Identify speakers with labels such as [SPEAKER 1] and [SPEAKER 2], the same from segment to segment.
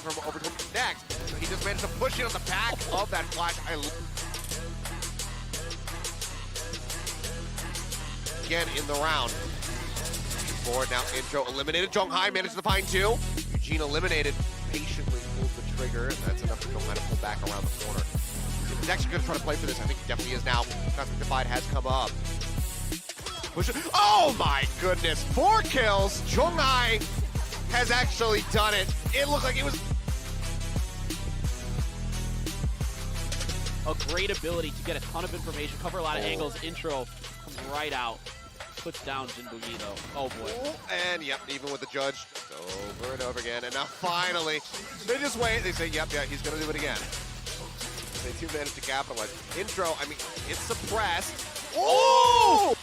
[SPEAKER 1] from over to him next. So he just managed to push it on the back of that flash. Again in the round. Forward now, intro eliminated. Zhonghai managed to find two. Eugene eliminated. Patiently pulls the trigger, and that's enough for Zhonghai to pull back around the corner. He's actually going to try to play for this. I think he definitely is now. Cosmic Divide has come up. Push it. Oh my goodness. 4 kills. Zhonghai has actually done it. It looked like it was
[SPEAKER 2] a great ability to get a ton of information, cover a lot of angles. Intro comes right out. Puts down Jin Boogie though. Oh boy.
[SPEAKER 1] And yep, even with the judge, over and over again. And now finally, they just wait. They say, yep, yeah, he's going to do it again. They do manage to capitalize. Intro, I mean, it's suppressed. Oh!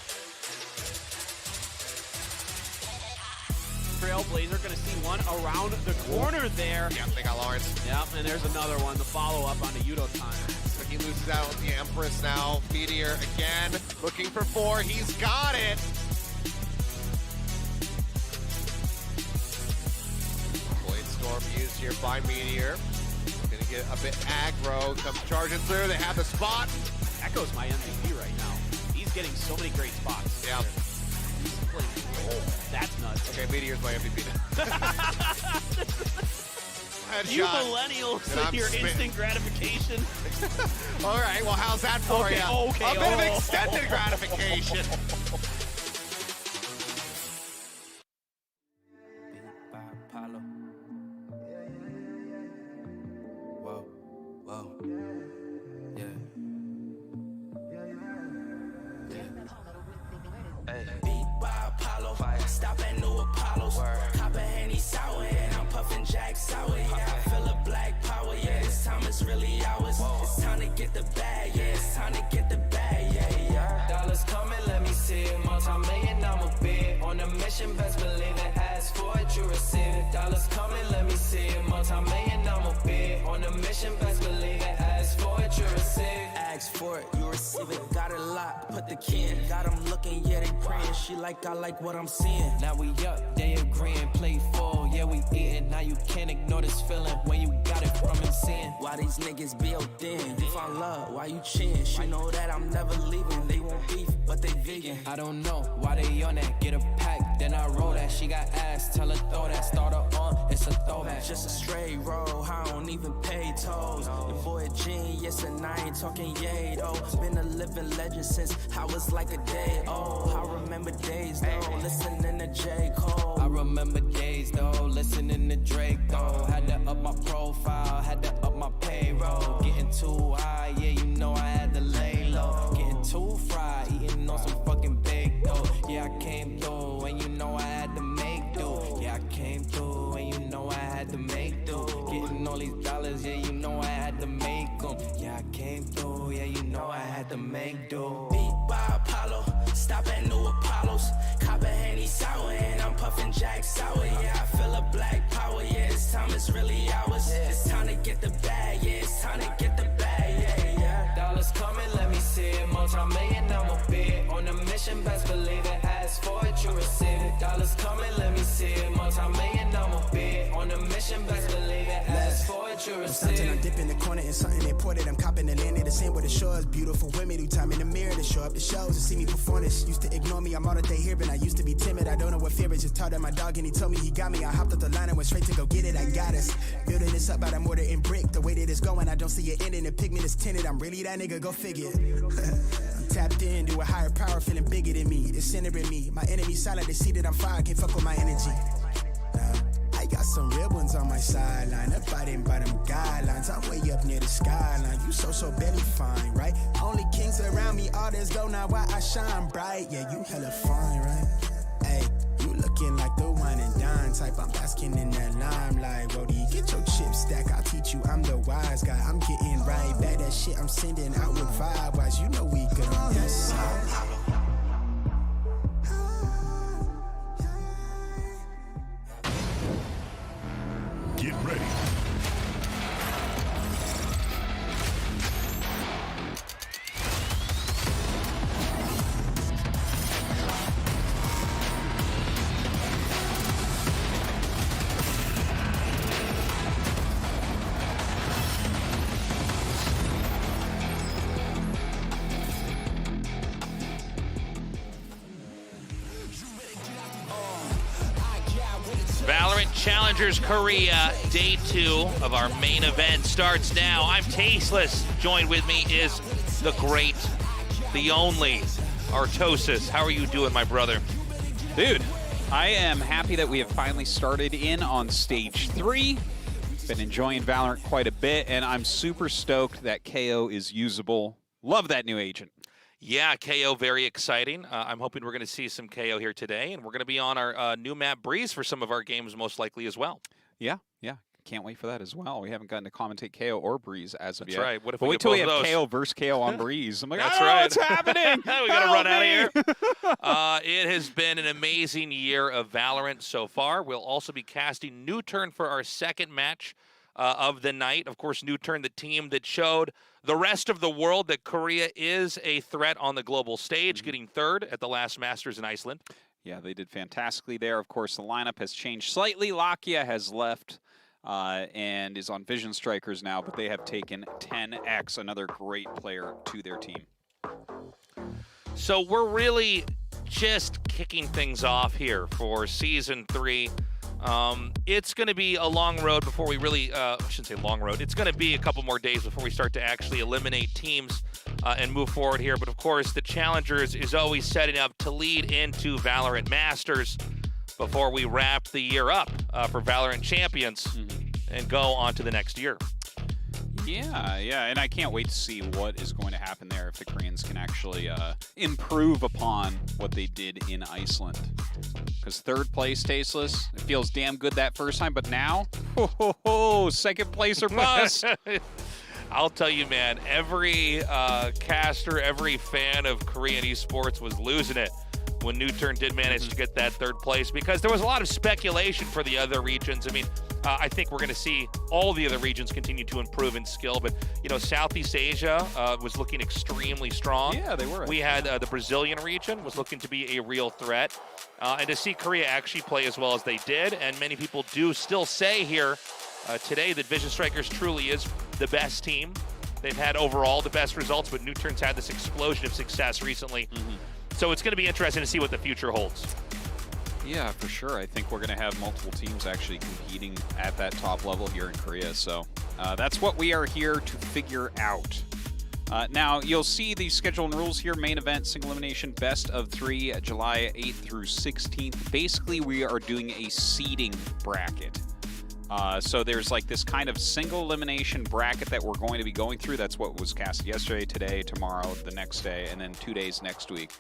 [SPEAKER 2] Trailblazer gonna see one around the corner there.
[SPEAKER 1] Yep, they got Lawrence.
[SPEAKER 2] Yep, and there's another one, the follow-up on the Yudo time.
[SPEAKER 1] So he loses out with the Empress now. Meteor again, looking for 4. He's got it. Blade Storm used here by Meteor. Gonna get a bit aggro, comes charging through. They have the spot.
[SPEAKER 2] Echo's my MVP right now. He's getting so many great spots.
[SPEAKER 1] Yeah.
[SPEAKER 2] That's nuts.
[SPEAKER 1] Okay, Meteor's my MVP now.
[SPEAKER 2] You millennials with your instant gratification.
[SPEAKER 1] All right, well, how's that for you?
[SPEAKER 2] Okay,
[SPEAKER 1] a bit of extended gratification.
[SPEAKER 3] Whoa, whoa, yeah. Hey. Beat by Apollo, stop at new Apollos. Copper Henny sour, and I'm puffing Jack sour. Yeah, I feel a black power. Yeah, this time is really ours. It's time to get the bag. Yeah, it's time to get the bag. Yeah, yeah. Dollars coming, let me see it. Multi-million, I'm a bid. On a mission, best believe it. Ask for it, you receive it. Dollars coming, let me see it. Multi-million, I'm a bid. On a mission, best believe it. Ask for it, you receive it. Ask for it, you receive it. Got it locked, put the key in. Got them looking, yeah, they praying. She like, I like what I'm seeing. Now we up, they agreeing. Play full, yeah, we eating. Now you can't ignore this feeling when you got it from insane. Why these niggas built in? You found love, why you cheating? She know that I'm never leaving. They want beef, but they vegan. I don't know why they on that. Get a pack, then I roll that. She got ass, tell her throw that. Start her on, it's a throwback. Just a straight roll, I don't even pay tolls. The boy a genius and I ain't talking yay though. Been a living legend since I was like a day old. I remember days though, listening to J. Cole. I remember days though, listening to Drake though. Had to up my profile, had to up my payroll. Getting too high, yeah, you know I had to lay low. Getting too fried, eating on some fucking baked dough. Yeah, I came through, and you know I had to make do. Yeah, I came through, and you know I had to make do. Getting all these dollars, yeah, you know I had to make them. Yeah, I came through, yeah, you know I had to make do. Beat by Apollo, stop at new Apollos. Copper Henny sour, and I'm puffing Jack sour. Yeah, I feel a black power. Yeah, this time is really ours. It's time to get the bag. Yeah, it's time to get the bag. Yeah, yeah. Dollars coming, let me see it. Multi-million, I'm a bid. On a mission, best believe it. Ask for it, you receive it. Dollars coming, let me see it. Multi-million, I'm a bid. On a mission, best believe it. Ask for it, you receive it.
[SPEAKER 4] I dip in the corner in something imported. I'm copping the land at the sand where the shore is beautiful. Women do time in the mirror to show up the shows and see me perform this. Used to ignore me, I'm all that they hear, but I used to be timid. I don't know what fear is. Just taught at my dog and he told me he got me. I hopped up the line and went straight to go get it. I got us. Building this up out of mortar and brick. The way that it's going, I don't see it ending. The pigment is tinted. I'm really that nigga, go figure. I'm tapped into a higher power, feeling bigger than me. It's centering me. My enemies silent, they see that I'm fire. Can't fuck with my energy. I got some real ones on my sideline. Abiding by them guidelines. I'm way up near the skyline. You so barely fine, right? Only kings around me, others go now why I shine bright. Yeah, you hella fine, right? Hey, you looking like the wine and dine type. I'm basking in that limelight. Brody, get your chip stack. I'll teach you. I'm the wise guy. I'm getting right back. That shit I'm sending out with vibe-wise. You know we good on this side.
[SPEAKER 5] Get ready.
[SPEAKER 6] Challengers Korea, day 2 of our main event starts now. I'm Tasteless. Joined with me is the great, the only, Artosis. How are you doing, my brother?
[SPEAKER 7] Dude, I am happy that we have finally started in on stage 3. Been enjoying Valorant quite a bit, and I'm super stoked that KO is usable. Love that new agent.
[SPEAKER 6] Yeah, KO, very exciting. I'm hoping we're going to see some KO here today, and we're going to be on our new map Breeze for some of our games most likely as well.
[SPEAKER 7] Yeah. Can't wait for that as well. We haven't gotten to commentate KO or Breeze as of
[SPEAKER 6] That's
[SPEAKER 7] yet.
[SPEAKER 6] right. What if
[SPEAKER 7] but
[SPEAKER 6] we
[SPEAKER 7] wait till we have
[SPEAKER 6] those?
[SPEAKER 7] KO versus KO on Breeze. I'm like,
[SPEAKER 6] That's
[SPEAKER 7] oh,
[SPEAKER 6] right.
[SPEAKER 7] what's happening?
[SPEAKER 6] We got to run out of here. It has been an amazing year of Valorant so far. We'll also be casting New Turn for our second match of the night. Of course, New Turn, the team that showed the rest of the world that Korea is a threat on the global stage, getting third at the last Masters in Iceland.
[SPEAKER 7] Yeah, they did fantastically there. Of course, the lineup has changed slightly. Lakia has left and is on Vision Strikers now, but they have taken 10X, another great player, to their team.
[SPEAKER 6] So we're really just kicking things off here for Season 3. It's going to be a long road before we really, I shouldn't say long road, it's going to be a couple more days before we start to actually eliminate teams and move forward here. But of course, the Challengers is always setting up to lead into Valorant Masters before we wrap the year up for Valorant Champions and go on to the next year.
[SPEAKER 7] Yeah, and I can't wait to see what is going to happen there if the Koreans can actually improve upon what they did in Iceland. Because third place, Tasteless, it feels damn good that first time, but now, second place or bust.
[SPEAKER 6] I'll tell you, man, every caster, every fan of Korean esports was losing it when New Turn did manage to get that third place, because there was a lot of speculation for the other regions. I mean, I think we're going to see all the other regions continue to improve in skill, but, you know, Southeast Asia was looking extremely strong.
[SPEAKER 7] Yeah, they were.
[SPEAKER 6] We had the Brazilian region was looking to be a real threat. And to see Korea actually play as well as they did, and many people do still say here today that Vision Strikers truly is the best team. They've had overall the best results, but New Turn's had this explosion of success recently. So it's going to be interesting to see what the future holds.
[SPEAKER 7] Yeah, for sure. I think we're going to have multiple teams actually competing at that top level here in Korea. So that's what we are here to figure out. Now, you'll see the schedule and rules here. Main event, single elimination, best of 3, July 8th through 16th. Basically, we are doing a seeding bracket. So there's like this kind of single elimination bracket that we're going to be going through. That's what was cast yesterday, today, tomorrow, the next day, and then 2 days next week.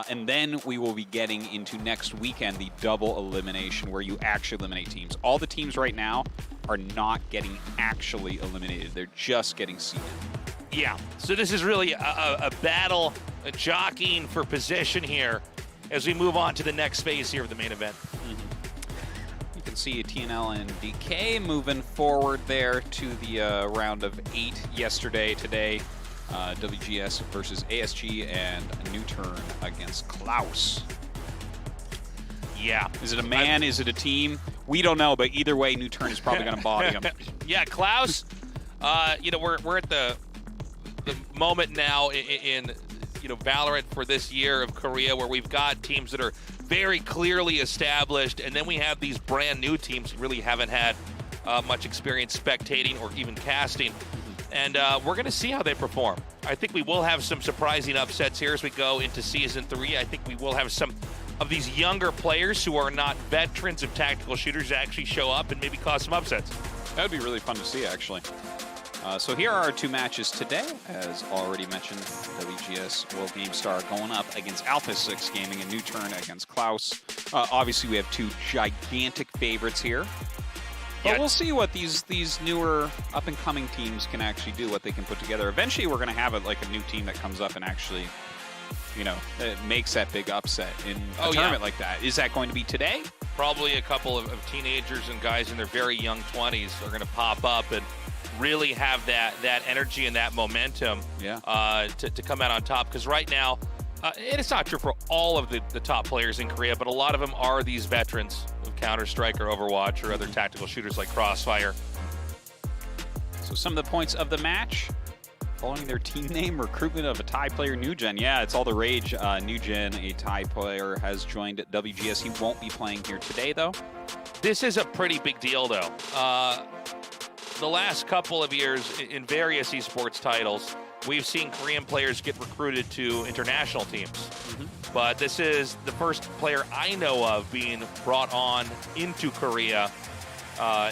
[SPEAKER 7] And then we will be getting into next weekend, the double elimination, where you actually eliminate teams. All the teams right now are not getting actually eliminated. They're just getting seeded.
[SPEAKER 6] Yeah, so this is really a battle, a jockeying for position here as we move on to the next phase here of the main event.
[SPEAKER 7] You can see TNL and DK moving forward there to the round of 8 yesterday. Today, WGS versus ASG and New Turn against Klaus.
[SPEAKER 6] Yeah.
[SPEAKER 7] Is it a man? Is it a team? We don't know, but either way, New Turn is probably going to body him.
[SPEAKER 6] Yeah, Klaus, you know, we're at the moment now in you know, Valorant for this year of Korea, where we've got teams that are very clearly established, and then we have these brand new teams who really haven't had much experience spectating or even casting. And we're going to see how they perform. I think we will have some surprising upsets here as we go into Season 3. I think we will have some of these younger players who are not veterans of tactical shooters actually show up and maybe cause some upsets.
[SPEAKER 7] That would be really fun to see, actually. So here are our 2 matches today. As already mentioned, WGS World Game Star going up against Alpha 6 Gaming, and New Turn against Klaus. Obviously, we have 2 gigantic favorites here. But we'll see what these newer up-and-coming teams can actually do, what they can put together. Eventually, we're going to have a new team that comes up and actually, you know, makes that big upset in a tournament like that. Is that going to be today?
[SPEAKER 6] Probably a couple of teenagers and guys in their very young 20s are going to pop up and really have that energy and that momentum to come out on top. Because right now, and it's not true for all of the top players in Korea, but a lot of them are these veterans of Counter-Strike or Overwatch or other tactical shooters like Crossfire.
[SPEAKER 7] So some of the points of the match, following their team name, recruitment of a Thai player, NewGen. Yeah, it's all the rage. NewGen, a Thai player, has joined WGS. He won't be playing here today, though.
[SPEAKER 6] This is a pretty big deal, though. The last couple of years in various esports titles, we've seen Korean players get recruited to international teams. But this is the first player I know of being brought on into Korea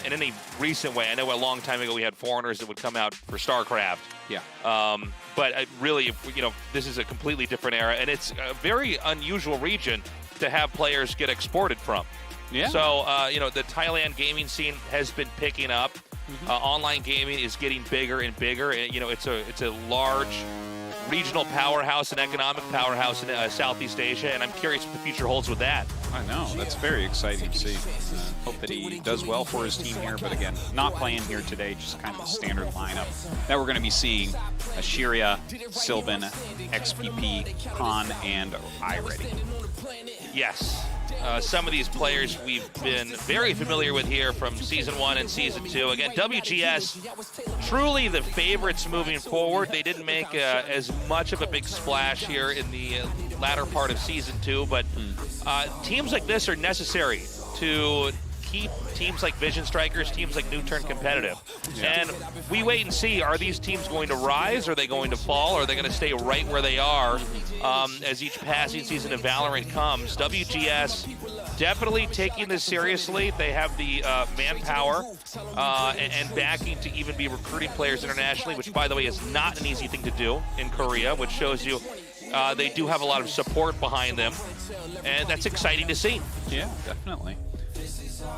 [SPEAKER 6] in any recent way. I know a long time ago we had foreigners that would come out for StarCraft.
[SPEAKER 7] Yeah.
[SPEAKER 6] But really, this is a completely different era, and it's a very unusual region to have players get exported from.
[SPEAKER 7] Yeah.
[SPEAKER 6] So, the Thailand gaming scene has been picking up. Online gaming is getting bigger and bigger. And, it's a large regional powerhouse and economic powerhouse in Southeast Asia, and I'm curious what the future holds with that.
[SPEAKER 7] I know. That's very exciting to see. Hope that he does well for his team here, but again, not playing here today, just kind of the standard lineup that we're going to be seeing. Ashiria, Sylvan, XPP, Han, and iReady.
[SPEAKER 6] Yes. Some of these players we've been very familiar with here from Season 1 and Season 2. Again, WGS, truly the favorites moving forward. They didn't make as much of a big splash here in the latter part of Season 2, but teams like this are necessary to keep teams like Vision Strikers, teams like New Turn competitive. Yeah. And we wait and see, are these teams going to rise? Are they going to fall? Or are they going to stay right where they are as each passing season of Valorant comes? WGS definitely taking this seriously. They have the manpower and backing to even be recruiting players internationally, which, by the way, is not an easy thing to do in Korea, which shows you they do have a lot of support behind them. And that's exciting to see.
[SPEAKER 7] Yeah, definitely.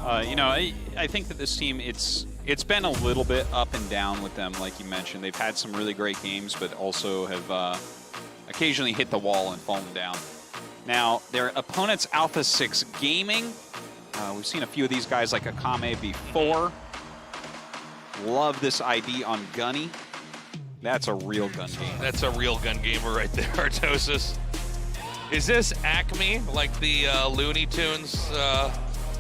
[SPEAKER 7] I think that this team, it's been a little bit up and down with them, like you mentioned. They've had some really great games, but also have occasionally hit the wall and fallen down. Now, their opponents, Alpha 6 Gaming, we've seen a few of these guys like Akame before. Love this ID on Gunny. That's a real gun gamer.
[SPEAKER 6] That's a real gun gamer right there, Artosis. Is this Acme, like the Looney Tunes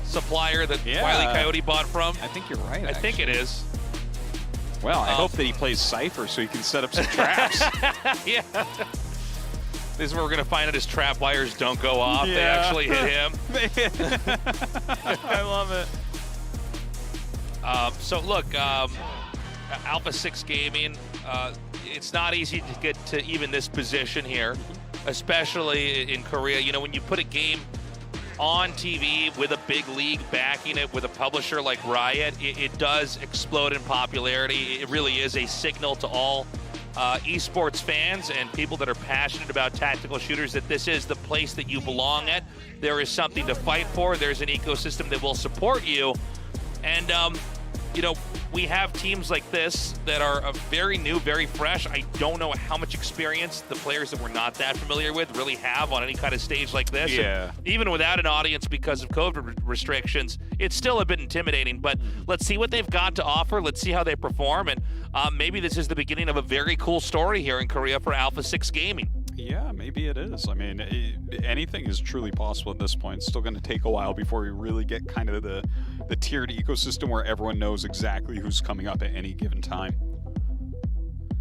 [SPEAKER 6] supplier that Wile E. Coyote bought from?
[SPEAKER 7] I think you're right,
[SPEAKER 6] I think it is.
[SPEAKER 7] Well, I hope that he plays Cypher so he can set up some traps.
[SPEAKER 6] Yeah. This is where we're going to find out his trap wires don't go off.
[SPEAKER 7] Yeah.
[SPEAKER 6] They actually hit him.
[SPEAKER 7] I love it.
[SPEAKER 6] So, look, Alpha 6 Gaming, it's not easy to get to even this position here, especially in Korea. When you put a game on TV with a big league backing it with a publisher like Riot, it does explode in popularity. It really is a signal to all esports fans and people that are passionate about tactical shooters that this is the place that you belong at. There is something to fight for. There's an ecosystem that will support you. And, we have teams like this that are very new, very fresh. I don't know how much experience the players that we're not that familiar with really have on any kind of stage like this.
[SPEAKER 7] Yeah.
[SPEAKER 6] And even without an audience because of COVID restrictions, it's still a bit intimidating. But let's see what they've got to offer. Let's see how they perform. And maybe this is the beginning of a very cool story here in Korea for Alpha 6 Gaming.
[SPEAKER 7] Yeah, maybe it is. I mean, anything is truly possible at this point. It's still going to take a while before we really get kind of the tiered ecosystem where everyone knows exactly who's coming up at any given time.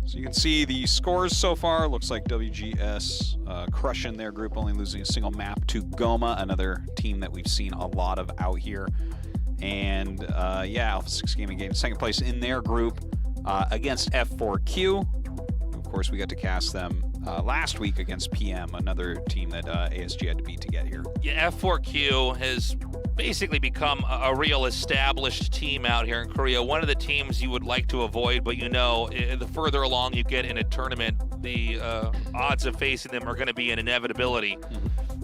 [SPEAKER 7] So you can see the scores so far. Looks like WGS crushing their group, only losing a single map to Goma, another team that we've seen a lot of out here. And Alpha 6 Gaming gained second place in their group against F4Q. Of course, we got to cast them last week against PM, another team that ASG had to beat to get here.
[SPEAKER 6] Yeah, F4Q has basically become a real established team out here in Korea. One of the teams you would like to avoid, but the further along you get in a tournament, the odds of facing them are going to be an inevitability.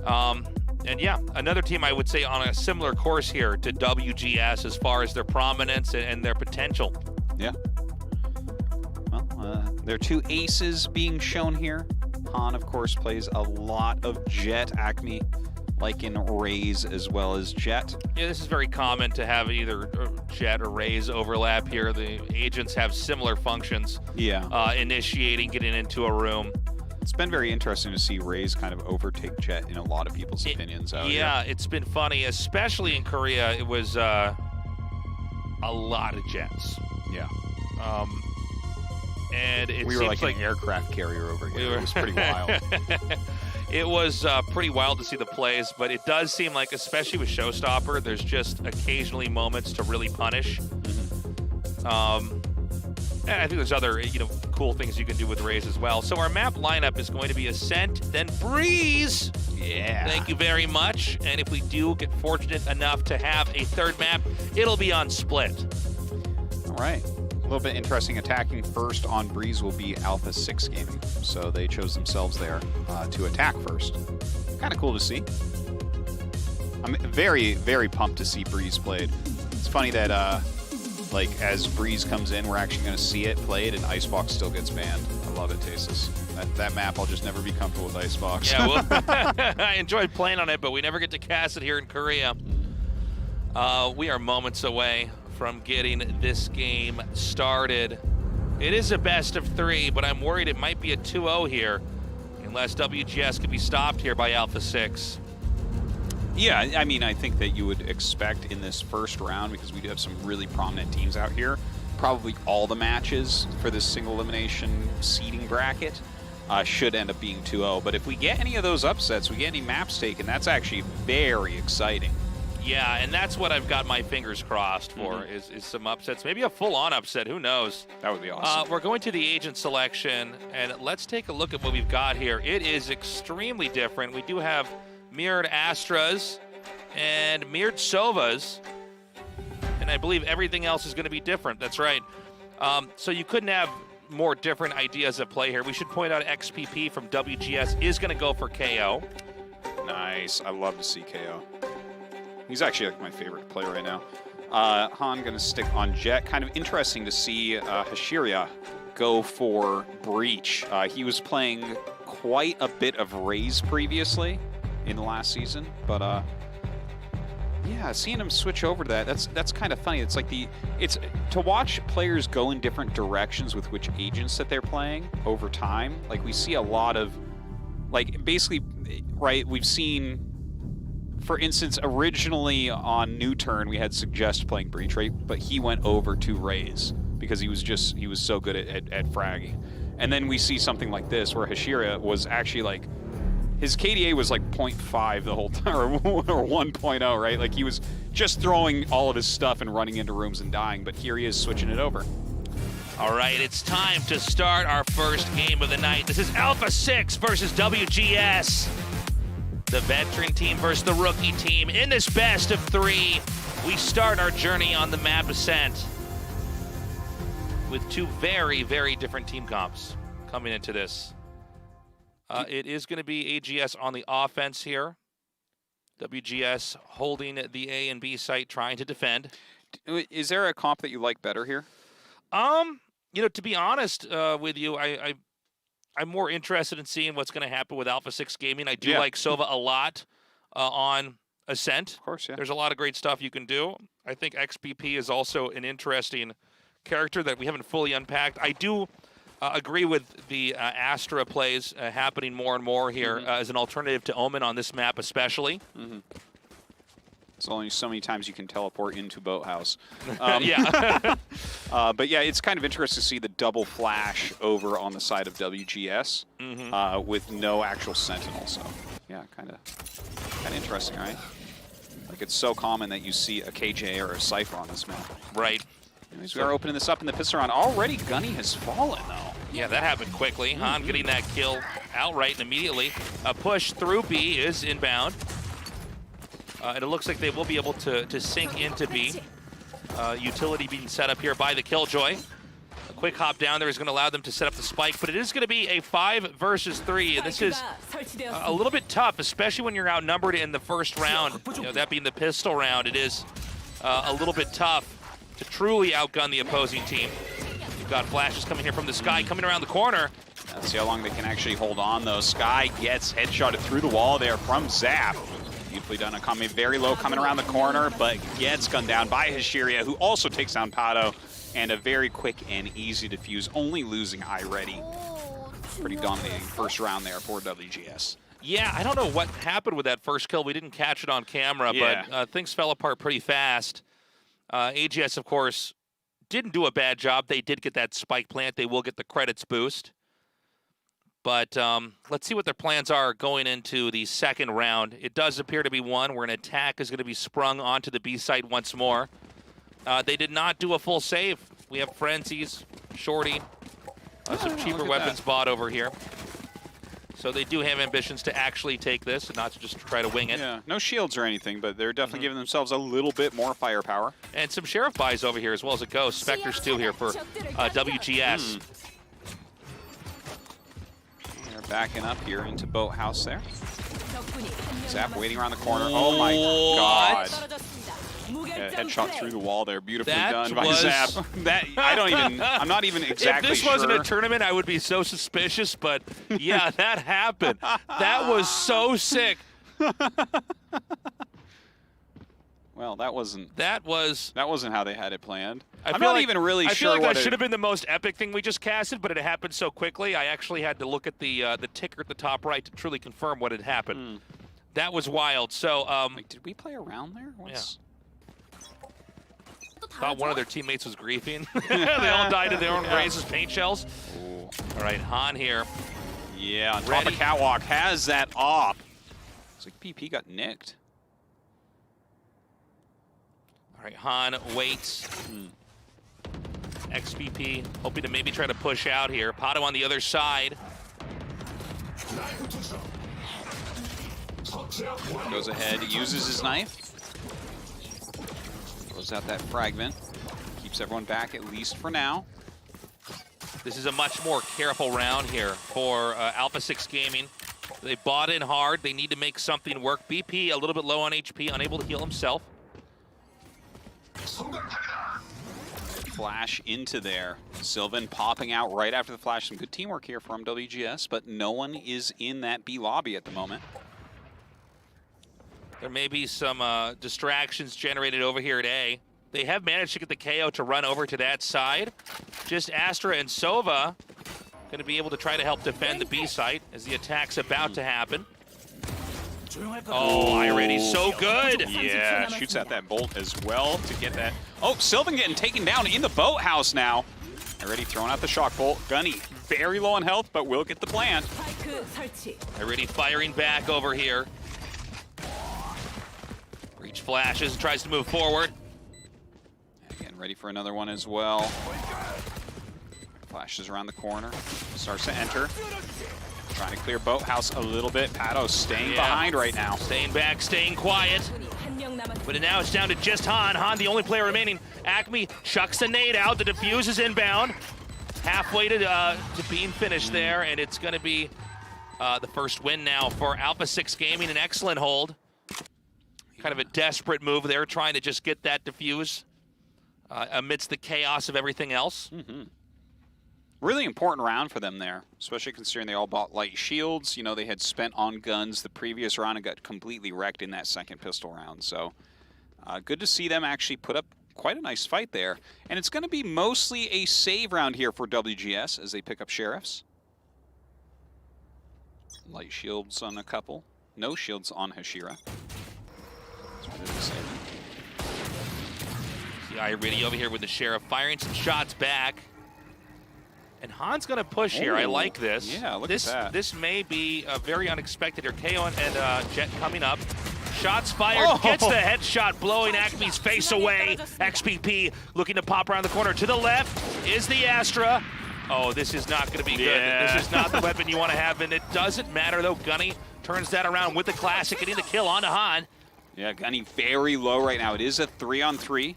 [SPEAKER 6] And yeah, another team I would say on a similar course here to WGS as far as their prominence and their potential.
[SPEAKER 7] Yeah. Well, there are two aces being shown here. Han, of course, plays a lot of Jet. Acme, like in Raze, as well as Jet.
[SPEAKER 6] Yeah, this is very common to have either Jet or Raze overlap here. The agents have similar functions.
[SPEAKER 7] Yeah.
[SPEAKER 6] Initiating, getting into a room.
[SPEAKER 7] It's been very interesting to see Raze kind of overtake Jet in a lot of people's opinions out here.
[SPEAKER 6] Yeah, it's been funny, especially in Korea. It was a lot of Jets.
[SPEAKER 7] Yeah.
[SPEAKER 6] And
[SPEAKER 7] we were like an aircraft carrier over here. It was pretty wild.
[SPEAKER 6] It was pretty wild to see the plays, but it does seem like, especially with Showstopper, there's just occasionally moments to really punish. And I think there's other, cool things you can do with Raze as well. So our map lineup is going to be Ascent, then Breeze.
[SPEAKER 7] Yeah.
[SPEAKER 6] Thank you very much. And if we do get fortunate enough to have a third map, it'll be on Split.
[SPEAKER 7] All right. A little bit interesting. Attacking first on Breeze will be Alpha 6 Gaming. So they chose themselves there to attack first. Kind of cool to see. I'm very, very pumped to see Breeze played. It's funny that as Breeze comes in, we're actually going to see it played, and Icebox still gets banned. I love it, Tasis. That map, I'll just never be comfortable with Icebox.
[SPEAKER 6] Yeah, well, I enjoyed playing on it, but we never get to cast it here in Korea. We are moments away from getting this game started. It is a best of 3, but I'm worried it might be a 2-0 here, unless WGS can be stopped here by Alpha 6.
[SPEAKER 7] Yeah, I mean, I think that you would expect in this first round, because we do have some really prominent teams out here, probably all the matches for this single elimination seeding bracket should end up being 2-0. But if we get any of those upsets, we get any maps taken, that's actually very exciting.
[SPEAKER 6] Yeah, and that's what I've got my fingers crossed for, is some upsets. Maybe a full-on upset, who knows?
[SPEAKER 7] That would be awesome.
[SPEAKER 6] We're going to the agent selection, and let's take a look at what we've got here. It is extremely different. We do have mirrored Astras and mirrored Sovas, and I believe everything else is going to be different. That's right. So you couldn't have more different ideas at play here. We should point out XPP from WGS is going to go for KO.
[SPEAKER 7] Nice. I love to see KO. He's actually like my favorite player right now. Han going to stick on Jet. Kind of interesting to see Hashiria go for Breach. He was playing quite a bit of Raze previously in the last season, but yeah, seeing him switch over to that's kind of funny. It's like it's to watch players go in different directions with which agents that they're playing over time. Like we see a lot of, like, basically, right, we've seen, for instance, originally on New Turn we had Suggest playing Breach, right, but he went over to Raze because he was so good at fragging. And then we see something like this where Hashiria was actually like, his KDA was like 0.5 the whole time, or 1.0, right? Like he was just throwing all of his stuff and running into rooms and dying, but here he is switching it over.
[SPEAKER 6] All right, it's time to start our first game of the night. This is Alpha 6 versus WGS. The veteran team versus the rookie team. In this best of 3, we start our journey on the map Ascent with 2 very, very different team comps coming into this. It is going to be AGS on the offense here. WGS holding the A and B site, trying to defend.
[SPEAKER 7] Is there a comp that you like better here?
[SPEAKER 6] To be honest with you, I'm more interested in seeing what's going to happen with Alpha 6 Gaming. I do like Sova a lot on Ascent.
[SPEAKER 7] Of course, yeah.
[SPEAKER 6] There's a lot of great stuff you can do. I think XPP is also an interesting character that we haven't fully unpacked. I do agree with the Astra plays happening more and more here as an alternative to Omen on this map especially.
[SPEAKER 7] It's only so many times you can teleport into Boathouse.
[SPEAKER 6] Yeah.
[SPEAKER 7] But yeah, it's kind of interesting to see the double flash over on the side of WGS with no actual Sentinel. So yeah, kind of interesting, right? Like it's so common that you see a KJ or a Cypher on this map.
[SPEAKER 6] Right.
[SPEAKER 7] Anyways, we are opening this up in the pistol round. Already Gunny has fallen, though.
[SPEAKER 6] Yeah, that happened quickly. Han getting that kill outright and immediately. A push through B is inbound. And it looks like they will be able to sink into B. Utility being set up here by the Killjoy. A quick hop down there is going to allow them to set up the spike, but it is going to be a 5 versus 3, and this is a little bit tough, especially when you're outnumbered in the first round. That being the pistol round, it is a little bit tough to truly outgun the opposing team. You've got flashes coming here from the sky, coming around the corner.
[SPEAKER 7] Let's see how long they can actually hold on, though. Sky gets headshotted through the wall there from Zap. Beautifully done. Coming very low, coming around the corner, but gets gunned down by Hashiria, who also takes down Pato. And a very quick and easy defuse, only losing iReady. Pretty dominating first round there for WGS.
[SPEAKER 6] Yeah, I don't know what happened with that first kill. We didn't catch it on camera, but things fell apart pretty fast. AGS, of course, didn't do a bad job. They did get that spike plant. They will get the credits boost. But let's see what their plans are going into the second round. It does appear to be one where an attack is going to be sprung onto the B site once more. They did not do a full save. We have Frenzies, Shorty, some cheaper weapons bought over here. So they do have ambitions to actually take this and not to just try to wing it.
[SPEAKER 7] Yeah, no shields or anything, but they're definitely giving themselves a little bit more firepower.
[SPEAKER 6] And some Sheriff buys over here as well as a Ghost. Spectres too here for WGS.
[SPEAKER 7] They're backing up here into Boathouse there. Zap waiting around the corner. Oh my god. Yeah, headshot through the wall there. Beautifully done by Zap. That, I'm not even exactly sure.
[SPEAKER 6] If this wasn't a tournament, I would be so suspicious, but yeah, that happened. That was so sick.
[SPEAKER 7] Well, that wasn't how they had it planned.
[SPEAKER 6] I'm
[SPEAKER 7] not even really sure
[SPEAKER 6] I feel like
[SPEAKER 7] what
[SPEAKER 6] that should have been the most epic thing we just casted, but it happened so quickly. I actually had to look at the ticker at the top right to truly confirm what had happened. That was wild. So,
[SPEAKER 7] wait, did we play around there?
[SPEAKER 6] Thought one of their teammates was griefing. They all died of their own Razor's paint shells.
[SPEAKER 7] Ooh.
[SPEAKER 6] All right, Han here.
[SPEAKER 7] Yeah, on top of Catwalk, has that off. It's like PP got nicked.
[SPEAKER 6] All right, Han waits. XPP hoping to maybe try to push out here. Pato on the other side.
[SPEAKER 7] Goes ahead, uses his knife. Throws out that fragment. Keeps everyone back, at least for now.
[SPEAKER 6] This is a much more careful round here for Alpha 6 Gaming. They bought in hard. They need to make something work. BP a little bit low on HP, unable to heal himself.
[SPEAKER 7] Flash into there. Sylvan popping out right after the flash. Some good teamwork here from WGS, but no one is in that B lobby at the moment.
[SPEAKER 6] There may be some distractions generated over here at A. They have managed to get the KO to run over to that side. Just Astra and Sova going to be able to try to help defend the B site as the attack's about to happen. Oh, Iredy's so good.
[SPEAKER 7] Yeah, shoots out that bolt as well to get that. Oh, Sylvan getting taken down in the Boathouse now. Iredy throwing out the shock bolt. Gunny very low on health, but will get the plant.
[SPEAKER 6] Iredy firing back over here. Breach flashes, tries to move forward.
[SPEAKER 7] Again, ready for another one as well. Flashes around the corner, starts to enter. Trying to clear Boathouse a little bit. Pato staying behind right now.
[SPEAKER 6] Staying back, staying quiet. But now it's down to just Han. Han, the only player remaining. Acme chucks the nade out. The defuse is inbound. Halfway to being finished there, and it's going to be the first win now for Alpha 6 Gaming. An excellent hold. Kind of a desperate move there, trying to just get that defuse amidst the chaos of everything else.
[SPEAKER 7] Really important round for them there, especially considering they all bought light shields. You know, they had spent on guns the previous round and got completely wrecked in that second pistol round. So good to see them actually put up quite a nice fight there. And it's going to be mostly a save round here for WGS as they pick up Sheriffs. Light shields on a couple. No shields on Hashira.
[SPEAKER 6] See Iredy over here with the Sheriff firing some shots back. And Han's going to push here. I like this.
[SPEAKER 7] Yeah, look at that.
[SPEAKER 6] This may be very unexpected here. KO and Jet coming up. Shots fired. Gets the headshot, blowing Acme's face away. XPP looking to pop around the corner. To the left is the Astra. Oh, this is not going to be good. This is not the weapon you want to have. And it doesn't matter, though. Gunny turns that around with the classic, getting the kill onto Han.
[SPEAKER 7] Yeah, Gunny very low right now. It is a 3-on-3.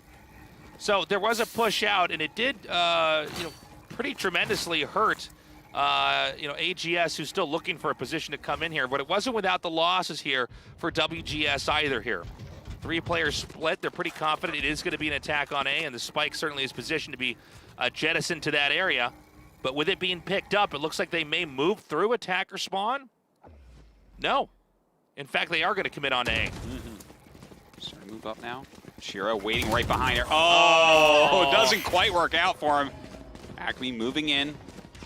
[SPEAKER 6] So there was a push out, and it did, pretty tremendously hurt, AGS, who's still looking for a position to come in here. But it wasn't without the losses here for WGS either here. 3 players split. They're pretty confident it is going to be an attack on A, and the Spike certainly is positioned to be jettisoned to that area. But with it being picked up, it looks like they may move through attacker spawn. No. In fact, they are going to commit on A.
[SPEAKER 7] Starting to move up now. Shira waiting right behind her. Oh, it doesn't quite work out for him. Acme moving in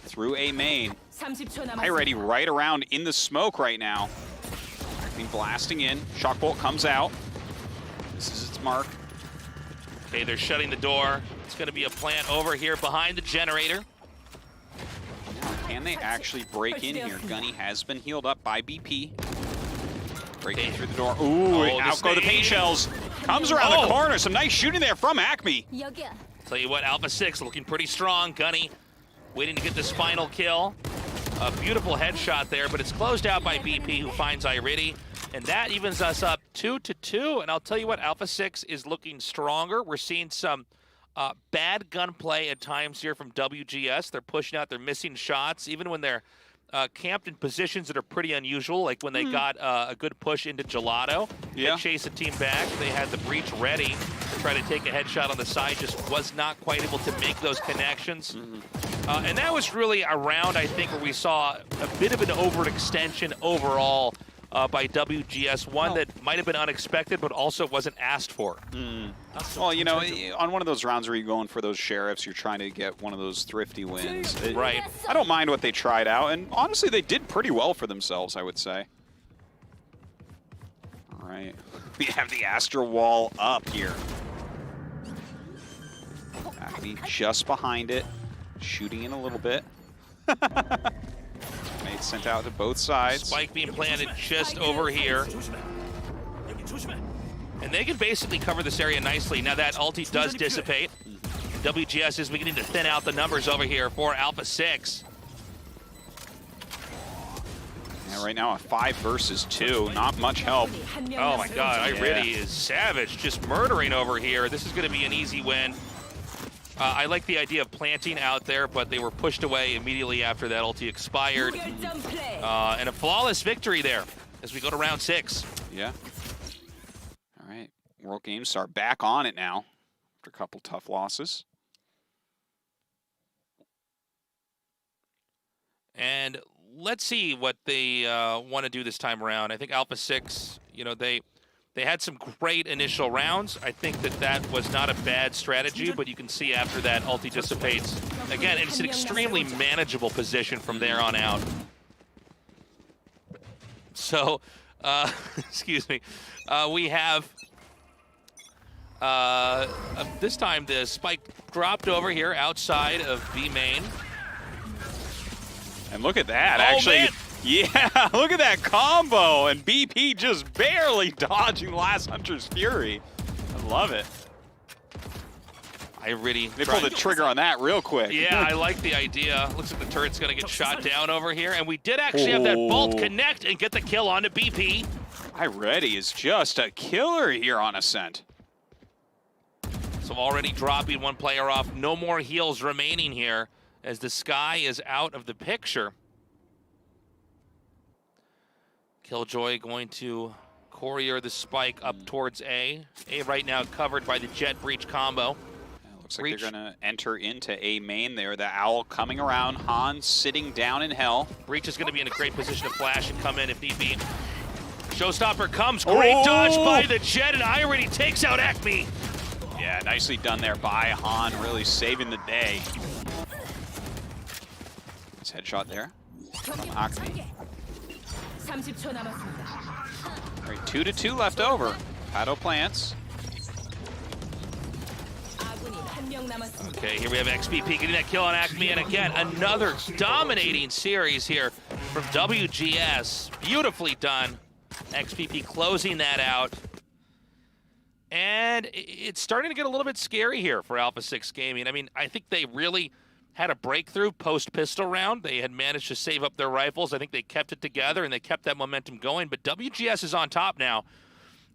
[SPEAKER 7] through A main. Iredy right around in the smoke right now. Acme blasting in. Shock bolt comes out. This is its mark.
[SPEAKER 6] Okay, they're shutting the door. It's going to be a plant over here behind the generator.
[SPEAKER 7] Can they actually break in here? Gunny has been healed up by BP. Breaking through the door. Ooh, out go the paint shells. Comes around the corner. Some nice shooting there from Acme.
[SPEAKER 6] Tell you what, Alpha 6 looking pretty strong. Gunny waiting to get this final kill. A beautiful headshot there, but it's closed out by BP, who finds Iridi. And that evens us up 2-2. And I'll tell you what, Alpha 6 is looking stronger. We're seeing some bad gunplay at times here from WGS. They're pushing out, they're missing shots, even when they're camped in positions that are pretty unusual, like when they got a good push into Gelato.
[SPEAKER 7] Yeah.
[SPEAKER 6] Chase a team back. They had the breach ready to try to take a headshot on the side, just was not quite able to make those connections. And that was really a round, I think, where we saw a bit of an overextension overall by WGS, one that might have been unexpected, but also wasn't asked for.
[SPEAKER 7] Well, you know, on one of those rounds where you're going for those sheriffs, you're trying to get one of those thrifty wins.
[SPEAKER 6] Right.
[SPEAKER 7] I don't mind what they tried out, and honestly, they did pretty well for themselves, I would say. All right. We have the Astro Wall up here. Acme just behind it, shooting in a little bit. Made sent out to both sides.
[SPEAKER 6] Spike being planted just over here. And they can basically cover this area nicely. Now that ulti does dissipate. WGS is beginning to thin out the numbers over here for Alpha 6.
[SPEAKER 7] Yeah, right now a 5 versus 2, not much help.
[SPEAKER 6] Oh my god, Iridi is savage, just murdering over here. This is going to be an easy win. I like the idea of planting out there, but they were pushed away immediately after that ulti expired. And a flawless victory there as we go to round 6.
[SPEAKER 7] Yeah. All right, World Games Star back on it now after a couple tough losses.
[SPEAKER 6] And let's see what they want to do this time around. I think Alpha 6, you know, they had some great initial rounds. I think that was not a bad strategy, but you can see after that ulti dissipates. Again, it's an extremely manageable position from there on out. So, excuse me, we have, this time the spike dropped over here outside of B main.
[SPEAKER 7] And look at that, actually.
[SPEAKER 6] Man.
[SPEAKER 7] Yeah, look at that combo, and BP just barely dodging Last Hunter's Fury. I love it. They pulled the trigger on that real quick.
[SPEAKER 6] Yeah, I like the idea. Looks like the turret's going to get shot down over here, and we did actually have that bolt connect and get the kill onto BP.
[SPEAKER 7] Iridi is just a killer here on Ascent.
[SPEAKER 6] So already dropping one player off. No more heals remaining here as the Sky is out of the picture. Killjoy going to courier the spike up towards A. A right now covered by the Jet Breach combo.
[SPEAKER 7] Yeah, looks like they're going to enter into A main there. The Owl coming around. Han sitting down in hell.
[SPEAKER 6] Breach is going to be in a great position to flash and come in if need be. Showstopper comes. Great dodge by the Jet, and Iridi takes out Acme.
[SPEAKER 7] Yeah, nicely done there by Han, really saving the day. Nice headshot there from Acme. All right, 2-2 left over. Pato plants.
[SPEAKER 6] Okay, here we have XBP getting that kill on Acme, and again, another dominating series here from WGS. Beautifully done. XBP closing that out. And it's starting to get a little bit scary here for Alpha 6 Gaming. I mean, I think they really had a breakthrough post-pistol round. They had managed to save up their rifles. I think they kept it together, and they kept that momentum going. But WGS is on top now.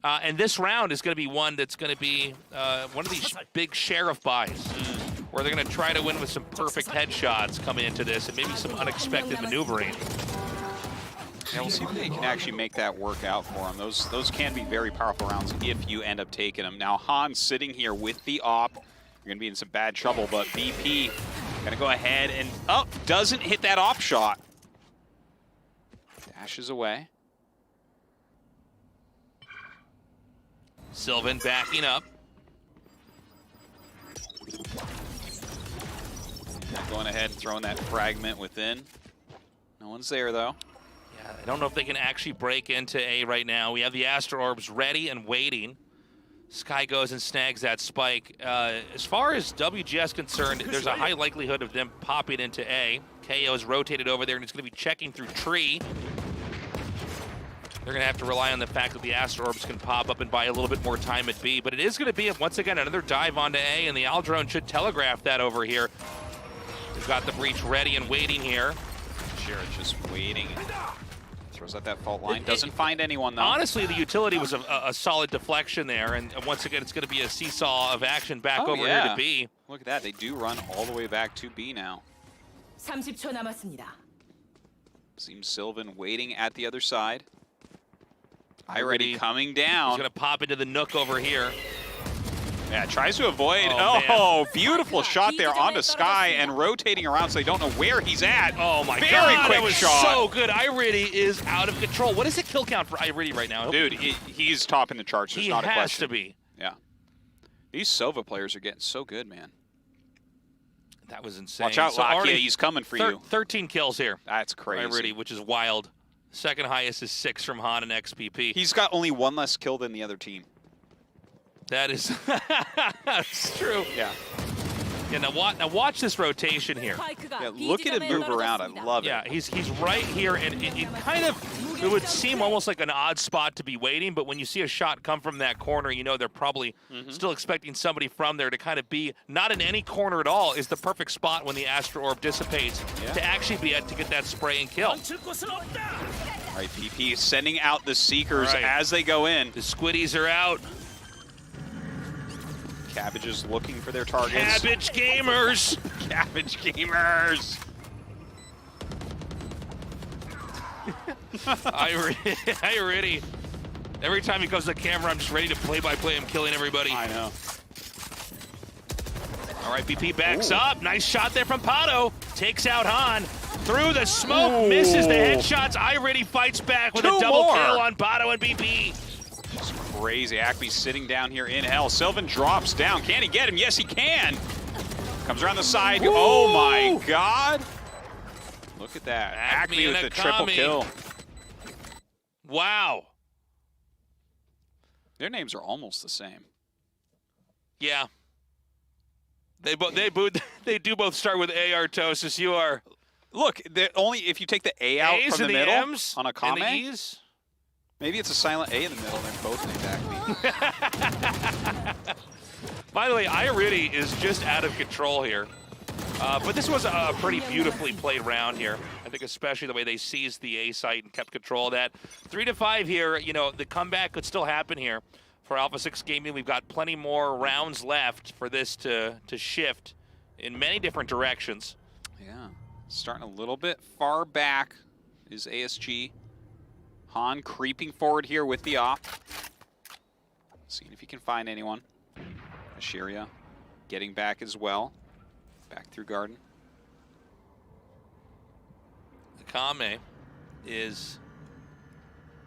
[SPEAKER 6] And this round is going to be one that's going to be one of these big sheriff buys, where they're going to try to win with some perfect headshots coming into this and maybe some unexpected maneuvering.
[SPEAKER 7] Yeah, we'll see if they can actually make that work out for them. Those can be very powerful rounds if you end up taking them. Now, Han sitting here with the op. You're going to be in some bad trouble, but BP going to go ahead and, doesn't hit that op shot. Dashes away.
[SPEAKER 6] Sylvan backing up.
[SPEAKER 7] Going ahead and throwing that fragment within. No one's there, though.
[SPEAKER 6] Yeah, I don't know if they can actually break into A right now. We have the Astro Orbs ready and waiting. Sky goes and snags that spike. As far as WGS concerned, there's a high likelihood of them popping into A. KO is rotated over there, and it's going to be checking through tree. They're going to have to rely on the fact that the Astro Orbs can pop up and buy a little bit more time at B. But it is going to be, once again, another dive onto A, and the Aldrone should telegraph that over here. We've got the breach ready and waiting here.
[SPEAKER 7] Shira just waiting. Throws out that fault line. Doesn't find anyone, though.
[SPEAKER 6] Honestly, the utility was a solid deflection there, and once again, it's going to be a seesaw of action back over here to B.
[SPEAKER 7] Look at that. They do run all the way back to B now.
[SPEAKER 8] 30초 남았습니다.
[SPEAKER 7] Seems Sylvan waiting at the other side. Already coming down.
[SPEAKER 6] He's going to pop into the nook over here.
[SPEAKER 7] Yeah, tries to avoid.
[SPEAKER 6] Oh,
[SPEAKER 7] Beautiful shot there onto Sky and rotating around so they don't know where he's at.
[SPEAKER 6] Oh my
[SPEAKER 7] Very
[SPEAKER 6] God,
[SPEAKER 7] quick
[SPEAKER 6] that was
[SPEAKER 7] shot.
[SPEAKER 6] so good. Iriddy is out of control. What is the kill count for Iriddy right now?
[SPEAKER 7] Dude, he's topping the charts. There's
[SPEAKER 6] He
[SPEAKER 7] not a
[SPEAKER 6] has
[SPEAKER 7] question.
[SPEAKER 6] to be.
[SPEAKER 7] Yeah. These Sova players are getting so good, man.
[SPEAKER 6] That was insane.
[SPEAKER 7] Watch out,
[SPEAKER 6] So
[SPEAKER 7] Lakia.
[SPEAKER 6] already
[SPEAKER 7] He's coming for you.
[SPEAKER 6] 13 kills here.
[SPEAKER 7] That's crazy.
[SPEAKER 6] Iriddy, which is wild. Second highest is 6 from Han and XPP.
[SPEAKER 7] He's got only one less kill than the other team.
[SPEAKER 6] That is that's true.
[SPEAKER 7] Yeah.
[SPEAKER 6] Yeah, now watch this rotation here.
[SPEAKER 7] Yeah, look at him move around. I love it.
[SPEAKER 6] Yeah, he's right here, and it kind of, it would seem almost like an odd spot to be waiting, but when you see a shot come from that corner, you know they're probably still expecting somebody from there to kind of be not in any corner at all is the perfect spot when the Astro Orb dissipates to actually be able to get that spray and kill.
[SPEAKER 7] All right, PP is sending out the Seekers as they go in.
[SPEAKER 6] The Squiddies are out.
[SPEAKER 7] Cabbages looking for their targets.
[SPEAKER 6] Cabbage gamers!
[SPEAKER 7] Cabbage gamers!
[SPEAKER 6] Iriddy. Every time he comes to the camera, I'm just ready to play-by-play him killing everybody.
[SPEAKER 7] I know.
[SPEAKER 6] All right, BP backs up. Nice shot there from Pato. Takes out Han. Through the smoke, misses the headshots. Iriddy fights back with a double kill on Pato and BP.
[SPEAKER 7] Just crazy. Acme's sitting down here in hell. Sylvan drops down. Can he get him? Yes, he can. Comes around the side. Ooh. Oh my God. Look at that. Acme with the triple kill.
[SPEAKER 6] Wow.
[SPEAKER 7] Their names are almost the same.
[SPEAKER 6] Yeah. They do both start with A, Artosis. You are.
[SPEAKER 7] Look, only if you take the A out
[SPEAKER 6] A's
[SPEAKER 7] from the
[SPEAKER 6] and
[SPEAKER 7] middle
[SPEAKER 6] M's
[SPEAKER 7] on a
[SPEAKER 6] and
[SPEAKER 7] Kame,
[SPEAKER 6] the E's.
[SPEAKER 7] maybe it's a silent A in the middle. They're both named Acme.
[SPEAKER 6] By the way, Iriddy is just out of control here. But this was a pretty beautifully played round here. I think especially the way they seized the A site and kept control of that. 3-5 here. You know, the comeback could still happen here for Alpha 6 Gaming. We've got plenty more rounds left for this to shift in many different directions.
[SPEAKER 7] Yeah. Starting a little bit far back is ASG. Han creeping forward here with the op. Seeing if he can find anyone. Ashiria getting back as well. Back through garden.
[SPEAKER 6] The Kame is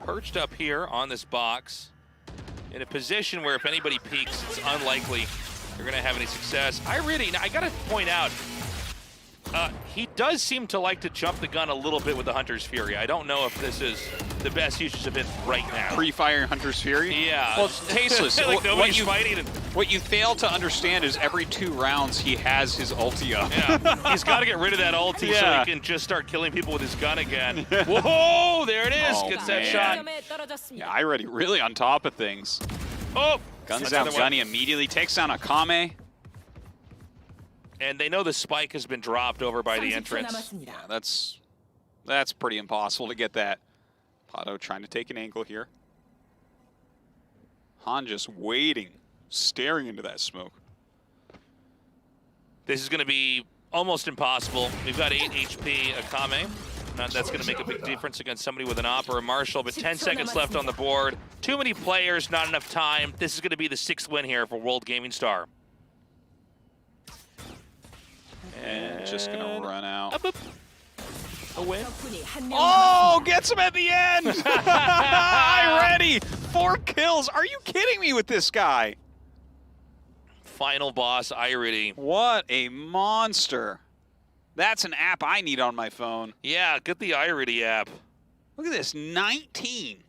[SPEAKER 6] perched up here on this box in a position where if anybody peeks, it's unlikely they're going to have any success. Now I got to point out, he does seem to like to jump the gun a little bit with the Hunter's Fury. I don't know if this is the best usage of it right now.
[SPEAKER 7] Pre-firing Hunter's Fury?
[SPEAKER 6] Yeah.
[SPEAKER 7] Well, it's tasteless.
[SPEAKER 6] Like nobody's fighting.
[SPEAKER 7] What you fail to understand is every 2 rounds he has his ulti up.
[SPEAKER 6] Yeah. He's got to get rid of that ulti so he can just start killing people with his gun again. Whoa, there it is.
[SPEAKER 7] Oh,
[SPEAKER 6] Gets that shot.
[SPEAKER 7] Yeah, Iriddy really on top of things.
[SPEAKER 6] Oh!
[SPEAKER 7] Guns down Gunny immediately takes down Akame.
[SPEAKER 6] And they know the spike has been dropped over by the entrance.
[SPEAKER 7] Yeah, that's pretty impossible to get that. Pato trying to take an angle here. Han just waiting, staring into that smoke.
[SPEAKER 6] This is going to be almost impossible. We've got 8 HP Akame. That's going to make a big difference against somebody with an op or a Marshall, but 10 seconds left on the board. Too many players, not enough time. This is going to be the 6th win here for World Gaming Star.
[SPEAKER 7] And just going to run out.
[SPEAKER 6] Up. A win.
[SPEAKER 7] Oh, gets him at the end! Iriddy! 4 kills. Are you kidding me with this guy?
[SPEAKER 6] Final boss, Iriddy.
[SPEAKER 7] What a monster. That's an app I need on my phone.
[SPEAKER 6] Yeah, get the Iriddy app.
[SPEAKER 7] Look at this, 19.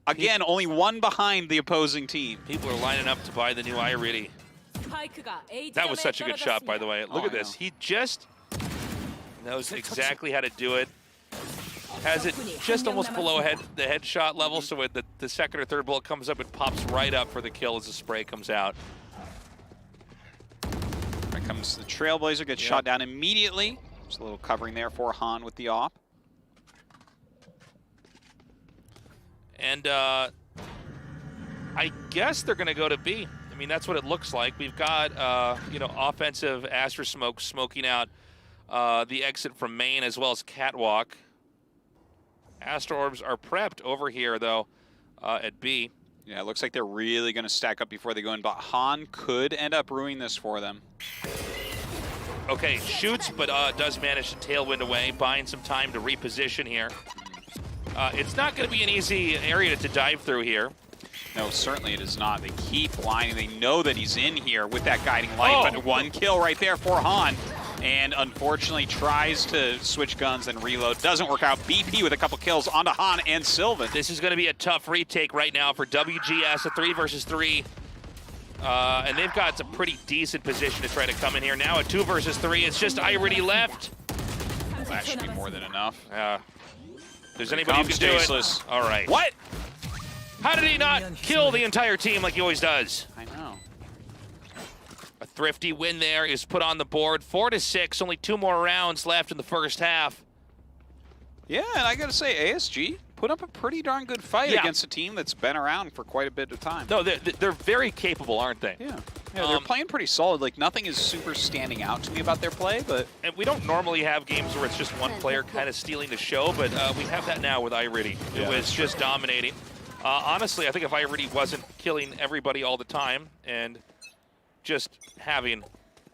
[SPEAKER 7] Again, only 1 behind the opposing team.
[SPEAKER 6] People are lining up to buy the new Iriddy. That was such a good shot, by the way. Look at this. He just Knows exactly how to do it. Has it just almost below the headshot level, so when the second or third bullet comes up, it pops right up for the kill as the spray comes out.
[SPEAKER 7] Here comes the Trailblazer, gets shot down immediately. Just a little covering there for Han with the op.
[SPEAKER 6] And I guess they're going to go to B. I mean, that's what it looks like. We've got, you know, offensive Astra Smoke smoking out the exit from main as well as Catwalk. Astra Orbs are prepped over here, though, at B.
[SPEAKER 7] Yeah, it looks like they're really going to stack up before they go in, but Han could end up ruining this for them.
[SPEAKER 6] Okay, shoots, but does manage to tailwind away, buying some time to reposition here. It's not going to be an easy area to dive through here.
[SPEAKER 7] No, certainly it is not. They keep lining. They know that he's in here with that guiding light, but one kill right there for Han. And unfortunately tries to switch guns and reload. Doesn't work out. BP with a couple kills onto Han and Sylvan.
[SPEAKER 6] This is going to be a tough retake right now for WGS, a 3 versus 3. And they've got some pretty decent position to try to come in here. Now a 2 versus 3. It's just Irity left.
[SPEAKER 7] That should be more than enough.
[SPEAKER 6] There's anybody who can do it. All right.
[SPEAKER 7] What?
[SPEAKER 6] How did he not kill the entire team like he always does?
[SPEAKER 7] I know.
[SPEAKER 6] A thrifty win there is put on the board. 4-6, only 2 more rounds left in the first half.
[SPEAKER 7] Yeah, and I gotta say, ASG put up a pretty darn good fight against a team that's been around for quite a bit of time.
[SPEAKER 6] No, they're very capable, aren't they?
[SPEAKER 7] Yeah, they're playing pretty solid. Like, nothing is super standing out to me about their play, but...
[SPEAKER 6] And we don't normally have games where it's just one player kind of stealing the show, but we have that now with Irity, who is just dominating. Honestly, I think if Irity wasn't killing everybody all the time and just having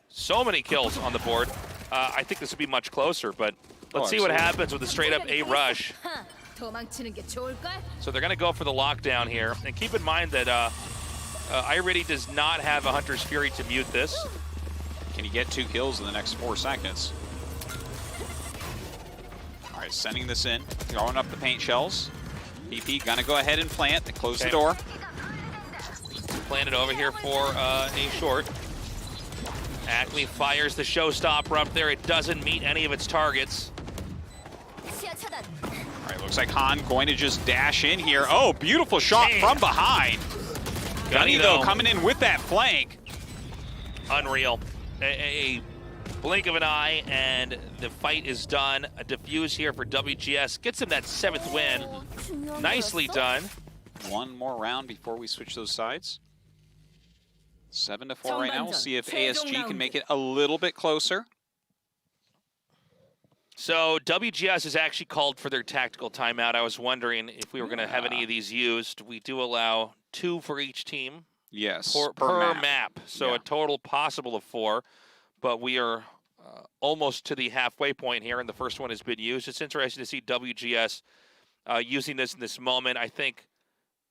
[SPEAKER 6] so many kills on the board, I think this would be much closer, but let's see what happens with a straight-up A rush. So they're going to go for the lockdown here. And keep in mind that Irity does not have a Hunter's Fury to mute this.
[SPEAKER 7] Can he get 2 kills in the next 4 seconds? All right, sending this in, throwing up the paint shells. BP gonna go ahead and plant and close the door.
[SPEAKER 6] Planted over here for a short. Acme fires the showstopper up there. It doesn't meet any of its targets.
[SPEAKER 7] All right, looks like Han going to just dash in here. Oh, beautiful shot from behind. Gunny, though, coming in with that flank.
[SPEAKER 6] Unreal. A blink of an eye, and the fight is done. A defuse here for WGS. Gets him that 7th win. Nicely done.
[SPEAKER 7] One more round before we switch those sides. 7-4 right now. We'll see if ASG can make it a little bit closer.
[SPEAKER 6] So WGS has actually called for their tactical timeout. I was wondering if we were going to have any of these used. We do allow 2 for each team.
[SPEAKER 7] Yes,
[SPEAKER 6] per map. So a total possible of 4. But we are almost to the halfway point here, and the first one has been used. It's interesting to see WGS using this in this moment. I think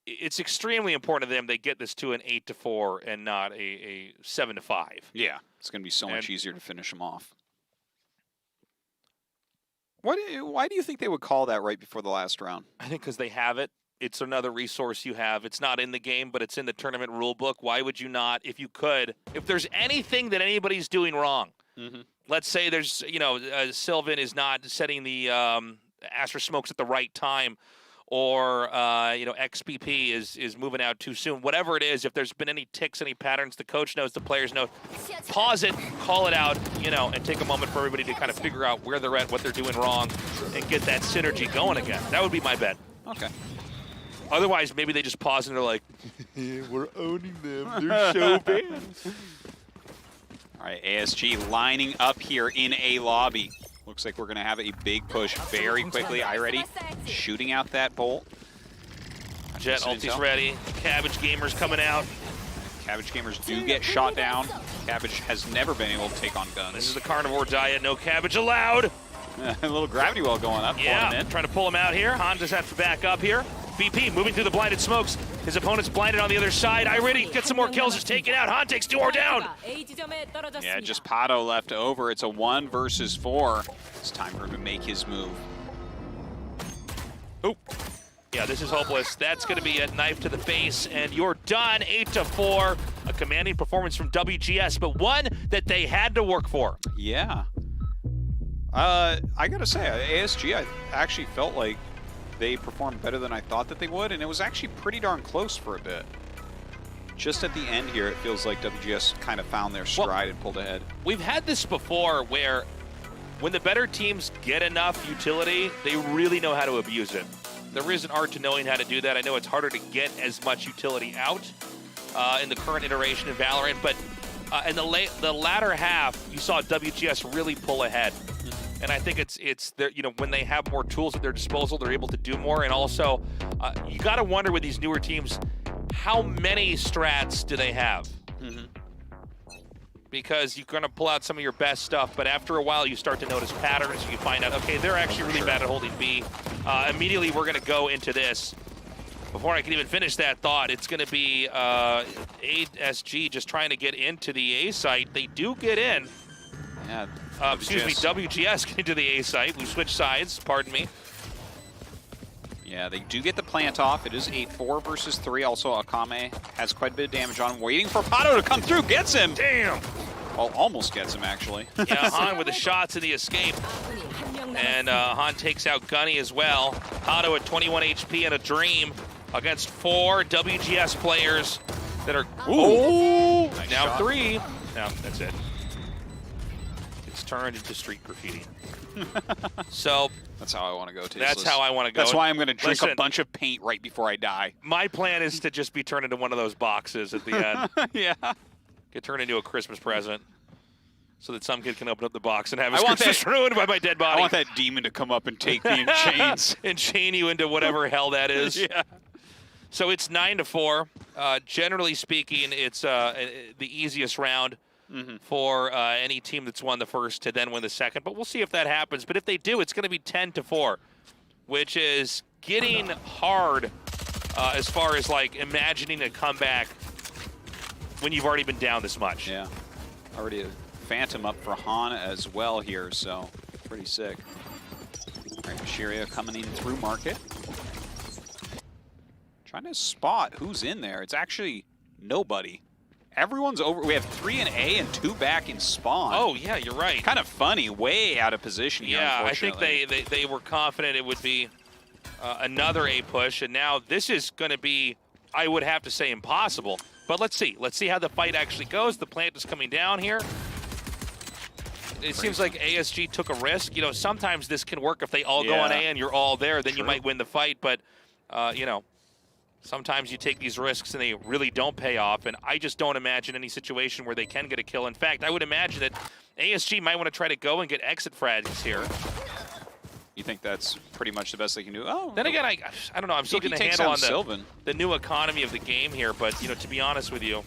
[SPEAKER 6] it's extremely important to them they get this to an 8-4 and not a 7-5.
[SPEAKER 7] Yeah, it's going to be so much easier to finish them off. Why do you think they would call that right before the last round?
[SPEAKER 6] I think because they have it. It's another resource you have. It's not in the game, but it's in the tournament rule book. Why would you not, if you could? If there's anything that anybody's doing wrong, let's say there's, you know, Sylvan is not setting the Astra smokes at the right time, or, you know, XPP is moving out too soon. Whatever it is, if there's been any ticks, any patterns, the coach knows, the players know. Pause it, call it out, you know, and take a moment for everybody to kind of figure out where they're at, what they're doing wrong, and get that synergy going again. That would be my bet.
[SPEAKER 7] Okay.
[SPEAKER 6] Otherwise, maybe they just pause and they're like, we're owning them. They're so bad.
[SPEAKER 7] All right, ASG lining up here in A lobby. Looks like we're going to have a big push very quickly. Irity shooting out that bolt.
[SPEAKER 6] Jet ulti's ready. Cabbage Gamers coming out.
[SPEAKER 7] Cabbage Gamers do get shot down. Cabbage has never been able to take on guns.
[SPEAKER 6] This is the carnivore diet. No cabbage allowed.
[SPEAKER 7] A little gravity well going up.
[SPEAKER 6] Yeah, trying to pull him out here. Han just has to back up here. BP moving through the blinded smokes. His opponent's blinded on the other side. Irity gets some more kills, just take it out. Han takes 2 more down.
[SPEAKER 7] Yeah, just Pato left over. It's a 1 versus 4. It's time for him to make his move.
[SPEAKER 6] Oop. Yeah, this is hopeless. That's going to be a knife to the face, and you're done. 8-4. A commanding performance from WGS, but one that they had to work for.
[SPEAKER 7] Yeah. I gotta say, ASG, I actually felt like they performed better than I thought that they would, and it was actually pretty darn close for a bit. Just at the end here, it feels like WGS kind of found their stride and pulled ahead.
[SPEAKER 6] We've had this before where when the better teams get enough utility, they really know how to abuse it. There is an art to knowing how to do that. I know it's harder to get as much utility out in the current iteration of Valorant, but in the latter half, you saw WGS really pull ahead. And I think it's their, you know, when they have more tools at their disposal, they're able to do more. And also, you got to wonder with these newer teams, how many strats do they have? Because you're going to pull out some of your best stuff, but after a while, you start to notice patterns. You find out, okay, they're actually really bad at holding B. Immediately, we're going to go into this. Before I can even finish that thought, it's going to be ASG just trying to get into the A site. They do get in.
[SPEAKER 7] Yeah.
[SPEAKER 6] Excuse me, WGS getting to the A site. We switched sides, pardon me.
[SPEAKER 7] Yeah, they do get the plant off. It is 8-4 versus 3. Also, Akame has quite a bit of damage on him. Waiting for Pato to come through. Gets him.
[SPEAKER 6] Damn.
[SPEAKER 7] Well, almost gets him, actually.
[SPEAKER 6] Yeah, Han with the shots and the escape. And Han takes out Gunny as well. Pato at 21 HP and a dream against 4 WGS players that are... Ooh!
[SPEAKER 7] Nice
[SPEAKER 6] Now
[SPEAKER 7] shot.
[SPEAKER 6] 3. No, that's it. It's turned into street graffiti. So...
[SPEAKER 7] That's how I want to go, Tasteless.
[SPEAKER 6] That's how I want to go.
[SPEAKER 7] That's why I'm going to drink
[SPEAKER 6] Listen,
[SPEAKER 7] a bunch of paint right before I die.
[SPEAKER 6] my plan is to just be turned into one of those boxes at the end.
[SPEAKER 7] Yeah.
[SPEAKER 6] Get turned into a Christmas present so that some kid can open up the box and have his Christmas ruined by my dead body.
[SPEAKER 7] I want that demon to come up and take me in chains.
[SPEAKER 6] And chain you into whatever hell that is.
[SPEAKER 7] Yeah.
[SPEAKER 6] So it's 9-4. Generally speaking, it's the easiest round for any team that's won the first to then win the second. But we'll see if that happens. But if they do, it's going to be 10-4, which is getting hard as far as like imagining a comeback when you've already been down this much.
[SPEAKER 7] Yeah. Already a Phantom up for Han as well here, so pretty sick. All right, Shiria coming in through market. Trying to spot who's in there. It's actually nobody. Everyone's over. We have 3 in A and 2 back in spawn.
[SPEAKER 6] Oh, yeah, you're right.
[SPEAKER 7] Kind of funny. Way out of position here,
[SPEAKER 6] Yeah, I think
[SPEAKER 7] unfortunately.
[SPEAKER 6] they were confident it would be another A push, and now this is going to be, I would have to say, impossible. But let's see. Let's see how the fight actually goes. The plant is coming down here. It seems like ASG took a risk. You know, sometimes this can work if they all go on A and you're all there, then you might win the fight. But, you know, sometimes you take these risks and they really don't pay off. And I just don't imagine any situation where they can get a kill. In fact, I would imagine that ASG might want to try to go and get exit frags here.
[SPEAKER 7] You think that's pretty much the best they can do? Oh.
[SPEAKER 6] Then again, I don't know. I'm still getting a handle on the new economy of the game here. But, you know, to be honest with you,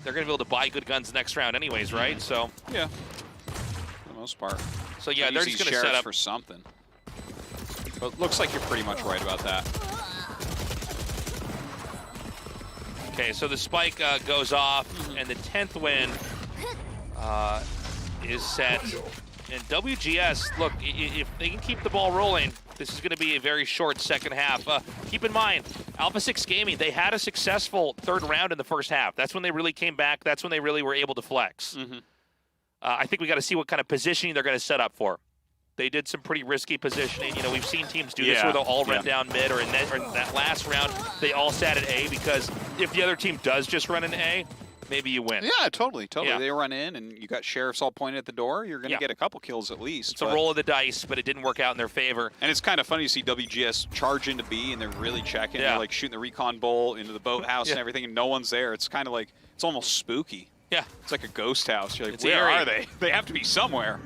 [SPEAKER 6] they're going to be able to buy good guns next round anyways, right? So
[SPEAKER 7] yeah, for the most part.
[SPEAKER 6] So yeah, they're just going to set up
[SPEAKER 7] for something. But looks like you're pretty much right about that.
[SPEAKER 6] Okay, so the spike goes off, and the 10th win is set. And WGS, look, if they can keep the ball rolling, this is going to be a very short second half. Keep in mind, Alpha 6 Gaming, they had a successful third round in the first half. That's when they really came back. That's when they really were able to flex. I think we got to see what kind of positioning they're going to set up for. They did some pretty risky positioning. You know, we've seen teams do this where they'll all run down mid, or in that last round, they all sat at A, because if the other team does just run an A, maybe you win.
[SPEAKER 7] Yeah, totally.
[SPEAKER 6] Yeah.
[SPEAKER 7] They run in, and you got sheriffs all pointed at the door. You're going to get a couple kills at least.
[SPEAKER 6] It's a roll of the dice, but it didn't work out in their favor.
[SPEAKER 7] And it's kind of funny to see WGS charge into B, and they're really checking. They're like shooting the recon bowl into the boathouse and everything, and no one's there. It's kind of like, it's almost spooky.
[SPEAKER 6] Yeah.
[SPEAKER 7] It's like a ghost house. You're like,
[SPEAKER 6] It's
[SPEAKER 7] where
[SPEAKER 6] eerie.
[SPEAKER 7] are they? They have to be somewhere.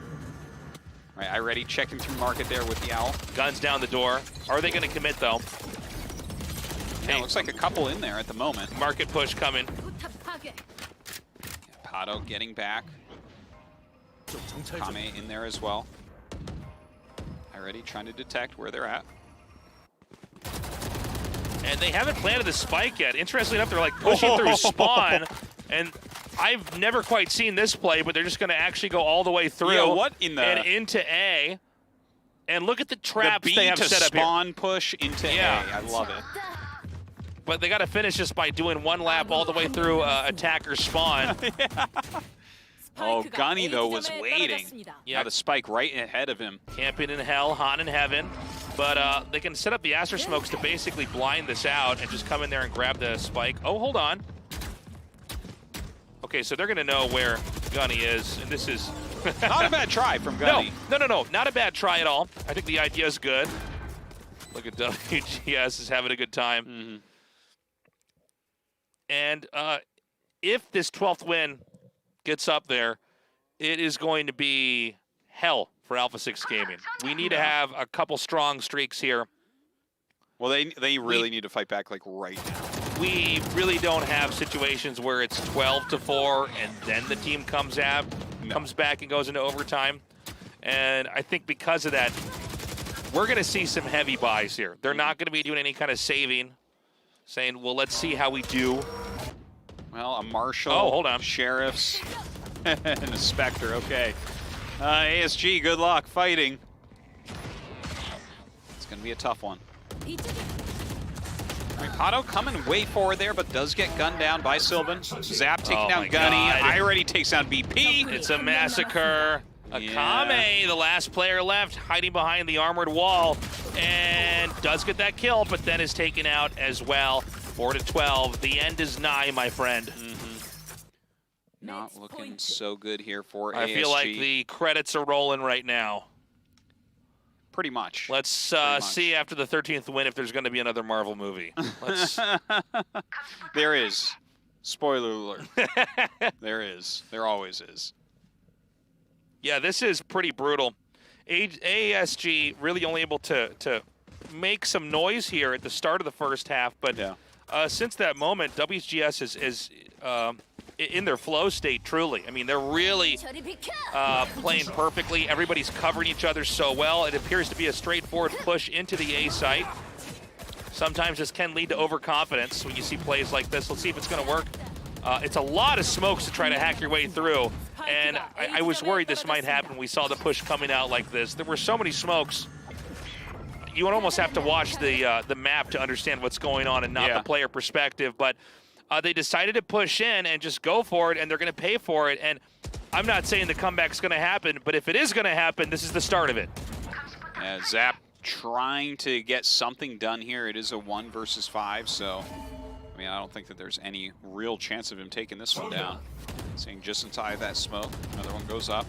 [SPEAKER 7] All right, iReady checking through market there with the Owl.
[SPEAKER 6] Guns down the door. Are they going to commit, though?
[SPEAKER 7] Yeah, looks like a couple in there at the moment.
[SPEAKER 6] Market push coming.
[SPEAKER 7] Pato getting back. Kame in there as well. iReady trying to detect where they're at.
[SPEAKER 6] And they haven't planted the spike yet. Interestingly enough, they're like pushing through spawn. And I've never quite seen this play, but they're just going to actually go all the way through and into A. And look at the traps they have set up here.
[SPEAKER 7] Spawn push into A. I love it.
[SPEAKER 6] But they got to finish just by doing one lap all the way through attacker spawn.
[SPEAKER 7] Oh, Gunny, though, was waiting.
[SPEAKER 2] Yeah.
[SPEAKER 7] Now the spike right ahead of him.
[SPEAKER 6] Camping in hell, Han in heaven. But they can set up the Aster Smokes to basically blind this out and just come in there and grab the spike. Oh, hold on. Okay, so they're going to know where Gunny is, and this is...
[SPEAKER 7] Not a bad try from Gunny.
[SPEAKER 6] No, not a bad try at all. I think the idea is good. Look at WGS is having a good time.
[SPEAKER 7] Mm-hmm.
[SPEAKER 6] And if this 12th win gets up there, it is going to be hell for Alpha 6 Gaming. We need to have a couple strong streaks here.
[SPEAKER 7] Well, they really need to fight back like right now.
[SPEAKER 6] We really don't have situations where it's 12-4 and then the team comes back and goes into overtime. And I think because of that, we're going to see some heavy buys here. They're not going to be doing any kind of saving, saying, well, let's see how we do.
[SPEAKER 7] Well, a Marshal,
[SPEAKER 6] hold on.
[SPEAKER 7] Sheriffs, and a Spectre. Okay. ASG, good luck fighting. It's going to be a tough one. All right, Pato coming way forward there, but does get gunned down by Sylvan. Zap taking down Gunny. I already takes down BP.
[SPEAKER 6] It's a massacre. Akame, the last player left, hiding behind the armored wall, and does get that kill, but then is taken out as well. 4-12. The end is nigh, my friend.
[SPEAKER 7] Not looking so good here for ASG.
[SPEAKER 6] I feel like the credits are rolling right now.
[SPEAKER 7] Pretty much.
[SPEAKER 6] Let's see after the 13th win if there's going to be another Marvel movie. Let's...
[SPEAKER 7] There is. Spoiler alert. There is. There always is.
[SPEAKER 6] Yeah, this is pretty brutal. ASG really only able to make some noise here at the start of the first half, but since that moment, WGS is in their flow state, truly. I mean, they're really playing perfectly. Everybody's covering each other so well. It appears to be a straightforward push into the A site. Sometimes this can lead to overconfidence when you see plays like this. Let's see if it's going to work. It's a lot of smokes to try to hack your way through, and I was worried this might happen. We saw the push coming out like this. There were so many smokes. You would almost have to watch the map to understand what's going on and not the player perspective, but they decided to push in and just go for it, and they're going to pay for it. And I'm not saying the comeback's going to happen, but if it is going to happen, this is the start of it.
[SPEAKER 7] Zap trying to get something done here. It is a 1 versus 5, so I mean, I don't think that there's any real chance of him taking this one down. Seeing just inside that smoke, another one goes up.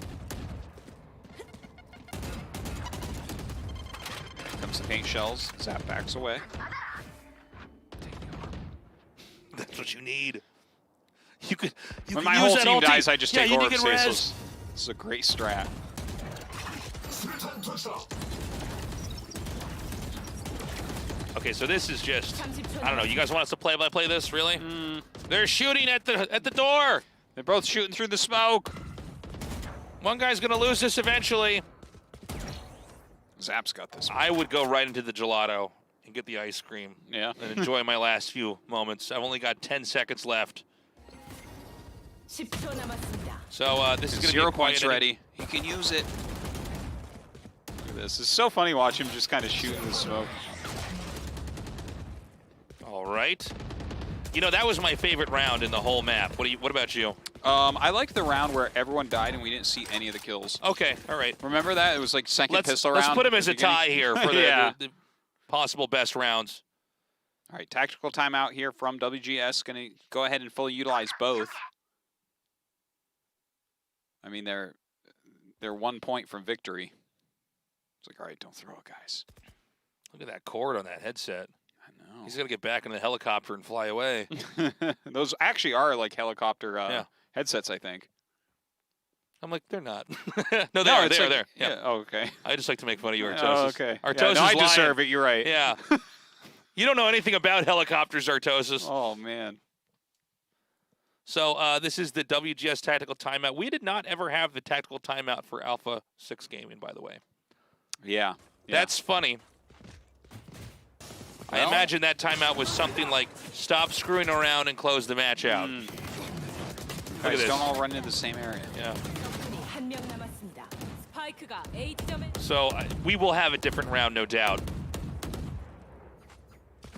[SPEAKER 7] Here comes the paint shells. Zap backs away.
[SPEAKER 6] That's what you need. You could
[SPEAKER 7] when my whole team dies, I just take Orb
[SPEAKER 6] res.
[SPEAKER 7] This is a great strat.
[SPEAKER 6] Okay, so this is just, I don't know. You guys want us to play this, really? They're shooting at the door.
[SPEAKER 7] They're both shooting through the smoke.
[SPEAKER 6] One guy's gonna lose this eventually.
[SPEAKER 7] Zap's got this one.
[SPEAKER 6] I would go right into the gelato and get the ice cream.
[SPEAKER 7] Yeah.
[SPEAKER 6] And enjoy my last few moments. I've only got 10 seconds left. So this is gonna
[SPEAKER 7] 0
[SPEAKER 6] be quite
[SPEAKER 7] points ready. He can use it. Look at this. It's so funny watching him just kind of shoot in the smoke.
[SPEAKER 6] All right. You know, that was my favorite round in the whole map. What about you?
[SPEAKER 7] I liked the round where everyone died and we didn't see any of the kills.
[SPEAKER 6] Okay, all right.
[SPEAKER 7] Remember that? It was like second pistol round.
[SPEAKER 6] Let's put him as a tie here for the possible best rounds.
[SPEAKER 7] All right, tactical timeout here from WGS. Going to go ahead and fully utilize both. I mean, they're 1 point from victory. It's like, all right, don't throw it, guys.
[SPEAKER 6] Look at that cord on that headset.
[SPEAKER 7] I know.
[SPEAKER 6] He's going to get back in the helicopter and fly away.
[SPEAKER 7] Those actually are like helicopter headsets, I think.
[SPEAKER 6] I'm like, they're not. No, they are. They're there.
[SPEAKER 7] Yeah. Oh, okay.
[SPEAKER 6] I just like to make fun of you, Artosis.
[SPEAKER 7] Oh, okay.
[SPEAKER 6] Artosis
[SPEAKER 7] no, I deserve it. You're right.
[SPEAKER 6] Yeah. You don't know anything about helicopters, Artosis.
[SPEAKER 7] Oh, man.
[SPEAKER 6] So this is the WGS tactical timeout. We did not ever have the tactical timeout for Alpha 6 Gaming, by the way.
[SPEAKER 7] Yeah.
[SPEAKER 6] That's funny. I imagine that timeout was something like stop screwing around and close the match out. Look at this.
[SPEAKER 7] Don't all run into the same area.
[SPEAKER 6] Yeah. So we will have a different round, no doubt.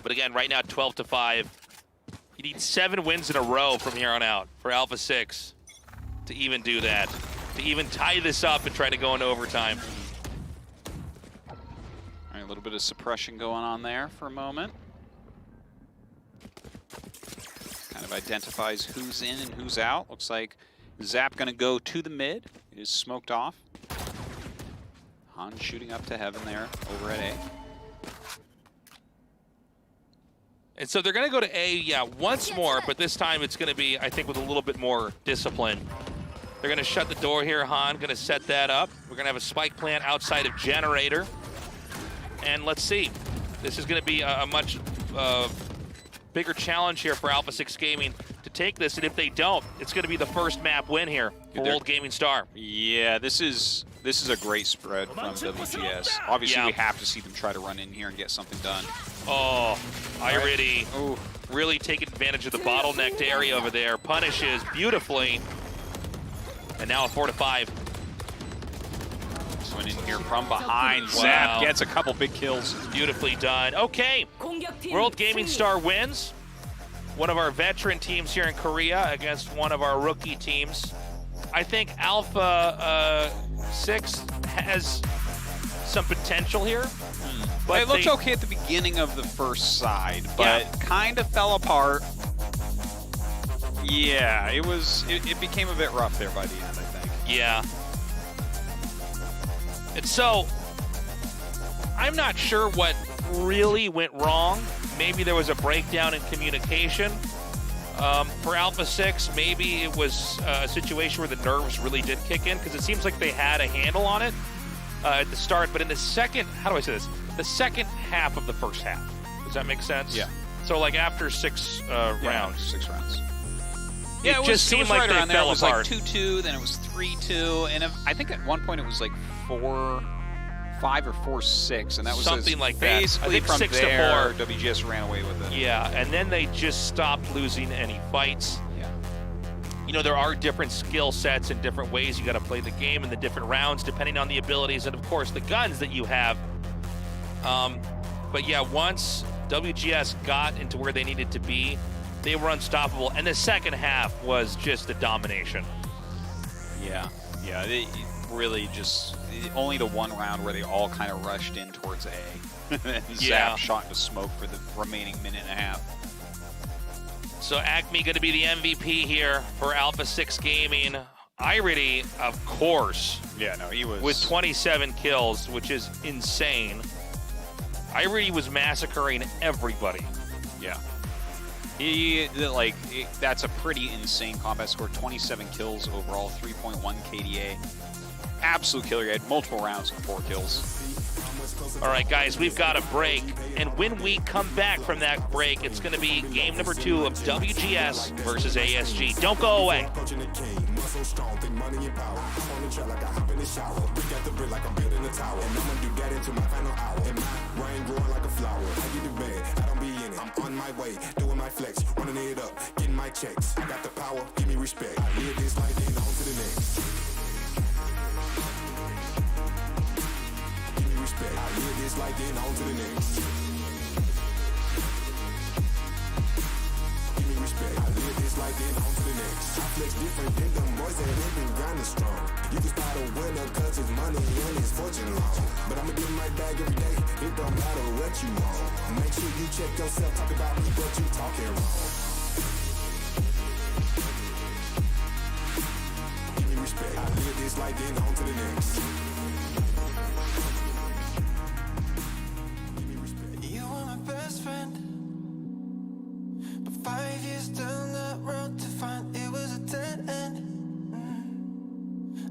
[SPEAKER 6] But again, right now, 12-5. You need 7 wins in a row from here on out for Alpha 6 to even do that, to even tie this up and try to go into overtime.
[SPEAKER 7] All right, a little bit of suppression going on there for a moment. Kind of identifies who's in and who's out. Looks like Zap gonna go to the mid. It is smoked off. Han shooting up to heaven there over at A.
[SPEAKER 6] And so they're going to go to A, yeah, once more, but this time it's going to be, I think, with a little bit more discipline. They're going to shut the door here. Han going to set that up. We're going to have a spike plant outside of Generator. And let's see. This is going to be a much bigger challenge here for Alpha 6 Gaming to take this. And if they don't, it's going to be the first map win here for World Gaming Star.
[SPEAKER 7] Yeah, this is a great spread from WGS. Obviously, we have to see them try to run in here and get something done.
[SPEAKER 6] Oh, Iridi really taking advantage of the bottlenecked area over there. Punishes beautifully. And now a 4-5.
[SPEAKER 7] This one in here from behind. Zap gets a couple big kills.
[SPEAKER 6] Beautifully done. Okay, World Gaming Star wins. One of our veteran teams here in Korea against one of our rookie teams. I think Alpha 6 has some potential here. But
[SPEAKER 7] it looked okay at the beginning of the first side, but kind of fell apart. Yeah, it became a bit rough there by the end, I think.
[SPEAKER 6] Yeah. And so, I'm not sure what really went wrong. Maybe there was a breakdown in communication. For Alpha 6, maybe it was a situation where the nerves really did kick in, because it seems like they had a handle on it at the start, but in the second, how do I say this? The second half of the first half. Does that make sense?
[SPEAKER 7] Yeah.
[SPEAKER 6] So like after 6 rounds.
[SPEAKER 7] 6 rounds.
[SPEAKER 6] Yeah, it just seemed like they fell apart.
[SPEAKER 7] It was like 2-2, then it was 3-2, and I think at one point it was like 4-5 or 4-6, and that was
[SPEAKER 6] something like that.
[SPEAKER 7] Basically,
[SPEAKER 6] I think
[SPEAKER 7] from
[SPEAKER 6] 6
[SPEAKER 7] there,
[SPEAKER 6] to 4.
[SPEAKER 7] WGS ran away with it.
[SPEAKER 6] Yeah, and then they just stopped losing any fights.
[SPEAKER 7] Yeah.
[SPEAKER 6] You know, there are different skill sets and different ways you got to play the game in the different rounds, depending on the abilities and, of course, the guns that you have. But yeah, once WGS got into where they needed to be, they were unstoppable, and the second half was just a domination.
[SPEAKER 7] Yeah, it really just only the one round where they all kind of rushed in towards A. And Zap shot into smoke for the remaining minute and a half.
[SPEAKER 6] So Acme going to be the MVP here for Alpha 6 Gaming. Iridi, of course.
[SPEAKER 7] Yeah, no, he was
[SPEAKER 6] with 27 kills, which is insane. Iridi was massacring everybody.
[SPEAKER 7] Yeah. That's a pretty insane combat score. 27 kills overall, 3.1 KDA. Absolute killer. He had multiple rounds for 4 kills.
[SPEAKER 6] All right, guys, we've got a break. And when we come back from that break, it's going to be game number 2 of WGS versus ASG. Don't go away.
[SPEAKER 9] I'm on my way, doing my flex, running it up, getting my checks. I got the power, give me respect. I live this life, then on to the next. Give me respect. I live this life, then on to the next. Give me respect. I live this life, then on to the next. I flex different than them boys that have been grinding strong. You can start a winner cause it's money and it's fortune long. But I'ma get my bag every day, it don't matter what you want. Make sure you check yourself, talk about me, but you talking wrong. Give me respect, I live this life, then on to the next. Give me respect.
[SPEAKER 3] You were my best friend, but 5 years down that road to find it was a dead end.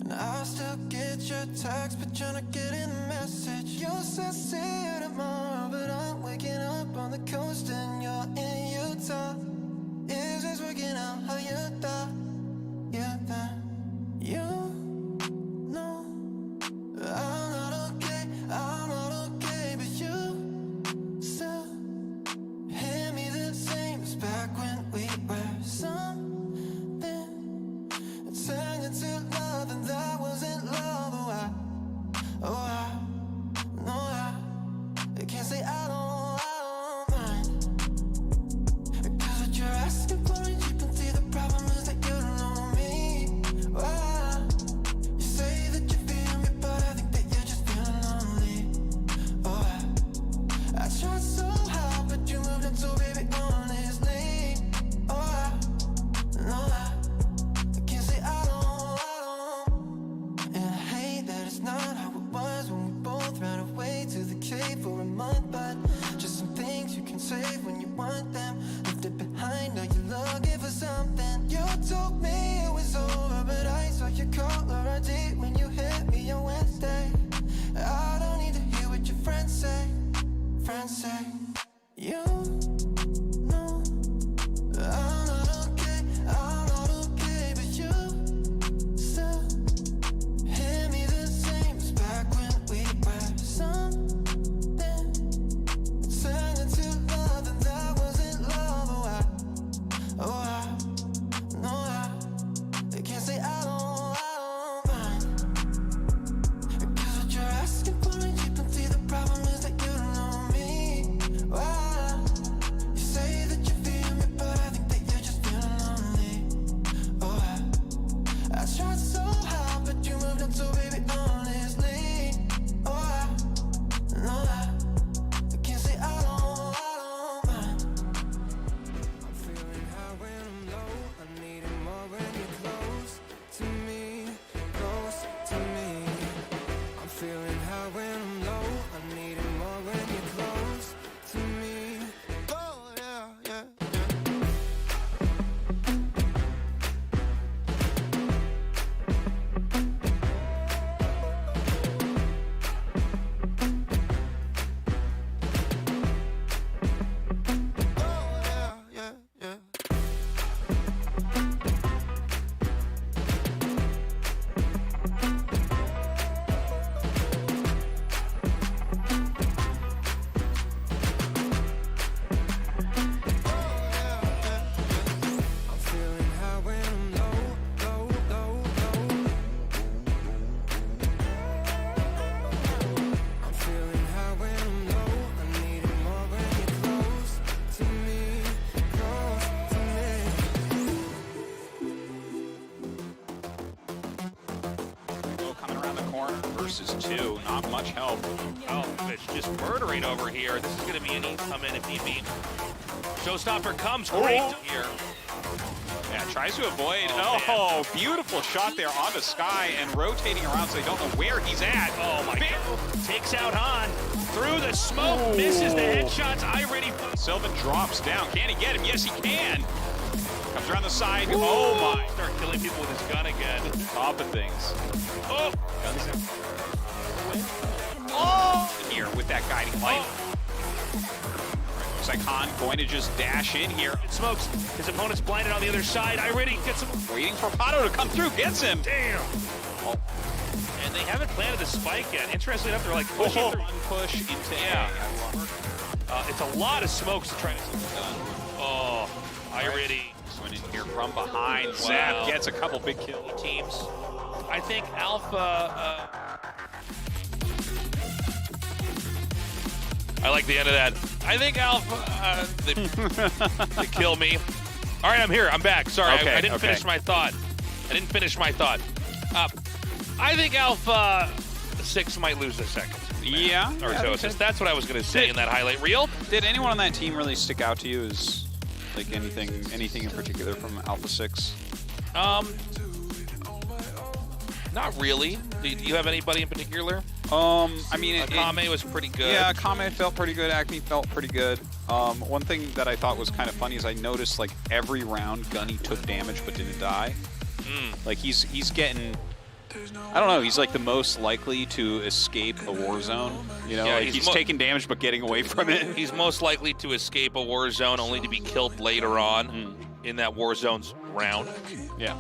[SPEAKER 3] And I still get your text, but you're not getting the message. You said see you tomorrow, but I'm waking up on the coast and you're in Utah. Is this working out how you thought? You thought you know I'm not okay, but you still hit me the same as back when we were something. It's hanging to love, and that wasn't love. I can't say I don't mind. Cause what you're asking for, and you can see the problem is that
[SPEAKER 7] anymore versus 2. Not much help.
[SPEAKER 6] Oh, it's just murdering over here. This is going to be an easy come in if need be. Showstopper comes great here.
[SPEAKER 7] Yeah, tries to avoid.
[SPEAKER 6] Oh,
[SPEAKER 7] Beautiful shot there on the sky and rotating around so they don't know where he's at.
[SPEAKER 6] Oh my God. Takes out Han. Through the smoke, misses the headshots.
[SPEAKER 7] Sylvan drops down. Can he get him? Yes, he can. Comes around the side. Oh my.
[SPEAKER 6] Start killing people with his gun again.
[SPEAKER 7] Top of things.
[SPEAKER 6] Oh!
[SPEAKER 7] Here with that guiding light. Looks like Han going to just dash in here.
[SPEAKER 6] It smokes. His opponent's blinded on the other side. Iridi gets him.
[SPEAKER 7] Waiting for Pato to come through. Gets him.
[SPEAKER 6] Damn. Oh. And they haven't planted the spike yet. Interestingly enough, they're like pushing through.
[SPEAKER 7] Push into
[SPEAKER 6] It's a lot of smokes to try to. Oh, Iridi.
[SPEAKER 7] Went in here from behind. Zap gets a couple big kills.
[SPEAKER 6] Teams. I think Alpha. I like the end of that. I think Alpha. They kill me. All right, I'm here. I'm back. Sorry,
[SPEAKER 7] Okay,
[SPEAKER 6] I didn't finish my thought. I think Alpha 6 might lose their second.
[SPEAKER 7] Yeah.
[SPEAKER 6] Artosis. That's what I was going to say in that highlight reel.
[SPEAKER 7] Did anyone on that team really stick out to you as like anything in particular from Alpha 6?
[SPEAKER 6] Not really. Do you have anybody in particular?
[SPEAKER 7] I mean,
[SPEAKER 6] Akame was pretty good.
[SPEAKER 7] Yeah, Akame felt pretty good. Acme felt pretty good. One thing that I thought was kind of funny is I noticed like every round Gunny took damage but didn't die. Like he's getting, I don't know, he's like the most likely to escape a war zone. You know,
[SPEAKER 6] Yeah,
[SPEAKER 7] like he's taking damage but getting away from it.
[SPEAKER 6] He's most likely to escape a war zone only to be killed later on in that war zone's round.
[SPEAKER 7] Yeah.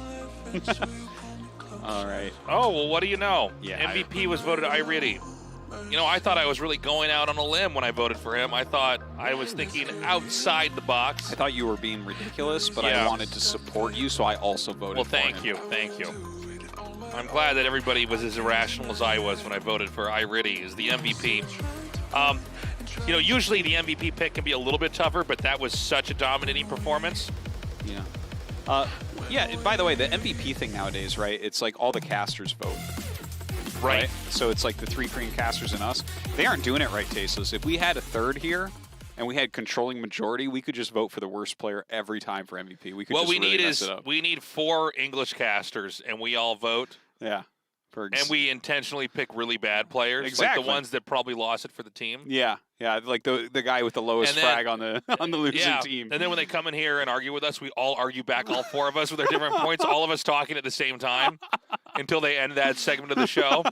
[SPEAKER 7] All right.
[SPEAKER 6] Oh, well, what do you know?
[SPEAKER 7] Yeah,
[SPEAKER 6] MVP was voted Iridi. You know, I thought I was really going out on a limb when I voted for him. I thought I was thinking outside the box.
[SPEAKER 7] I thought you were being ridiculous, but
[SPEAKER 6] Yeah.
[SPEAKER 7] I wanted to support you, so I also voted
[SPEAKER 6] Well,
[SPEAKER 7] for
[SPEAKER 6] thank
[SPEAKER 7] him.
[SPEAKER 6] you. Thank you. I'm glad that everybody was as irrational as I was when I voted for Iridi as the MVP. You know, usually the MVP pick can be a little bit tougher, but that was such a dominating performance.
[SPEAKER 7] Yeah. Yeah, by the way, the MVP thing nowadays, right, it's like all the casters vote.
[SPEAKER 6] Right.
[SPEAKER 7] So it's like the 3 Korean casters and us. They aren't doing it right, Tasteless. If we had a third here and we had controlling majority, we could just vote for the worst player every time for MVP. We could
[SPEAKER 6] What
[SPEAKER 7] just
[SPEAKER 6] we
[SPEAKER 7] really
[SPEAKER 6] need
[SPEAKER 7] mess
[SPEAKER 6] is
[SPEAKER 7] it up.
[SPEAKER 6] we need 4 English casters, and we all vote.
[SPEAKER 7] Yeah.
[SPEAKER 6] And we intentionally pick really bad players,
[SPEAKER 7] Exactly.
[SPEAKER 6] like the ones that probably lost it for the team.
[SPEAKER 7] Yeah, like the guy with the lowest
[SPEAKER 6] And then-
[SPEAKER 7] frag on the losing
[SPEAKER 6] Yeah,
[SPEAKER 7] team.
[SPEAKER 6] and then when they come in here and argue with us, we all argue back, all 4 of us with our different points, all of us talking at the same time until they end that segment of the show.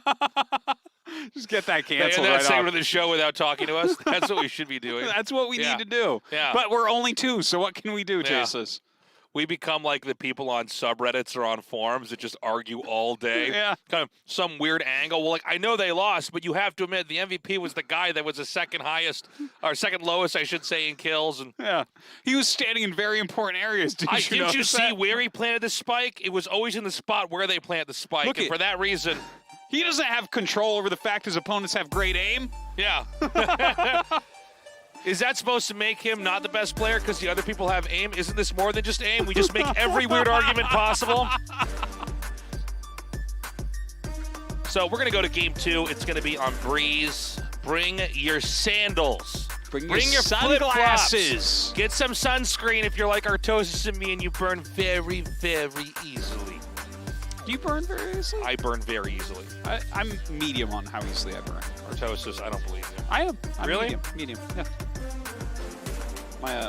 [SPEAKER 7] Just get that
[SPEAKER 6] They end
[SPEAKER 7] canceled
[SPEAKER 6] that
[SPEAKER 7] right
[SPEAKER 6] segment
[SPEAKER 7] off.
[SPEAKER 6] of the show without talking to us. That's what we should be doing.
[SPEAKER 7] That's what we
[SPEAKER 6] Yeah.
[SPEAKER 7] need to do.
[SPEAKER 6] Yeah.
[SPEAKER 7] But we're only 2, so what can we do,
[SPEAKER 6] Yeah.
[SPEAKER 7] Tasteless?
[SPEAKER 6] We become like the people on subreddits or on forums that just argue all day.
[SPEAKER 7] Yeah.
[SPEAKER 6] Kind of some weird angle. Well, like, I know they lost, but you have to admit the MVP was the guy that was the second highest, or second lowest, I should say, in kills. And
[SPEAKER 7] Yeah. He was standing in very important areas. Didn't you notice
[SPEAKER 6] see
[SPEAKER 7] that?
[SPEAKER 6] where he planted the spike? It was always in the spot where they planted the spike.
[SPEAKER 7] Look
[SPEAKER 6] and
[SPEAKER 7] at-
[SPEAKER 6] for that reason,
[SPEAKER 7] He doesn't have control over the fact his opponents have great aim.
[SPEAKER 6] yeah. Is that supposed to make him not the best player because the other people have aim? Isn't this more than just aim? We just make every weird argument possible. So we're going to go to game 2. It's going to be on Breeze. Bring your sandals.
[SPEAKER 7] Bring
[SPEAKER 6] your
[SPEAKER 7] sunglasses.
[SPEAKER 6] flip-flops. Get some sunscreen if you're like Artosis and me and you burn very, very easily.
[SPEAKER 7] Do you burn very easily?
[SPEAKER 6] I burn very easily.
[SPEAKER 7] I'm medium on how easily I burn.
[SPEAKER 6] Artosis, I don't believe you.
[SPEAKER 7] I am. I'm
[SPEAKER 6] Really?
[SPEAKER 7] Medium. Yeah.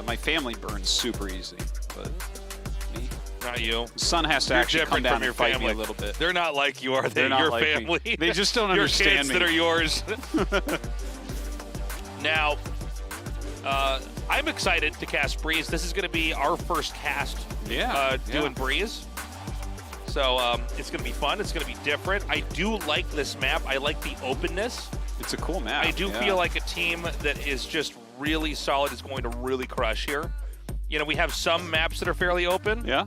[SPEAKER 7] My family burns super easy, but me.
[SPEAKER 6] Not you.
[SPEAKER 7] The sun has to
[SPEAKER 6] You're
[SPEAKER 7] actually come
[SPEAKER 6] different
[SPEAKER 7] down
[SPEAKER 6] from your
[SPEAKER 7] and fight
[SPEAKER 6] family
[SPEAKER 7] me a little bit.
[SPEAKER 6] They're not like you, are they?
[SPEAKER 7] They're not
[SPEAKER 6] Your
[SPEAKER 7] like me.
[SPEAKER 6] family.
[SPEAKER 7] They just don't
[SPEAKER 6] Your
[SPEAKER 7] understand
[SPEAKER 6] kids
[SPEAKER 7] me.
[SPEAKER 6] that are yours. Now, I'm excited to cast Breeze. This is going to be our first cast doing Breeze. So it's going to be fun. It's going to be different. I do like this map. I like the openness.
[SPEAKER 7] It's a cool map.
[SPEAKER 6] I do feel like a team that is just really solid is going to really crush here. You know, we have some maps that are fairly open.
[SPEAKER 7] Yeah.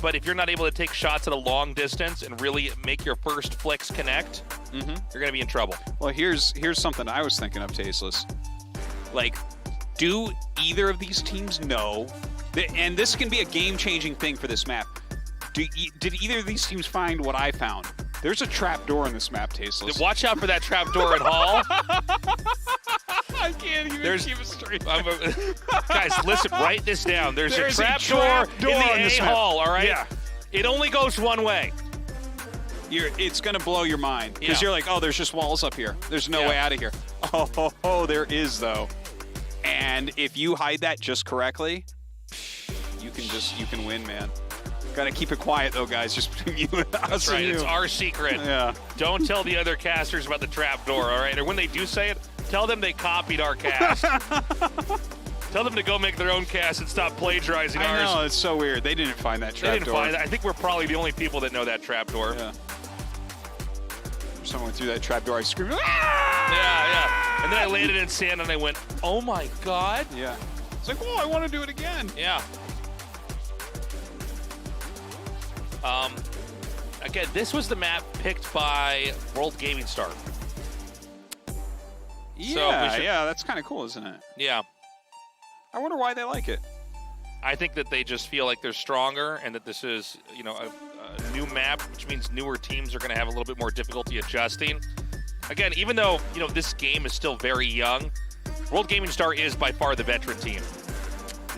[SPEAKER 6] But if you're not able to take shots at a long distance and really make your first flicks connect, you're going to be in trouble.
[SPEAKER 7] Well, here's something I was thinking of, Tasteless. Like, do either of these teams know that, and this can be a game-changing thing for this map, did either of these teams find what I found? There's a trap door in this map, Tasteless.
[SPEAKER 6] Watch out for that trap door at Hall.
[SPEAKER 7] I can't even keep it straight.
[SPEAKER 6] Guys, listen, write this down. There's a trap door in the
[SPEAKER 7] this
[SPEAKER 6] A
[SPEAKER 7] map.
[SPEAKER 6] hall, all right?
[SPEAKER 7] Yeah.
[SPEAKER 6] It only goes one way.
[SPEAKER 7] It's going to blow your mind because
[SPEAKER 6] Yeah.
[SPEAKER 7] you're like, oh, there's just walls up here. There's no
[SPEAKER 6] Yeah.
[SPEAKER 7] way out of here. Oh, there is, though. And if you hide that just correctly, you can win, man. Got to keep it quiet, though, guys, just between you and us.
[SPEAKER 6] That's right.
[SPEAKER 7] and you.
[SPEAKER 6] It's our secret.
[SPEAKER 7] Yeah.
[SPEAKER 6] Don't tell the other casters about the trap door, all right? Or when they do say it, tell them they copied our cast. Tell them to go make their own cast and stop plagiarizing ours.
[SPEAKER 7] I know, it's so weird. They didn't find that
[SPEAKER 6] They
[SPEAKER 7] trap
[SPEAKER 6] didn't
[SPEAKER 7] door.
[SPEAKER 6] find it. I think we're probably the only people that know that trap door.
[SPEAKER 7] Yeah. Someone threw that trap door. I screamed,
[SPEAKER 6] Yeah. And then I landed in sand and I went, oh my God.
[SPEAKER 7] Yeah. It's like, oh, I want to do it again.
[SPEAKER 6] Yeah. Again, this was the map picked by World Gaming Star.
[SPEAKER 7] Yeah, yeah, that's kind of cool, isn't it?
[SPEAKER 6] Yeah.
[SPEAKER 7] I wonder why they like it.
[SPEAKER 6] I think that they just feel like they're stronger and that this is, you know, a new map, which means newer teams are going to have a little bit more difficulty adjusting. Again, even though, you know, this game is still very young, World Gaming Star is by far the veteran team.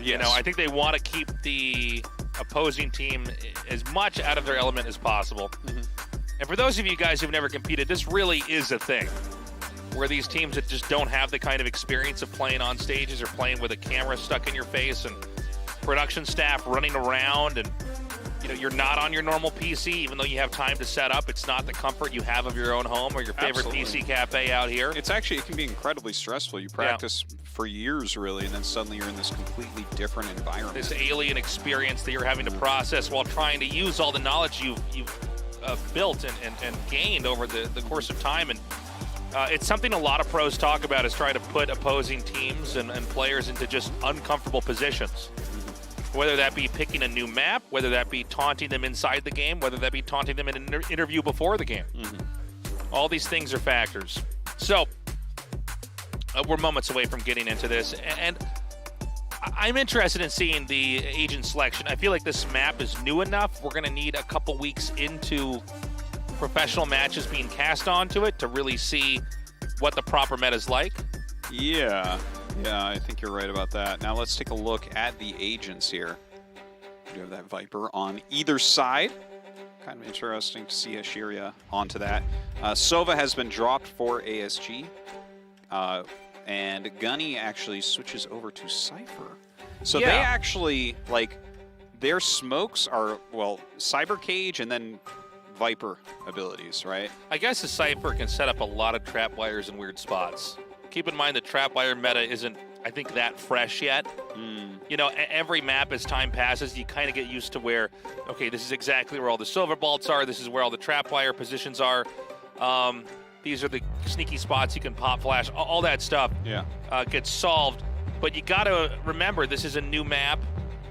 [SPEAKER 7] Yes.
[SPEAKER 6] You know, I think they want to keep the opposing team as much out of their element as possible.
[SPEAKER 7] Mm-hmm.
[SPEAKER 6] And for those of you guys who've never competed, this really is a thing where these teams that just don't have the kind of experience of playing on stages or playing with a camera stuck in your face and production staff running around and, you know, you're not on your normal PC, even though you have time to set up. It's not the comfort you have of your own home or your favorite
[SPEAKER 7] Absolutely.
[SPEAKER 6] PC cafe out here.
[SPEAKER 7] It's actually, it can be incredibly stressful. You practice for years, really, and then suddenly you're in this completely different environment.
[SPEAKER 6] This alien experience that you're having to process while trying to use all the knowledge you've built and gained over the course of time. And it's something a lot of pros talk about, is trying to put opposing teams and players into just uncomfortable positions. Whether that be picking a new map, whether that be taunting them inside the game, whether that be taunting them in an interview before the game. All these things are factors. So we're moments away from getting into this, and I'm interested in seeing the agent selection. I feel like this map is new enough. We're going to need a couple weeks into professional matches being cast onto it to really see what the proper meta is like.
[SPEAKER 7] Yeah, I think you're right about that. Now let's take a look at the agents here. We have that Viper on either side. Kind of interesting to see Ashiria onto that. Sova has been dropped for ASG. And Gunny actually switches over to Cypher. So
[SPEAKER 6] Yeah.
[SPEAKER 7] they actually, like, their smokes are, well, Cyber Cage and then Viper abilities, right?
[SPEAKER 6] I guess the Cypher can set up a lot of trap wires in weird spots. Keep in mind the trap wire meta isn't, I think, that fresh yet. You know, every map as time passes, you kind of get used to where, okay, this is exactly where all the silver bolts are. This is where all the trap wire positions are. These are the sneaky spots you can pop flash. All that stuff gets solved. But you got to remember, this is a new map.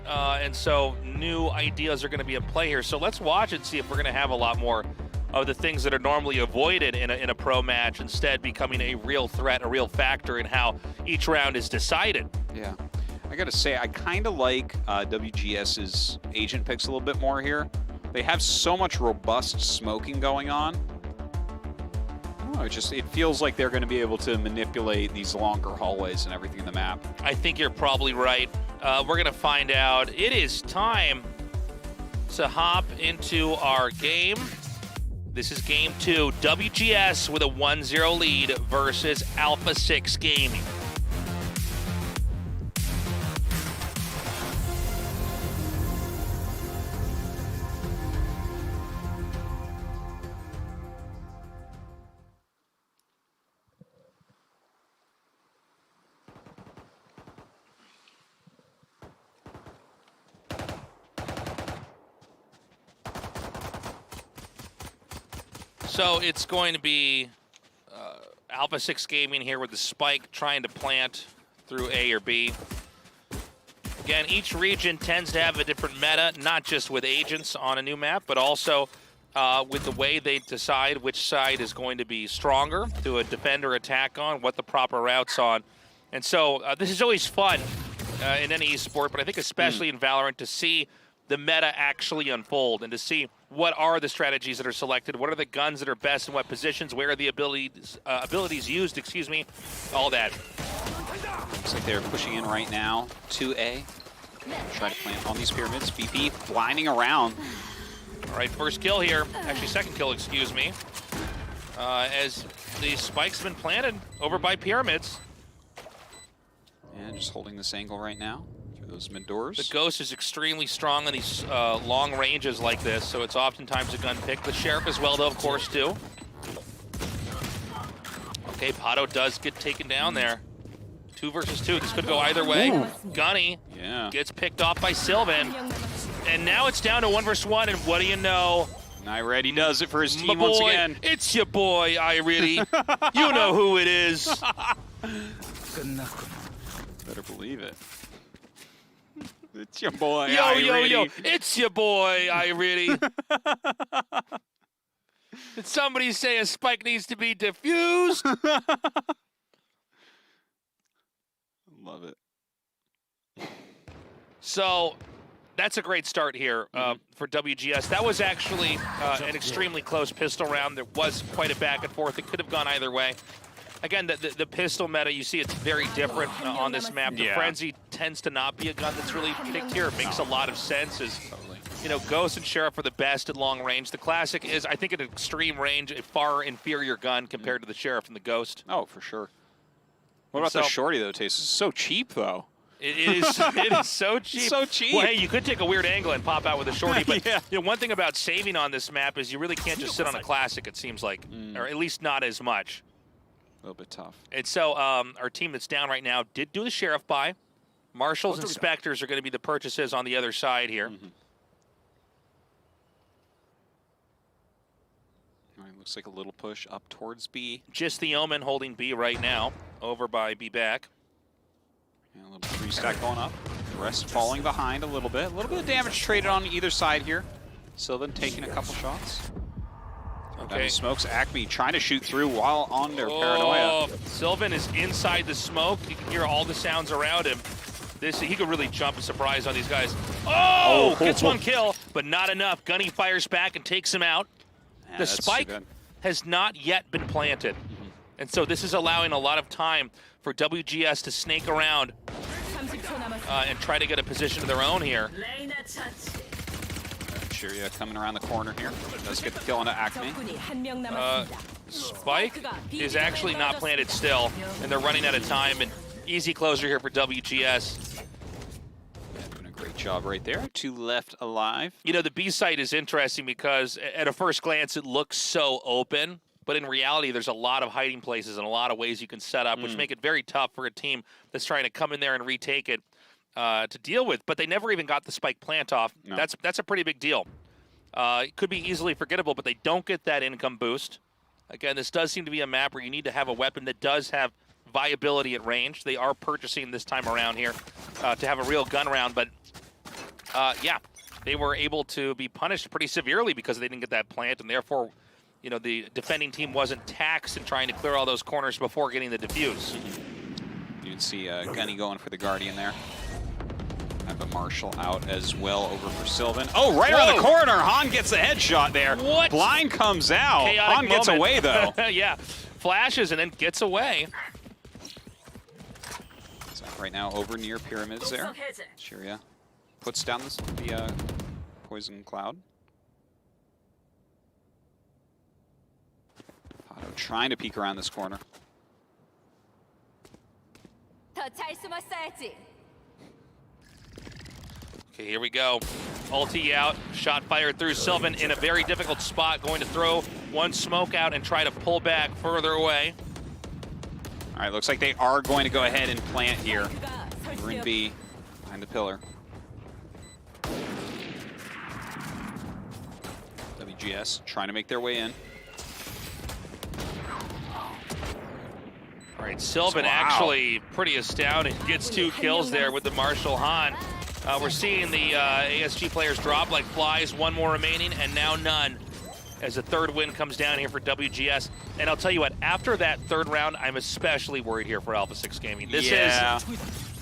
[SPEAKER 6] And so new ideas are going to be in play here. So let's watch and see if we're going to have a lot more of the things that are normally avoided in a pro match instead becoming a real threat, a real factor in how each round is decided.
[SPEAKER 7] Yeah. I got to say, I kind of like WGS's agent picks a little bit more here. They have so much robust smoking going on. Oh, it feels like they're going to be able to manipulate these longer hallways and everything in the map.
[SPEAKER 6] I think you're probably right. We're going to find out. It is time to hop into our game. This is game 2. WGS with a 1-0 lead versus Alpha 6 Gaming. So it's going to be Alpha 6 Gaming here with the spike trying to plant through A or B. Again, each region tends to have a different meta, not just with agents on a new map, but also with the way they decide which side is going to be stronger to defend or attack on, what the proper route's on. And so this is always fun in any esport, but I think especially in Valorant to see the meta actually unfold and to see what are the strategies that are selected, what are the guns that are best in what positions, where are the abilities used, excuse me, all that.
[SPEAKER 7] Looks like they're pushing in right now to A. Try to plant on these pyramids. BP blinding around.
[SPEAKER 6] All right, first kill here. Actually, second kill, excuse me. As the spikes have been planted over by pyramids.
[SPEAKER 7] And just holding this angle right now through those mid doors.
[SPEAKER 6] The Ghost is extremely strong on these long ranges like this, so it's oftentimes a gun pick. The Sheriff as well, though, of course, too. Okay, Pato does get taken down there. 2 versus 2. This could go either way.
[SPEAKER 7] Ooh.
[SPEAKER 6] Gunny gets picked off by Sylvan. And now it's down to 1 versus 1, and what do you know?
[SPEAKER 7] Nyready does it for his team
[SPEAKER 6] My
[SPEAKER 7] once
[SPEAKER 6] boy,
[SPEAKER 7] again.
[SPEAKER 6] it's your boy, Iridi. You know who it is.
[SPEAKER 7] Better believe it. It's your boy,
[SPEAKER 6] Yo,
[SPEAKER 7] Iridi.
[SPEAKER 6] yo, yo, it's your boy, Iridi. Did somebody say a spike needs to be diffused?
[SPEAKER 7] Love it.
[SPEAKER 6] So that's a great start here for WGS. That was actually an extremely close pistol round. There was quite a back and forth. It could have gone either way. Again, the pistol meta, you see it's very different on this map. The Frenzy tends to not be a gun that's really picked here. It makes a lot of sense as, you know, Ghost and Sheriff are the best at long range. The Classic is, I think, at extreme range, a far inferior gun compared to the Sheriff and the Ghost.
[SPEAKER 7] Oh, for sure. What about the Shorty, though, Taste? It's so cheap, though.
[SPEAKER 6] It is so cheap.
[SPEAKER 7] So cheap.
[SPEAKER 6] Well, hey, you could take a weird angle and pop out with a Shorty, but you know, one thing about saving on this map is you really can't just sit on a Classic, it seems like, or at least not as much.
[SPEAKER 7] A little bit tough.
[SPEAKER 6] And so our team that's down right now did do the Sheriff buy. Marshals and Spectres are going to be the purchases on the other side here.
[SPEAKER 7] All right, looks like a little push up towards B.
[SPEAKER 6] Just the Omen holding B right now, over by B back.
[SPEAKER 7] And a little 3-stack going up. The rest falling behind a little bit. A little bit of damage traded on either side here. Sylvan taking a couple shots.
[SPEAKER 6] Okay.
[SPEAKER 7] Smokes. Acme trying to shoot through while on their paranoia.
[SPEAKER 6] Sylvan is inside the smoke. You can hear all the sounds around him. He could really jump a surprise on these guys. Oh! Gets one kill, but not enough. Gunny fires back and takes him out.
[SPEAKER 7] Yeah,
[SPEAKER 6] the spike has not yet been planted. And so this is allowing a lot of time for WGS to snake around and try to get a position of their own here.
[SPEAKER 7] Cheeria coming around the corner here. Does get the kill into Acme.
[SPEAKER 6] Spike is actually not planted still, and they're running out of time. And easy closer here for WGS.
[SPEAKER 7] Yeah, doing a great job right there. 2 left alive.
[SPEAKER 6] You know, the B site is interesting because at a first glance it looks so open, but in reality there's a lot of hiding places and a lot of ways you can set up, which make it very tough for a team that's trying to come in there and retake it to deal with. But they never even got the spike plant off. No. That's a pretty big deal. It could be easily forgettable, but they don't get that income boost. Again, this does seem to be a map where you need to have a weapon that does have viability at range. They are purchasing this time around here to have a real gun round, but yeah, they were able to be punished pretty severely because they didn't get that plant, and therefore, you know, the defending team wasn't taxed in trying to clear all those corners before getting the defuse.
[SPEAKER 7] You'd see Gunny going for the Guardian there. Have a Marshal out as well over for Sylvan. Oh, right around the corner. Han gets a headshot there.
[SPEAKER 6] What?
[SPEAKER 7] Blind comes out.
[SPEAKER 6] Chaotic
[SPEAKER 7] Han gets
[SPEAKER 6] moment.
[SPEAKER 7] away, though.
[SPEAKER 6] Yeah, flashes and then gets away.
[SPEAKER 7] So right now over near pyramids there. Cheeria puts down the poison cloud. Pato trying to peek around this corner.
[SPEAKER 6] Okay, here we go. Ulti out, shot fired through. Sylvan in a very difficult spot, going to throw one smoke out and try to pull back further away.
[SPEAKER 7] All right, looks like they are going to go ahead and plant here. We're in B, behind the pillar. WGS trying to make their way in.
[SPEAKER 6] All right, Sylvan actually pretty astounding. Gets 2 kills there with the Marshal Han. We're seeing the ASG players drop like flies. 1 more remaining, and now none, as the 3rd win comes down here for WGS. And I'll tell you what, after that 3rd round, I'm especially worried here for Alpha 6 Gaming. This is,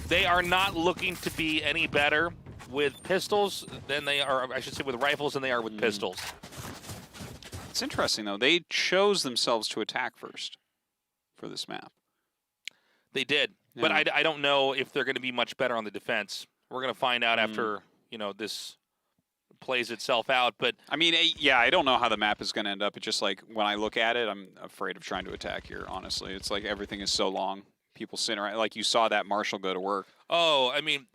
[SPEAKER 6] they are not looking to be any better with pistols than they are, I should say, with rifles than they are with pistols.
[SPEAKER 7] It's interesting, though. They chose themselves to attack first for this map.
[SPEAKER 6] They did, but I don't know if they're going to be much better on the defense. We're going to find out after, you know, this plays itself out. But
[SPEAKER 7] I mean, yeah, I don't know how the map is going to end up. It's just like when I look at it, I'm afraid of trying to attack here, honestly. It's like everything is so long. People sitting around, like you saw that Marshall go to work.
[SPEAKER 6] Oh, I mean,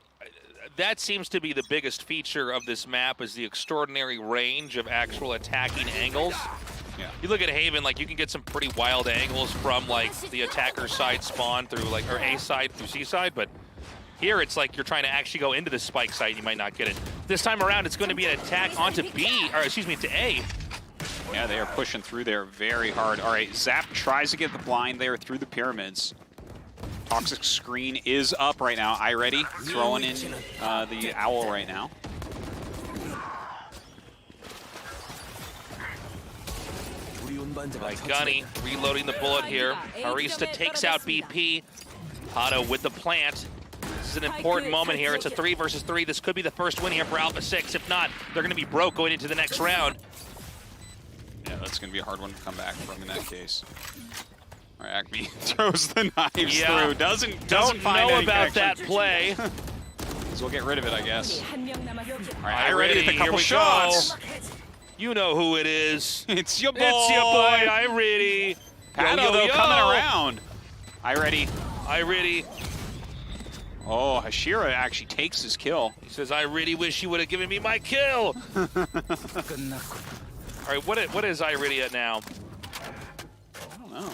[SPEAKER 6] that seems to be the biggest feature of this map is the extraordinary range of actual attacking angles.
[SPEAKER 7] Yeah.
[SPEAKER 6] You look at Haven, like you can get some pretty wild angles from like the attacker side spawn through like, or A side through C side, but here it's like you're trying to actually go into the spike site, you might not get it. This time around it's going to be an attack onto B, or excuse me, to A.
[SPEAKER 7] Yeah, they are pushing through there very hard. All right, Zap tries to get the blind there through the pyramids. Toxic screen is up right now. iReady throwing in the owl right now.
[SPEAKER 6] Like Gunny reloading the bullet here. Arista takes out BP. Hato with the plant. This is an important moment here. It's a 3 versus 3. This could be the first win here for Alpha 6. If not, they're going to be broke going into the next round.
[SPEAKER 7] Yeah, that's going to be a hard one to come back from in that case. All right, Acme throws the knives through. Doesn't find
[SPEAKER 6] know
[SPEAKER 7] any
[SPEAKER 6] about
[SPEAKER 7] connection.
[SPEAKER 6] that play.
[SPEAKER 7] So we'll get rid of it, I guess.
[SPEAKER 8] 한 명 남았습니다.
[SPEAKER 7] All right, iReady with a
[SPEAKER 6] Here
[SPEAKER 7] couple
[SPEAKER 6] we
[SPEAKER 7] shots.
[SPEAKER 6] go. You know who it is.
[SPEAKER 7] It's your boy.
[SPEAKER 6] It's your boy, iReady.
[SPEAKER 7] Pato, though, coming around. iReady.
[SPEAKER 6] iReady.
[SPEAKER 7] Oh, Hashira actually takes his kill.
[SPEAKER 6] He says, I really wish you would have given me my kill. All right, what is iReady at now?
[SPEAKER 7] I don't know.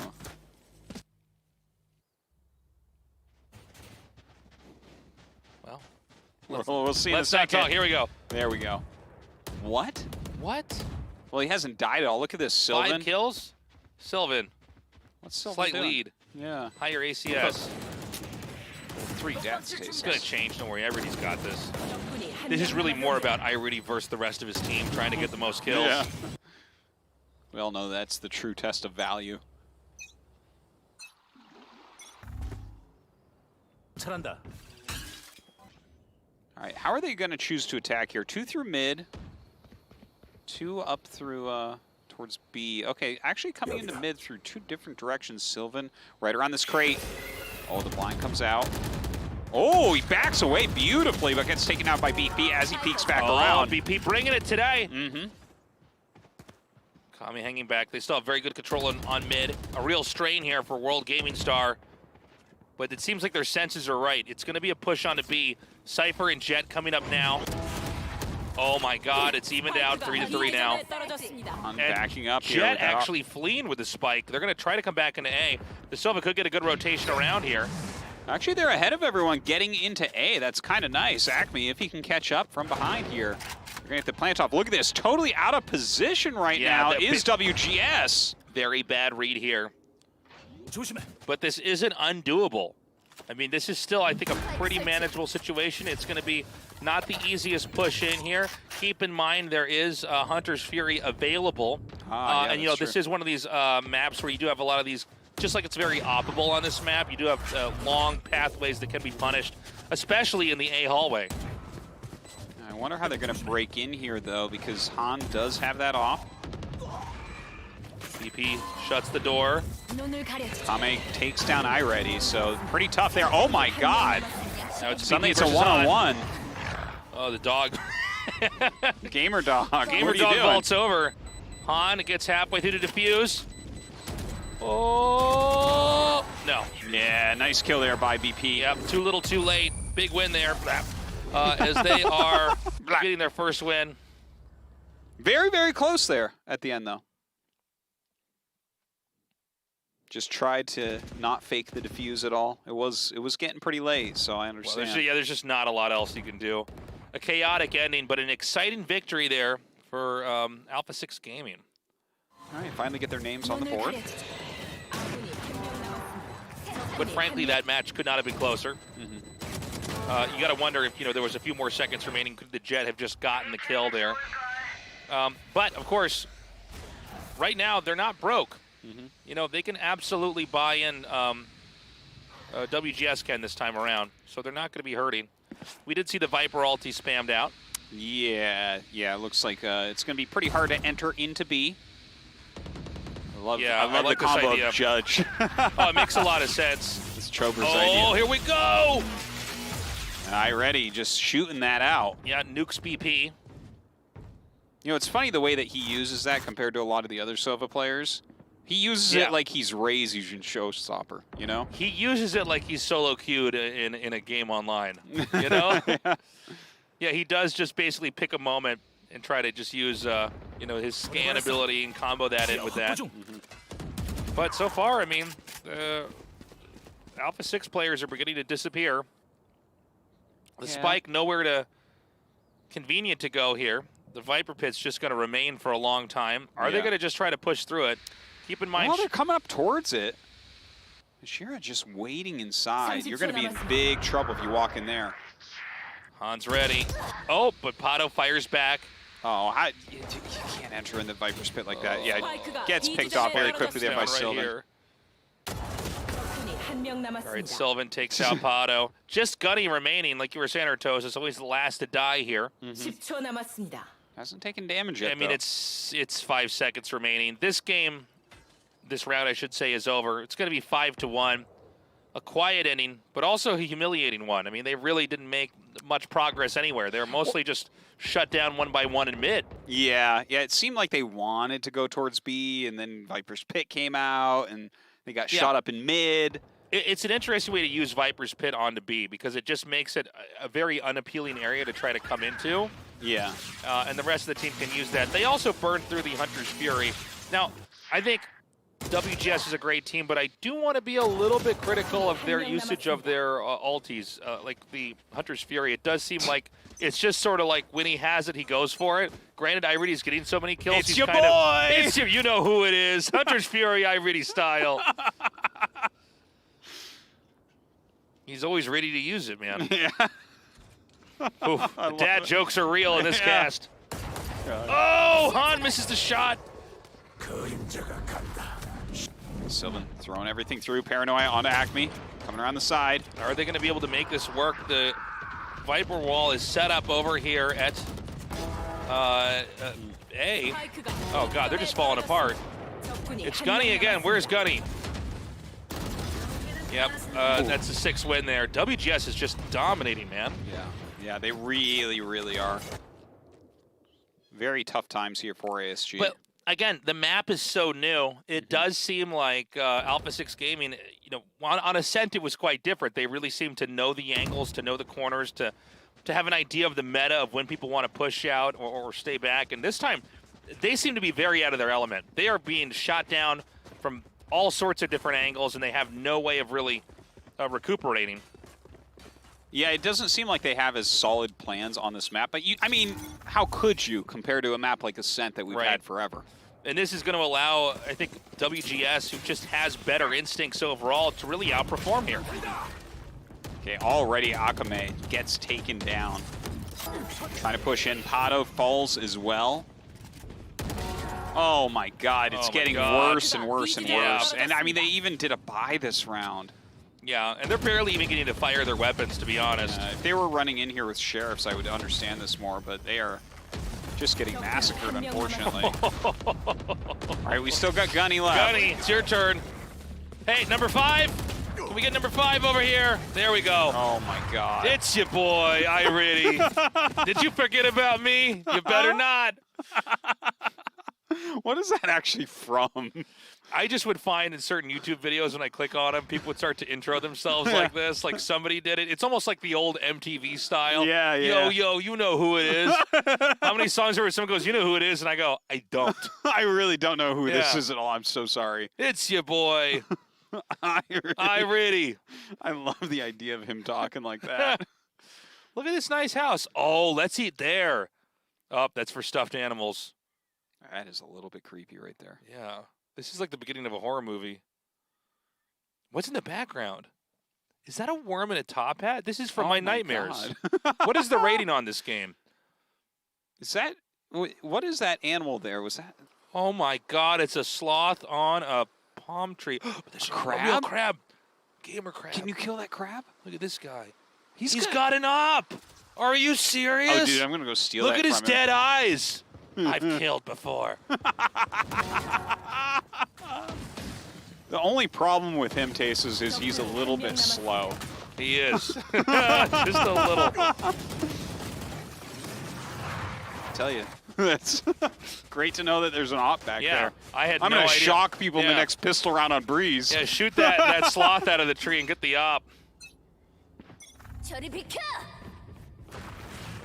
[SPEAKER 6] Well,
[SPEAKER 7] We'll see in a
[SPEAKER 6] let's not
[SPEAKER 7] second.
[SPEAKER 6] talk. Here we go.
[SPEAKER 7] There we go. What?
[SPEAKER 6] What?
[SPEAKER 7] Well, he hasn't died at all. Look at this, Sylvan.
[SPEAKER 6] 5 kills? Sylvan.
[SPEAKER 7] What's Sylvan
[SPEAKER 6] Slight
[SPEAKER 7] doing?
[SPEAKER 6] lead.
[SPEAKER 7] Yeah.
[SPEAKER 6] Higher ACS.
[SPEAKER 7] 3 deaths.
[SPEAKER 6] It's going to change. Don't worry. iReady's got this. This is really more about iReady versus the rest of his team trying to get the most kills.
[SPEAKER 7] Yeah. We all know that's the true test of value.
[SPEAKER 10] 잘한다.
[SPEAKER 7] All right, how are they going to choose to attack here? 2 through mid, 2 up through towards B. Okay, actually coming into mid through 2 different directions. Sylvan right around this crate. Oh, the blind comes out. Oh, he backs away beautifully, but gets taken out by BP as he peeks back around.
[SPEAKER 6] BP bringing it today.
[SPEAKER 7] Mm-hmm.
[SPEAKER 6] Kami hanging back. They still have very good control on mid. A real strain here for World Gaming Star. But it seems like their senses are right. It's going to be a push on to B. Cypher and Jet coming up now. Oh my God, it's evened out 3-3 now.
[SPEAKER 7] I'm backing up here.
[SPEAKER 6] Jet actually fleeing with the spike. They're going to try to come back into A. The Silva could get a good rotation around here.
[SPEAKER 7] Actually, they're ahead of everyone getting into A. That's kind of nice. Acme, if he can catch up from behind here. They're going to get the plant off. Look at this. Totally out of position right now is WGS.
[SPEAKER 6] Very bad read here.
[SPEAKER 10] 조심해.
[SPEAKER 6] But this isn't undoable. I mean, this is still, I think, a pretty manageable situation. It's going to be not the easiest push in here. Keep in mind there is Hunter's Fury available.
[SPEAKER 7] Yeah,
[SPEAKER 6] and, you know, this is one of these maps where you do have a lot of these, just like it's very oppable on this map, you do have long pathways that can be punished, especially in the A hallway.
[SPEAKER 7] I wonder how they're going to break in here, though, because Han does have that off.
[SPEAKER 6] BP shuts the door.
[SPEAKER 7] Kame takes down iReady, so pretty tough there. Oh my God!
[SPEAKER 6] Now it's
[SPEAKER 7] Suddenly
[SPEAKER 6] BP
[SPEAKER 7] it's a
[SPEAKER 6] versus
[SPEAKER 7] one-on-one.
[SPEAKER 6] Oh, the dog.
[SPEAKER 7] Gamer dog.
[SPEAKER 6] Gamer
[SPEAKER 7] what are you
[SPEAKER 6] dog
[SPEAKER 7] doing?
[SPEAKER 6] vaults over. Han gets halfway through the defuse. Oh no!
[SPEAKER 7] Yeah, nice kill there by BP.
[SPEAKER 6] Yep, too little, too late. Big win there. As they are getting their first win.
[SPEAKER 7] Very, very close there at the end, though. Just tried to not fake the defuse at all. It was getting pretty late, so I understand.
[SPEAKER 6] Well, there's just not a lot else you can do. A chaotic ending, but an exciting victory there for Alpha 6 Gaming.
[SPEAKER 7] All right, finally get their names on the board.
[SPEAKER 6] But frankly, that match could not have been closer. You got to wonder if there was a few more seconds remaining. Could the Jet have just gotten the kill there? But of course, right now they're not broke. They can absolutely buy in. WGS can this time around, so they're not going to be hurting. We did see the Viper ulti spammed out.
[SPEAKER 7] Yeah, it looks like it's going to be pretty hard to enter into B. I love
[SPEAKER 6] like
[SPEAKER 7] the
[SPEAKER 6] this
[SPEAKER 7] combo
[SPEAKER 6] idea.
[SPEAKER 7] of Judge.
[SPEAKER 6] Oh, it makes a lot of sense.
[SPEAKER 7] It's Chober's idea.
[SPEAKER 6] Oh, here we go!
[SPEAKER 7] Ready, just shooting that out.
[SPEAKER 6] Yeah, nukes BP.
[SPEAKER 7] You know, it's funny the way that he uses that compared to a lot of the other Sova players. He uses it like he's Ray's Asian showstopper, you know?
[SPEAKER 6] He uses it like he's solo queued in a game online, you know? Yeah, he does just basically pick a moment and try to just use, you know, his scan ability and combo that in with that. But so far, I mean, Alpha 6 players are beginning to disappear. The spike nowhere to convenient to go here. The Viper Pit's just going to remain for a long time. Are they going to just try to push through it? Keep in mind...
[SPEAKER 7] Well, they're coming up towards it. Shira just waiting inside. You're going to be in big trouble if you walk in there.
[SPEAKER 6] Han's ready. Oh, but Pato fires back.
[SPEAKER 7] Oh, you can't enter in the Viper's Pit like that. Yeah, gets picked off very quickly there by Sylvan.
[SPEAKER 6] All right, Sylvan takes out Pato. Just Gunny remaining, like you were saying, Artos, is always the last to die here.
[SPEAKER 7] Hasn't taken damage yet,
[SPEAKER 6] I mean, it's 5 seconds remaining. This game, this round, I should say, is over. It's going to be 5-1. A quiet inning, but also a humiliating one. I mean, they really didn't make much progress anywhere. They were mostly just shut down one by one in mid.
[SPEAKER 7] Yeah, it seemed like they wanted to go towards B, and then Viper's Pit came out, and they got shot up in mid.
[SPEAKER 6] It's an interesting way to use Viper's Pit onto B because it just makes it a very unappealing area to try to come into.
[SPEAKER 7] Yeah.
[SPEAKER 6] And the rest of the team can use that. They also burned through the Hunter's Fury. Now, I think WGS is a great team, but I do want to be a little bit critical of their usage of their ultis. Like the Hunter's Fury, it does seem like it's just sort of like when he has it, he goes for it. Granted, Iridi's getting so many kills.
[SPEAKER 7] It's your boy!
[SPEAKER 6] It's you know who it is. Hunter's Fury, Iridi style. He's always ready to use it, man.
[SPEAKER 7] Yeah.
[SPEAKER 6] Ooh, the dad jokes are real in this cast. Oh, Han misses the shot.
[SPEAKER 7] Sylvan throwing everything through. Paranoia onto Acme. Coming around the side.
[SPEAKER 6] Are they going to be able to make this work? The Viper wall is set up over here at A. Oh, God, they're just falling apart. It's Gunny again. Where's Gunny? Yep, that's a 6 win there. WGS is just dominating, man.
[SPEAKER 7] Yeah, they really, really are. Very tough times here for ASG.
[SPEAKER 6] But again, the map is so new. It does seem like Alpha 6 Gaming, you know, on Ascent it was quite different. They really seem to know the angles, to know the corners, to have an idea of the meta of when people want to push out or stay back. And this time, they seem to be very out of their element. They are being shot down from all sorts of different angles, and they have no way of really recuperating.
[SPEAKER 7] Yeah, it doesn't seem like they have as solid plans on this map. But, I mean, how could you compare to a map like Ascent that we've had forever?
[SPEAKER 6] And this is going to allow, I think, WGS, who just has better instincts overall, to really outperform here.
[SPEAKER 7] Okay, already Akame gets taken down. Trying to push in. Pato falls as well. Oh my God, it's getting worse and worse and worse. And I mean, they even did a buy this round.
[SPEAKER 6] Yeah, and they're barely even getting to fire their weapons, to be honest.
[SPEAKER 7] If they were running in here with sheriffs, I would understand this more, but they are just getting massacred, unfortunately. All right, we still got Gunny left.
[SPEAKER 6] Gunny, it's your turn. Hey, number 5. Can we get number 5 over here? There we go.
[SPEAKER 7] Oh my God.
[SPEAKER 6] It's your boy, Iridi. Did you forget about me? You better not.
[SPEAKER 7] What is that actually from?
[SPEAKER 6] I just would find in certain YouTube videos when I click on them, people would start to intro themselves like this, like somebody did it. It's almost like the old MTV style.
[SPEAKER 7] Yeah.
[SPEAKER 6] Yo, you know who it is. How many songs are where someone goes, you know who it is? And I go, I don't.
[SPEAKER 7] I really don't know who this is at all. I'm so sorry.
[SPEAKER 6] It's your boy. Iridi.
[SPEAKER 7] I love the idea of him talking like that.
[SPEAKER 6] Look at this nice house. Oh, let's eat there. Oh, that's for stuffed animals.
[SPEAKER 7] That is a little bit creepy right there.
[SPEAKER 6] Yeah. This is like the beginning of a horror movie. What's in the background? Is that a worm in a top hat? This is from my nightmares. What is the rating on this game?
[SPEAKER 7] Is that... What is that animal there? Was that...
[SPEAKER 6] Oh my God, it's a sloth on a palm tree. There's a crab? A real crab. Gamer crab.
[SPEAKER 7] Can you kill that crab?
[SPEAKER 6] Look at this guy. He's got an up. Are you serious?
[SPEAKER 7] Oh, dude, I'm gonna go steal
[SPEAKER 6] Look
[SPEAKER 7] that
[SPEAKER 6] at his
[SPEAKER 7] from him.
[SPEAKER 6] dead eyes. I've killed before.
[SPEAKER 7] The only problem with him, Tases, is he's a little bit slow.
[SPEAKER 6] He is. Just a little.
[SPEAKER 7] I tell you, that's great to know that there's an op back
[SPEAKER 6] Yeah,
[SPEAKER 7] there.
[SPEAKER 6] I had
[SPEAKER 7] I'm
[SPEAKER 6] no
[SPEAKER 7] gonna
[SPEAKER 6] idea.
[SPEAKER 7] shock people in the
[SPEAKER 6] Yeah.
[SPEAKER 7] next pistol round on Breeze.
[SPEAKER 6] Yeah, shoot that sloth out of the tree and get the op.
[SPEAKER 8] 저리 비켜.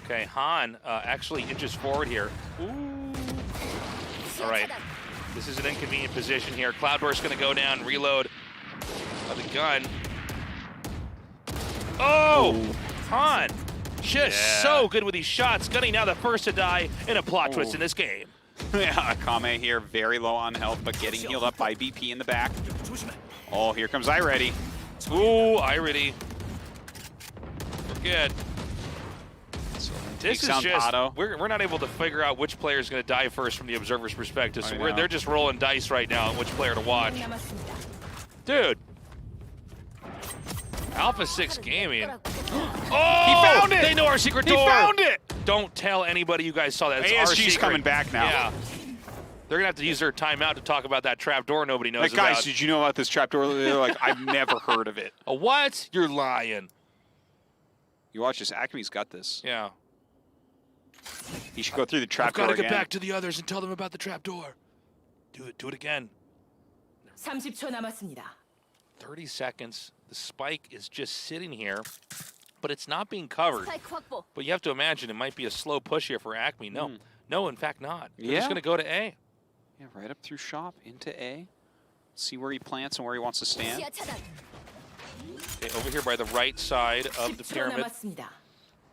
[SPEAKER 6] Okay, Han actually inches forward here. All right, this is an inconvenient position here. Cloudburst going to go down, reload of the gun. Oh, Han, just so good with these shots. Gunny now the first to die in a plot twist in this game.
[SPEAKER 7] Yeah, Akame here, very low on health, but getting healed up by BP in the back. Oh, here comes iReady.
[SPEAKER 6] Ooh, iReady. Forget. This is
[SPEAKER 7] Sound
[SPEAKER 6] just,
[SPEAKER 7] auto.
[SPEAKER 6] we're not able to figure out which player is going to die first from the observer's perspective, so
[SPEAKER 7] I know.
[SPEAKER 6] they're just rolling dice right now on which player to watch.
[SPEAKER 8] 남았습니다.
[SPEAKER 6] Dude. Alpha 6 Gaming. Oh!
[SPEAKER 7] He found it!
[SPEAKER 6] They know our secret
[SPEAKER 7] He
[SPEAKER 6] door!
[SPEAKER 7] found it!
[SPEAKER 6] Don't tell anybody you guys saw that. It's our
[SPEAKER 7] ASG's
[SPEAKER 6] secret.
[SPEAKER 7] coming back now.
[SPEAKER 6] Yeah. They're going to have to use their timeout to talk about that trap door nobody knows
[SPEAKER 7] Like, guys,
[SPEAKER 6] about.
[SPEAKER 7] did you know about this trapdoor? They're like, I've never heard of it.
[SPEAKER 6] A what? You're lying.
[SPEAKER 7] You watch this. Acme's got this.
[SPEAKER 6] Yeah.
[SPEAKER 7] He should go through the
[SPEAKER 6] I've
[SPEAKER 7] trapdoor
[SPEAKER 6] got to
[SPEAKER 7] again.
[SPEAKER 6] get back to the others and tell them about the trap door. Do it again.
[SPEAKER 8] 30초 남았습니다.
[SPEAKER 6] 30 seconds. The spike is just sitting here, but it's not being covered.
[SPEAKER 8] 스파이크 확보.
[SPEAKER 6] But you have to imagine it might be a slow push here for Acme. No, no, in fact not. They're
[SPEAKER 7] Yeah.
[SPEAKER 6] just going to go to A.
[SPEAKER 7] Yeah, right up through shop into A. See where he plants and where he wants to stand.
[SPEAKER 8] 시야 차단.
[SPEAKER 6] Okay, over here by the right side of the
[SPEAKER 8] 10초
[SPEAKER 6] pyramid.
[SPEAKER 8] 남았습니다.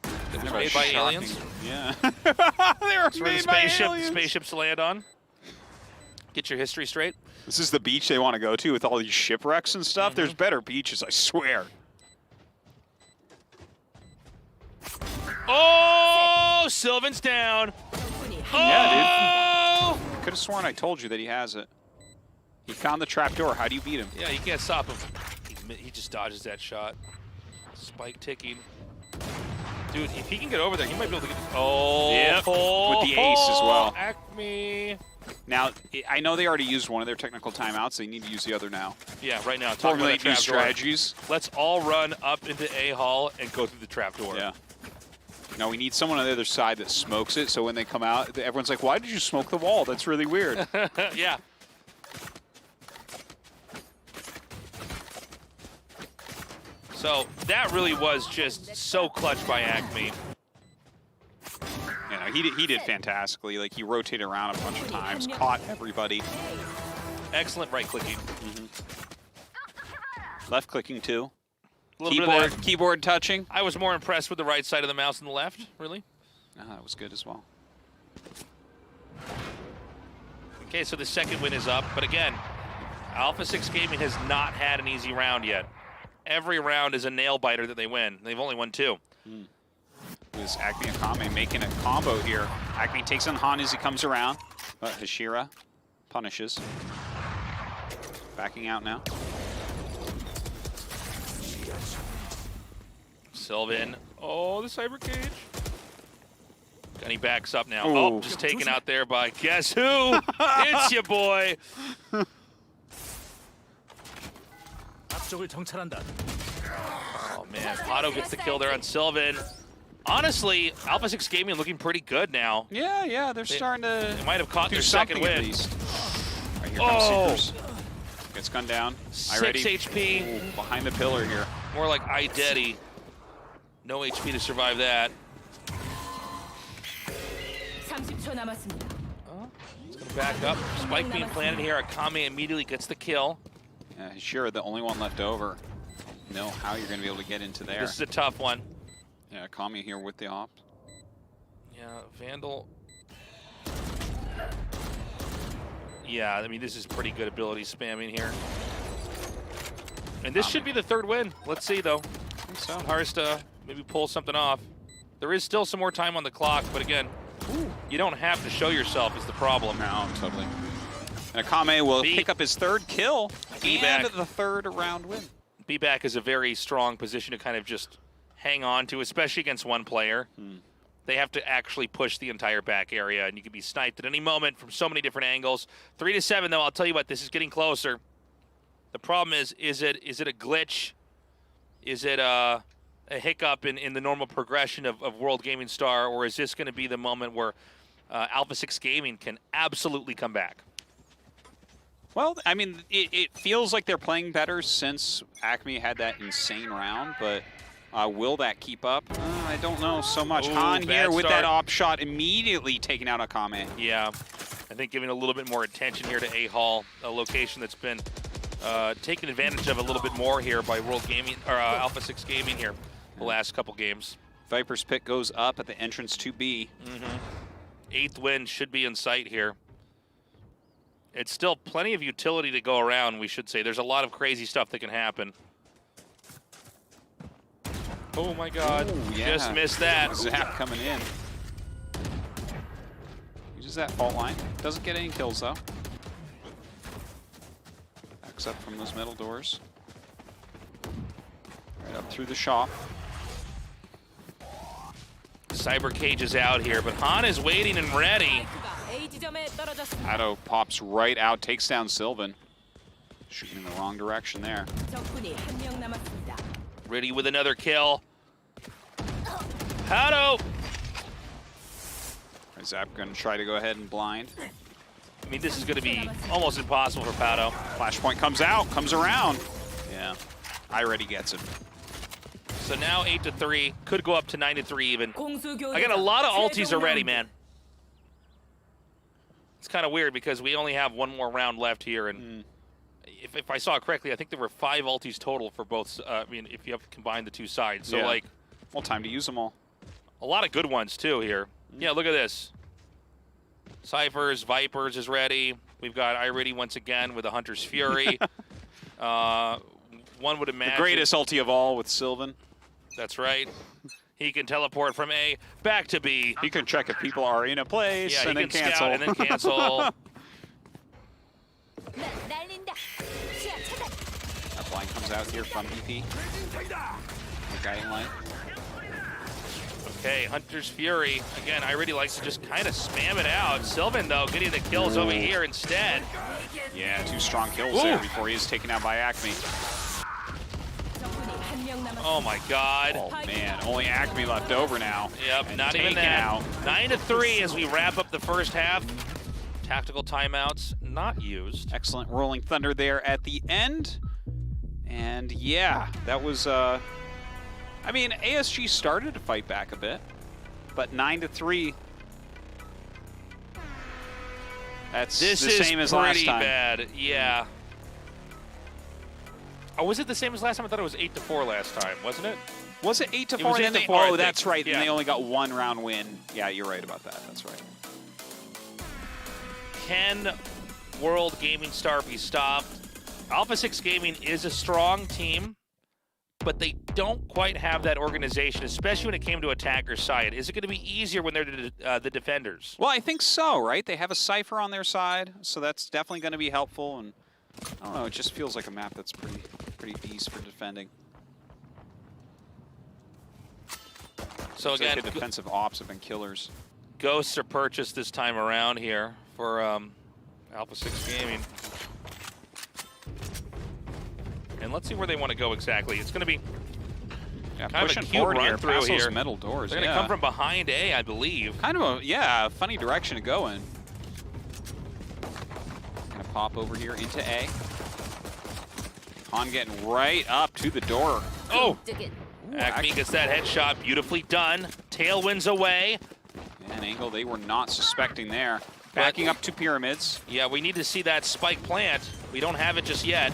[SPEAKER 6] It was
[SPEAKER 7] Never
[SPEAKER 6] made by
[SPEAKER 7] shocking.
[SPEAKER 6] aliens.
[SPEAKER 7] Yeah. they were
[SPEAKER 6] That's where the
[SPEAKER 7] made by
[SPEAKER 6] spaceship,
[SPEAKER 7] aliens.
[SPEAKER 6] spaceships land on. Get your history straight.
[SPEAKER 7] This is the beach they want to go to with all these shipwrecks and stuff. There's better beaches, I swear.
[SPEAKER 6] Oh, Sylvan's down.
[SPEAKER 8] 적군이 한
[SPEAKER 6] Oh!
[SPEAKER 7] Could have sworn I told you that he has it. He found the trapdoor. How do you beat him?
[SPEAKER 6] Yeah, you can't stop him. He just dodges that shot. Spike ticking. Dude, if he can get over there, he might be able to get... Oh!
[SPEAKER 7] Yep, with the ace as well.
[SPEAKER 6] Acme.
[SPEAKER 7] Now, I know they already used one of their technical timeouts. They need to use the other now.
[SPEAKER 6] Yeah, right now. Talk about
[SPEAKER 7] Formulate
[SPEAKER 6] that
[SPEAKER 7] new
[SPEAKER 6] trap door.
[SPEAKER 7] strategies.
[SPEAKER 6] Let's all run up into A Hall and go through the trap door.
[SPEAKER 7] Yeah. No, we need someone on the other side that smokes it, so when they come out, everyone's like, why did you smoke the wall? That's really weird.
[SPEAKER 6] Yeah. So that really was just so clutch by Acme.
[SPEAKER 7] You know, he did fantastically. Like, he rotated around a bunch of times, caught everybody.
[SPEAKER 6] Excellent right clicking.
[SPEAKER 7] Left clicking, too.
[SPEAKER 6] A little bit of that.
[SPEAKER 7] Keyboard touching.
[SPEAKER 6] I was more impressed with the right side of the mouse than the left, really.
[SPEAKER 7] That was good as well.
[SPEAKER 6] Okay, so the second win is up, but again, Alpha 6 Gaming has not had an easy round yet. Every round is a nail biter that they win. They've only won 2.
[SPEAKER 7] This Acme and Kame making a combo here. Acme takes on Han as he comes around, but Hashira punishes. Backing out now.
[SPEAKER 6] Sylvan. Oh, the cyber cage. Gunny backs up now.
[SPEAKER 7] Ooh.
[SPEAKER 6] Oh, just taken out there by guess who? It's your boy.
[SPEAKER 10] 앞쪽을 정찰한다.
[SPEAKER 6] Oh man, Otto gets the kill there on Sylvan. Honestly, Alpha 6 Gaming looking pretty good now.
[SPEAKER 7] Yeah, they're starting to
[SPEAKER 6] They might have caught
[SPEAKER 7] do
[SPEAKER 6] their second
[SPEAKER 7] something at
[SPEAKER 6] win.
[SPEAKER 7] least. Right, here comes
[SPEAKER 6] Oh.
[SPEAKER 7] Seekers. Gets gunned down.
[SPEAKER 6] 6
[SPEAKER 7] iReady.
[SPEAKER 6] HP.
[SPEAKER 7] Ooh, behind the pillar here.
[SPEAKER 6] More like iDeady. No HP to survive that.
[SPEAKER 8] 30초 남았습니다.
[SPEAKER 6] It's gonna back up. Spike being planted here. Akame immediately gets the kill.
[SPEAKER 7] Yeah, Hashira, the only one left over. Know how you're going to be able to get into there.
[SPEAKER 6] This is a tough one.
[SPEAKER 7] Yeah, Kami here with the op.
[SPEAKER 6] Yeah, Vandal. Yeah, I mean, this is pretty good ability spamming here. And this should be the third win. Let's see, though.
[SPEAKER 7] I think so.
[SPEAKER 6] Hars to maybe pull something off. There is still some more time on the clock, but again, you don't have to show yourself is the problem.
[SPEAKER 7] No, totally. And Akame will
[SPEAKER 6] B.
[SPEAKER 7] pick up his third kill
[SPEAKER 6] B
[SPEAKER 7] and
[SPEAKER 6] back.
[SPEAKER 7] the third round win.
[SPEAKER 6] B-back is a very strong position to kind of just hang on to, especially against one player. They have to actually push the entire back area, and you can be sniped at any moment from so many different angles. 3-7, though, I'll tell you what, this is getting closer. The problem is it a glitch? Is it a hiccup in the normal progression of World Gaming Star, or is this going to be the moment where Alpha 6 Gaming can absolutely come back?
[SPEAKER 7] Well, I mean, it feels like they're playing better since Acme had that insane round, but will that keep up? I don't know so much.
[SPEAKER 6] Ooh,
[SPEAKER 7] Han here with
[SPEAKER 6] start.
[SPEAKER 7] that op shot immediately taking out Akame.
[SPEAKER 6] Yeah, I think giving a little bit more attention here to A-Hall, a location that's been taken advantage of a little bit more here by World Gaming, or Alpha 6 Gaming here the last couple games.
[SPEAKER 7] Viper's pick goes up at the entrance to B.
[SPEAKER 6] 8th win should be in sight here. It's still plenty of utility to go around, we should say. There's a lot of crazy stuff that can happen. Oh my God,
[SPEAKER 7] Ooh, yeah.
[SPEAKER 6] just missed that.
[SPEAKER 7] Zap coming in. Uses that fault line. Doesn't get any kills though. Backs up from those metal doors. Right up through the shop.
[SPEAKER 6] Cyber Cage is out here, but Han is waiting and ready.
[SPEAKER 8] A 지점에 떨어졌습니다.
[SPEAKER 7] Ado pops right out, takes down Sylvan. Shooting in the wrong direction there.
[SPEAKER 8] 적군이 한 명 남았습니다.
[SPEAKER 6] Riddy with another kill. Hado!
[SPEAKER 7] Zap gonna try to go ahead and blind.
[SPEAKER 6] I mean, this is going to be almost impossible for Pado.
[SPEAKER 7] Flashpoint comes out, comes around. Yeah, already gets it.
[SPEAKER 6] So now 8-3, could go up to 9-3 even.
[SPEAKER 8] 공수
[SPEAKER 6] I got a lot of ultis
[SPEAKER 8] 최종
[SPEAKER 6] already,
[SPEAKER 8] 라운드.
[SPEAKER 6] man. It's kind of weird because we only have one more round left here, and if I saw it correctly, I think there were 5 ultis total for both. I mean, if you have combined the two sides, so
[SPEAKER 7] Yeah.
[SPEAKER 6] like
[SPEAKER 7] Well, time to use them all.
[SPEAKER 6] a lot of good ones too here. Yeah, look at this. Cyphers, Vipers is ready. We've got Iriddy once again with a Hunter's Fury. One would imagine.
[SPEAKER 7] The greatest ulti of all with Sylvan.
[SPEAKER 6] That's right. He can teleport from A back to B.
[SPEAKER 7] He can check if people are in a place
[SPEAKER 6] Yeah,
[SPEAKER 7] and
[SPEAKER 6] he
[SPEAKER 7] then
[SPEAKER 6] can
[SPEAKER 7] cancel.
[SPEAKER 6] scout and then cancel.
[SPEAKER 8] 날린다. 시야 차단.
[SPEAKER 7] That blind comes out here from BP. The guiding light.
[SPEAKER 6] Okay, Hunter's Fury. Again, Iriddy likes to just kind of spam it out. Sylvan, though, getting the kills over here instead.
[SPEAKER 7] Yeah, 2 strong kills there before he is taken out by Acme.
[SPEAKER 8] 적군이 한 명 남았습니다.
[SPEAKER 6] Oh my God.
[SPEAKER 7] Oh man, only Acme left over now.
[SPEAKER 6] Yep,
[SPEAKER 7] And
[SPEAKER 6] not even
[SPEAKER 7] taken
[SPEAKER 6] that.
[SPEAKER 7] out.
[SPEAKER 6] 9-3 as we wrap up the first half. Tactical timeouts not used.
[SPEAKER 7] Excellent rolling thunder there at the end. And yeah, that was I mean, ASG started to fight back a bit, but 9-3. That's
[SPEAKER 6] This
[SPEAKER 7] the
[SPEAKER 6] is
[SPEAKER 7] same as last
[SPEAKER 6] pretty
[SPEAKER 7] time.
[SPEAKER 6] bad. Yeah. Oh, was it the same as last time? I thought it was 8-4 last time, wasn't it?
[SPEAKER 7] Was it 8-4?
[SPEAKER 6] was
[SPEAKER 7] And then
[SPEAKER 6] 8-4, I
[SPEAKER 7] oh,
[SPEAKER 6] think.
[SPEAKER 7] that's right.
[SPEAKER 6] Yeah.
[SPEAKER 7] And they only got 1 round win. Yeah, you're right about that. That's right.
[SPEAKER 6] Can World Gaming Star be stopped? Alpha 6 Gaming is a strong team, but they don't quite have that organization, especially when it came to attacker side. Is it going to be easier when they're the defenders?
[SPEAKER 7] Well, I think so, right? They have a Cypher on their side, so that's definitely going to be helpful. And I don't know, it just feels like a map that's pretty beast for defending.
[SPEAKER 6] So
[SPEAKER 7] Looks like
[SPEAKER 6] again,
[SPEAKER 7] the defensive ops have been killers.
[SPEAKER 6] Ghosts are purchased this time around here for Alpha 6 Gaming. And let's see where they want to go exactly. It's going to be
[SPEAKER 7] Yeah,
[SPEAKER 6] kind of a
[SPEAKER 7] pushing
[SPEAKER 6] cute
[SPEAKER 7] forward
[SPEAKER 6] run
[SPEAKER 7] here,
[SPEAKER 6] through
[SPEAKER 7] past those
[SPEAKER 6] here.
[SPEAKER 7] metal doors.
[SPEAKER 6] They're going to come from behind A, I believe.
[SPEAKER 7] kind of a funny direction to go in. Gonna pop over here into A. Han getting right up to the door.
[SPEAKER 6] Oh!
[SPEAKER 8] 뜨긴.
[SPEAKER 6] Acme gets that headshot, beautifully done. Tailwinds away.
[SPEAKER 7] An angle they were not suspecting there. Backing up to pyramids.
[SPEAKER 6] Yeah, we need to see that spike plant. We don't have it just yet.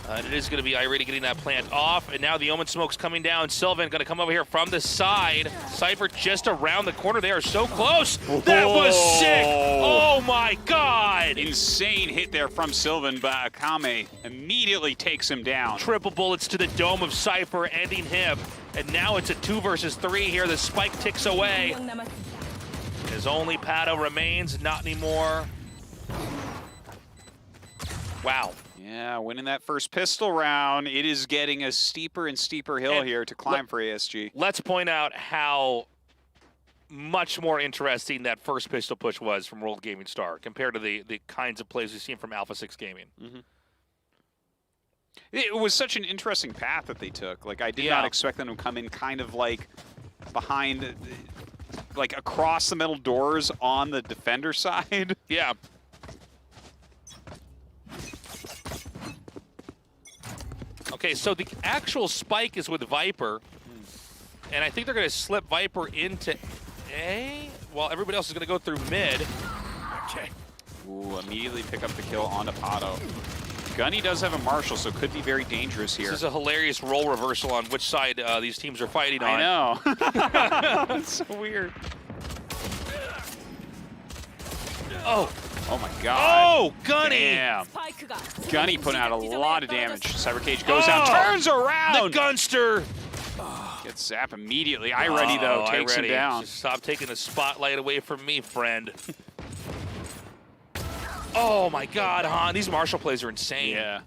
[SPEAKER 6] And it is going to be Iriddy getting that plant off. And now the Omen Smoke's coming down. Sylvan going to come over here from the side. Cypher just around the corner. They are so close. That was sick. Oh, my God.
[SPEAKER 7] Insane hit there from Sylvan, but Akame immediately takes him down.
[SPEAKER 6] Triple bullets to the dome of Cypher, ending him. And now it's a 2 versus 3 here. The spike ticks away.
[SPEAKER 8] 한 명 남았습니다.
[SPEAKER 6] As only Pado remains. Not anymore. Wow.
[SPEAKER 7] Yeah, winning that first pistol round, it is getting a steeper and steeper hill
[SPEAKER 6] And
[SPEAKER 7] here to climb for ASG.
[SPEAKER 6] Let's point out how much more interesting that first pistol push was from World Gaming Star compared to the kinds of plays we've seen from Alpha 6 Gaming.
[SPEAKER 7] It was such an interesting path that they took. Like, I did not expect them to come in kind of like behind, like across the middle doors on the defender side.
[SPEAKER 6] Yeah. Okay, so the actual spike is with Viper, and I think they're going to slip Viper into A, while everybody else is going to go through mid.
[SPEAKER 10] Okay.
[SPEAKER 7] Ooh, immediately pick up the kill on Pato. Gunny does have a Marshall, so could be very dangerous here.
[SPEAKER 6] This is a hilarious role reversal on which side these teams are fighting on.
[SPEAKER 7] I know. It's so weird.
[SPEAKER 6] Oh.
[SPEAKER 7] Oh my god.
[SPEAKER 6] Oh, Gunny.
[SPEAKER 7] Damn.
[SPEAKER 8] 스파이크가
[SPEAKER 7] Gunny putting out a lot of damage. Cyber Cage goes
[SPEAKER 6] Oh,
[SPEAKER 7] down, turns around.
[SPEAKER 6] The Gunster.
[SPEAKER 7] Gets zapped immediately. iReady, though, takes him down.
[SPEAKER 6] Just stop taking the spotlight away from me, friend. Oh my god, Han. These Marshall plays are insane.
[SPEAKER 7] Yeah.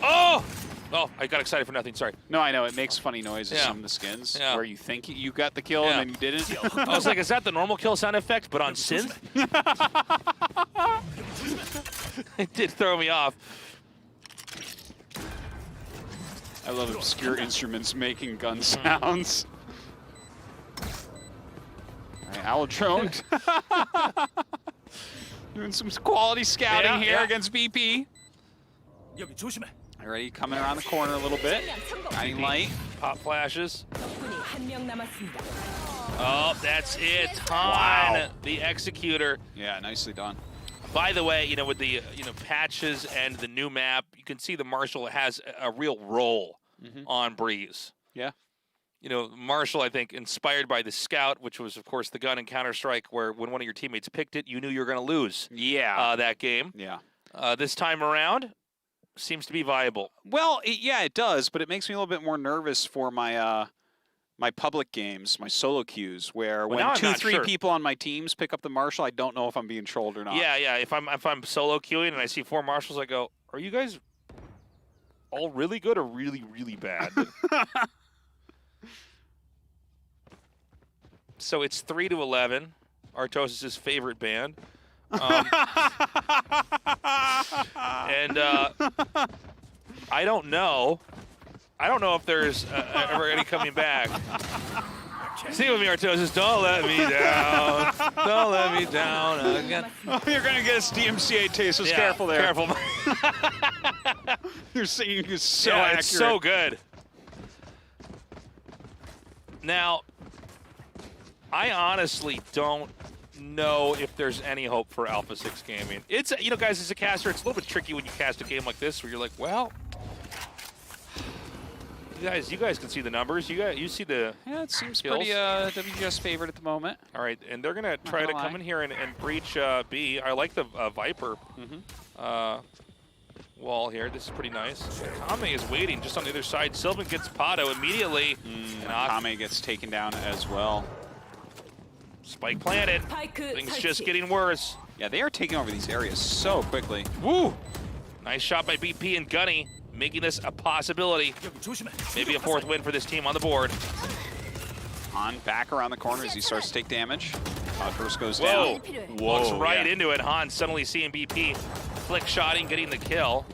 [SPEAKER 6] Oh! Oh, I got excited for nothing. Sorry.
[SPEAKER 7] No, I know. It makes funny noises,
[SPEAKER 6] Yeah.
[SPEAKER 7] some of the skins,
[SPEAKER 6] Yeah.
[SPEAKER 7] where you think you got the kill
[SPEAKER 6] Yeah.
[SPEAKER 7] and then you didn't.
[SPEAKER 6] I was like, is that the normal kill sound effect, but on synth? It did throw me off.
[SPEAKER 7] I love obscure instruments making gun sounds. All right, Owldrone. Doing some quality scouting here against BP.
[SPEAKER 10] 여기 조심해.
[SPEAKER 7] Already coming around the corner a little bit. Guiding light.
[SPEAKER 6] Pop flashes.
[SPEAKER 8] 적군이 한 명 남았습니다.
[SPEAKER 6] Oh, that's it. Han,
[SPEAKER 7] Wow.
[SPEAKER 6] the executor.
[SPEAKER 7] Yeah, nicely done.
[SPEAKER 6] By the way, you know, with the patches and the new map, you can see the Marshall has a real role on Breeze.
[SPEAKER 7] Yeah.
[SPEAKER 6] You know, Marshall, I think, inspired by the Scout, which was, of course, the gun in Counter-Strike, where when one of your teammates picked it, you knew you were going to lose
[SPEAKER 7] Yeah.
[SPEAKER 6] that game.
[SPEAKER 7] Yeah.
[SPEAKER 6] This time around, seems to be viable.
[SPEAKER 7] Well, yeah, it does, but it makes me a little bit more nervous for my my public games, my solo queues, where
[SPEAKER 6] Well, now
[SPEAKER 7] when
[SPEAKER 6] I'm
[SPEAKER 7] 2,
[SPEAKER 6] not
[SPEAKER 7] 3
[SPEAKER 6] sure.
[SPEAKER 7] people on my teams pick up the Marshall, I don't know if I'm being trolled or not.
[SPEAKER 6] Yeah, yeah. If I'm solo queuing and I see 4 Marshalls, I go, are you guys all really good or really, really bad? So it's 3-11. Artos' favorite band. And I don't know. I don't know if there's ever any coming back. See with me, Artos. Don't let me down. Don't let me down again.
[SPEAKER 7] Oh, you're going to get us DMCA taste, so careful there.
[SPEAKER 6] Careful.
[SPEAKER 7] Your singing is so
[SPEAKER 6] yeah,
[SPEAKER 7] accurate.
[SPEAKER 6] it's so good. Now, I honestly don't know if there's any hope for Alpha 6 Gaming. It's, you know, guys, as a caster, it's a little bit tricky when you cast a game like this where you're like, well, you guys can see the numbers. You see the
[SPEAKER 7] Yeah, it seems
[SPEAKER 6] kills.
[SPEAKER 7] pretty WGS favorite at the moment.
[SPEAKER 6] All right, and they're going to try to come in here and breach B. I like the Viper wall here. This is pretty nice. Kame is waiting just on the other side. Sylvan gets Pato immediately. And
[SPEAKER 7] Kame gets taken down as well.
[SPEAKER 6] Spike planted.
[SPEAKER 8] 스파이크
[SPEAKER 6] Things just
[SPEAKER 8] 설치.
[SPEAKER 6] getting worse.
[SPEAKER 7] Yeah, they are taking over these areas so quickly.
[SPEAKER 6] Woo! Nice shot by BP and Gunny, making this a possibility.
[SPEAKER 10] 여기 조심해.
[SPEAKER 6] Maybe a 4th win for this team on the board.
[SPEAKER 7] Han back around the corner as he starts to take damage. First goes
[SPEAKER 6] Whoa!
[SPEAKER 7] down.
[SPEAKER 6] Walks right
[SPEAKER 7] yeah.
[SPEAKER 6] into it. Han suddenly seeing BP flick shotting, getting the kill.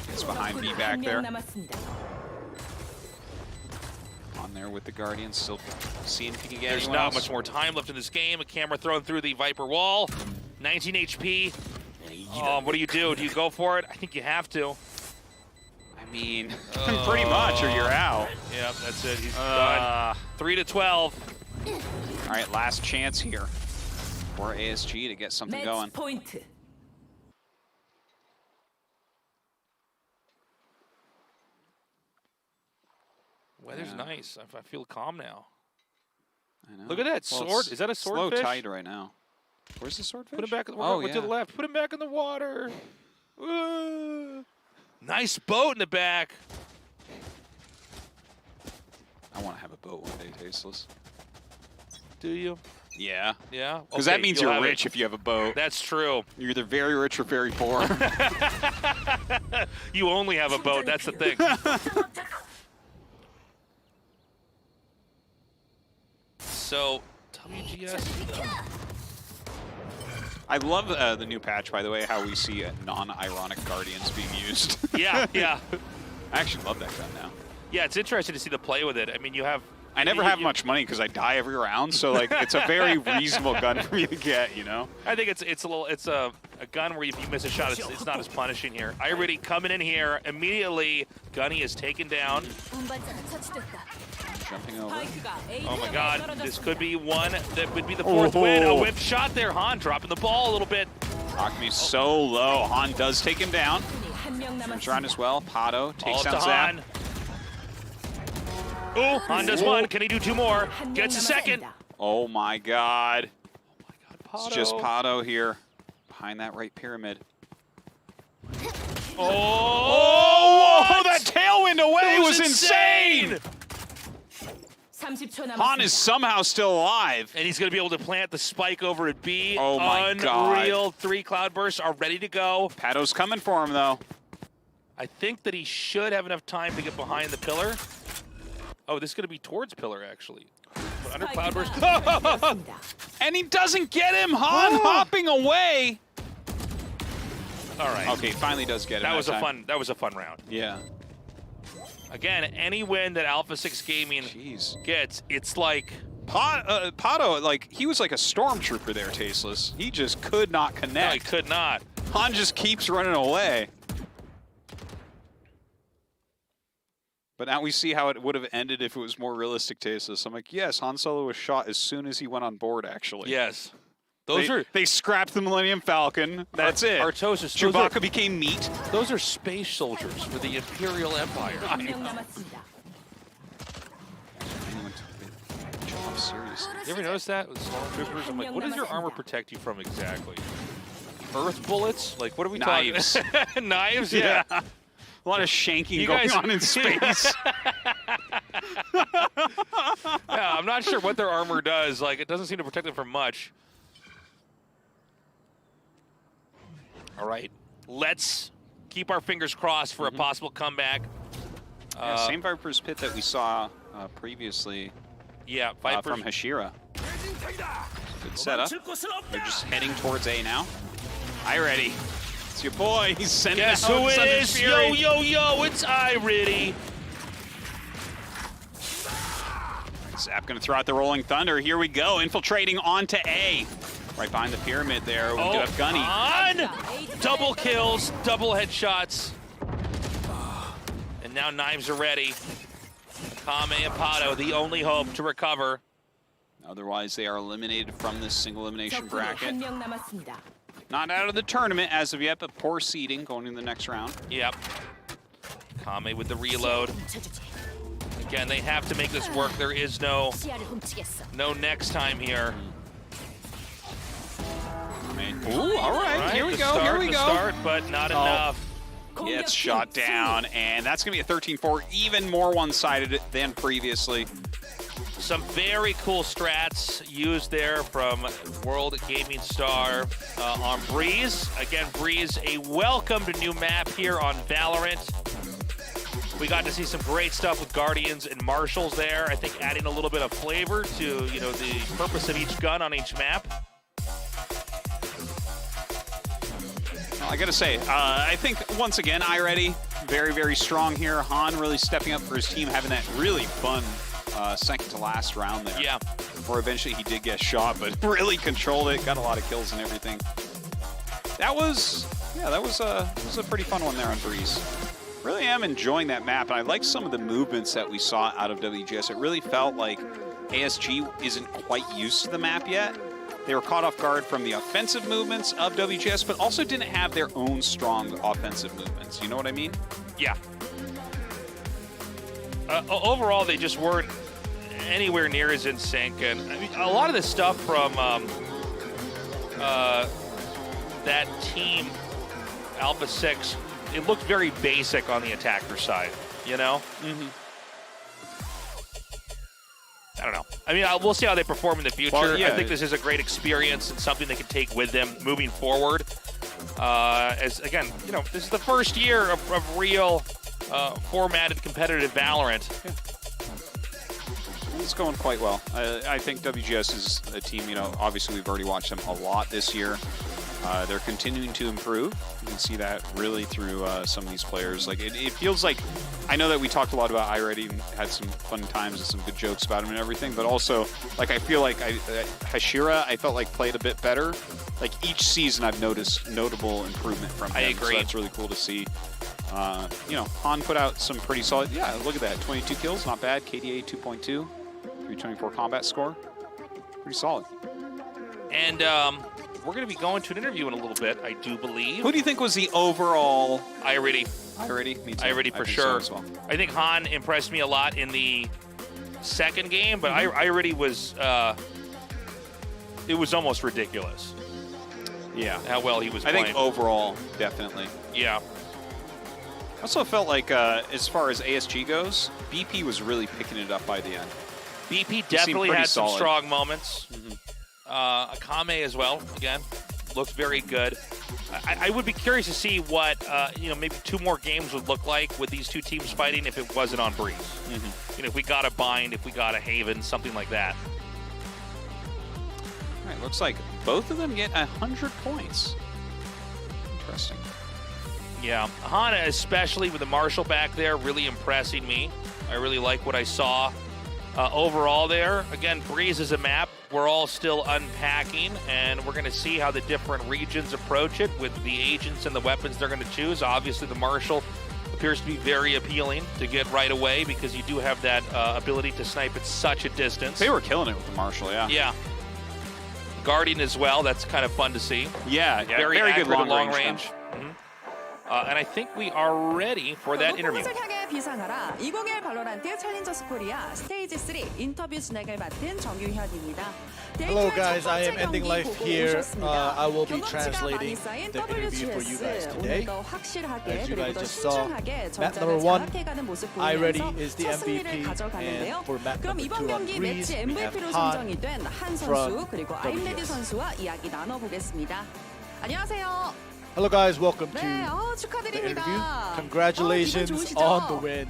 [SPEAKER 7] Gets behind B
[SPEAKER 8] 적군이
[SPEAKER 7] back
[SPEAKER 8] 한
[SPEAKER 7] there.
[SPEAKER 8] 명 남았습니다.
[SPEAKER 7] On there with the Guardians, still seeing if he can get
[SPEAKER 6] There's
[SPEAKER 7] anyone
[SPEAKER 6] not
[SPEAKER 7] else.
[SPEAKER 6] much more time left in this game. A camera thrown through the Viper wall. 19 HP. What do you do? Do you go for it? I think you have to.
[SPEAKER 7] I mean, pretty much, or you're out.
[SPEAKER 6] Yeah, that's it. He's done. 3-12.
[SPEAKER 7] All right, last chance here for ASG to get something going.
[SPEAKER 8] 매치 포인트.
[SPEAKER 6] Weather's nice. I feel calm now.
[SPEAKER 7] I know.
[SPEAKER 6] Look at that
[SPEAKER 7] Well,
[SPEAKER 6] sword.
[SPEAKER 7] it's
[SPEAKER 6] Is that a
[SPEAKER 7] slow
[SPEAKER 6] swordfish?
[SPEAKER 7] tide right now. Where's the swordfish?
[SPEAKER 6] Put him back.
[SPEAKER 7] Oh,
[SPEAKER 6] To the left. Put him back in the water. Nice boat in the back.
[SPEAKER 7] I want to have a boat one day, Tasteless.
[SPEAKER 6] Do you?
[SPEAKER 7] Yeah.
[SPEAKER 6] Yeah.
[SPEAKER 7] Because
[SPEAKER 6] Okay,
[SPEAKER 7] that means
[SPEAKER 6] you'll
[SPEAKER 7] you're
[SPEAKER 6] have it.
[SPEAKER 7] rich if you have a boat.
[SPEAKER 6] That's true.
[SPEAKER 7] You're either very rich or very poor.
[SPEAKER 6] You only have a boat. That's the thing. So, WGS.
[SPEAKER 7] I love the new patch, by the way, how we see non-ironic Guardians being used.
[SPEAKER 6] Yeah, yeah.
[SPEAKER 7] I actually love that gun now.
[SPEAKER 6] Yeah, it's interesting to see the play with it. I mean, you have...
[SPEAKER 7] I never have much money because I die every round, so like it's a very reasonable gun for me to get, you know?
[SPEAKER 6] I think it's a gun where if you miss a shot, it's not as punishing here. Irony coming in here immediately. Gunny is taken down.
[SPEAKER 7] Jumping over.
[SPEAKER 6] Oh my God, this could be one that would be the fourth win. A whip shot there. Han dropping the ball a little bit.
[SPEAKER 7] Akami so low. Han does take him down. Comes around as well. Pato takes down Zap.
[SPEAKER 6] Oh, Han does one. Can he do two more? Gets a second.
[SPEAKER 7] Oh my God.
[SPEAKER 6] Oh my God,
[SPEAKER 7] It's just Pato here behind that right pyramid.
[SPEAKER 6] Oh,
[SPEAKER 7] that tailwind away was insane!
[SPEAKER 8] 30초
[SPEAKER 7] Han is
[SPEAKER 8] 남았습니다.
[SPEAKER 7] somehow still alive.
[SPEAKER 6] And he's going to be able to plant the spike over at B.
[SPEAKER 7] Oh my God.
[SPEAKER 6] Unreal. 3 cloud bursts are ready to go.
[SPEAKER 7] Pato's coming for him though.
[SPEAKER 6] I think that he should have enough time to get behind the pillar. Oh, this is going to be towards pillar, actually. But under cloud burst.
[SPEAKER 7] And he doesn't get him. Han hopping away.
[SPEAKER 6] All right.
[SPEAKER 7] Okay, finally does get him.
[SPEAKER 6] That was a
[SPEAKER 7] time.
[SPEAKER 6] fun round.
[SPEAKER 7] Yeah.
[SPEAKER 6] Again, any win that Alpha 6 Gaming gets, it's like...
[SPEAKER 7] Pato, like, he was like a stormtrooper there, Tasteless. He just could not connect.
[SPEAKER 6] No, he could not.
[SPEAKER 7] Han just keeps running away. But now we see how it would have ended if it was more realistic, Tasteless. I'm like, yes, Han Solo was shot as soon as he went on board, actually.
[SPEAKER 6] Yes.
[SPEAKER 7] They scrapped the Millennium Falcon. That's it.
[SPEAKER 6] Artosis.
[SPEAKER 7] Chewbacca became meat.
[SPEAKER 6] Those are space soldiers for the Imperial Empire.
[SPEAKER 8] 한명 남았습니다.
[SPEAKER 7] Seriously.
[SPEAKER 6] You ever notice that with stormtroopers? I'm like, what does your armor protect you from exactly? Earth bullets? Like, what are we
[SPEAKER 7] Knives.
[SPEAKER 6] talking? Knives? Yeah.
[SPEAKER 7] A lot of shanking
[SPEAKER 6] You
[SPEAKER 7] going
[SPEAKER 6] guys-
[SPEAKER 7] on in space.
[SPEAKER 6] Yeah, I'm not sure what their armor does. Like, it doesn't seem to protect them from much. All right. Let's keep our fingers crossed for a possible comeback.
[SPEAKER 7] Yeah, same Viper's Pit that we saw previously
[SPEAKER 6] Yeah, Vipers.
[SPEAKER 7] from Hashira. Good setup. They're just heading towards A now. ready. It's your boy. He's sending
[SPEAKER 6] Guess
[SPEAKER 7] out
[SPEAKER 6] who it
[SPEAKER 7] Sunday's
[SPEAKER 6] is?
[SPEAKER 7] Fury.
[SPEAKER 6] Yo, yo, yo, it's iReady.
[SPEAKER 7] Zap going to throw out the Rolling Thunder. Here we go. Infiltrating onto A. Right behind the pyramid there. We do have Gunny.
[SPEAKER 6] On! Double kills, double headshots. And now knives are ready. Kame and Pato, the only hope to recover.
[SPEAKER 7] Otherwise, they are eliminated from this single elimination bracket.
[SPEAKER 8] 한명 남았습니다.
[SPEAKER 7] Not out of the tournament as of yet, but poor seeding going into the next round.
[SPEAKER 6] Yep. Kame with the reload. Again, they have to make this work. There is no next time here.
[SPEAKER 7] Ooh, all right, here we go, here we go.
[SPEAKER 6] Start, but not enough.
[SPEAKER 7] Gets shot down, and that's going to be a 13-4, even more one-sided than previously.
[SPEAKER 6] Some very cool strats used there from World Gaming Star on Breeze. Again, Breeze, a welcomed new map here on Valorant. We got to see some great stuff with Guardians and Marshals there. I think adding a little bit of flavor to, you know, the purpose of each gun on each map.
[SPEAKER 7] I gotta say, I think once again, iReady, very, very strong here. Han really stepping up for his team, having that really fun second to last round there.
[SPEAKER 6] Yeah.
[SPEAKER 7] Before eventually he did get shot, but really controlled it, got a lot of kills and everything. That was, yeah, that was a pretty fun one there on Breeze. Really am enjoying that map, and I like some of the movements that we saw out of WGS. It really felt like ASG isn't quite used to the map yet. They were caught off guard from the offensive movements of WGS, but also didn't have their own strong offensive movements. You know what I mean?
[SPEAKER 6] Yeah. Overall, they just weren't anywhere near as in sync. And I mean, a lot of the stuff from that team, Alpha 6, it looked very basic on the attacker side, you know? I don't know. I mean, we'll see how they perform in the future.
[SPEAKER 7] Well, yeah.
[SPEAKER 6] I think this is a great experience and something they can take with them moving forward. As again, you know, this is the first year of real formatted competitive Valorant.
[SPEAKER 7] Yeah. It's going quite well. I think WGS is a team, you know, obviously we've already watched them a lot this year. They're continuing to improve. You can see that really through some of these players. Like it feels like, I know that we talked a lot about iReady and had some fun times and some good jokes about him and everything, but also, like, I feel like Hashira, I felt like played a bit better. Like each season I've noticed notable improvement from him.
[SPEAKER 6] I agree.
[SPEAKER 7] So that's really cool to see. You know, Han put out some pretty solid, yeah, look at that, 22 kills, not bad. KDA 2.2, 324 combat score, pretty solid.
[SPEAKER 6] And we're going to be going to an interview in a little bit, I do believe.
[SPEAKER 7] Who do you think was the overall?
[SPEAKER 6] iReady.
[SPEAKER 7] iReady? Me too.
[SPEAKER 6] iReady for
[SPEAKER 7] I think
[SPEAKER 6] sure.
[SPEAKER 7] So as well.
[SPEAKER 6] I think Han impressed me a lot in the second game, but iReady was, it was almost ridiculous.
[SPEAKER 7] Yeah.
[SPEAKER 6] How well he was playing.
[SPEAKER 7] I think overall, definitely.
[SPEAKER 6] Yeah.
[SPEAKER 7] I also felt like, as far as ASG goes, BP was really picking it up by the end.
[SPEAKER 6] BP definitely had some
[SPEAKER 7] solid.
[SPEAKER 6] strong moments. Akame as well, again, looks very good. I would be curious to see what, you know, maybe 2 more games would look like with these 2 teams fighting if it wasn't on Breeze. You know, if we got a Bind, if we got a Haven, something like that.
[SPEAKER 7] All right, looks like both of them get 100 points. Interesting.
[SPEAKER 6] Yeah, Hana, especially with the Marshall back there, really impressing me. I really like what I saw overall there. Again, Breeze is a map we're all still unpacking, and we're going to see how the different regions approach it with the agents and the weapons they're going to choose. Obviously, the Marshall appears to be very appealing to get right away because you do have that ability to snipe at such a distance.
[SPEAKER 7] They were killing it with the Marshall, yeah.
[SPEAKER 6] Yeah. Guardian as well, that's kind of fun to see.
[SPEAKER 7] Yeah,
[SPEAKER 6] Very
[SPEAKER 7] good
[SPEAKER 6] long
[SPEAKER 7] range.
[SPEAKER 6] range. And I think we are ready for that interview.
[SPEAKER 8] 비상하라 2021 발로란트 챌린저스 코리아 스테이지 3 인터뷰 진행을 맡은 정유현입니다.
[SPEAKER 11] Hello guys, I am ending life here. I will be translating the interview for you guys today. As you guys just saw, map number 1, iReady is the MVP, and for map number 2 on Breeze, we have Han from WGS.
[SPEAKER 8] 선수와 이야기 나눠보겠습니다. 안녕하세요.
[SPEAKER 11] Hello guys, welcome to
[SPEAKER 8] 네,
[SPEAKER 11] the interview.
[SPEAKER 8] 축하드립니다.
[SPEAKER 11] Congratulations
[SPEAKER 8] 기분 좋으시죠?
[SPEAKER 11] on the win.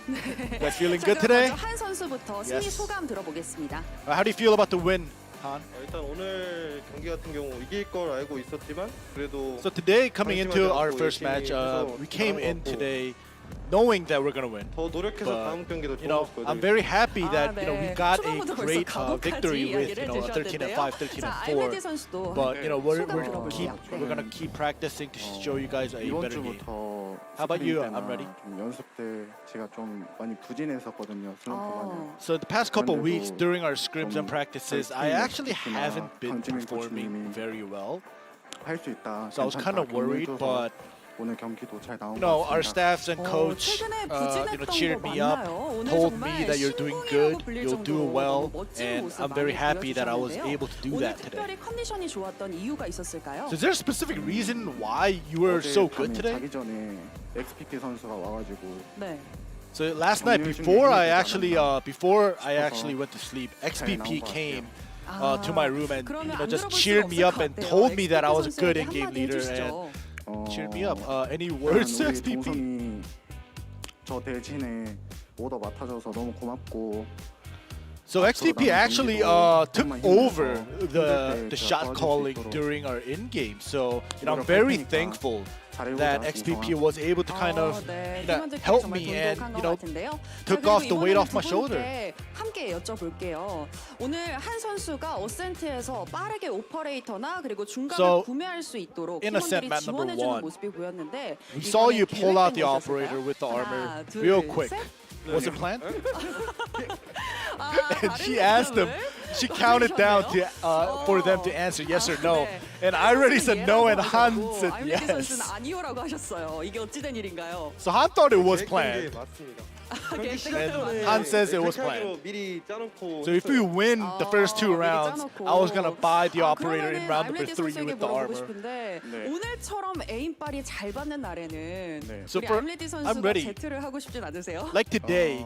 [SPEAKER 11] You guys feeling good
[SPEAKER 8] 자, 그럼
[SPEAKER 11] today?
[SPEAKER 8] 먼저 한 선수부터 승리 소감 들어보겠습니다.
[SPEAKER 11] How do you feel about the win, Han?
[SPEAKER 12] 일단 오늘 경기 같은 경우 이길 걸 알고 있었지만 그래도
[SPEAKER 11] So today, coming into our first match, we came in today knowing that we're gonna win.
[SPEAKER 12] 더 노력해서 다음 경기도
[SPEAKER 11] You know,
[SPEAKER 12] 좋은
[SPEAKER 11] I'm very happy that
[SPEAKER 8] 네.
[SPEAKER 11] we got a
[SPEAKER 8] 초반부터
[SPEAKER 11] great
[SPEAKER 8] 벌써
[SPEAKER 11] victory with
[SPEAKER 8] 이야기를
[SPEAKER 11] 13 and 5, 13 and
[SPEAKER 8] 알레디
[SPEAKER 11] 4.
[SPEAKER 8] 선수도
[SPEAKER 11] But we're
[SPEAKER 8] 들어볼게요.
[SPEAKER 11] gonna keep practicing to show you guys a
[SPEAKER 13] 이번
[SPEAKER 11] better game.
[SPEAKER 13] 주부터
[SPEAKER 11] How about you?
[SPEAKER 13] 스크린
[SPEAKER 11] I'm ready.
[SPEAKER 13] 때나 좀 연습 때 제가 좀 많이 부진했었거든요. 슬럼프가.
[SPEAKER 11] So the past couple of weeks during our scrims and practices, I actually haven't been performing very well.
[SPEAKER 13] 할수 있다.
[SPEAKER 11] So I was kind of worried, but
[SPEAKER 13] 오늘 경기도 잘 나온 것
[SPEAKER 11] no, our
[SPEAKER 13] 같습니다.
[SPEAKER 11] staffs and coach, cheered me up, told me that you're doing good, you'll do well, and I'm very happy that I was able to do that today.
[SPEAKER 8] 특별히 컨디션이 좋았던 이유가 있었을까요?
[SPEAKER 11] So is there a specific reason why you were so good today?
[SPEAKER 13] 자기 전에 XPP 선수가 와가지고
[SPEAKER 8] 네.
[SPEAKER 11] So last night, before I actually went to sleep, XPP came to my room and just cheered me up and told me that I was a good in-game leader and cheered me up. Any words to XPP?
[SPEAKER 13] 동성이 저 대신에 오더 맡아줘서 너무 고맙고.
[SPEAKER 11] So XPP actually took over the shot calling during our in-game. So I'm very thankful that XPP was able to kind of help me and took off the weight off my shoulder.
[SPEAKER 8] 함께 여쭤볼게요. 오늘 한 선수가 어센트에서 빠르게 오퍼레이터나 그리고 중간을 구매할 수 있도록 팀원들이 지원해주는 모습이 보였는데
[SPEAKER 11] we saw you pull out the operator with the armor real quick. Was it planned? And she asked them, she counted down to for them to answer yes or no. And I already said no and Han said yes.
[SPEAKER 8] 선수는 아니오라고 하셨어요. 이게 어찌된 일인가요?
[SPEAKER 11] So Han thought it was planned.
[SPEAKER 12] 맞습니다.
[SPEAKER 11] And Han says it was planned.
[SPEAKER 12] 미리 짜놓고
[SPEAKER 11] So if we win the first 2 rounds, I was gonna buy the operator in round number 3 with the armor.
[SPEAKER 8] 오늘처럼 에임빨이 잘 받는 날에는
[SPEAKER 11] So
[SPEAKER 8] 우리
[SPEAKER 11] for,
[SPEAKER 8] 알레디
[SPEAKER 11] I'm
[SPEAKER 8] 선수가
[SPEAKER 11] ready.
[SPEAKER 8] 제트를 하고 싶진 않으세요?
[SPEAKER 11] Like today,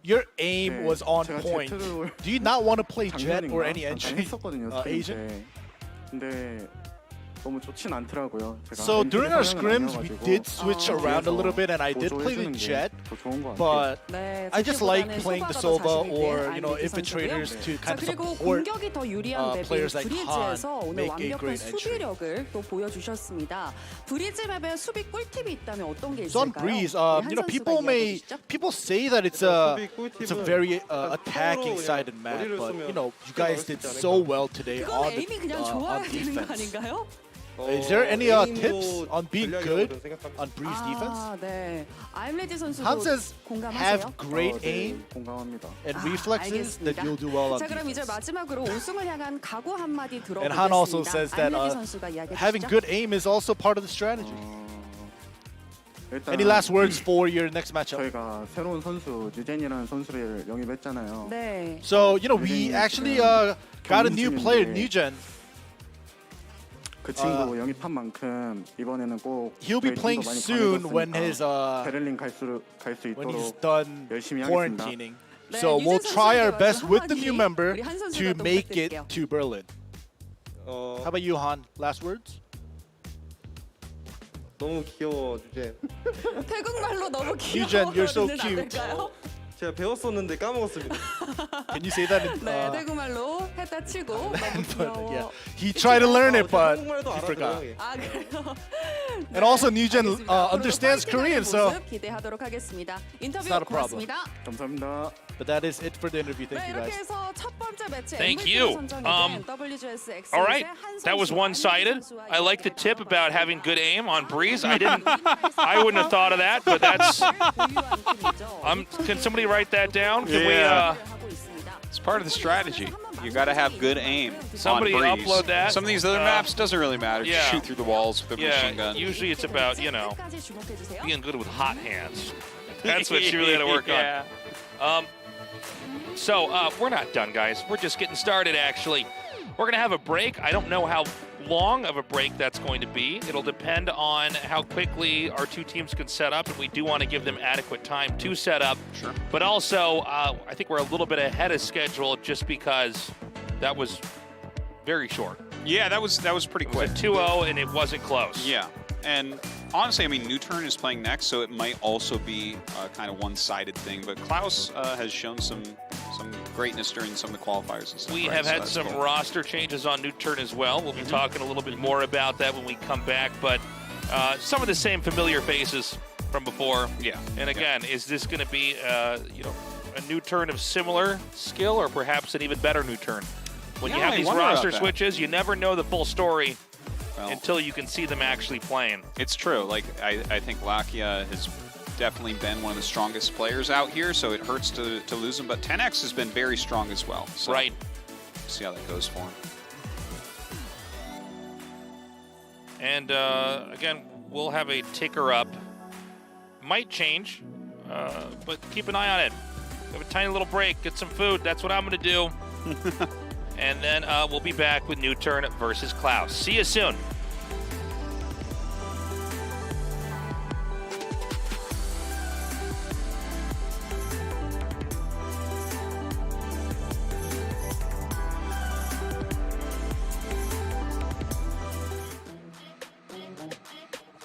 [SPEAKER 11] your aim
[SPEAKER 13] 네,
[SPEAKER 11] was on
[SPEAKER 13] 제가
[SPEAKER 11] point.
[SPEAKER 13] 제트를
[SPEAKER 11] Do you not want to play Jet or
[SPEAKER 13] 작년인가
[SPEAKER 11] any
[SPEAKER 13] 잠깐
[SPEAKER 11] entry
[SPEAKER 13] 했었거든요,
[SPEAKER 11] Asian?
[SPEAKER 13] 스크림 때. 근데 너무 좋진 않더라고요. 제가
[SPEAKER 11] So during our
[SPEAKER 13] 엔트리
[SPEAKER 11] scrims, we
[SPEAKER 13] 성향은
[SPEAKER 11] did
[SPEAKER 13] 아니어가지고
[SPEAKER 11] switch around a little bit, and I did play the
[SPEAKER 13] 보조해주는 게
[SPEAKER 11] Jet,
[SPEAKER 13] 더 좋은 것 같아요.
[SPEAKER 11] but
[SPEAKER 8] 네,
[SPEAKER 11] I just like
[SPEAKER 8] 제트보다는
[SPEAKER 11] playing the
[SPEAKER 8] 소바가 더
[SPEAKER 11] Sova
[SPEAKER 8] 자신 있는
[SPEAKER 11] or
[SPEAKER 8] 아일레디
[SPEAKER 11] infiltrators
[SPEAKER 8] 선수고요.
[SPEAKER 11] to
[SPEAKER 8] 자,
[SPEAKER 11] kind of
[SPEAKER 8] 그리고
[SPEAKER 11] support
[SPEAKER 8] 공격이 더 유리한 맵인
[SPEAKER 11] players like
[SPEAKER 8] 브리즈에서
[SPEAKER 11] Han
[SPEAKER 8] 오늘
[SPEAKER 11] make a
[SPEAKER 8] 완벽한
[SPEAKER 11] great entry.
[SPEAKER 8] 수비력을 또 보여주셨습니다. 브리즈 맵에 수비 꿀팁이 있다면 어떤 게
[SPEAKER 11] So on
[SPEAKER 8] 있을까요?
[SPEAKER 11] Breeze,
[SPEAKER 8] 한
[SPEAKER 11] you know,
[SPEAKER 8] 선수가
[SPEAKER 11] people say that it's a very attacking sided map, but you know, you guys did so well today
[SPEAKER 8] 그건
[SPEAKER 11] on
[SPEAKER 8] 에임이 그냥
[SPEAKER 11] on
[SPEAKER 8] 좋아야 되는 거
[SPEAKER 11] defense.
[SPEAKER 8] 아닌가요?
[SPEAKER 11] Is there any tips on being good on Breeze defense?
[SPEAKER 8] 아, 네. 아일레디 선수도
[SPEAKER 11] Han says
[SPEAKER 8] 공감하세요?
[SPEAKER 11] have great aim
[SPEAKER 13] 공감합니다.
[SPEAKER 11] and reflexes that you'll do well on
[SPEAKER 8] 자, 그럼 이제
[SPEAKER 11] defense.
[SPEAKER 8] 마지막으로 우승을 향한 각오 한마디
[SPEAKER 11] And Han also
[SPEAKER 8] 들어보겠습니다.
[SPEAKER 11] says that
[SPEAKER 8] 아일레디 선수가 이야기해
[SPEAKER 11] having
[SPEAKER 8] 주시죠.
[SPEAKER 11] good aim is also part of the strategy.
[SPEAKER 13] 일단
[SPEAKER 11] Any last words for your next matchup?
[SPEAKER 13] 저희가 새로운 선수 뉴젠이라는 선수를 영입했잖아요.
[SPEAKER 8] 네.
[SPEAKER 11] So you know, we actually got a new player, Newgen.
[SPEAKER 13] 그 친구 영입한 만큼 이번에는 꼭
[SPEAKER 11] He'll be
[SPEAKER 13] 저희
[SPEAKER 11] playing
[SPEAKER 13] 팀도 많이
[SPEAKER 11] soon when
[SPEAKER 13] 강해졌으니까
[SPEAKER 11] his
[SPEAKER 13] 베를린 갈 수
[SPEAKER 11] when he's
[SPEAKER 13] 있도록
[SPEAKER 11] done
[SPEAKER 13] 열심히 하겠습니다.
[SPEAKER 11] quarantining.
[SPEAKER 8] 네,
[SPEAKER 11] So we'll
[SPEAKER 8] 유진
[SPEAKER 11] try our
[SPEAKER 8] 선수에게
[SPEAKER 11] best
[SPEAKER 8] 먼저
[SPEAKER 11] with the new
[SPEAKER 8] 한마디
[SPEAKER 11] member
[SPEAKER 8] 우리 한 선수가
[SPEAKER 11] to
[SPEAKER 8] 또
[SPEAKER 11] make it
[SPEAKER 8] 부탁드릴게요.
[SPEAKER 11] to Berlin. How about you, Han? Last words?
[SPEAKER 12] 너무 귀여워 주제.
[SPEAKER 8] 태국말로 너무
[SPEAKER 11] Newgen, you're so
[SPEAKER 8] 귀여워는 안
[SPEAKER 11] cute.
[SPEAKER 8] 될까요?
[SPEAKER 12] 제가 배웠었는데 까먹었습니다.
[SPEAKER 11] Can you say that in?
[SPEAKER 8] 네, 태국말로 했다 치고 너무 귀여워.
[SPEAKER 11] Yeah, he tried to learn it, but
[SPEAKER 12] 한국말도
[SPEAKER 11] he forgot.
[SPEAKER 12] 알아들어요.
[SPEAKER 8] 아, 그래요?
[SPEAKER 11] And also, Newgen
[SPEAKER 8] 알겠습니다. 앞으로도
[SPEAKER 11] understands
[SPEAKER 8] 파이팅하는
[SPEAKER 11] Korean, so
[SPEAKER 8] 모습 기대하도록 하겠습니다. 인터뷰
[SPEAKER 11] It's not a problem.
[SPEAKER 8] 고맙습니다.
[SPEAKER 13] 감사합니다.
[SPEAKER 11] but that is it for the interview. Thank
[SPEAKER 8] 네,
[SPEAKER 11] you
[SPEAKER 8] 이렇게
[SPEAKER 11] guys.
[SPEAKER 8] 해서 첫 번째 매치
[SPEAKER 6] Thank
[SPEAKER 8] MVP로
[SPEAKER 6] you.
[SPEAKER 8] 선정이 된 WGS X의
[SPEAKER 6] All right,
[SPEAKER 8] 한
[SPEAKER 6] that was
[SPEAKER 8] 선수,
[SPEAKER 6] one-sided.
[SPEAKER 8] 안민기 선수와
[SPEAKER 6] I like the
[SPEAKER 8] 이야기를
[SPEAKER 6] tip about having good aim on Breeze. I didn't.
[SPEAKER 8] 나눠봤습니다.
[SPEAKER 6] I wouldn't have thought of that, but that's.
[SPEAKER 8] 보유한 팀이죠.
[SPEAKER 6] Can somebody write that down? Can
[SPEAKER 7] Yeah.
[SPEAKER 8] 하고 있습니다.
[SPEAKER 7] It's part of the strategy. You got to have good aim.
[SPEAKER 6] Somebody
[SPEAKER 7] on Breeze.
[SPEAKER 6] upload that.
[SPEAKER 7] Some of these other maps doesn't really matter.
[SPEAKER 6] yeah.
[SPEAKER 7] Just shoot through the walls with a machine
[SPEAKER 6] Yeah,
[SPEAKER 7] gun.
[SPEAKER 6] usually it's about, you know,
[SPEAKER 8] 끝까지 주목해주세요.
[SPEAKER 6] being good with hot hands. That's what you really got to work
[SPEAKER 7] Yeah.
[SPEAKER 6] on. So we're not done, guys. We're just getting started, actually. We're going to have a break. I don't know how long of a break that's going to be. It'll depend on how quickly our two teams can set up, and we do want to give them adequate time to set up.
[SPEAKER 7] Sure.
[SPEAKER 6] But also, I think we're a little bit ahead of schedule just because that was very short.
[SPEAKER 7] Yeah, that was pretty
[SPEAKER 6] It was
[SPEAKER 7] quick.
[SPEAKER 6] a 2-0, and it wasn't close.
[SPEAKER 7] Yeah, and honestly, I mean, New Turn is playing next, so it might also be kind of one-sided thing. But Klaus has shown some greatness during some of the qualifiers and stuff.
[SPEAKER 6] We
[SPEAKER 7] right?
[SPEAKER 6] have
[SPEAKER 7] So
[SPEAKER 6] had
[SPEAKER 7] that's
[SPEAKER 6] some
[SPEAKER 7] cool.
[SPEAKER 6] roster changes on New Turn as well. We'll be talking a little bit more about that when we come back. But some of the same familiar faces from before.
[SPEAKER 7] Yeah.
[SPEAKER 6] And again, is this going to be a New Turn of similar skill, or perhaps an even better New Turn? When you
[SPEAKER 7] Yeah,
[SPEAKER 6] have
[SPEAKER 7] I
[SPEAKER 6] these
[SPEAKER 7] wonder about
[SPEAKER 6] roster
[SPEAKER 7] that.
[SPEAKER 6] switches, you never know the full story
[SPEAKER 7] Well,
[SPEAKER 6] until you can see them actually playing.
[SPEAKER 7] it's true. Like I think Lakia has definitely been one of the strongest players out here, so it hurts to lose him. But 10X has been very strong as well. So
[SPEAKER 6] Right.
[SPEAKER 7] See how that goes for him.
[SPEAKER 6] And again, we'll have a ticker up. Might change, but keep an eye on it. Have a tiny little break, get some food. That's what I'm going to do. And then we'll be back with New Turn versus Klaus. See you soon.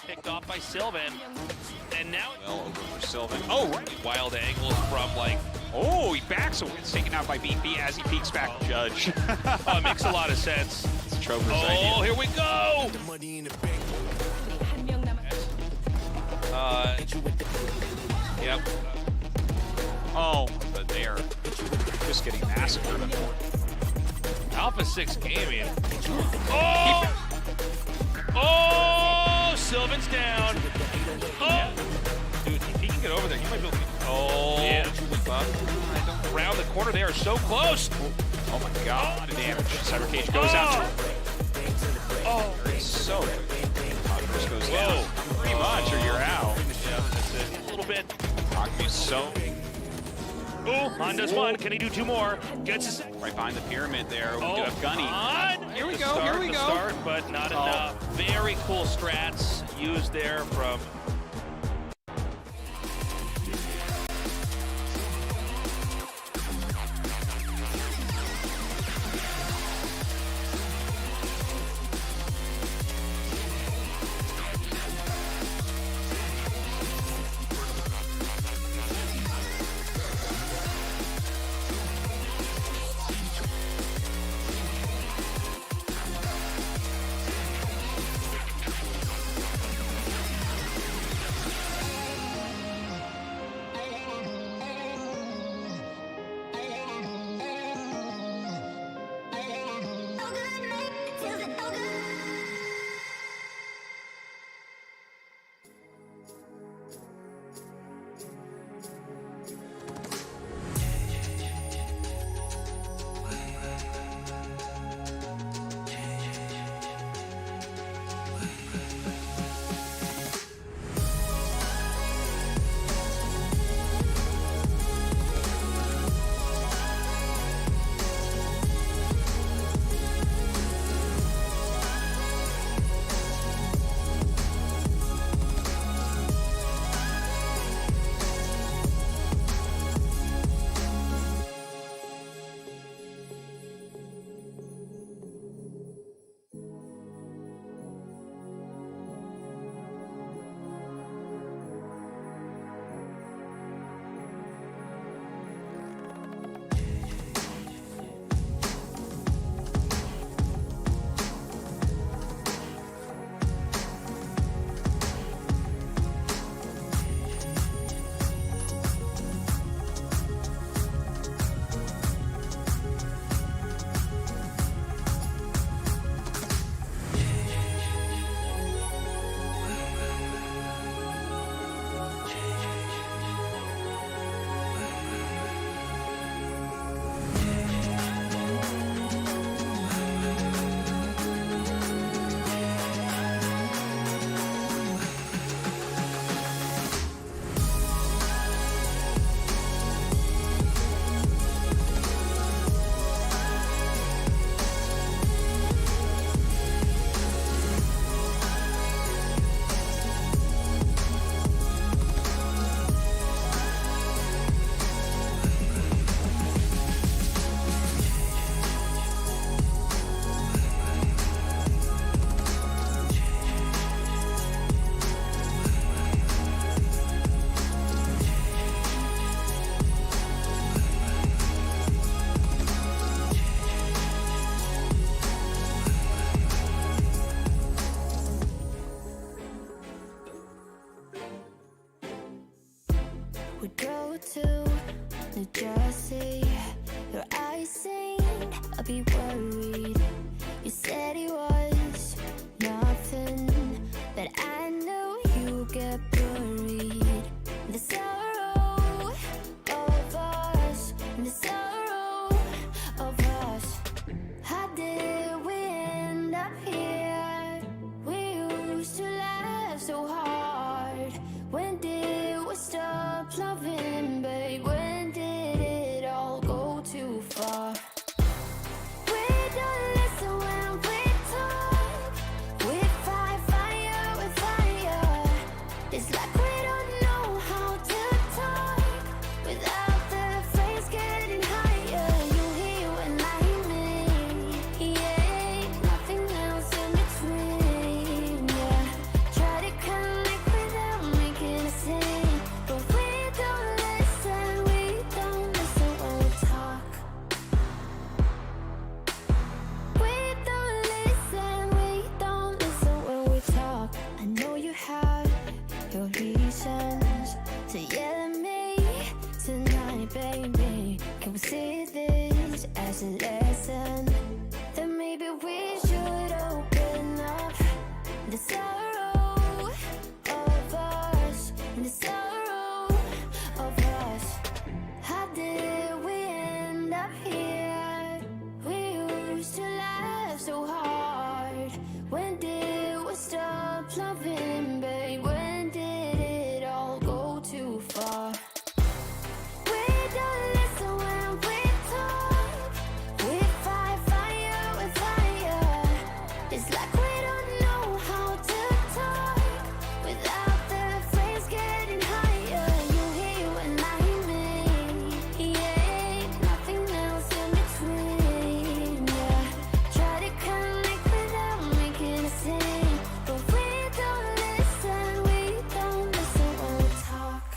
[SPEAKER 6] Picked off by Sylvan. And now
[SPEAKER 7] Well, over for Sylvan. Oh, right.
[SPEAKER 6] wild angles from like,
[SPEAKER 7] Oh, he backs away. It's taken out by BP as he peeks back. Judge.
[SPEAKER 6] oh, it makes a lot of sense.
[SPEAKER 7] It's Trover's
[SPEAKER 6] Oh,
[SPEAKER 7] idea.
[SPEAKER 6] here we go. Yep.
[SPEAKER 7] Oh, but they are just getting massacred.
[SPEAKER 6] Alpha 6 gaming. Oh! Oh! Sylvan's down. Oh! Dude, if he can get over there, he might be able to. Oh! Yeah. Around the corner, they are so close.
[SPEAKER 7] Oh my god, the damage. Cyber Cage goes out.
[SPEAKER 6] Oh!
[SPEAKER 7] It's so good. Converse goes down. Pretty much, or you're out.
[SPEAKER 6] Yeah, that's it. A little bit.
[SPEAKER 7] Akamu's so
[SPEAKER 6] Oh, Han does one. Can he do two more? Gets
[SPEAKER 7] right behind the pyramid there. We
[SPEAKER 6] oh,
[SPEAKER 7] do have Gunny.
[SPEAKER 6] Han.
[SPEAKER 7] Here we
[SPEAKER 6] The
[SPEAKER 7] go,
[SPEAKER 6] start,
[SPEAKER 7] here we
[SPEAKER 6] the
[SPEAKER 7] go.
[SPEAKER 6] Start, but not enough. Very cool strats used there from
[SPEAKER 14] would go to New Jersey. Your eyes seemed I'd be worried. You said he was nothing, but I knew you get buried. The sorrow of us, the sorrow of us. How did we end up here? We used to laugh so hard. When did we stop loving, babe? When did it all go too far? We don't listen when we talk. We fight fire with fire. It's like we don't know how to talk without the phrase getting higher. You hear when I mean, yeah, nothing else in between, yeah. Try to connect without making a scene, but we don't listen when we talk. We don't listen when we talk. I know you have your reasons to yell at me tonight, baby. Can we see this as a lesson? Then maybe we should open up. The sorrow of us, the sorrow of us. How did we end up here? We used to laugh so hard. When did we stop loving, babe? When did it all go too far? We don't listen when we talk. We fight fire with fire. It's like we don't know how to talk without the phrase getting higher. You hear when I mean, yeah, nothing else in between, yeah. Try to connect without making a scene, but we don't listen when we talk.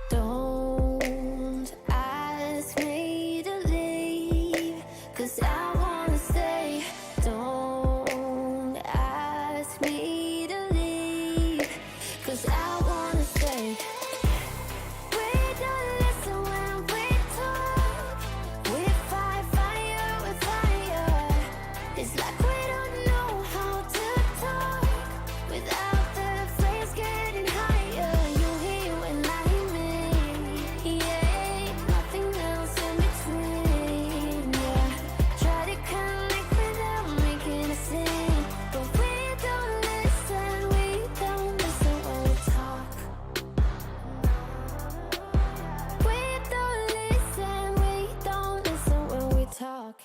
[SPEAKER 14] Don't ask me to leave, 'cause I wanna stay. Don't ask me to leave, 'cause I wanna stay. We don't listen when we talk. We fight fire with fire. It's like we don't know how to talk without the phrase getting higher. You hear when I mean, yeah, nothing else in between, yeah. Try to connect without making a scene, but we don't listen when we talk. We don't listen when we talk.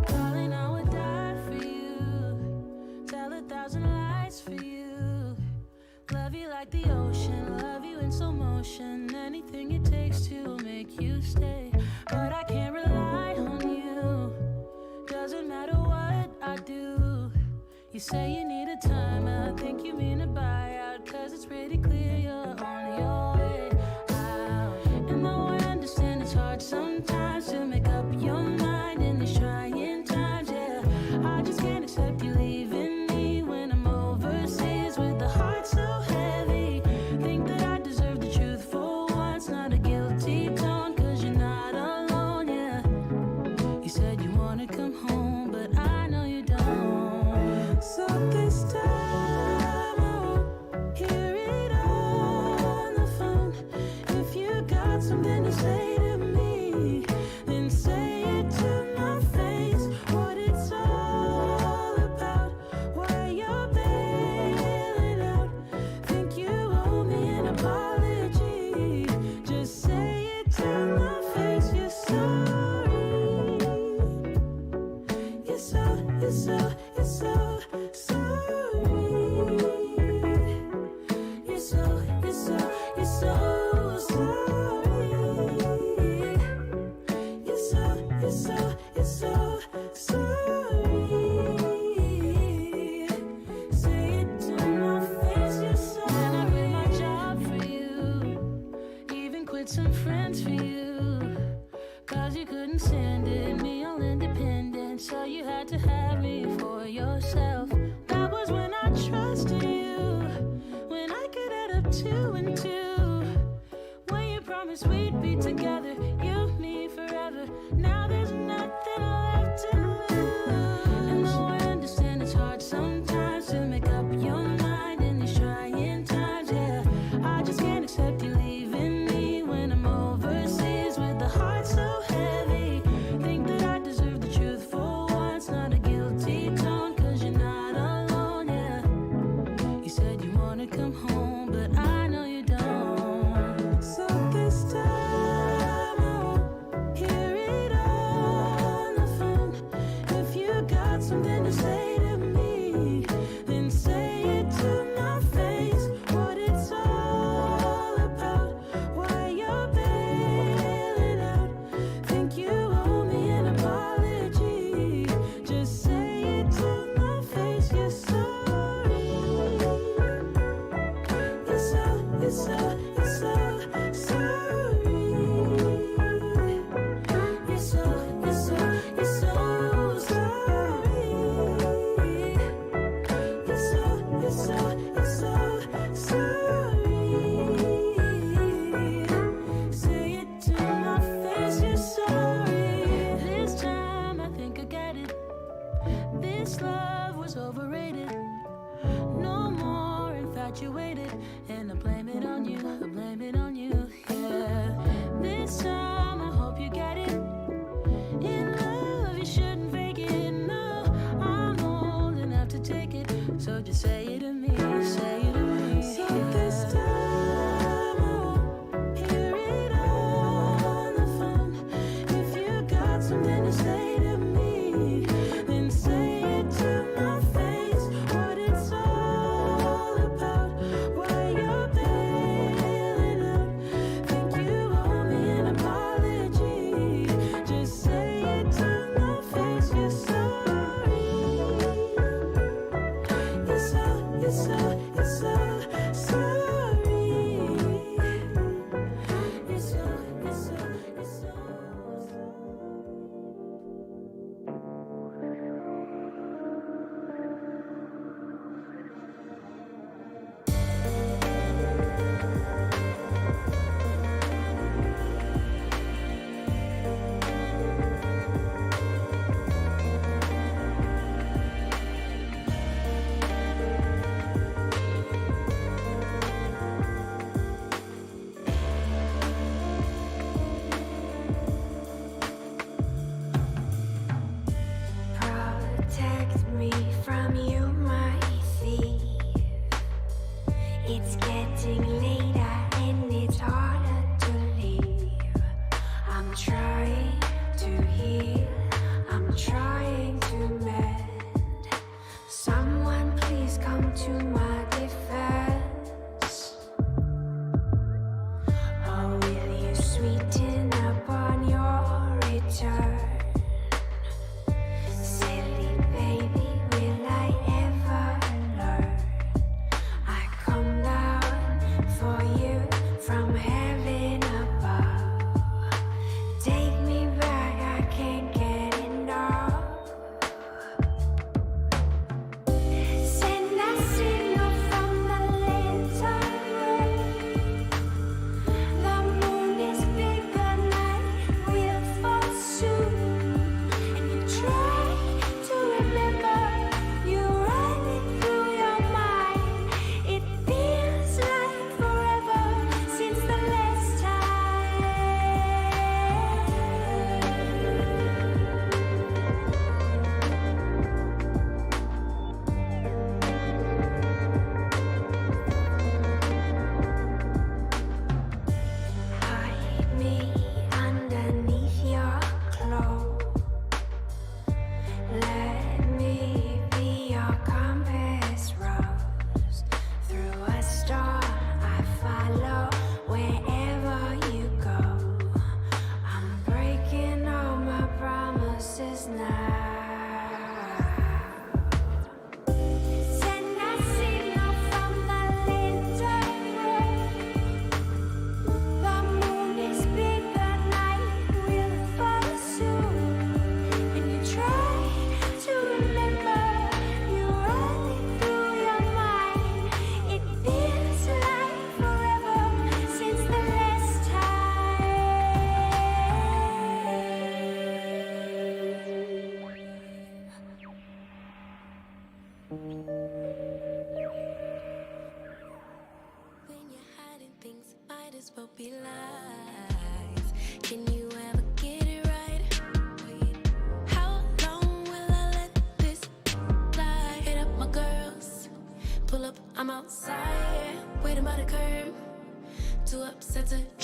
[SPEAKER 3] Darling, I would die for you. Tell 1,000 lies for you. Love you like the ocean, love you in slow motion. Anything it takes to make you stay. But I can't rely on you. Doesn't matter what I do. You say you need a time, I think you mean a buyout. 'Cause it's pretty clear you're on your way out. And though I understand it's hard sometimes to make up your mind in these trying times, yeah, I just can't accept you leaving me when I'm overseas with a heart so heavy. Think that I deserve the truth for once, not a guilty tone, 'cause you're not alone, yeah. You said you wanna come home, but I know you don't. So this time I won't hear it on the phone. If you got something to say to me, then say it to my face. What it's all about, why you're bailing out. Think you owe me an apology. Just say it to my face. You're sorry. You're so sorry. You're so sorry.
[SPEAKER 14] hired some friends for you. Cause you couldn't stand it, me all independent. So you had to have me for yourself. That was when I trusted you. When I could add up 2 and 2. When you promised we'd be together, you, me, forever. Now there's nothing left to lose. And though I understand it's hard sometimes to make up your mind in these trying times, yeah, I just can't accept you leaving me when I'm overseas with the heart so heavy. Think that I deserve the truth for once, not a guilty tone, cause you're not alone, yeah. You said you wanna come home, but I know you don't. So this time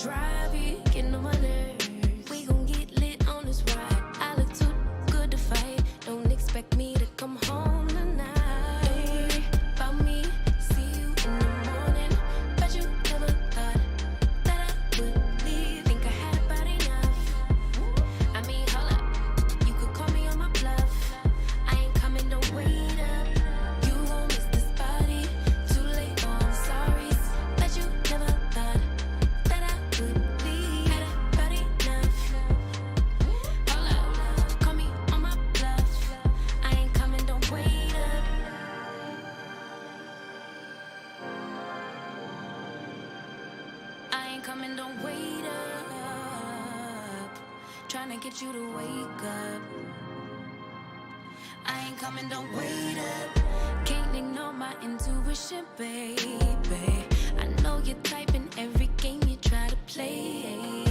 [SPEAKER 14] drive you, getting on my nerves. We gon' get lit on this ride. I look too good to fight. Don't expect me to come home tonight. Don't worry about me. See you in the morning. Bet you never thought that I would leave. Think I had about enough. I mean, hold up. You could call me on my bluff. I ain't coming, don't wait up. You won't miss this body. Too late, oh, I'm sorry. Bet you never thought that I would leave. Had about enough. Hold up. Call me on my bluff. I ain't coming, don't wait up. I ain't coming, don't wait up. Trying to get you to wake up. I ain't coming, don't wait up. Can't ignore my intuition, baby. I know you're typing every game you try to play.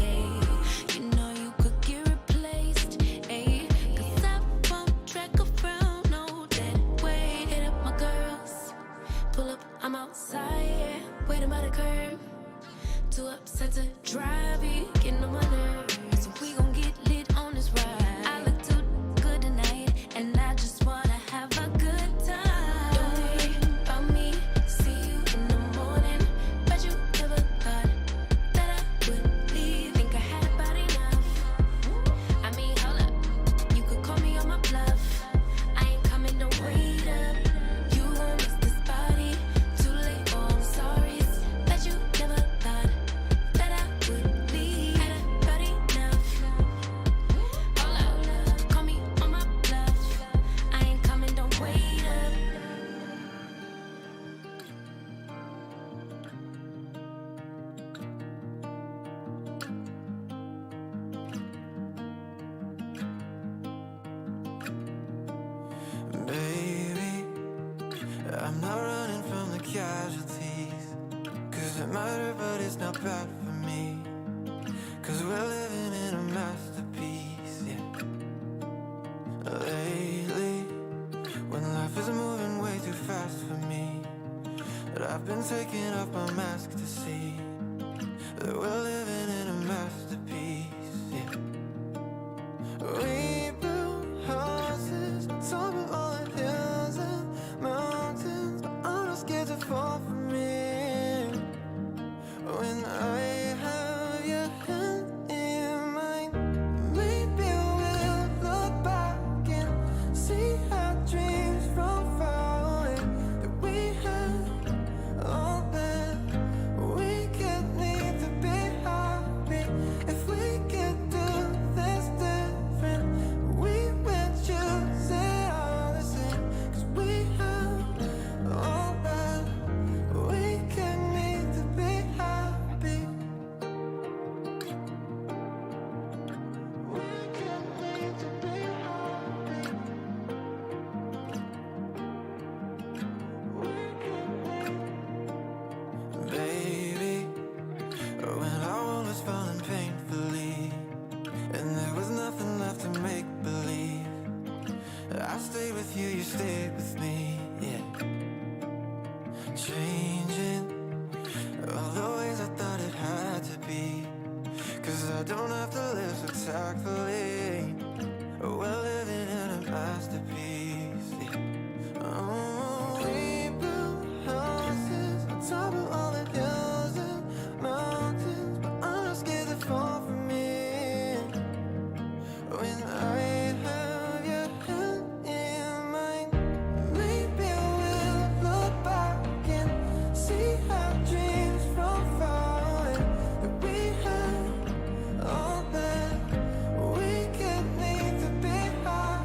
[SPEAKER 14] You know you could get replaced, ayy. 'Cause I won't track around, no dead weight. Hit up my girls, pull up, I'm outside, yeah. Waiting by the curb, too upset to drive you, getting on my nerves. So we gon' get lit on this ride. I look too good tonight, and I just wanna have a good time. Don't worry about me, see you in the morning. Bet you never thought that I would leave. Think I had about enough. I mean, hold up, you could call me on my bluff. I ain't coming, don't wait up. You won't miss this body. Too late, oh, I'm sorry. Bet you never thought that I would leave. Had about enough. Hold up, call me on my bluff. I ain't coming, don't wait up.
[SPEAKER 3] Baby, I'm not running from the casualties. 'Cause it matters, but it's not bad for me. 'Cause we're living in a masterpiece, yeah. Lately, when life is moving way too fast for me, but I've been taking off my mask to see that we're living in a masterpiece, yeah. We built houses on top of all the hills and mountains, but I'm not scared to fall for me. When I have your hand in mine, maybe we'll look back and see our dreams from far away. That we had all that we could need to be happy. If we could do this different, we would choose it all the same. 'Cause we have all that we could need to be happy. We could need to be happy. We could need. Baby, when our world was falling painfully, and there was nothing left to make believe, I stayed with you, you stayed with me, yeah. Changing all the ways I thought it had to be. 'Cause I don't have to live so tactfully. We're living in a masterpiece, yeah. Oh, we built houses on top of all the hills and mountains, but I'm not scared to fall for me. When I have your hand in mine, maybe we'll look back and see our dreams from far away. That we had all that we could need to be happy.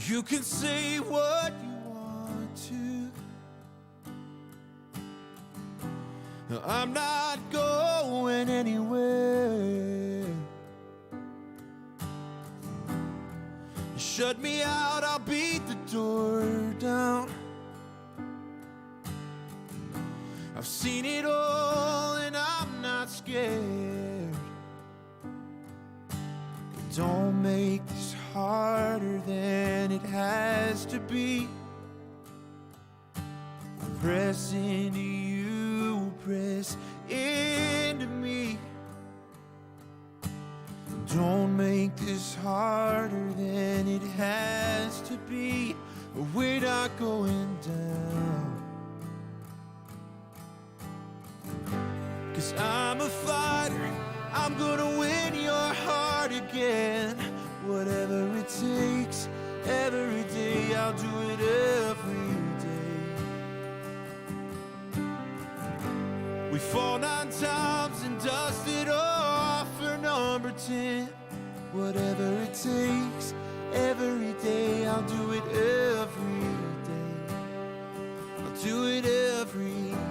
[SPEAKER 15] You can say what you want to. I'm not going anywhere. You shut me out, I'll beat the door down. I've seen it all and I'm not scared. But don't make this harder than it has to be. Press into you, press into me. Don't make this harder than it has to be. We're not going down. 'Cause I'm a fighter, I'm gonna win your heart again. Whatever it takes, every day, I'll do it every day. We fall 9 times and dust it off for number 10. Whatever it takes, every day, I'll do it every day. I'll do it every day.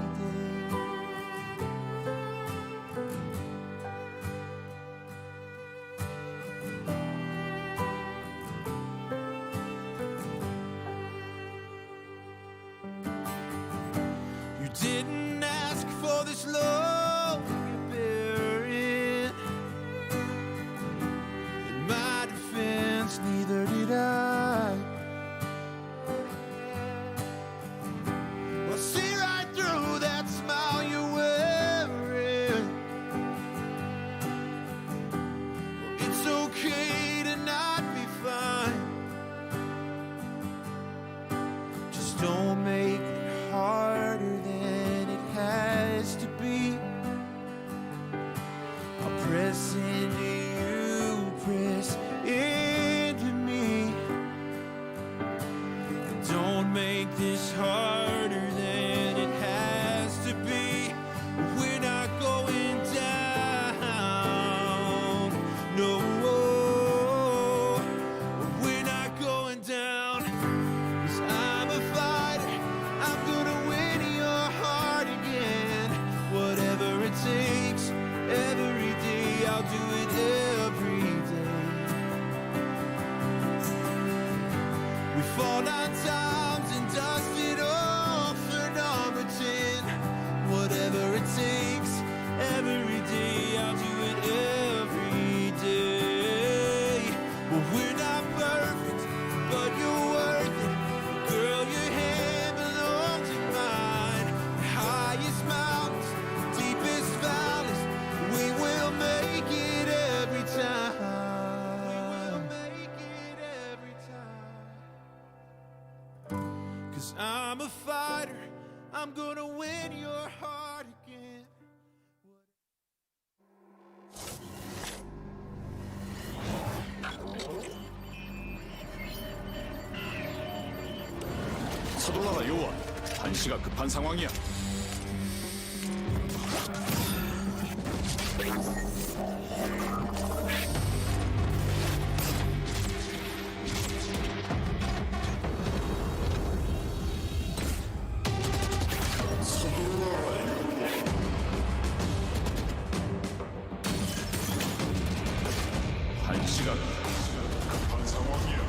[SPEAKER 15] You didn't ask for this love, you're bearing. In my defense, neither did I. Well, see right through that smile you're wearing. Well, it's okay to not be fine. Just don't make it harder than it has to be. I'll press into you, press into me. Don't make this harder than it has to be. We're not going down. No, we're not going down. 'Cause I'm a fighter, I'm gonna win your heart again. Whatever it takes, every day, I'll do it every day. We fall 9 times and dust it off for number 10. Whatever it takes, every day, I'll do it every day. Well, we're not perfect, but you're worth it. Girl, your hand belongs in mine. The highest mountains, deepest valleys, we will make it every time. We will make it every time. 'Cause I'm a fighter, I'm gonna win your heart again.
[SPEAKER 5] 서둘러라 요원. 한시가 급한 상황이야. 한시가 급한 상황이야.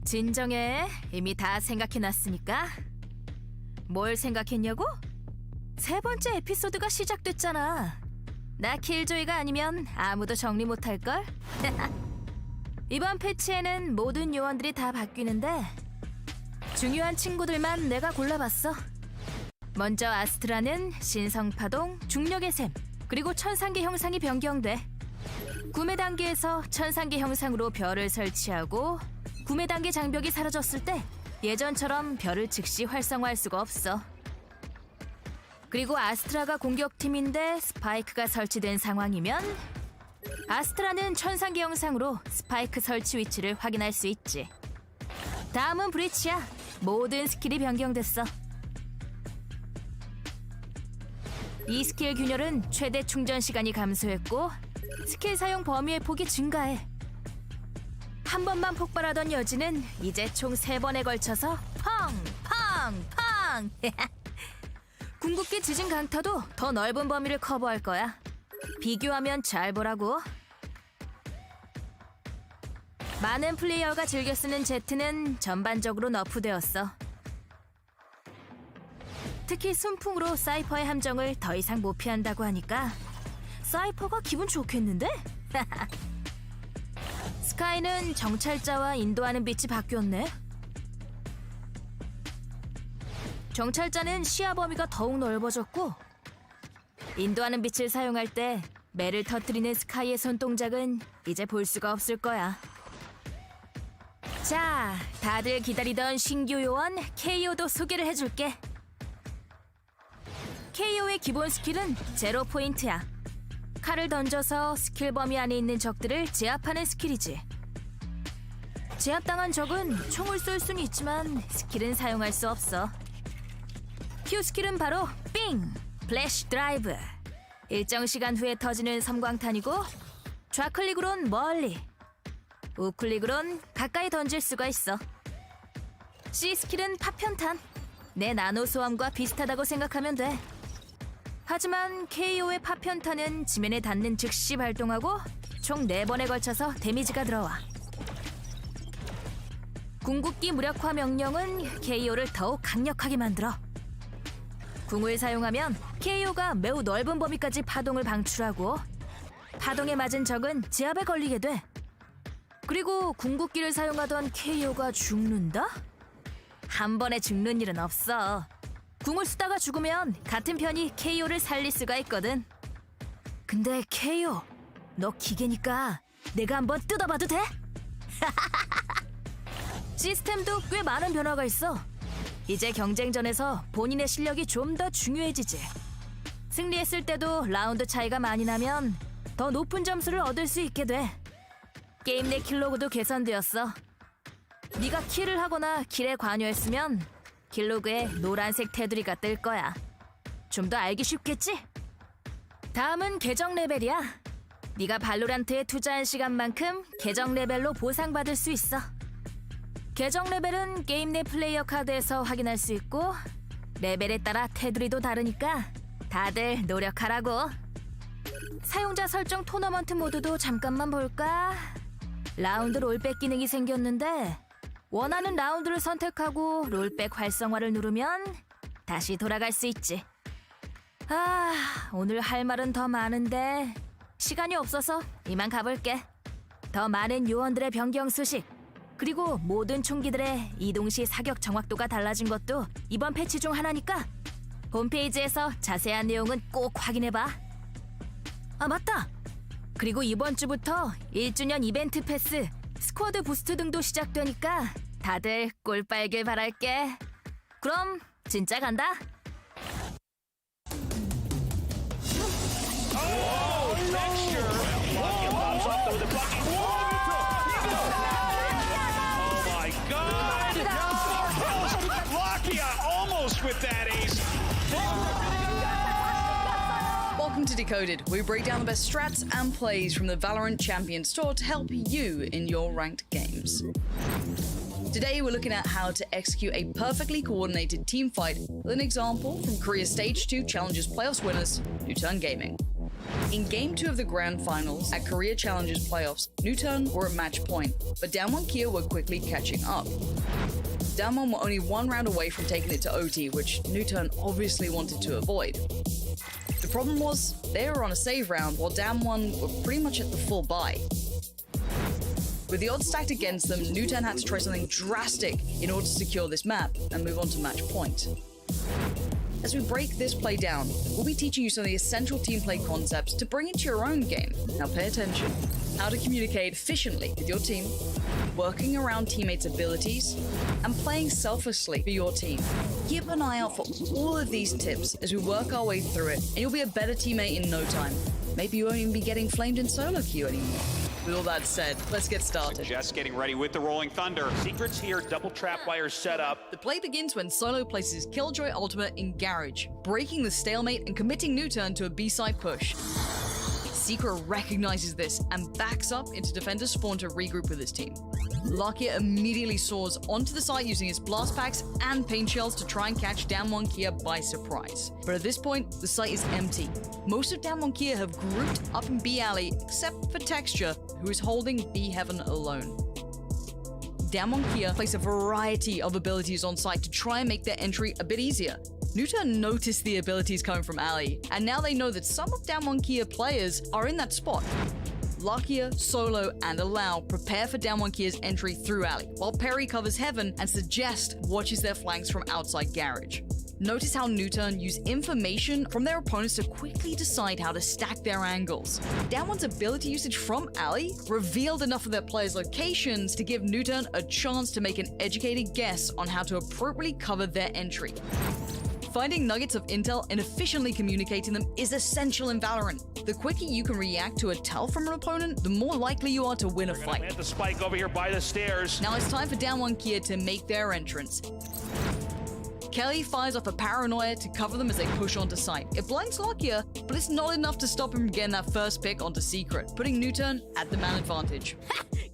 [SPEAKER 16] 진정해. 이미 다 생각해놨으니까. 뭘 생각했냐고? 세 번째 에피소드가 시작됐잖아. 나 킬조이가 아니면 아무도 정리 못할걸? 이번 패치에는 모든 요원들이 다 바뀌는데 중요한 친구들만 내가 골라봤어. 먼저 아스트라는 신성파동, 중력의 샘, 그리고 천상계 형상이 변경돼. 구매 단계에서 천상계 형상으로 별을 설치하고 구매 단계 장벽이 사라졌을 때 예전처럼 별을 즉시 활성화할 수가 없어. 그리고 아스트라가 공격팀인데 스파이크가 설치된 상황이면 아스트라는 천상계 형상으로 스파이크 설치 위치를 확인할 수 있지. 다음은 브리치야. 모든 스킬이 변경됐어. 이 스킬 균열은 최대 충전 시간이 감소했고 스킬 사용 범위의 폭이 증가해. 한 번만 폭발하던 여지는 이제 총 3번에 걸쳐서 펑! 펑! 펑! 궁극기 지진 강타도 더 넓은 범위를 커버할 거야. 비교하면 잘 보라고. 많은 플레이어가 즐겨 쓰는 제트는 전반적으로 너프되었어. 특히 순풍으로 사이퍼의 함정을 더 이상 못 피한다고 하니까 사이퍼가 기분 좋겠는데? 스카이는 정찰자와 인도하는 빛이 바뀌었네. 정찰자는 시야 범위가 더욱 넓어졌고 인도하는 빛을 사용할 때 매를 터뜨리는 스카이의 손동작은 이제 볼 수가 없을 거야. 자, 다들 기다리던 신규 요원 KO도 소개를 해줄게. KO의 기본 스킬은 제로 포인트야. 칼을 던져서 스킬 범위 안에 있는 적들을 제압하는 스킬이지. 제압당한 적은 총을 쏠 수는 있지만 스킬은 사용할 수 없어. Q 스킬은 바로 삥! 플래시 드라이브. 일정 시간 후에 터지는 섬광탄이고 좌클릭으론 멀리, 우클릭으론 가까이 던질 수가 있어. C 스킬은 파편탄. 내 나노 소환과 비슷하다고 생각하면 돼. 하지만 KO의 파편탄은 지면에 닿는 즉시 발동하고 총 4번에 걸쳐서 데미지가 들어와. 궁극기 무력화 명령은 KO를 더욱 강력하게 만들어. 궁을 사용하면 KO가 매우 넓은 범위까지 파동을 방출하고 파동에 맞은 적은 제압에 걸리게 돼. 그리고 궁극기를 사용하던 KO가 죽는다? 한 번에 죽는 일은 없어. 궁을 쓰다가 죽으면 같은 편이 KO를 살릴 수가 있거든. 근데 KO, 너 기계니까 내가 한번 뜯어봐도 돼? 시스템도 꽤 많은 변화가 있어. 이제 경쟁전에서 본인의 실력이 좀 더 중요해지지. 승리했을 때도 라운드 차이가 많이 나면 더 높은 점수를 얻을 수 있게 돼. 게임 내 킬로그도 개선되었어. 네가 킬을 하거나 킬에 관여했으면 킬로그에 노란색 테두리가 뜰 거야. 좀 더 알기 쉽겠지? 다음은 계정 레벨이야. 네가 발로란트에 투자한 시간만큼 계정 레벨로 보상받을 수 있어. 계정 레벨은 게임 내 플레이어 카드에서 확인할 수 있고 레벨에 따라 테두리도 다르니까 다들 노력하라고. 사용자 설정 토너먼트 모드도 잠깐만 볼까? 라운드 롤백 기능이 생겼는데 원하는 라운드를 선택하고 롤백 활성화를 누르면 다시 돌아갈 수 있지. 오늘 할 말은 더 많은데 시간이 없어서 이만 가볼게. 더 많은 요원들의 변경 소식, 그리고 모든 총기들의 이동 시 사격 정확도가 달라진 것도 이번 패치 중 하나니까 홈페이지에서 자세한 내용은 꼭 확인해봐. 맞다! 그리고 이번 주부터 1주년 이벤트 패스, 스쿼드 부스트 등도 시작되니까 다들 꿀 빨길 바랄게. 그럼 진짜 간다.
[SPEAKER 17] Welcome to Decoded, where we break down the best strats and plays from the Valorant Champion Store to help you in your ranked games. Today we're looking at how to execute a perfectly coordinated team fight with an example from Korea Stage 2 Challengers Playoffs winners, Newturn Gaming. In Game 2 of the Grand Finals at Korea Challengers Playoffs, Newturn were at match point, but Damwon Kia were quickly catching up. Damwon were only one round away from taking it to OT, which Newturn obviously wanted to avoid. The problem was, they were on a save round while Damwon were pretty much at the full buy. With the odds stacked against them, Newturn had to try something drastic in order to secure this map and move on to match point. As we break this play down, we'll be teaching you some of the essential team play concepts to bring into your own game. Now pay attention. How to communicate efficiently with your team, working around teammates' abilities, and playing selflessly for your team. Keep an eye out for all of these tips as we work our way through it, and you'll be a better teammate in no time. Maybe you won't even be getting flamed in solo queue anymore. With all that said, let's get started.
[SPEAKER 7] Just getting ready with the Rolling Thunder.
[SPEAKER 10] Secrets here, double trap wire set up.
[SPEAKER 17] The play begins when Solo places his Killjoy ultimate in Garage, breaking the stalemate and committing Newturn to a B-side push. Secret recognizes this and backs up into Defender's spawn to regroup with his team. Lakia immediately soars onto the site using his blast packs and paint shells to try and catch Damwon Kia by surprise. But at this point, the site is empty. Most of Damwon Kia have grouped up in B alley except for Texture, who is holding B heaven alone. Damwon Kia place a variety of abilities on site to try and make their entry a bit easier. Newturn noticed the abilities coming from alley, and now they know that some of Damwon Kia players are in that spot. Lakia, Solo, and Allow prepare for Damwon Kia's entry through alley, while Perry covers heaven and Suggest watches their flanks from outside Garage. Notice how Newturn use information from their opponents to quickly decide how to stack their angles. Damwon's ability usage from alley revealed enough of their players' locations to give Newturn a chance to make an educated guess on how to appropriately cover their entry. Finding nuggets of intel and efficiently communicating them is essential in Valorant. The quicker you can react to a tell from an opponent, the more likely you are to win a fight.
[SPEAKER 10] Plant the spike over here by the stairs.
[SPEAKER 17] Now it's time for Damwon Kia to make their entrance. Kelly fires off a paranoia to cover them as they push onto site. It blinds Lakia, but it's not enough to stop him from getting that first pick onto Secret, putting Newturn at the man advantage.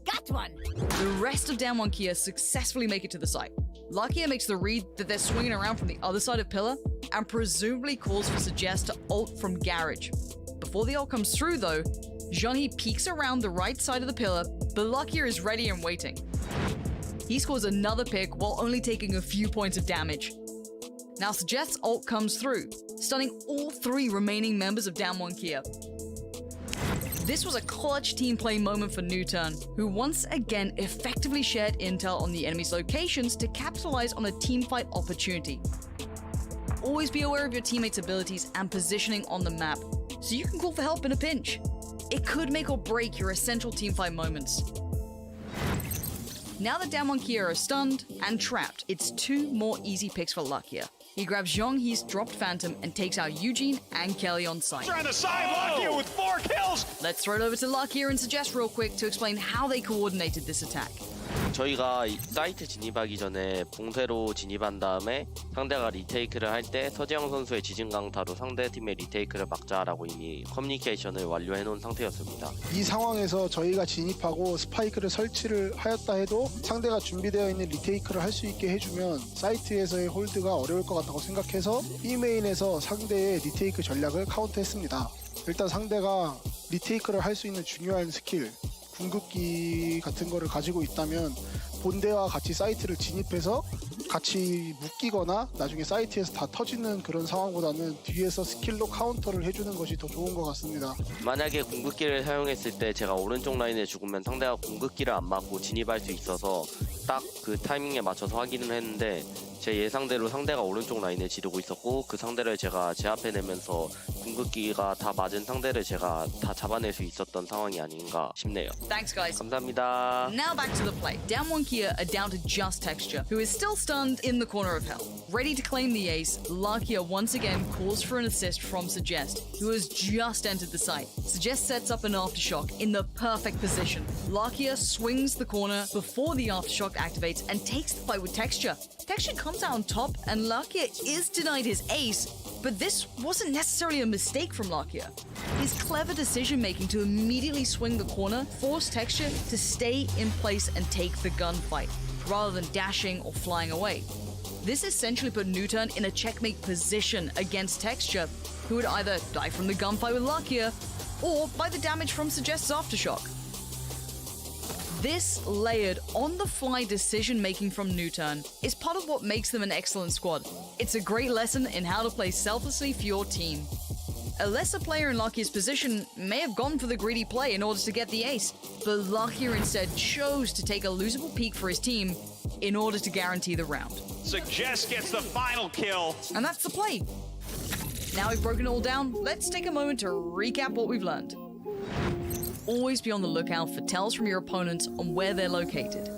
[SPEAKER 16] Got one!
[SPEAKER 17] The rest of Damwon Kia successfully make it to the site. Lakia makes the read that they're swinging around from the other side of Pillar, and presumably calls for Suggest to ult from Garage. Before the ult comes through though, Jeonhee peeks around the right side of the Pillar, but Lakia is ready and waiting. He scores another pick while only taking a few points of damage. Now Suggest's ult comes through, stunning all three remaining members of Damwon Kia. This was a clutch team play moment for Newturn, who once again effectively shared intel on the enemy's locations to capitalize on a teamfight opportunity. Always be aware of your teammates' abilities and positioning on the map, so you can call for help in a pinch. It could make or break your essential teamfight moments. Now that Damwon Kia are stunned and trapped, it's two more easy picks for Lakia. He grabs Jeonghee's dropped Phantom and takes out Eugene and Kelly on site.
[SPEAKER 10] Trying to side Lakia with 4 kills!
[SPEAKER 17] Let's throw it over to Lakia and Suggest real quick to explain how they coordinated this attack.
[SPEAKER 18] 저희가 사이트 진입하기 전에 봉쇄로 진입한 다음에 상대가 리테이크를 할 때 서재영 선수의 지진 강타로 상대 팀의 리테이크를 막자라고 이미 커뮤니케이션을 완료해 놓은 상태였습니다.
[SPEAKER 19] 이 상황에서 저희가 진입하고 스파이크를 설치를 하였다 해도 상대가 준비되어 있는 리테이크를 할 수 있게 해주면 사이트에서의 홀드가 어려울 것 같다고 생각해서 B메인에서 상대의 리테이크 전략을 카운트했습니다. 일단 상대가 리테이크를 할 수 있는 중요한 스킬 궁극기 같은 거를 가지고 있다면 본대와 같이 사이트를 진입해서 같이 묶이거나 나중에 사이트에서 다 터지는 그런 상황보다는 뒤에서 스킬로 카운터를 해주는 것이 더 좋은 것 같습니다.
[SPEAKER 18] 만약에 궁극기를 사용했을 때 제가 오른쪽 라인에 죽으면 상대가 궁극기를 안 맞고 진입할 수 있어서 딱 그 타이밍에 맞춰서 확인을 했는데 제 예상대로 상대가 오른쪽 라인에 지르고 있었고 그 상대를 제가 제압해내면서 궁극기가 다 맞은 상대를 제가 다 잡아낼 수 있었던 상황이 아닌가 싶네요.
[SPEAKER 17] Thanks, guys.
[SPEAKER 18] 감사합니다.
[SPEAKER 17] Now back to the play. Damwon Kia are down to just Texture, who is still stunned in the corner of hell. Ready to claim the ace, Lakia once again calls for an assist from Suggest, who has just entered the site. Suggest sets up an aftershock in the perfect position. Lakia swings the corner before the aftershock activates and takes the fight with Texture. Texture comes out on top and Lakia is denied his ace, but this wasn't necessarily a mistake from Lakia. His clever decision making to immediately swing the corner forced Texture to stay in place and take the gunfight, rather than dashing or flying away. This essentially put Newturn in a checkmate position against Texture, who would either die from the gunfight with Lakia or by the damage from Suggest's Aftershock. This layered, on-the-fly decision-making from Newturn is part of what makes them an excellent squad. It's a great lesson in how to play selflessly for your team. A lesser player in Lucky's position may have gone for the greedy play in order to get the ace, but Luckier instead chose to take a losable peak for his team in order to guarantee the round.
[SPEAKER 10] Suggest gets the final kill.
[SPEAKER 17] And that's the play. Now we've broken it all down, let's take a moment to recap what we've learned. Always be on the lookout for tells from your opponents on where they're located.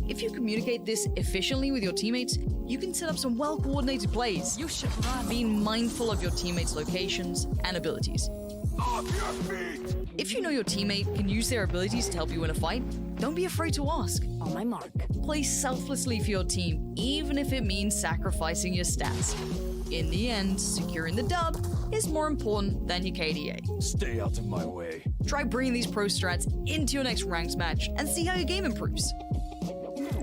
[SPEAKER 17] If you communicate this efficiently with your teammates, you can set up some well-coordinated plays. You should run. Being mindful of your teammates' locations and abilities.
[SPEAKER 15] Off your feet!
[SPEAKER 17] If you know your teammate can use their abilities to help you win a fight, don't be afraid to ask.
[SPEAKER 16] On my mark.
[SPEAKER 17] Play selflessly for your team, even if it means sacrificing your stats. In the end, securing the dub is more important than your KDA.
[SPEAKER 5] Stay out of my way.
[SPEAKER 17] Try bringing these pro strats into your next ranked match and see how your game improves.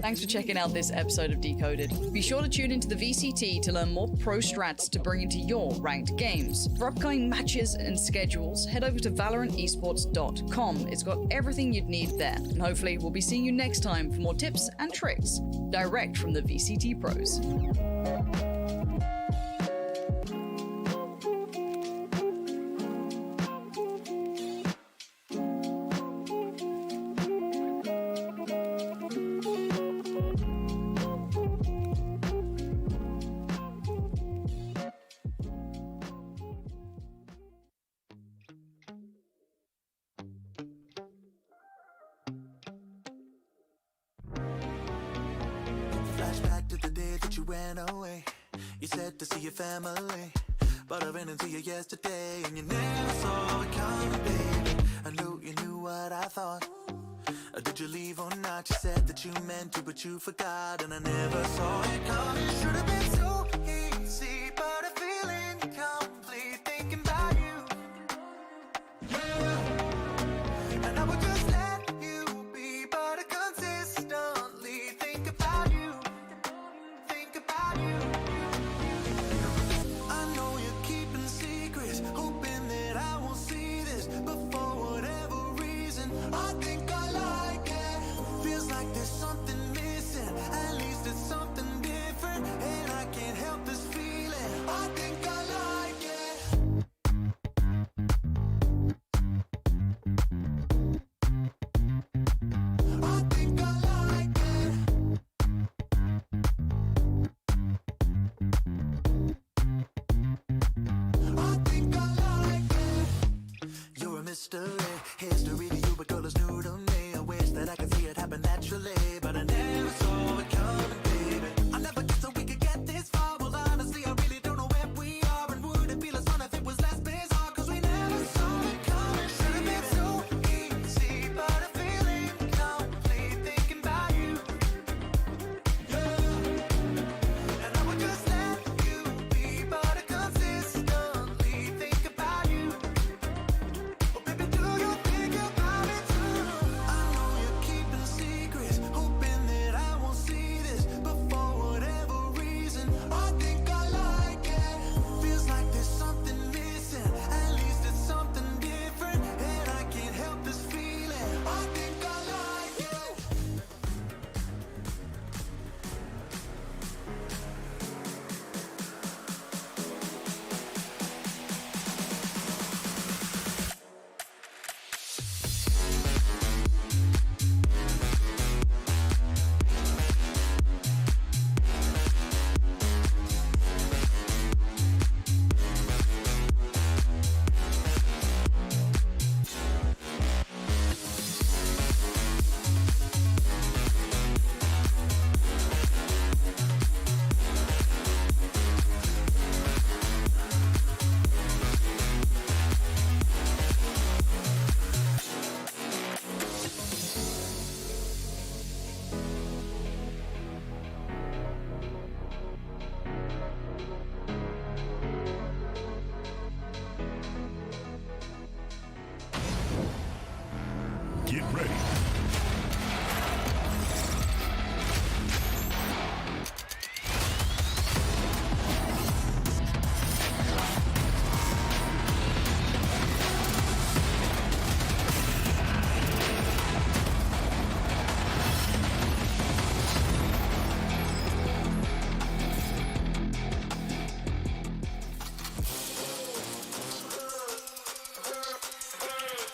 [SPEAKER 17] Thanks for checking out this episode of Decoded. Be sure to tune into the VCT to learn more pro strats to bring into your ranked games. For upcoming matches and schedules, head over to ValorantEsports.com. It's got everything you'd need there. And hopefully we'll be seeing you next time for more tips and tricks direct from the VCT pros.
[SPEAKER 15] Flashback to the day that you ran away. You said to see your family, but I ran into you yesterday, and you never saw it coming, baby. I knew you knew what I thought. Did you leave or not? You said that you meant to, but you forgot, and I never saw it coming. Should have been so easy, but I feel incomplete thinking about you. Yeah, and I would just let you be, but I consistently think about you. Think about you. I know you're keeping secrets, hoping that I won't see this, but for whatever reason, I think I like it. Feels like there's something missing, at least it's something different, and I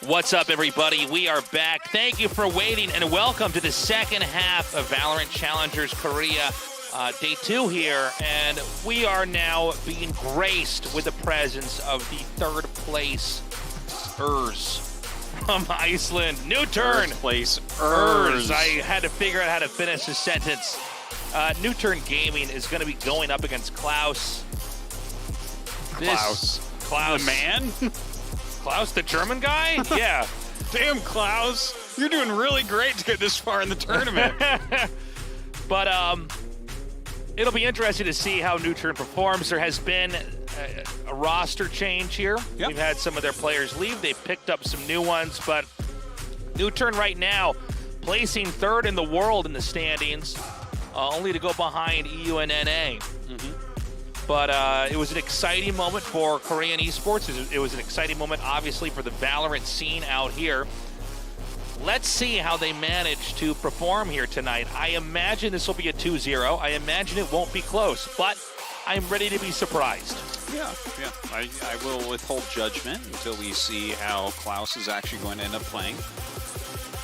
[SPEAKER 6] What's up, everybody? We are back. Thank you for waiting, and welcome to the second half of Valorant Challengers Korea. Day 2 here, and we are now being graced with the presence of the third place Urs from Iceland. New turn.
[SPEAKER 7] Third place
[SPEAKER 6] Urs. I had to figure out how to finish the sentence. New Turn Gaming is going to be going up against Klaus.
[SPEAKER 7] Klaus.
[SPEAKER 6] The man? Klaus, the German guy? Yeah.
[SPEAKER 7] Damn, Klaus. You're doing really great to get this far in the tournament.
[SPEAKER 6] But, it'll be interesting to see how New Turn performs. There has been a roster change here.
[SPEAKER 7] Yep.
[SPEAKER 6] We've had some of their players leave. They've picked up some new ones, but New Turn right now placing third in the world in the standings, only to go behind EU and NA. But it was an exciting moment for Korean esports. It was an exciting moment, obviously, for the Valorant scene out here. Let's see how they manage to perform here tonight. I imagine this will be a 2-0. I imagine it won't be close, but I'm ready to be surprised.
[SPEAKER 7] Yeah. I will withhold judgment until we see how Klaus is actually going to end up playing.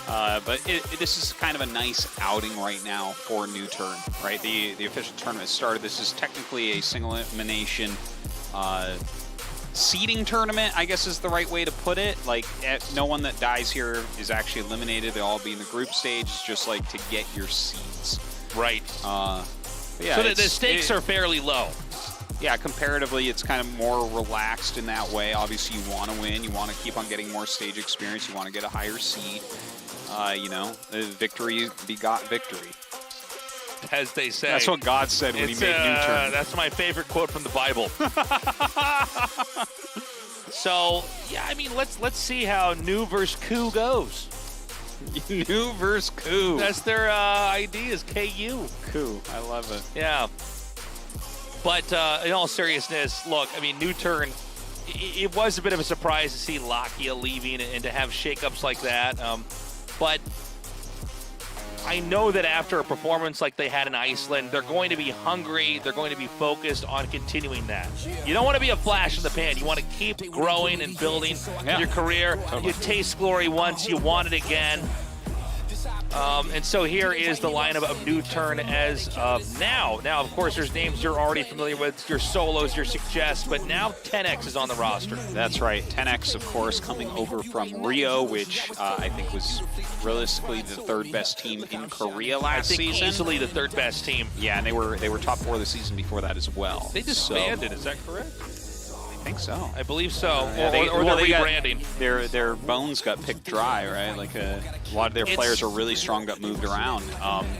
[SPEAKER 7] But this is kind of a nice outing right now for New Turn, right? The official tournament started. This is technically a single elimination seeding tournament, I guess is the right way to put it. Like, no one that dies here is actually eliminated. They'll all be in the group stage. It's just like to get your seeds.
[SPEAKER 6] Right.
[SPEAKER 7] Yeah,
[SPEAKER 6] so the stakes are fairly low.
[SPEAKER 7] Yeah, comparatively, it's kind of more relaxed in that way. Obviously, you want to win. You want to keep on getting more stage experience. You want to get a higher seed. You know, victory begot victory.
[SPEAKER 6] As they say.
[SPEAKER 7] That's what God said when he made New Turn.
[SPEAKER 6] That's my favorite quote from the Bible. So, yeah, I mean, let's see how New versus Ku goes.
[SPEAKER 7] New versus Ku.
[SPEAKER 6] That's their ID is KU.
[SPEAKER 7] Ku. I love it.
[SPEAKER 6] Yeah. But in all seriousness, look, I mean, New Turn, it was a bit of a surprise to see Lakia leaving and to have shakeups like that. But I know that after a performance like they had in Iceland, they're going to be hungry. They're going to be focused on continuing that. You don't want to be a flash in the pan. You want to keep growing and building your career. You taste glory once, you want it again. And so here is the lineup of New Turn as of now. Now, of course, there's names you're already familiar with, your solos, your suggests, but now 10X is on the roster.
[SPEAKER 7] That's right. 10X, of course, coming over from Rio, which I think was realistically the third best team in Korea last season.
[SPEAKER 6] I think easily the third best team.
[SPEAKER 7] Yeah, and they were top 4 the season before that as well.
[SPEAKER 6] They disbanded, is that correct?
[SPEAKER 7] I think so.
[SPEAKER 6] I believe so.
[SPEAKER 7] Yeah,
[SPEAKER 6] or they're rebranding.
[SPEAKER 7] Their bones got picked dry, right? Like a lot of their players are really strong, got moved around.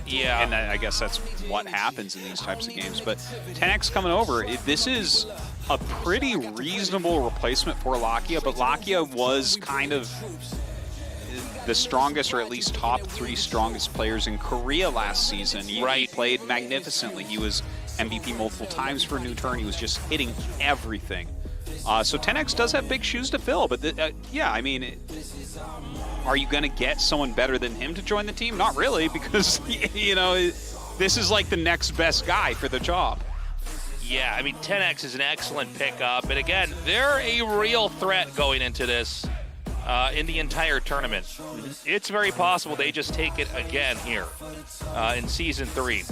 [SPEAKER 6] Yeah.
[SPEAKER 7] And I guess that's what happens in these types of games. But 10X coming over, this is a pretty reasonable replacement for Lakia, but Lakia was kind of the strongest, or at least top 3 strongest players in Korea last season. He played magnificently. He was MVP multiple times for New Turn. He was just hitting everything. So 10X does have big shoes to fill, but yeah, I mean, are you going to get someone better than him to join the team? Not really, because, you know, this is like the next best guy for the job.
[SPEAKER 6] Yeah, I mean, 10X is an excellent pickup, and again, they're a real threat going into this in the entire tournament. It's very possible they just take it again here in Season 3.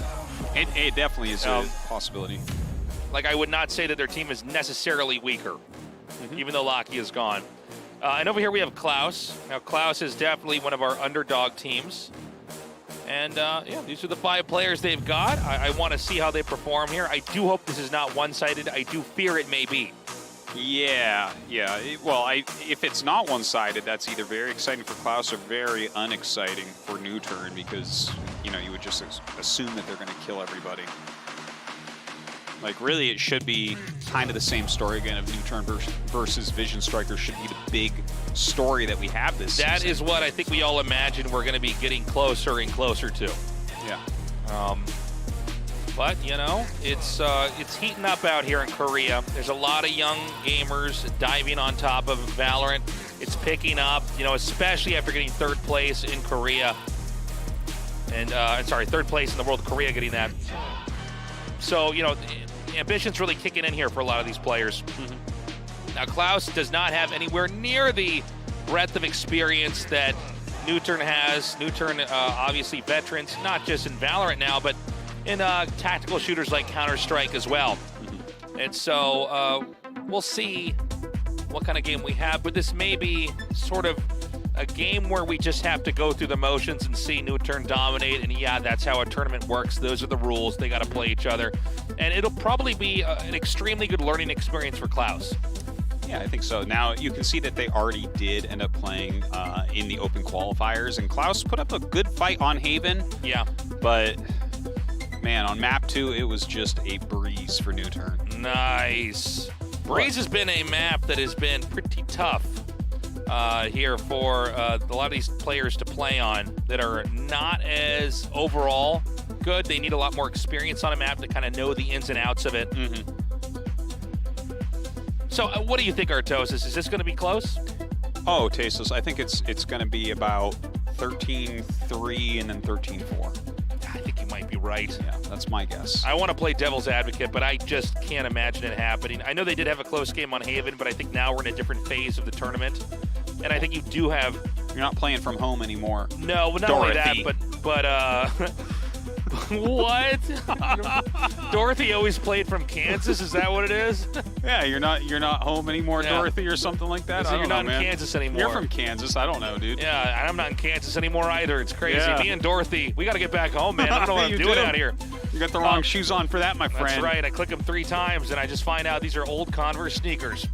[SPEAKER 7] It definitely is a possibility.
[SPEAKER 6] Like, I would not say that their team is necessarily weaker, even though Lakia is gone. And over here we have Klaus. Now, Klaus is definitely one of our underdog teams. And, yeah, these are the 5 players they've got. I want to see how they perform here. I do hope this is not one-sided. I do fear it may be.
[SPEAKER 7] Yeah. Well, if it's not one-sided, that's either very exciting for Klaus or very unexciting for New Turn, because, you know, you would just assume that they're going to kill everybody. Like, really, it should be kind of the same story again of New Turn versus Vision Striker should be the big story that we have this season.
[SPEAKER 6] That is what I think we all imagine we're going to be getting closer and closer to.
[SPEAKER 7] Yeah.
[SPEAKER 6] But, you know, it's heating up out here in Korea. There's a lot of young gamers diving on top of Valorant. It's picking up, you know, especially after getting 3rd place in Korea. And, sorry, 3rd place in the world of Korea getting that. So, you know, ambition's really kicking in here for a lot of these players. Now, Klaus does not have anywhere near the breadth of experience that NewTurn has. NewTurn, obviously veterans, not just in Valorant now, but in tactical shooters like Counter-Strike as well. And so we'll see what kind of game we have, but this may be sort of a game where we just have to go through the motions and see NewTurn dominate, and yeah, that's how a tournament works. Those are the rules. They got to play each other. And it'll probably be an extremely good learning experience for Klaus.
[SPEAKER 7] Yeah, I think so. Now, you can see that they already did end up playing in the open qualifiers, and Klaus put up a good fight on Haven.
[SPEAKER 6] Yeah.
[SPEAKER 7] But, man, on map 2, it was just a breeze for NewTurn.
[SPEAKER 6] Nice. Breeze has been a map that has been pretty tough here for a lot of these players to play on that are not as overall good. They need a lot more experience on a map to kind of know the ins and outs of it. So what do you think, Artosis? Is this going to be close?
[SPEAKER 7] Oh, Tasteless, I think it's going to be about 13-3 and then 13-4.
[SPEAKER 6] I think you might be right.
[SPEAKER 7] Yeah, that's my guess.
[SPEAKER 6] I want to play devil's advocate, but I just can't imagine it happening. I know they did have a close game on Haven, but I think now we're in a different phase of the tournament. And I think you do have...
[SPEAKER 7] You're not playing from home anymore.
[SPEAKER 6] No, well, not only that, but what? Dorothy always played from Kansas. Is that what it is?
[SPEAKER 7] Yeah, you're not home anymore, yeah. Dorothy, or something like that.
[SPEAKER 6] So
[SPEAKER 7] I
[SPEAKER 6] you're
[SPEAKER 7] don't
[SPEAKER 6] not
[SPEAKER 7] know,
[SPEAKER 6] in
[SPEAKER 7] man.
[SPEAKER 6] Kansas anymore.
[SPEAKER 7] You're from Kansas. I don't know, dude.
[SPEAKER 6] Yeah, and I'm not in Kansas anymore either. It's crazy.
[SPEAKER 7] Yeah.
[SPEAKER 6] Me and Dorothy, we got to get back home, man. I don't know what I'm doing out here.
[SPEAKER 7] You got the wrong shoes on for that, my friend.
[SPEAKER 6] That's right. I click them 3 times, and I just find out these are old Converse sneakers.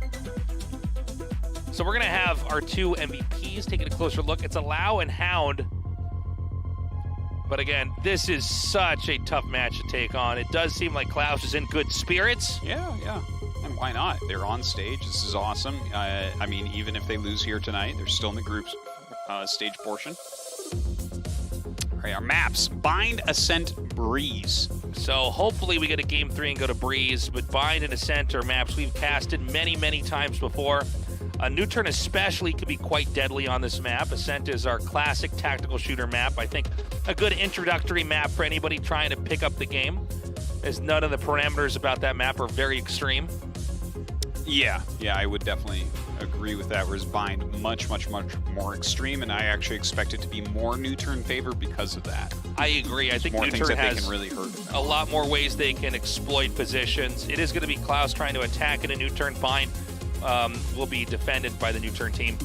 [SPEAKER 6] So we're going to have our 2 MVPs taking a closer look. It's Allow and Hound. But again, this is such a tough match to take on. It does seem like Klaus is in good spirits.
[SPEAKER 7] Yeah. And why not? They're on stage. This is awesome. I mean, even if they lose here tonight, they're still in the group stage portion. All right, our maps. Bind, Ascent, Breeze.
[SPEAKER 6] So hopefully we get a Game 3 and go to Breeze. But Bind and Ascent are maps we've casted many, many times before. NewTurn especially could be quite deadly on this map. Ascent is our classic tactical shooter map. I think a good introductory map for anybody trying to pick up the game, as none of the parameters about that map are very extreme.
[SPEAKER 7] Yeah, I would definitely agree with that, whereas Bind much, much, much more extreme, and I actually expect it to be more NewTurn favor because of that.
[SPEAKER 6] I agree. I think
[SPEAKER 7] more things
[SPEAKER 6] NewTurn
[SPEAKER 7] that
[SPEAKER 6] has
[SPEAKER 7] they can really hurt.
[SPEAKER 6] A lot more ways they can exploit positions. It is going to be Klaus trying to attack in a NewTurn. Bind will be defended by the NewTurn team.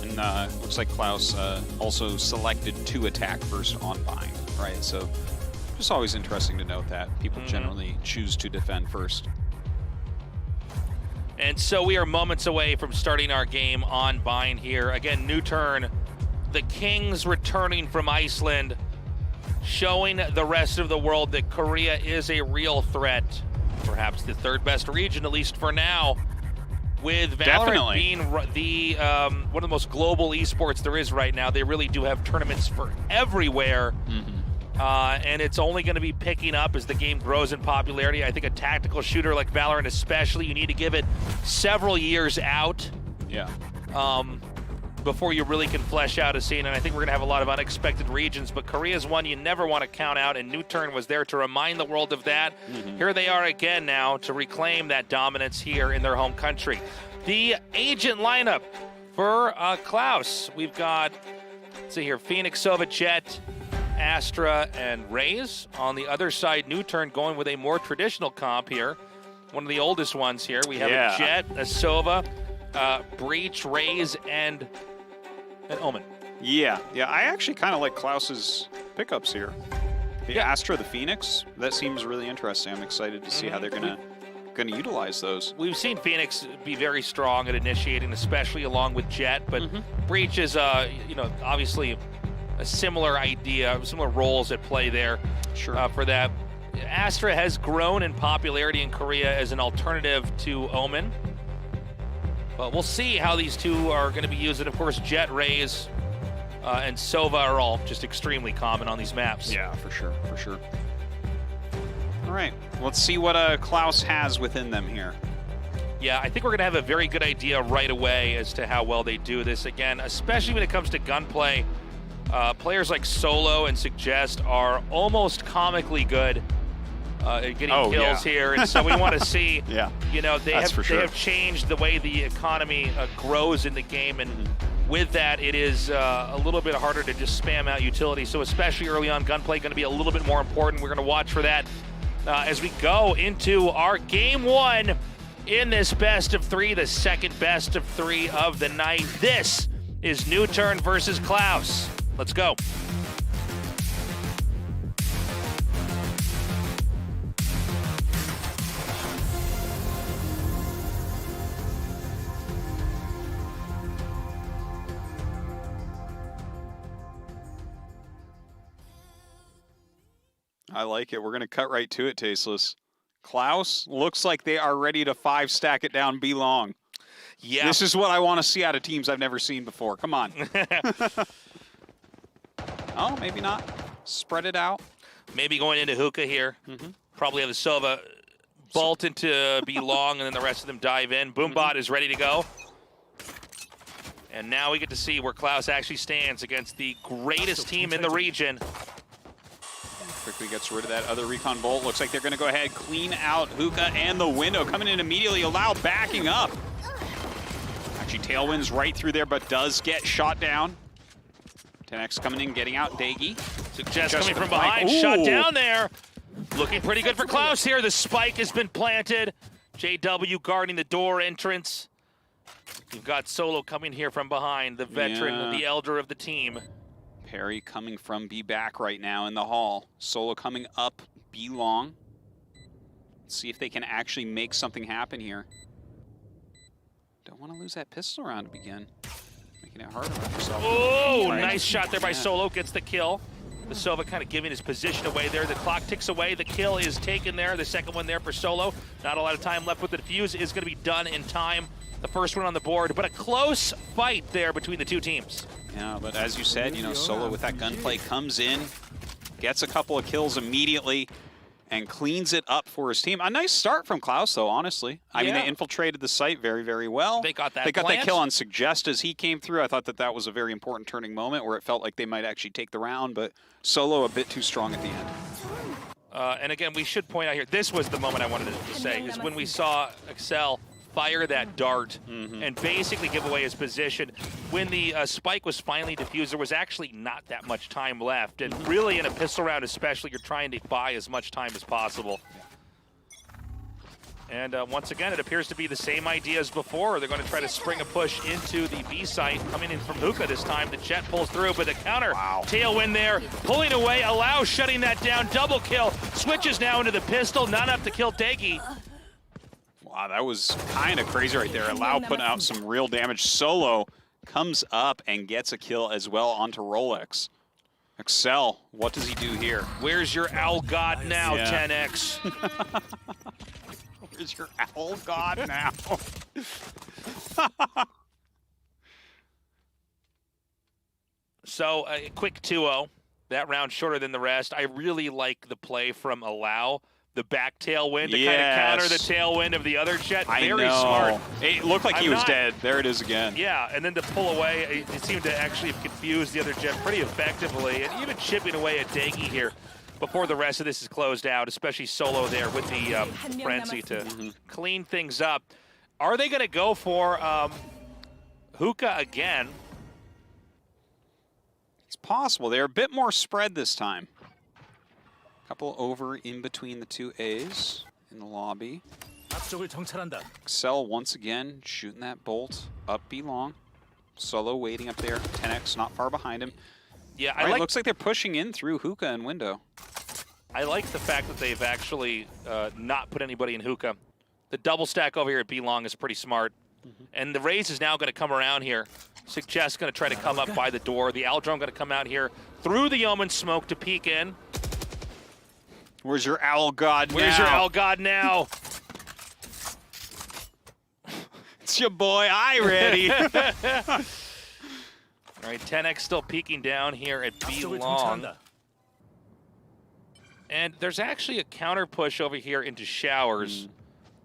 [SPEAKER 7] And looks like Klaus also selected to attack first on Bind, right? So just always interesting to note that people generally choose to defend first.
[SPEAKER 6] And so we are moments away from starting our game on Bind here. Again, NewTurn, the Kings returning from Iceland, showing the rest of the world that Korea is a real threat. Perhaps the 3rd best region, at least for now. With Valorant being the one of the most global esports there is right now, they really do have tournaments for everywhere. And it's only going to be picking up as the game grows in popularity. I think a tactical shooter like Valorant especially, you need to give it several years out.
[SPEAKER 7] Yeah.
[SPEAKER 6] Before you really can flesh out a scene, and I think we're going to have a lot of unexpected regions, but Korea's one you never want to count out, and NewTurn was there to remind the world of that. Here they are again now to reclaim that dominance here in their home country. The agent lineup for Klaus. We've got, let's see here, Phoenix, Sova, Jet, Astra, and Raze. On the other side, NewTurn going with a more traditional comp here. One of the oldest ones here. We have a Jet, a Sova, Breach, Raze, and Omen.
[SPEAKER 7] Yeah, I actually kind of like Klaus's pickups here. The Astra, the Phoenix, that seems really interesting. I'm excited to see how they're gonna utilize those.
[SPEAKER 6] We've seen Phoenix be very strong at initiating, especially along with Jet, but Breach is, obviously a similar idea, similar roles at play there for that. Astra has grown in popularity in Korea as an alternative to Omen. But we'll see how these two are going to be used. And, of course, Jet, Raze, and Sova are all just extremely common on these maps.
[SPEAKER 7] Yeah, for sure. All right, let's see what Klaus has within them here.
[SPEAKER 6] Yeah, I think we're going to have a very good idea right away as to how well they do this. Again, especially when it comes to gunplay, players like Solo and Suggest are almost comically good getting kills here, and so we want to see. You know, they have changed the way the economy grows in the game, and with that, it is a little bit harder to just spam out utility. So especially early on, gunplay going to be a little bit more important. We're going to watch for that as we go into our game one in this best of three, the second best of three of the night. This is New Turn versus Klaus. Let's go.
[SPEAKER 7] I like it. We're going to cut right to it, Tasteless. Klaus looks like they are ready to 5-stack it down B-long.
[SPEAKER 6] Yeah.
[SPEAKER 7] This is what I want to see out of teams I've never seen before. Come on. Oh, maybe not. Spread it out.
[SPEAKER 6] Maybe going into hookah here. Probably have the Sova bolt into B-long, and then the rest of them dive in. Boombot is ready to go. And now we get to see where Klaus actually stands against the greatest team in the region.
[SPEAKER 7] Quickly gets rid of that other recon bolt. Looks like they're going to go ahead, clean out hookah and the window. Coming in immediately, Allow backing up. Actually, tailwinds right through there, but does get shot down. 10X coming in, getting out Dagi.
[SPEAKER 6] Suggest coming from behind, shot down there. Looking pretty good for Klaus here. The spike has been planted. JW guarding the door entrance. You've got Solo coming here from behind, the veteran, the elder of the team.
[SPEAKER 7] Perry coming from B back right now in the hall. Solo coming up B long. Let's see if they can actually make something happen here. Don't want to lose that pistol round to begin. Making it harder on yourself.
[SPEAKER 6] Oh, nice shot there by Solo. Gets the kill. The Sova kind of giving his position away there. The clock ticks away. The kill is taken there. The second one there for Solo. Not a lot of time left with the defuse. Is going to be done in time. The first one on the board, but a close fight there between the two teams.
[SPEAKER 7] Yeah, but as you said, you know, Solo with that gunplay comes in, gets a couple of kills immediately, and cleans it up for his team. A nice start from Klaus, though, honestly. I mean, they infiltrated the site very, very well.
[SPEAKER 6] They got that
[SPEAKER 7] They got that kill on Suggest as he came through. I thought that that was a very important turning moment where it felt like they might actually take the round, but Solo a bit too strong at the end.
[SPEAKER 6] And again, we should point out here, this was the moment I wanted to say, is when we saw Excel fire that dart and basically give away his position. When the spike was finally defused, there was actually not that much time left. And really in a pistol round especially, you're trying to buy as much time as possible. And once again, it appears to be the same idea as before. They're going to try to spring a push into the B site. Coming in from hookah this time. The jet pulls through, but the counter tailwind there. Pulling away, Allow shutting that down. Double kill. Switches now into the pistol. Not enough to kill Dagi.
[SPEAKER 7] Wow, that was kind of crazy right there. Allow putting out some real damage. Solo comes up and gets a kill as well onto Rolex. Excel, what does he do here?
[SPEAKER 6] Where's your owl god now, 10X?
[SPEAKER 7] Where's your owl god now?
[SPEAKER 6] So, a quick 2-0. That round shorter than the rest. I really like the play from Allow. The back tailwind to kind of counter the tailwind of the other jet. Very smart.
[SPEAKER 7] It looked like he was dead. There it is again.
[SPEAKER 6] Yeah, and then to pull away, it seemed to actually have confused the other jet pretty effectively. And even chipping away at Dagi here before the rest of this is closed out, especially Solo there with the frenzy to clean things up. Are they going to go for hookah again?
[SPEAKER 7] It's possible. They're a bit more spread this time. Couple over in between the two A's in the lobby. Excel once again shooting that bolt up B long. Solo waiting up there. 10X not far behind him.
[SPEAKER 6] Yeah,
[SPEAKER 7] It looks like they're pushing in through hookah and window.
[SPEAKER 6] I like the fact that they've actually not put anybody in hookah. The double stack over here at B long is pretty smart. And the raise is now going to come around here. Suggest going to try to come up by the door. The Aldrome going to come out here through the Yeoman smoke to peek in.
[SPEAKER 7] Where's your owl god now?
[SPEAKER 6] Where's your owl god now?
[SPEAKER 7] It's your boy, ready.
[SPEAKER 6] All right, 10X still peeking down here at B long. And there's actually a counter push over here into Showers.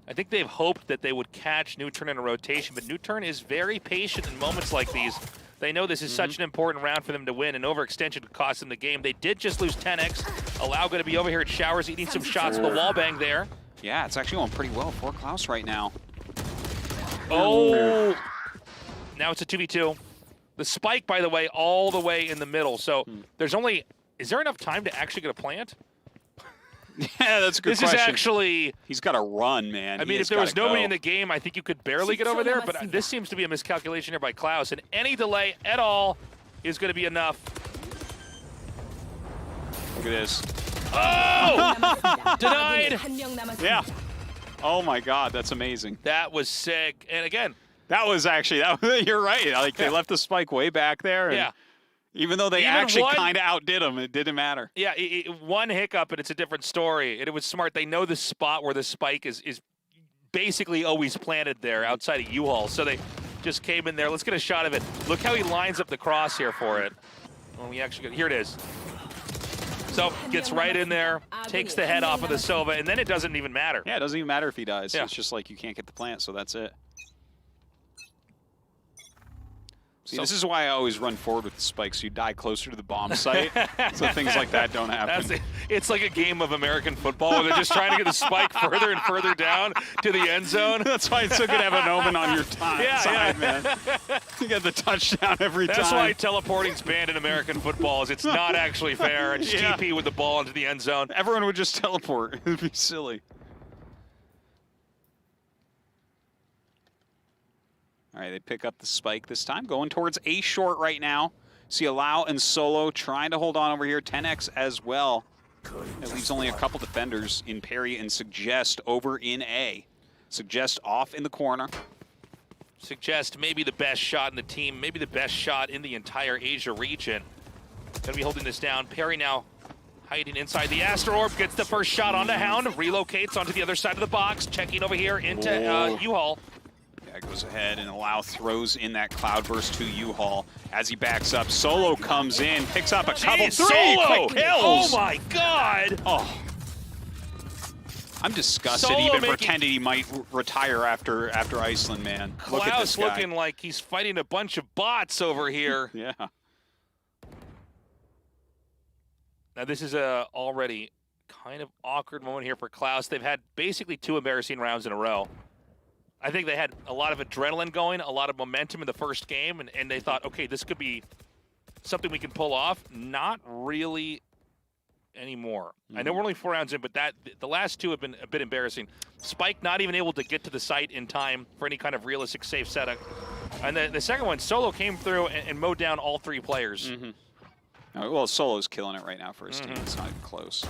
[SPEAKER 6] I think they've hoped that they would catch New Turn in a rotation, but New Turn is very patient in moments like these. They know this is such an important round for them to win, and overextension could cost them the game. They did just lose 10X. Allow going to be over here at Showers, eating some shots with the wall bang there.
[SPEAKER 7] Yeah, it's actually going pretty well for Klaus right now.
[SPEAKER 6] Oh! Now it's a 2v2. The spike, by the way, all the way in the middle. So there's only... Is there enough time to actually get a plant?
[SPEAKER 7] Yeah, that's a good question.
[SPEAKER 6] This is actually...
[SPEAKER 7] He's got to run, man.
[SPEAKER 6] I mean, if there was nobody in the game, I think you could barely get over there, but this seems to be a miscalculation here by Klaus, and any delay at all is going to be enough.
[SPEAKER 7] Look at this.
[SPEAKER 6] Oh! Denied!
[SPEAKER 7] Yeah. Oh my God, that's amazing.
[SPEAKER 6] That was sick. And again...
[SPEAKER 7] That was actually, you're right. Like, they left the spike way back there. And
[SPEAKER 6] yeah.
[SPEAKER 7] Even though they actually kind of outdid him, it didn't matter.
[SPEAKER 6] Yeah, one hiccup and it's a different story. And it was smart. They know the spot where the spike is basically always planted there outside of U-Haul. So they just came in there. Let's get a shot of it. Look how he lines up the cross here for it. When we actually get, here it is. So gets right in there, takes the head off of the Sova, and then it doesn't even matter.
[SPEAKER 7] Yeah, it doesn't even matter if he dies.
[SPEAKER 6] Yeah.
[SPEAKER 7] It's just like you can't get the plant, so that's it. See, this is why I always run forward with the spikes. You die closer to the bomb site, so things like that don't happen.
[SPEAKER 6] It's like a game of American football where they're just trying to get the spike further and further down to the end zone.
[SPEAKER 7] That's why it's so good to have an omen on your side, man. You get the touchdown every time.
[SPEAKER 6] That's why teleporting's banned in American football. Is it's not actually fair. It's TP with the ball into the end zone.
[SPEAKER 7] Everyone would just teleport. It'd be silly. All right, they pick up the spike this time, going towards A short right now. See Allow and Solo trying to hold on over here. 10X as well. It leaves only a couple defenders in Perry and Suggest over in A. Suggest off in the corner.
[SPEAKER 6] Suggest maybe the best shot in the team, maybe the best shot in the entire Asia region. Gonna be holding this down. Perry now hiding inside the Astro Orb, gets the first shot onto Hound, relocates onto the other side of the box, checking over here into U-Haul.
[SPEAKER 7] Goes ahead and Allow throws in that Cloudburst to U-Haul. As he backs up, Solo comes in, picks up a couple.
[SPEAKER 6] Solo!
[SPEAKER 7] Quick kills!
[SPEAKER 6] Oh my God!
[SPEAKER 7] Oh. I'm disgusted.
[SPEAKER 6] Solo
[SPEAKER 7] Even pretended he might retire after Iceland, man. Look at this guy.
[SPEAKER 6] Looking like he's fighting a bunch of bots over here.
[SPEAKER 7] Yeah.
[SPEAKER 6] Now this is a already kind of awkward moment here for Klaus. They've had basically 2 embarrassing rounds in a row. I think they had a lot of adrenaline going, a lot of momentum in the first game, and they thought, okay, this could be something we can pull off. Not really anymore. I know we're only 4 rounds in, but the last 2 have been a bit embarrassing. Spike not even able to get to the site in time for any kind of realistic safe setup. And the second one, Solo came through and mowed down all 3 players.
[SPEAKER 7] Well, Solo's killing it right now for his team. It's not even close.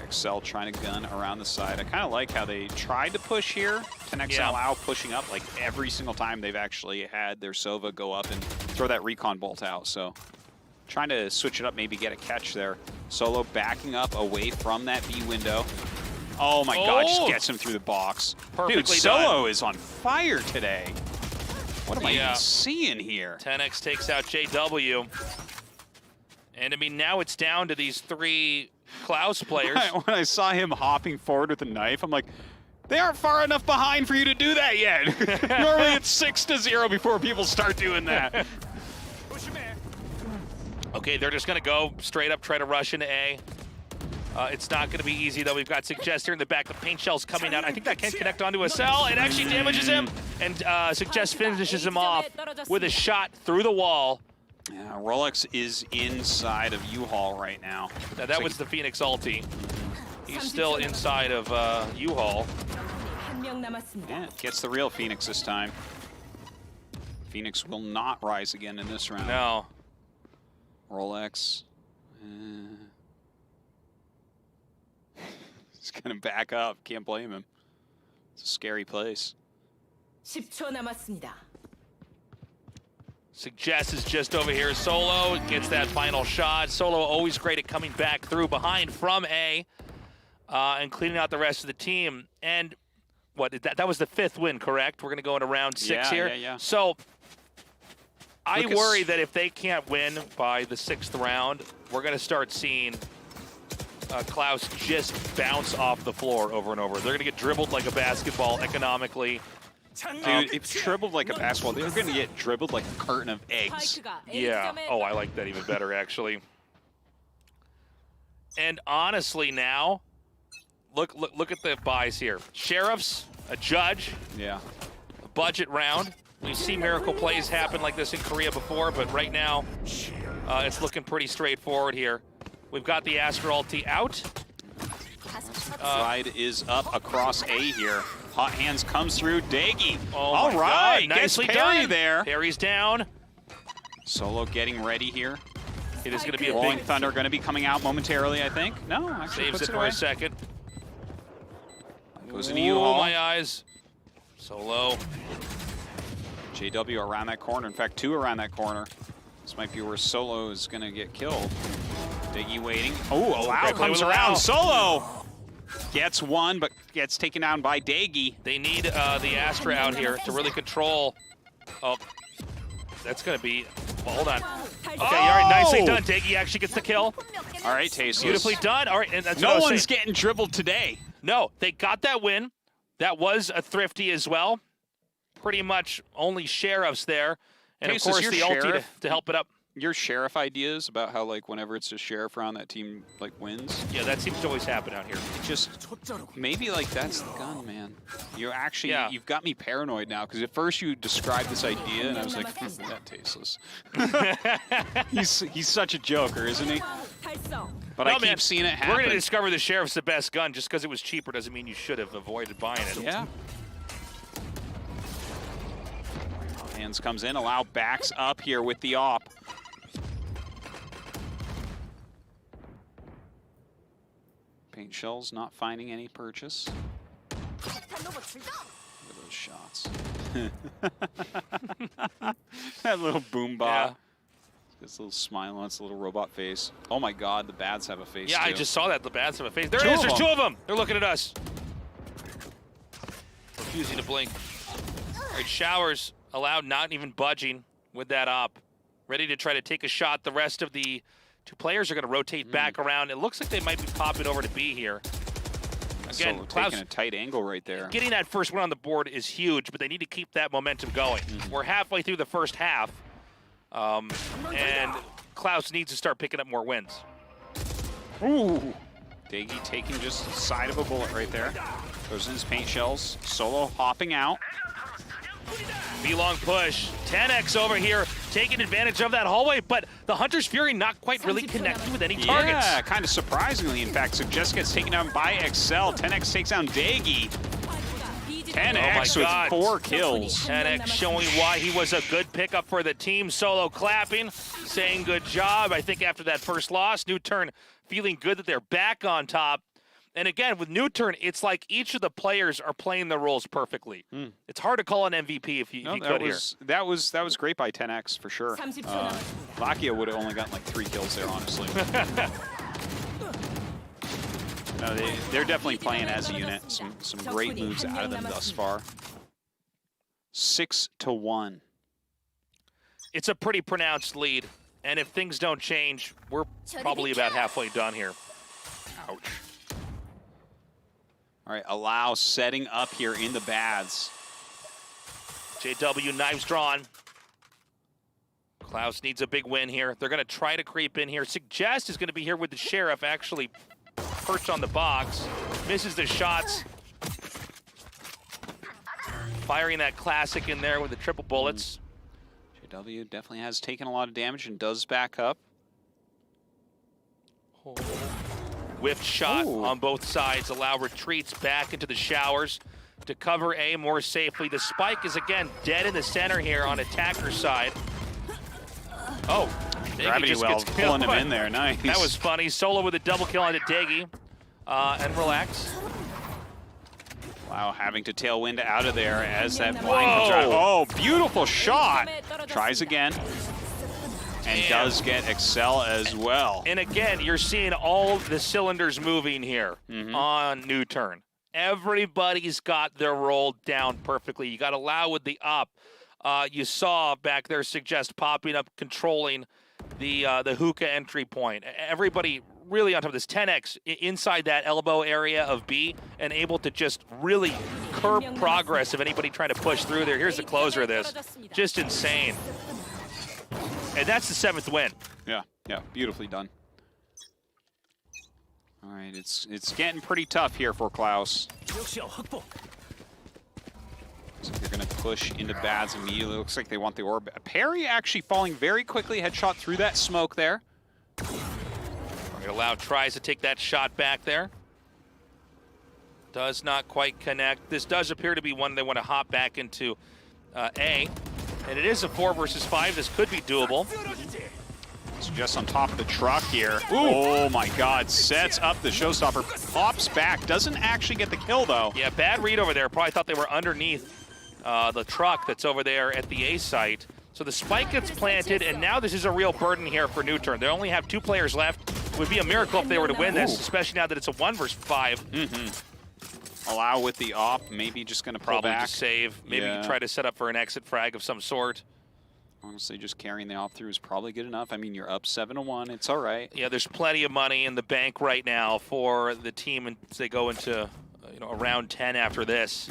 [SPEAKER 7] Excel trying to gun around the side. I kind of like how they tried to push here. 10X and Allow pushing up like every single time they've actually had their Sova go up and throw that recon bolt out. So trying to switch it up, maybe get a catch there. Solo backing up away from that B window. Oh my God, just gets him through the box.
[SPEAKER 6] Perfectly
[SPEAKER 7] Dude, Solo is on fire today. What am I even seeing here?
[SPEAKER 6] 10X takes out JW. And I mean, now it's down to these 3 Klaus players.
[SPEAKER 7] When I saw him hopping forward with a knife, I'm like, they aren't far enough behind for you to do that yet. Normally it's 6-0 before people start doing that.
[SPEAKER 6] Okay, they're just going to go straight up, try to rush into A. It's not going to be easy, though. We've got Suggest here in the back. The paint shell's coming out. I think that can connect onto a cell. It actually damages him, and Suggest finishes him off with a shot through the wall.
[SPEAKER 7] Yeah, Rolex is inside of U-Haul right now.
[SPEAKER 6] Now that was the Phoenix ulti. He's still inside of U-Haul.
[SPEAKER 7] Yeah, gets the real Phoenix this time. Phoenix will not rise again in this round.
[SPEAKER 6] No.
[SPEAKER 7] Rolex. He's gonna back up. Can't blame him. It's a scary place.
[SPEAKER 17] 10초 남았습니다.
[SPEAKER 6] Suggest is just over here. Solo gets that final shot. Solo always great at coming back through behind from A and cleaning out the rest of the team. And what that was the 5th win, correct? We're going to go into round 6 here.
[SPEAKER 7] Yeah.
[SPEAKER 6] So I worry that if they can't win by the 6th round, we're going to start seeing Klaus just bounce off the floor over and over. They're going to get dribbled like a basketball economically.
[SPEAKER 7] Dude, if dribbled like a basketball, they're going to get dribbled like a carton of eggs.
[SPEAKER 6] Yeah. Oh, I like that even better, actually. And honestly now, look at the buys here. Sheriffs, a Judge,
[SPEAKER 7] yeah,
[SPEAKER 6] a budget round. We've seen miracle plays happen like this in Korea before, but right now it's looking pretty straightforward here. We've got the Astra ulti out.
[SPEAKER 7] Slide is up across A here. Hot hands comes through. Daggy.
[SPEAKER 6] Oh
[SPEAKER 7] all
[SPEAKER 6] my
[SPEAKER 7] right,
[SPEAKER 6] God, nicely
[SPEAKER 7] gets parry
[SPEAKER 6] done.
[SPEAKER 7] there.
[SPEAKER 6] Parry's down.
[SPEAKER 7] Solo getting ready here.
[SPEAKER 6] It is going to be a
[SPEAKER 7] Rolling
[SPEAKER 6] big
[SPEAKER 7] Thunder going to be coming out momentarily, I think. No, actually
[SPEAKER 6] saves
[SPEAKER 7] puts
[SPEAKER 6] it
[SPEAKER 7] it
[SPEAKER 6] for
[SPEAKER 7] away.
[SPEAKER 6] a second.
[SPEAKER 7] Goes into
[SPEAKER 6] Oh
[SPEAKER 7] U-Haul.
[SPEAKER 6] my eyes. Solo.
[SPEAKER 7] JW around that corner. In fact, 2 around that corner. This might be where Solo is going to get killed. Diggy waiting. Oh, Allow comes around. Solo gets one, but gets taken down by Daggy.
[SPEAKER 6] They need the Astra out here to really control. Oh, that's going to be. Well, hold on. Okay, all right, nicely done. Daggy actually gets the kill.
[SPEAKER 7] All right, Tasteless.
[SPEAKER 6] Beautifully done. All right, and that's what I
[SPEAKER 7] No
[SPEAKER 6] was
[SPEAKER 7] one's
[SPEAKER 6] saying.
[SPEAKER 7] getting dribbled today.
[SPEAKER 6] No, they got that win. That was a thrifty as well. Pretty much only Sheriffs there. And
[SPEAKER 7] Tasteless,
[SPEAKER 6] of course, the
[SPEAKER 7] your
[SPEAKER 6] ulti
[SPEAKER 7] Sheriff-
[SPEAKER 6] to help it up.
[SPEAKER 7] Your Sheriff ideas about how, like, whenever it's a Sheriff round, that team, like, wins?
[SPEAKER 6] Yeah, that seems to always happen out here.
[SPEAKER 7] It just, maybe, like, that's the gun, man. You actually,
[SPEAKER 6] Yeah.
[SPEAKER 7] you've got me paranoid now, because at first you described this idea, and I was like, that Tasteless. he's such a joker, isn't he? But I keep seeing it happen.
[SPEAKER 6] We're going to discover the Sheriff's the best gun. Just because it was cheaper doesn't mean you should have avoided buying it.
[SPEAKER 7] Yeah. Hands comes in, Allow backs up here with the op. Paint shells not finding any purchase. Look at those shots. That little boom bot.
[SPEAKER 6] Yeah.
[SPEAKER 7] This little smile on its little robot face. Oh my God, the bads have a face
[SPEAKER 6] Yeah,
[SPEAKER 7] too.
[SPEAKER 6] I just saw that. The Bats have a face. There it
[SPEAKER 7] Two
[SPEAKER 6] is.
[SPEAKER 7] of
[SPEAKER 6] There's
[SPEAKER 7] them.
[SPEAKER 6] 2 of them. They're looking at us. Refusing to blink. All right, Showers allowed, not even budging with that op. Ready to try to take a shot. The rest of the 2 players are going to rotate back around. It looks like they might be popping over to B here. Again,
[SPEAKER 7] Solo
[SPEAKER 6] Klaus,
[SPEAKER 7] taking a tight angle right there.
[SPEAKER 6] getting that first win on the board is huge, but they need to keep that momentum going. We're halfway through the first half, and Klaus needs to start picking up more wins.
[SPEAKER 7] Ooh. Daggy taking just the side of a bullet right there. Goes in his paint shells. Solo hopping out.
[SPEAKER 6] B-long push. 10x over here, taking advantage of that hallway, but the Hunter's Fury not quite really connecting with any targets.
[SPEAKER 7] Yeah, kind of surprisingly, in fact. Suggest gets taken down by Excel. 10x takes down Daggy. 10x with 4 kills.
[SPEAKER 6] 10x showing why he was a good pickup for the team. Solo clapping, saying good job. I think after that first loss, New Turn feeling good that they're back on top. And again, with New Turn, it's like each of the players are playing their roles perfectly. It's hard to call an MVP if you could here.
[SPEAKER 7] That was great by 10x for sure. Lakia would have only gotten like 3 kills there, honestly. No, they're definitely playing as a unit. Some great moves out of them thus far. 6-1.
[SPEAKER 6] It's a pretty pronounced lead, and if things don't change, we're probably about halfway done here. Ouch.
[SPEAKER 7] All right, Allow setting up here in the bads.
[SPEAKER 6] JW, knives drawn. Klaus needs a big win here. They're going to try to creep in here. Suggest is going to be here with the Sheriff, actually perched on the box. Misses the shots. Firing that classic in there with the triple bullets.
[SPEAKER 7] JW definitely has taken a lot of damage and does back up.
[SPEAKER 6] Whiffed shot on both sides. Allow retreats back into the showers to cover A more safely. The spike is again dead in the center here on attacker side. Oh,
[SPEAKER 7] Gravity
[SPEAKER 6] just
[SPEAKER 7] well
[SPEAKER 6] gets
[SPEAKER 7] pulling him
[SPEAKER 6] killed.
[SPEAKER 7] in there. Nice.
[SPEAKER 6] That was funny. Solo with a double kill onto Daggy. And relax.
[SPEAKER 7] Wow, having to tailwind out of there as that blind comes around. Oh, beautiful shot. Tries again. And does get Excel as well.
[SPEAKER 6] And again, you're seeing all the cylinders moving here on New Turn. Everybody's got their role down perfectly. You got Allow with the up. You saw back there Suggest popping up, controlling the hookah entry point. Everybody really on top of this. 10x inside that elbow area of B and able to just really curb progress of anybody trying to push through there. Here's the closer of this. Just insane. And that's the 7th win.
[SPEAKER 7] Yeah, beautifully done. All right, it's getting pretty tough here for Klaus. So they're going to push into Bads immediately. Looks like they want the orb. Perry actually falling very quickly. Headshot through that smoke there.
[SPEAKER 6] Allow tries to take that shot back there. Does not quite connect. This does appear to be one they want to hop back into A. And it is a 4 versus 5. This could be doable.
[SPEAKER 7] It's just on top of the truck here. Ooh. Oh my God, sets up the showstopper, pops back, doesn't actually get the kill though.
[SPEAKER 6] Yeah, bad read over there. Probably thought they were underneath the truck that's over there at the A site. So the spike gets planted, and now this is a real burden here for Newturn. They only have 2 players left. It would be a miracle if they were to win this, especially now that it's a 1 versus 5.
[SPEAKER 7] Allow with the op, maybe just going to pull back.
[SPEAKER 6] Just save, maybe try to set up for an exit frag of some sort.
[SPEAKER 7] Honestly, just carrying the op through is probably good enough. I mean, you're up 7-1. It's all right.
[SPEAKER 6] Yeah, there's plenty of money in the bank right now for the team as they go into around 10 after this.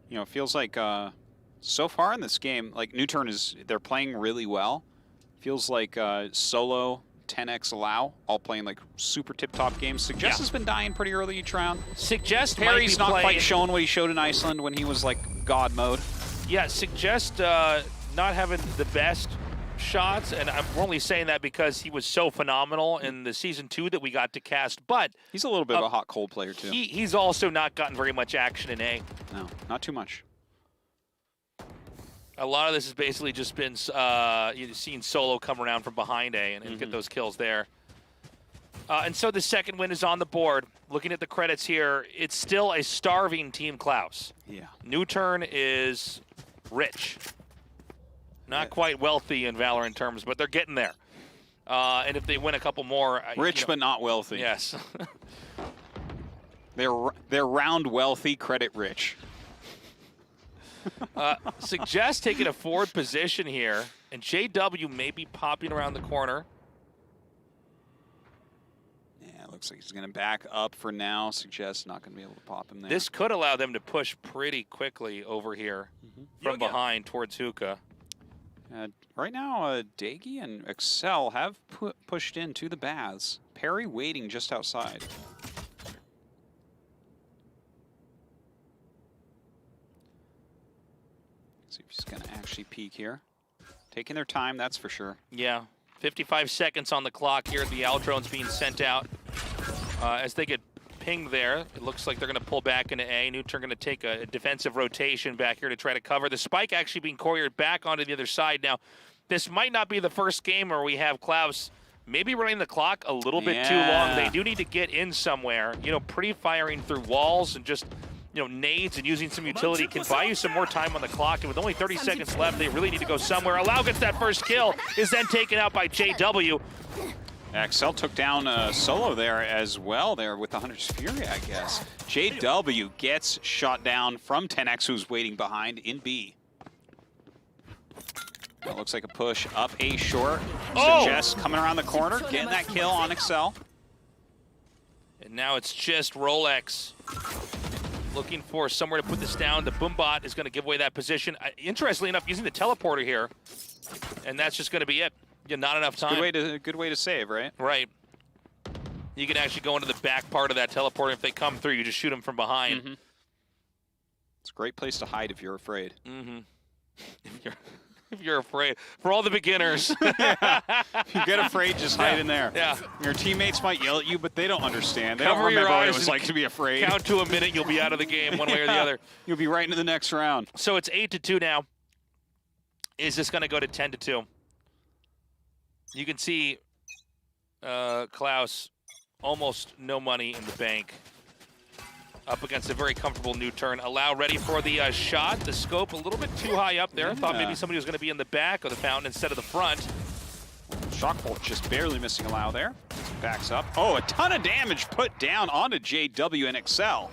[SPEAKER 7] You know, it feels like so far in this game, like Newturn they're playing really well. Feels like Solo, 10x Allow, all playing like super tip-top games. Suggest has been dying pretty early each round.
[SPEAKER 6] Suggest
[SPEAKER 7] Perry's not quite showing what he showed in Iceland when he was like God mode.
[SPEAKER 6] Yeah, Suggest not having the best shots, and I'm only saying that because he was so phenomenal in the Season 2 that we got to cast, but
[SPEAKER 7] he's a little bit of a hot cold player too.
[SPEAKER 6] He's also not gotten very much action in A.
[SPEAKER 7] No, not too much.
[SPEAKER 6] A lot of this has basically just been you've seen Solo come around from behind A and get those kills there. And so the second win is on the board. Looking at the credits here, it's still a starving Team Klaus.
[SPEAKER 7] Yeah.
[SPEAKER 6] Newturn is rich. Not quite wealthy in Valorant terms, but they're getting there. And if they win a couple more...
[SPEAKER 7] Rich but not wealthy.
[SPEAKER 6] Yes.
[SPEAKER 7] They're round wealthy, credit rich.
[SPEAKER 6] Suggest taking a forward position here, and JW may be popping around the corner.
[SPEAKER 7] Yeah, it looks like he's going to back up for now. Suggest not going to be able to pop him there.
[SPEAKER 6] This could allow them to push pretty quickly over here from behind towards Hookah.
[SPEAKER 7] Right now, Dagi and Excel have pushed into the baths. Perry waiting just outside. See if he's going to actually peek here. Taking their time, that's for sure.
[SPEAKER 6] Yeah, 55 seconds on the clock here. The Owl drone's being sent out. As they get pinged there, it looks like they're going to pull back into A. Newturn going to take a defensive rotation back here to try to cover. The spike actually being couriered back onto the other side. Now, this might not be the first game where we have Klaus maybe running the clock a little bit too long. They do need to get in somewhere. You know, pre-firing through walls and just, nades and using some utility can buy you some more time on the clock. And with only 30 seconds left, they really need to go somewhere. Allow gets that first kill, is then taken out by JW.
[SPEAKER 7] Excel took down Solo there as well there with the Hunter's Fury, I guess. JW gets shot down from 10x, who's waiting behind in B. That looks like a push up A short. Suggest coming around the corner, getting that kill on Excel.
[SPEAKER 6] And now it's just Rolex looking for somewhere to put this down. The Boombot is going to give away that position. Interestingly enough, using the teleporter here, and that's just going to be it. Not enough time.
[SPEAKER 7] Good way to save, right?
[SPEAKER 6] Right. You can actually go into the back part of that teleporter. If they come through, you just shoot them from behind.
[SPEAKER 7] It's a great place to hide if you're afraid.
[SPEAKER 6] If you're afraid. For all the beginners.
[SPEAKER 7] If you get afraid, just hide in there.
[SPEAKER 6] Yeah.
[SPEAKER 7] Your teammates might yell at you, but they don't understand. They
[SPEAKER 6] Cover
[SPEAKER 7] don't remember
[SPEAKER 6] your
[SPEAKER 7] what it
[SPEAKER 6] eyes
[SPEAKER 7] was like to be afraid.
[SPEAKER 6] Count to a minute, you'll be out of the game one way or the other.
[SPEAKER 7] You'll be right into the next round.
[SPEAKER 6] So it's 8-2 now. Is this going to go to 10-2? You can see Klaus almost no money in the bank. Up against a very comfortable Newturn. Allow ready for the shot. The scope a little bit too high up there. I thought maybe somebody was going to be in the back of the fountain instead of the front.
[SPEAKER 7] Shockbolt just barely missing Allow there. Backs up. Oh, a ton of damage put down onto JW and Excel.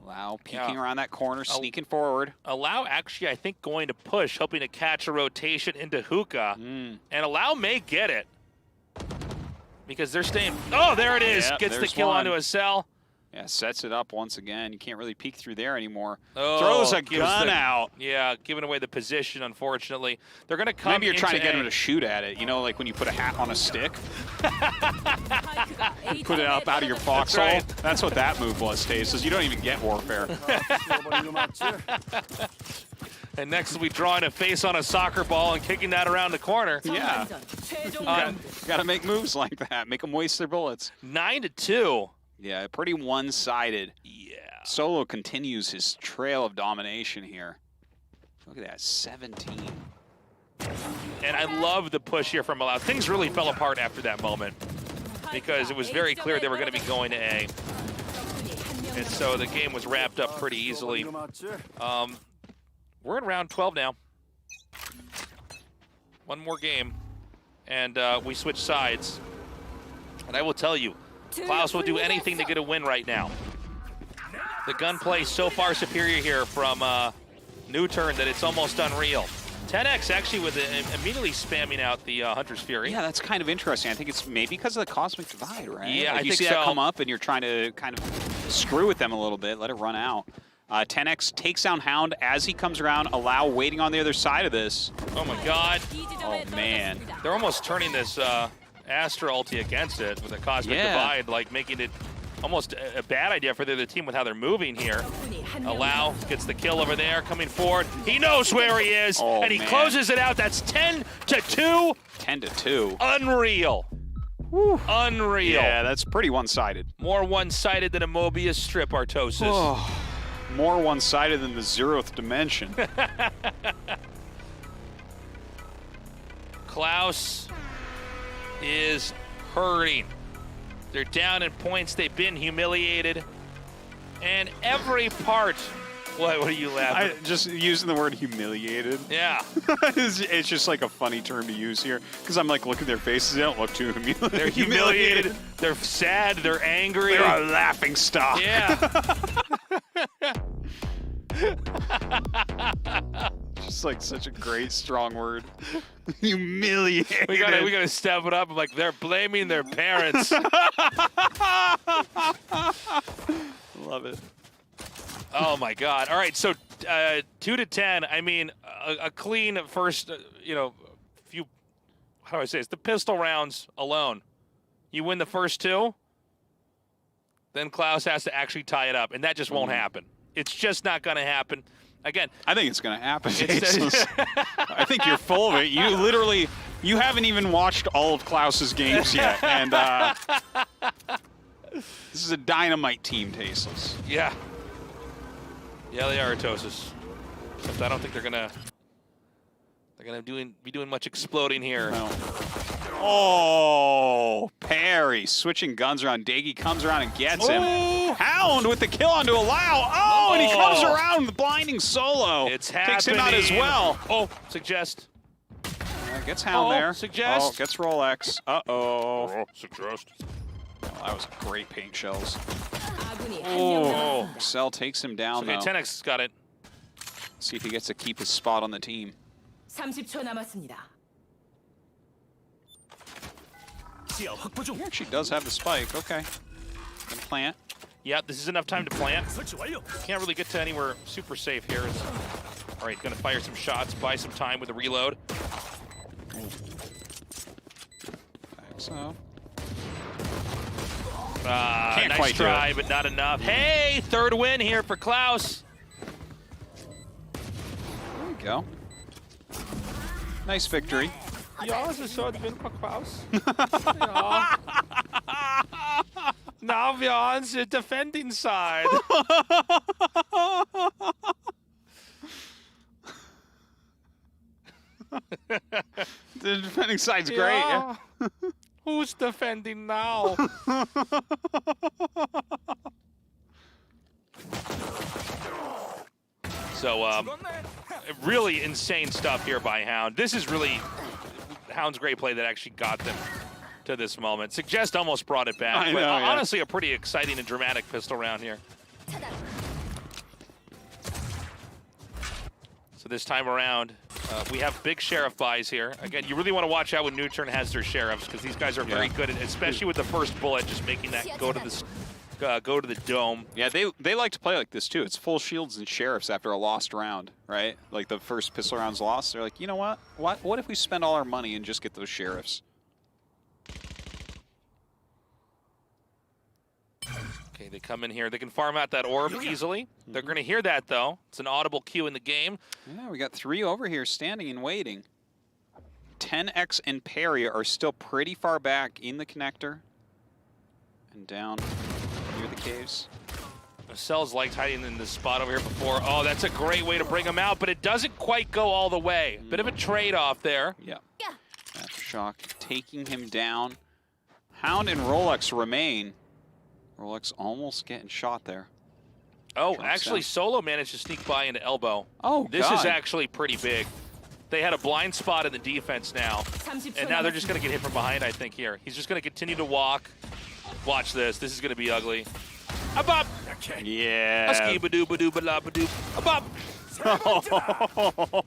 [SPEAKER 7] Allow peeking around that corner, sneaking forward.
[SPEAKER 6] Allow actually, I think, going to push, hoping to catch a rotation into Hookah. And Allow may get it. Because they're staying... Oh, there it is.
[SPEAKER 7] Yeah,
[SPEAKER 6] gets the kill onto Excel.
[SPEAKER 7] Yeah, sets it up once again. You can't really peek through there anymore.
[SPEAKER 6] Oh,
[SPEAKER 7] throws a gun out.
[SPEAKER 6] Yeah, giving away the position, unfortunately. They're going to come
[SPEAKER 7] Maybe you're trying to get
[SPEAKER 6] A.
[SPEAKER 7] him to shoot at it. You know, like when you put a hat on a stick. Put it up out of your foxhole.
[SPEAKER 6] Right.
[SPEAKER 7] That's what that move was, Tases. You don't even get warfare.
[SPEAKER 6] And next we'll be drawing a face on a soccer ball and kicking that around the corner.
[SPEAKER 7] Yeah. Got to make moves like that. Make them waste their bullets.
[SPEAKER 6] 9-2.
[SPEAKER 7] Yeah, pretty one-sided.
[SPEAKER 6] Yeah.
[SPEAKER 7] Solo continues his trail of domination here. Look at that, 17.
[SPEAKER 6] And I love the push here from Allow. Things really fell apart after that moment because it was very clear they were going to be going to A. And so the game was wrapped up pretty easily. We're in round 12 now. One more game, and we switch sides. And I will tell you, Klaus will do anything to get a win right now. The gunplay so far superior here from New Turn that it's almost unreal. 10x actually with immediately spamming out the Hunter's Fury.
[SPEAKER 7] Yeah, that's kind of interesting. I think it's maybe because of the Cosmic Divide, right?
[SPEAKER 6] Yeah,
[SPEAKER 7] like
[SPEAKER 6] I
[SPEAKER 7] you
[SPEAKER 6] think
[SPEAKER 7] see
[SPEAKER 6] so.
[SPEAKER 7] that come up and you're trying to kind of screw with them a little bit, let it run out. 10x takes down Hound as he comes around, Allow waiting on the other side of this.
[SPEAKER 6] Oh my god.
[SPEAKER 7] Oh man.
[SPEAKER 6] They're almost turning this Astra ulti against it with a Cosmic Divide, like making it almost a bad idea for the other team with how they're moving here. Allow gets the kill over there, coming forward. He knows where he is, and he closes it out. That's 10-2.
[SPEAKER 7] 10-2.
[SPEAKER 6] Unreal. Woo. Unreal.
[SPEAKER 7] Yeah, that's pretty one-sided.
[SPEAKER 6] More one-sided than a Mobius strip, Artosis.
[SPEAKER 7] Oh, more one-sided than the 0th dimension.
[SPEAKER 6] Klaus is hurting. They're down in points. They've been humiliated. And every part... What are you laughing?
[SPEAKER 7] Just using the word humiliated.
[SPEAKER 6] Yeah.
[SPEAKER 7] it's just like a funny term to use here. Because I'm like, look at their faces. They don't look too humiliated.
[SPEAKER 6] They're humiliated. They're sad. They're angry.
[SPEAKER 7] They're a laughing stock.
[SPEAKER 6] Yeah.
[SPEAKER 7] Just like such a great, strong word. Humiliated.
[SPEAKER 6] We gotta step it up. I'm like, they're blaming their parents.
[SPEAKER 7] Love it.
[SPEAKER 6] Oh my God! All right, so 2-10. I mean, a clean first. Few. How do I say this? The pistol rounds alone. You win the first two, then Klaus has to actually tie it up, and that just won't happen. It's just not going to happen. Again,
[SPEAKER 7] I think it's going to happen. I think you're full of it. You haven't even watched all of Klaus's games yet, and this is a dynamite team, Tasteless.
[SPEAKER 6] Yeah. Yeah, they are Artosis. Except I don't think they're gonna be doing much exploding here.
[SPEAKER 7] No. Oh, Perry switching guns around. Daggy comes around and gets him. Hound with the kill onto Allow. Oh, and he comes around with blinding Solo.
[SPEAKER 6] It's happening.
[SPEAKER 7] Takes him out as well.
[SPEAKER 6] Oh, Suggest.
[SPEAKER 7] Gets Hound there.
[SPEAKER 6] Suggest.
[SPEAKER 7] Oh, gets Rolex. Uh-oh.
[SPEAKER 6] Suggest.
[SPEAKER 7] Oh, that was great paint shells.
[SPEAKER 6] Oh.
[SPEAKER 7] Cell takes him down,
[SPEAKER 6] Okay,
[SPEAKER 7] though.
[SPEAKER 6] 10x got it.
[SPEAKER 7] See if he gets to keep his spot on the team.
[SPEAKER 14] 30초 남았습니다.
[SPEAKER 7] He actually does have the spike. Okay. Gonna plant.
[SPEAKER 6] Yeah, this is enough time to plant. Can't really get to anywhere super safe here. All right, gonna fire some shots, buy some time with the reload.
[SPEAKER 7] So.
[SPEAKER 6] Nice
[SPEAKER 7] quite
[SPEAKER 6] try, but not enough. Hey, third win here for Klaus.
[SPEAKER 7] There we go. Nice victory.
[SPEAKER 6] Ja, es ist third win for Klaus. Ja. Now we're on the defending side.
[SPEAKER 7] The defending side's great. Yeah.
[SPEAKER 6] Who's defending now? So, really insane stuff here by Hound. This is really Hound's great play that actually got them to this moment. Suggest almost brought it back. But honestly, a pretty exciting and dramatic pistol round here. So this time around, we have big sheriff buys here. Again, you really want to watch out when New Turn has their sheriffs because these guys are very good, at, especially with the first bullet, just making that go to go to the dome.
[SPEAKER 7] Yeah, they like to play like this too. It's full shields and sheriffs after a lost round, right? Like the first pistol round's lost. They're like, you know what? What if we spend all our money and just get those sheriffs?
[SPEAKER 6] Okay, they come in here. They can farm out that orb easily. They're going to hear that, though. It's an audible cue in the game.
[SPEAKER 7] Yeah, we got 3 over here standing and waiting. 10X and Perry are still pretty far back in the connector. And down near the caves.
[SPEAKER 6] Cell's liked hiding in this spot over here before. Oh, that's a great way to bring him out, but it doesn't quite go all the way. Bit of a trade-off there.
[SPEAKER 7] Yeah. Aftershock taking him down. Hound and Rolex remain. Rolex almost getting shot there.
[SPEAKER 6] Oh,
[SPEAKER 7] Drops
[SPEAKER 6] actually,
[SPEAKER 7] down.
[SPEAKER 6] Solo managed to sneak by into elbow.
[SPEAKER 7] Oh,
[SPEAKER 6] this
[SPEAKER 7] God.
[SPEAKER 6] is actually pretty big. They had a blind spot in the defense now, and now they're just going to get hit from behind, I think, here. He's just going to continue to walk. Watch this. This is going to be ugly. Abop!
[SPEAKER 7] Yeah.
[SPEAKER 6] A-ski-ba-doo-ba-doo-ba-la-ba-doo. Abop!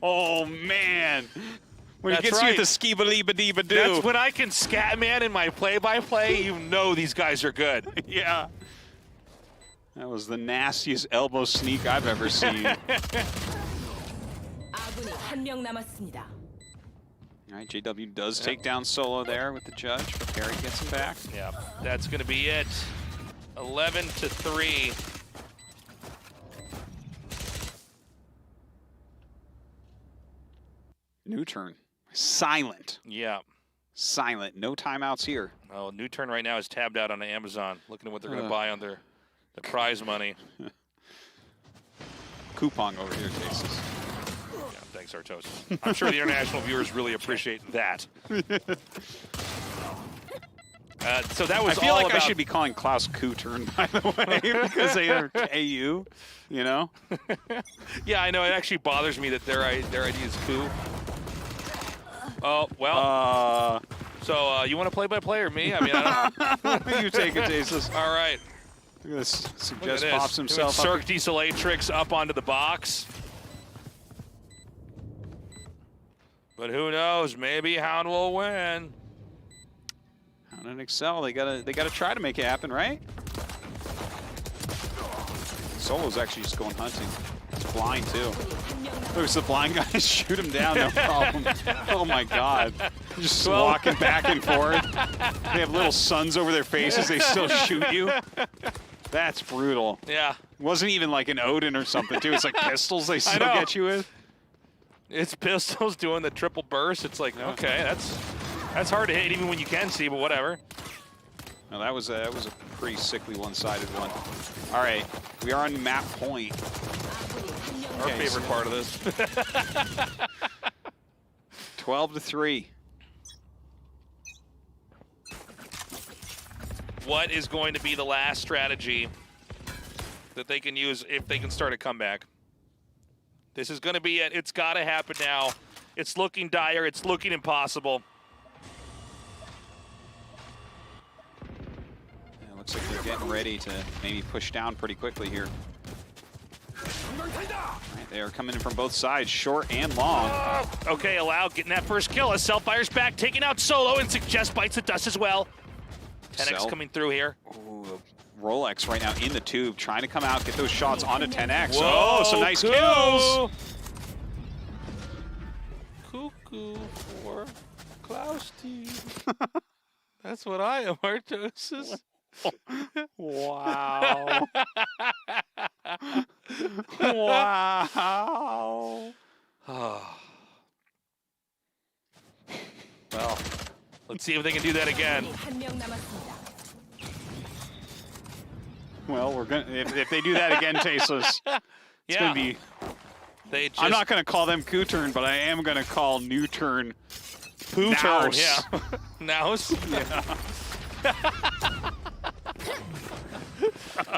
[SPEAKER 7] Oh, man. When
[SPEAKER 6] That's
[SPEAKER 7] he gets
[SPEAKER 6] right.
[SPEAKER 7] you with the ski-ba-lee-ba-dee-ba-doo.
[SPEAKER 6] That's when I can scat, man, in my play-by-play. You know these guys are good.
[SPEAKER 7] Yeah. That was the nastiest elbow sneak I've ever seen. All right, JW does take down Solo there with the judge, but Perry gets him back.
[SPEAKER 6] Yeah, that's going to be it. 11-3.
[SPEAKER 7] New turn. Silent.
[SPEAKER 6] Yeah.
[SPEAKER 7] Silent. No timeouts here.
[SPEAKER 6] Oh, New Turn right now is tabbed out on Amazon, looking at what they're going to buy on their prize money.
[SPEAKER 7] Coupon over here, Jason.
[SPEAKER 6] Yeah, thanks, Artos. I'm sure the international viewers really appreciate that. So that was
[SPEAKER 7] I feel
[SPEAKER 6] all
[SPEAKER 7] like
[SPEAKER 6] about...
[SPEAKER 7] I should be calling Klaus Kuturn, by the way, because they are KU, you know?
[SPEAKER 6] Yeah, I know. It actually bothers me that their ID is Ku. Oh, well. So you want to play by play or me? I mean, I don't...
[SPEAKER 7] You take it, Jesus.
[SPEAKER 6] All right.
[SPEAKER 7] Look at this.
[SPEAKER 6] Look
[SPEAKER 7] Suggest
[SPEAKER 6] at
[SPEAKER 7] pops
[SPEAKER 6] this.
[SPEAKER 7] himself
[SPEAKER 6] Doing
[SPEAKER 7] up.
[SPEAKER 6] Cirque du Soleil tricks up onto the box. But who knows? Maybe Hound will win.
[SPEAKER 7] Hound and Excel, they gotta try to make it happen, right? Solo's actually just going hunting. He's blind too. There's the blind guys shoot him down, no problem. Oh my God. Just walking back and forth. They have little suns over their faces, they still shoot you. That's brutal.
[SPEAKER 6] Yeah.
[SPEAKER 7] It wasn't even like an Odin or something too. It's like pistols they still get you with.
[SPEAKER 6] It's pistols doing the triple burst. It's like, okay, that's hard to hit even when you can see, but whatever.
[SPEAKER 7] No, that was a pretty sickly one-sided one. All right, we are on map point.
[SPEAKER 6] Our favorite part of this.
[SPEAKER 7] 12-3.
[SPEAKER 6] What is going to be the last strategy that they can use if they can start a comeback? This is going to be it. It's got to happen now. It's looking dire. It's looking impossible.
[SPEAKER 7] Yeah, looks like they're getting ready to maybe push down pretty quickly here. All right, they are coming in from both sides, short and long.
[SPEAKER 6] Okay, Allow getting that first kill. As Cell fires back, taking out Solo, and Suggest bites the dust as well. 10X
[SPEAKER 7] Cell.
[SPEAKER 6] coming through here.
[SPEAKER 7] Ooh, Rolex right now in the tube, trying to come out, get those shots onto 10X.
[SPEAKER 6] Whoa,
[SPEAKER 7] oh, some nice
[SPEAKER 6] cool.
[SPEAKER 7] kills.
[SPEAKER 6] Cuckoo for Klaus team. That's what I am, Artosis.
[SPEAKER 7] Wow. Wow.
[SPEAKER 6] Well, let's see if they can do that again.
[SPEAKER 7] Well, we're gonna if they do that again, Tasteless, it's gonna be. I'm not gonna call them Kuturn, but I am gonna call New Turn
[SPEAKER 6] Poo turn,
[SPEAKER 7] Naus.
[SPEAKER 6] yeah. Naus?
[SPEAKER 7] Yeah.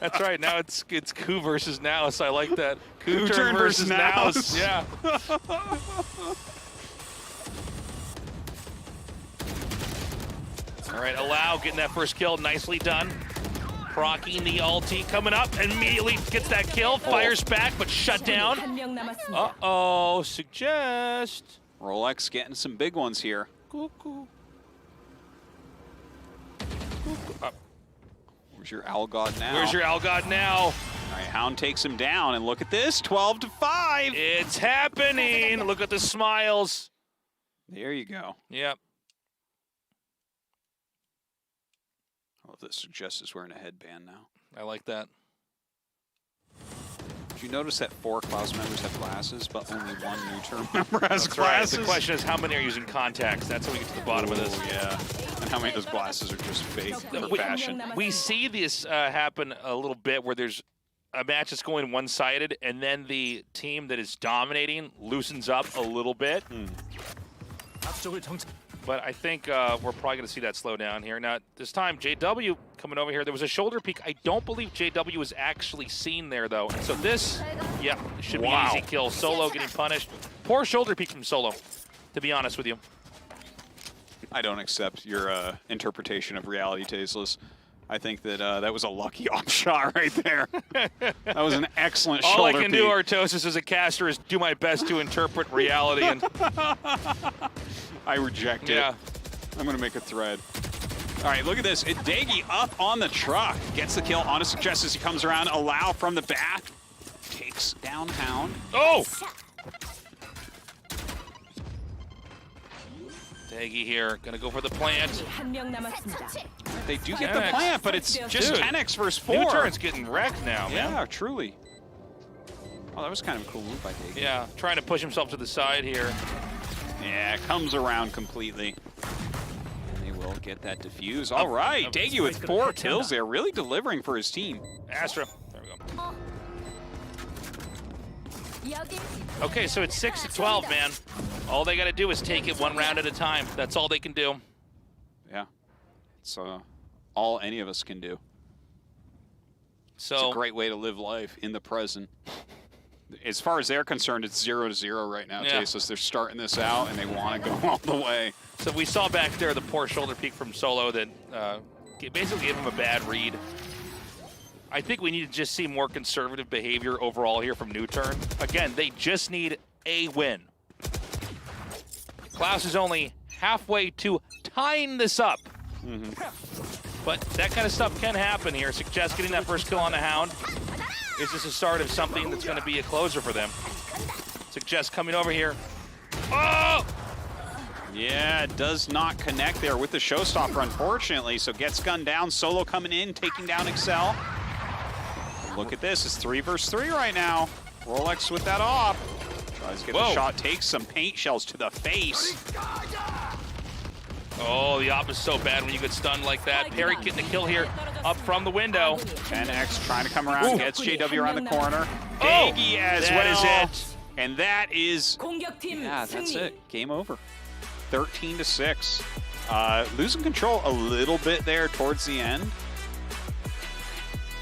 [SPEAKER 6] That's right. Now it's Ku versus Naus. I like that. Ku
[SPEAKER 7] Turn
[SPEAKER 6] turn versus
[SPEAKER 7] Naus.
[SPEAKER 6] Naus. Yeah. All right, Allow getting that first kill. Nicely done. Procking the ulti coming up. Immediately gets that kill. Fires back, but shut down. Uh-oh. Suggest.
[SPEAKER 7] Rolex getting some big ones here.
[SPEAKER 6] Cuckoo.
[SPEAKER 7] Where's your Owl God now?
[SPEAKER 6] Where's your Owl God now?
[SPEAKER 7] All right, Hound takes him down, and look at this, 12-5.
[SPEAKER 6] It's happening. Look at the smiles.
[SPEAKER 7] There you go.
[SPEAKER 6] Yep.
[SPEAKER 7] I love that Suggest is wearing a headband now.
[SPEAKER 6] I like that.
[SPEAKER 7] Did you notice that 4 Klaus members have glasses, but only 1 new-term member has
[SPEAKER 6] That's
[SPEAKER 7] glasses?
[SPEAKER 6] Right. The question is how many are using contacts? That's how we get to the bottom of this.
[SPEAKER 7] Yeah. And how many of those glasses are just fake for fashion?
[SPEAKER 6] We see this happen a little bit where there's a match that's going one-sided, and then the team that is dominating loosens up a little bit. But I think we're probably going to see that slow down here. Now, this time, JW coming over here. There was a shoulder peek. I don't believe JW was actually seen there, though. And so this, yeah, should be an easy kill. Solo getting punished. Poor shoulder peek from Solo, to be honest with you.
[SPEAKER 7] I don't accept your interpretation of reality, Tasteless. I think that that was a lucky off shot right there. That was an excellent shoulder
[SPEAKER 6] All I can
[SPEAKER 7] peek.
[SPEAKER 6] do, Artosis, as a caster is do my best to interpret reality. And
[SPEAKER 7] I reject it.
[SPEAKER 6] Yeah.
[SPEAKER 7] I'm going to make a thread. All right, look at this. Dagi up on the truck. Gets the kill on a Suggest as he comes around. Allow from the back. Takes down Hound.
[SPEAKER 6] Oh! Dagi here, gonna go for the plant.
[SPEAKER 7] They do get the plant, but it's just 10x versus 4.
[SPEAKER 6] New-Turn's getting wrecked now, man.
[SPEAKER 7] Yeah, truly. Oh, that was kind of a cool move by Dagi.
[SPEAKER 6] Yeah, trying to push himself to the side here.
[SPEAKER 7] Yeah, comes around completely. And they will get that defuse. All right, Dagi with 4 kills there, really delivering for his team.
[SPEAKER 6] Astra, there we go. Okay, so it's 6-12, man. All they got to do is take it 1 round at a time. That's all they can do.
[SPEAKER 7] Yeah, it's all any of us can do.
[SPEAKER 6] So
[SPEAKER 7] it's a great way to live life in the present. As far as they're concerned, it's 0-0 right now, Tasteless. They're starting this out, and they want to go all the way.
[SPEAKER 6] So we saw back there the poor shoulder peek from Solo that basically gave him a bad read. I think we need to just see more conservative behavior overall here from New-Turn. Again, they just need a win. Klaus is only halfway to tying this up. But that kind of stuff can happen here. Suggest getting that first kill on the Hound. Is this a start of something that's going to be a closer for them? Suggest coming over here. Oh!
[SPEAKER 7] Yeah, does not connect there with the showstopper, unfortunately. So gets gunned down. Solo coming in, taking down Excel. Look at this. It's 3 versus 3 right now. Rolex with that off. Tries to get the shot. Takes some paint shells to the face.
[SPEAKER 6] Oh, the op is so bad when you get stunned like that. Perry getting the kill here up from the window.
[SPEAKER 7] 10x trying to come around. Gets JW around the corner. Dagi as well.
[SPEAKER 6] That is it.
[SPEAKER 7] And that is, yeah, that's it. Game over. 13-6. Losing control a little bit there towards the end.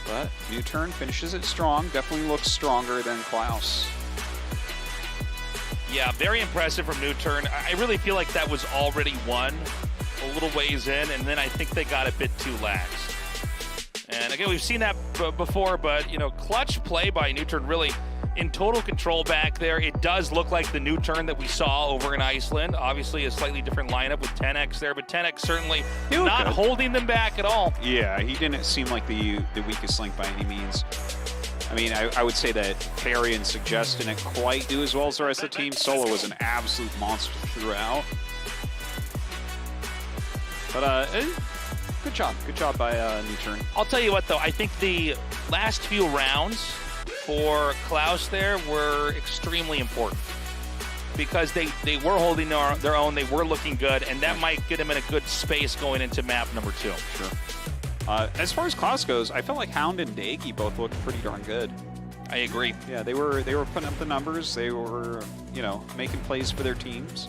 [SPEAKER 7] But New-Turn finishes it strong. Definitely looks stronger than Klaus.
[SPEAKER 6] Yeah, very impressive from New-Turn. I really feel like that was already won a little ways in, and then I think they got a bit too lax. And again, we've seen that before, but, you know, clutch play by New-Turn really in total control back there. It does look like the New-Turn that we saw over in Iceland. Obviously a slightly different lineup with 10x there, but 10x certainly not holding them back at all.
[SPEAKER 7] Yeah, he didn't seem like the weakest link by any means. I mean, I would say that Perry and Suggest didn't quite do as well as the rest of the team. Solo was an absolute monster throughout. But good job by New-Turn.
[SPEAKER 6] I'll tell you what, though, I think the last few rounds for Klaus there were extremely important because they were holding their own, they were looking good, and that might get them in a good space going into map number 2.
[SPEAKER 7] Sure. As far as Klaus goes, I felt like Hound and Dagi both looked pretty darn good.
[SPEAKER 6] I agree.
[SPEAKER 7] Yeah, they were putting up the numbers. They were, you know, making plays for their teams.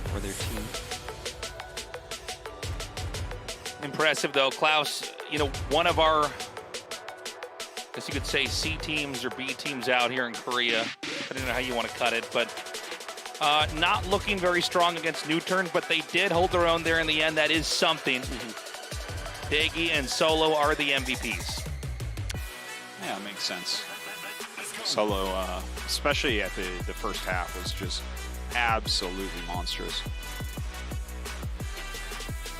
[SPEAKER 7] For their team.
[SPEAKER 6] Impressive, though. Klaus, you know, one of our, I guess you could say C teams or B teams out here in Korea, depending on how you want to cut it, but not looking very strong against New-Turn, but they did hold their own there in the end. That is something. Dagi and Solo are the MVPs.
[SPEAKER 7] Yeah, it makes sense. Solo, especially at the first half, was just absolutely monstrous.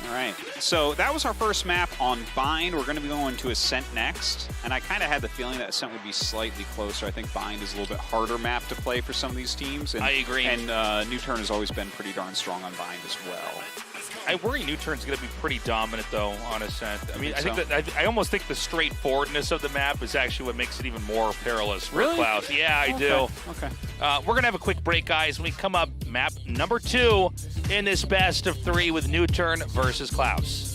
[SPEAKER 7] All right, so that was our first map on Bind. We're going to be going to Ascent next, and I kind of had the feeling that Ascent would be slightly closer. I think Bind is a little bit harder map to play for some of these teams. And,
[SPEAKER 6] I agree.
[SPEAKER 7] And New Turn has always been pretty darn strong on Bind as well.
[SPEAKER 6] I worry New Turn's going to be pretty dominant, though, on Ascent. I mean, I almost think the straightforwardness of the map is actually what makes it even more perilous for Klaus. Yeah, I do.
[SPEAKER 7] Okay.
[SPEAKER 6] We're going to have a quick break, guys. When we come up, map number 2 in this best of 3 with New Turn versus Klaus.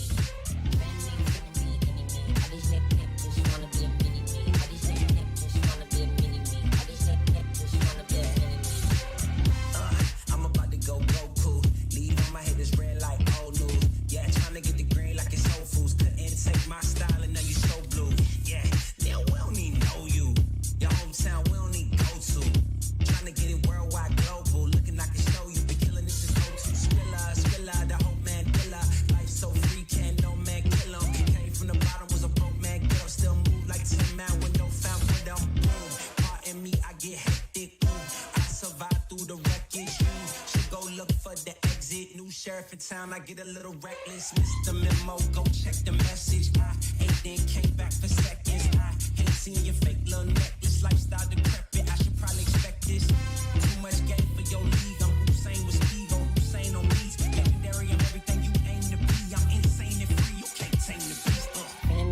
[SPEAKER 3] Sheriff in town, I get a little reckless. Missed the memo, go check the message. I ate then came back for seconds. I hate seeing your fake little necklace. Lifestyle decrepit, I should probably expect this. Too much game for your league. I'm Hussein with speed, on Hussein on beats. Legendary, I'm everything you aim to be. I'm insane and free, you can't tame the beast.
[SPEAKER 14] Friend of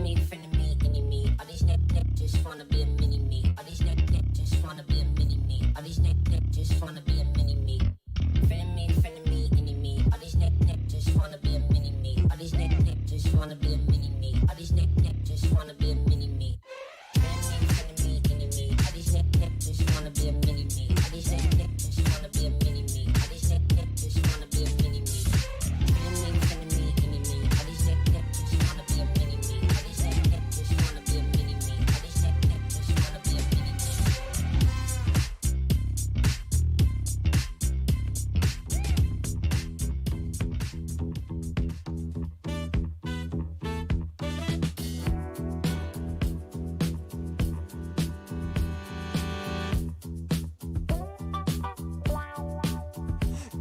[SPEAKER 14] me, enemy. All these neck just wanna be a mini me. All these neck just wanna be a mini me. All these neck just wanna be a mini me. Friend of me, enemy. All these neck just wanna be a mini me. All these neck just wanna be a mini me. All these neck just wanna be a mini me. Friend of me, enemy. All these neck just wanna be a mini me. All these neck just wanna be a mini me. All these neck just wanna be a mini me. Friend of me, enemy. All these neck just wanna be a mini me. All these neck just wanna be a mini me. All these neck just wanna be a mini me.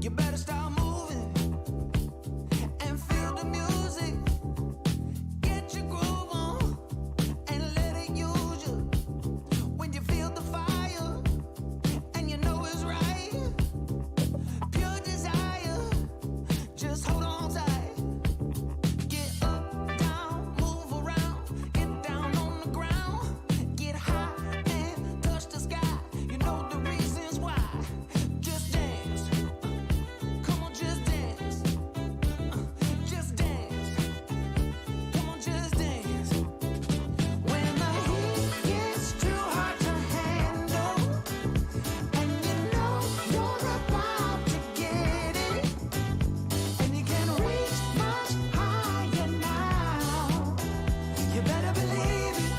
[SPEAKER 3] You better start moving and feel the music. Get your groove on and let it use you. When you feel the fire and you know it's right, pure desire, just hold on tight. Get up, down, move around, get down on the ground, get high and touch the sky. You know the reasons why. Just dance. Come on, just dance. Just dance. Come on, just dance. When the heat gets too hard to handle, and you know you're about to get it, and you can reach much higher now, you better believe it.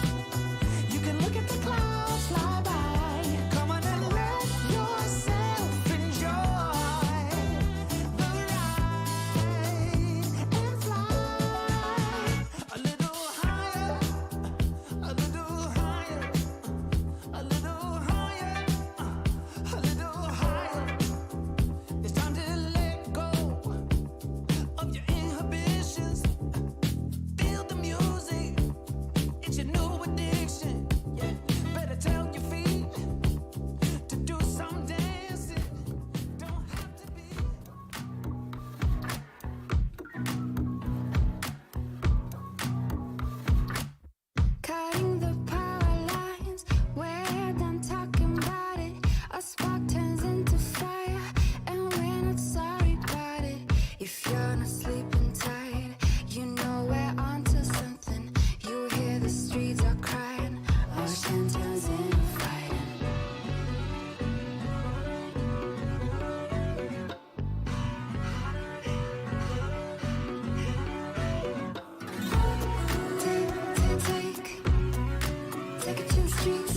[SPEAKER 3] You can look at the clouds fly by. Come on and let yourself enjoy the ride and fly a little higher, a little higher, a little higher, a little higher. It's time to let go of your inhibitions. Feel the music, it's your new addiction. Yeah, better tell your feet to do some dancing. Don't have to be.
[SPEAKER 14] Cutting the power lines, we're done talking about it. A spark turns into fire, and we're not sorry about it. If you're not sleeping tight, you know we're onto something. You hear the streets are crying, ocean turns into fighting. Take it to the streets.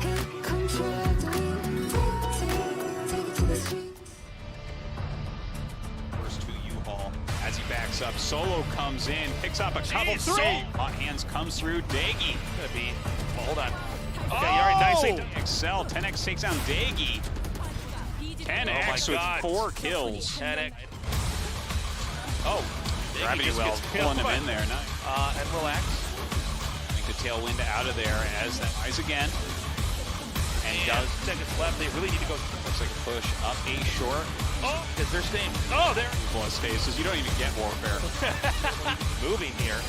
[SPEAKER 14] Hit control of the wheel. Take it to the streets.
[SPEAKER 7] First to U-Haul as he backs up. Solo comes in, picks up a couple.
[SPEAKER 6] Jeez,
[SPEAKER 7] Through. Hot hands comes through. Daggy.
[SPEAKER 6] Gonna be. Well, hold on. Okay, all right, nicely.
[SPEAKER 7] Excel. 10x takes down Daggy. 10x with 4 kills.
[SPEAKER 6] 10x. Oh,
[SPEAKER 7] Gravity Well pulling him in there. Nice.
[SPEAKER 6] And relax.
[SPEAKER 7] Make the tailwind out of there as that rise again. And he does.
[SPEAKER 6] Seconds left. They really need to go.
[SPEAKER 7] Looks like a push up A short.
[SPEAKER 6] Oh, because they're staying. Oh, there.
[SPEAKER 7] Plus stasis. You don't even get warfare.
[SPEAKER 6] Moving here.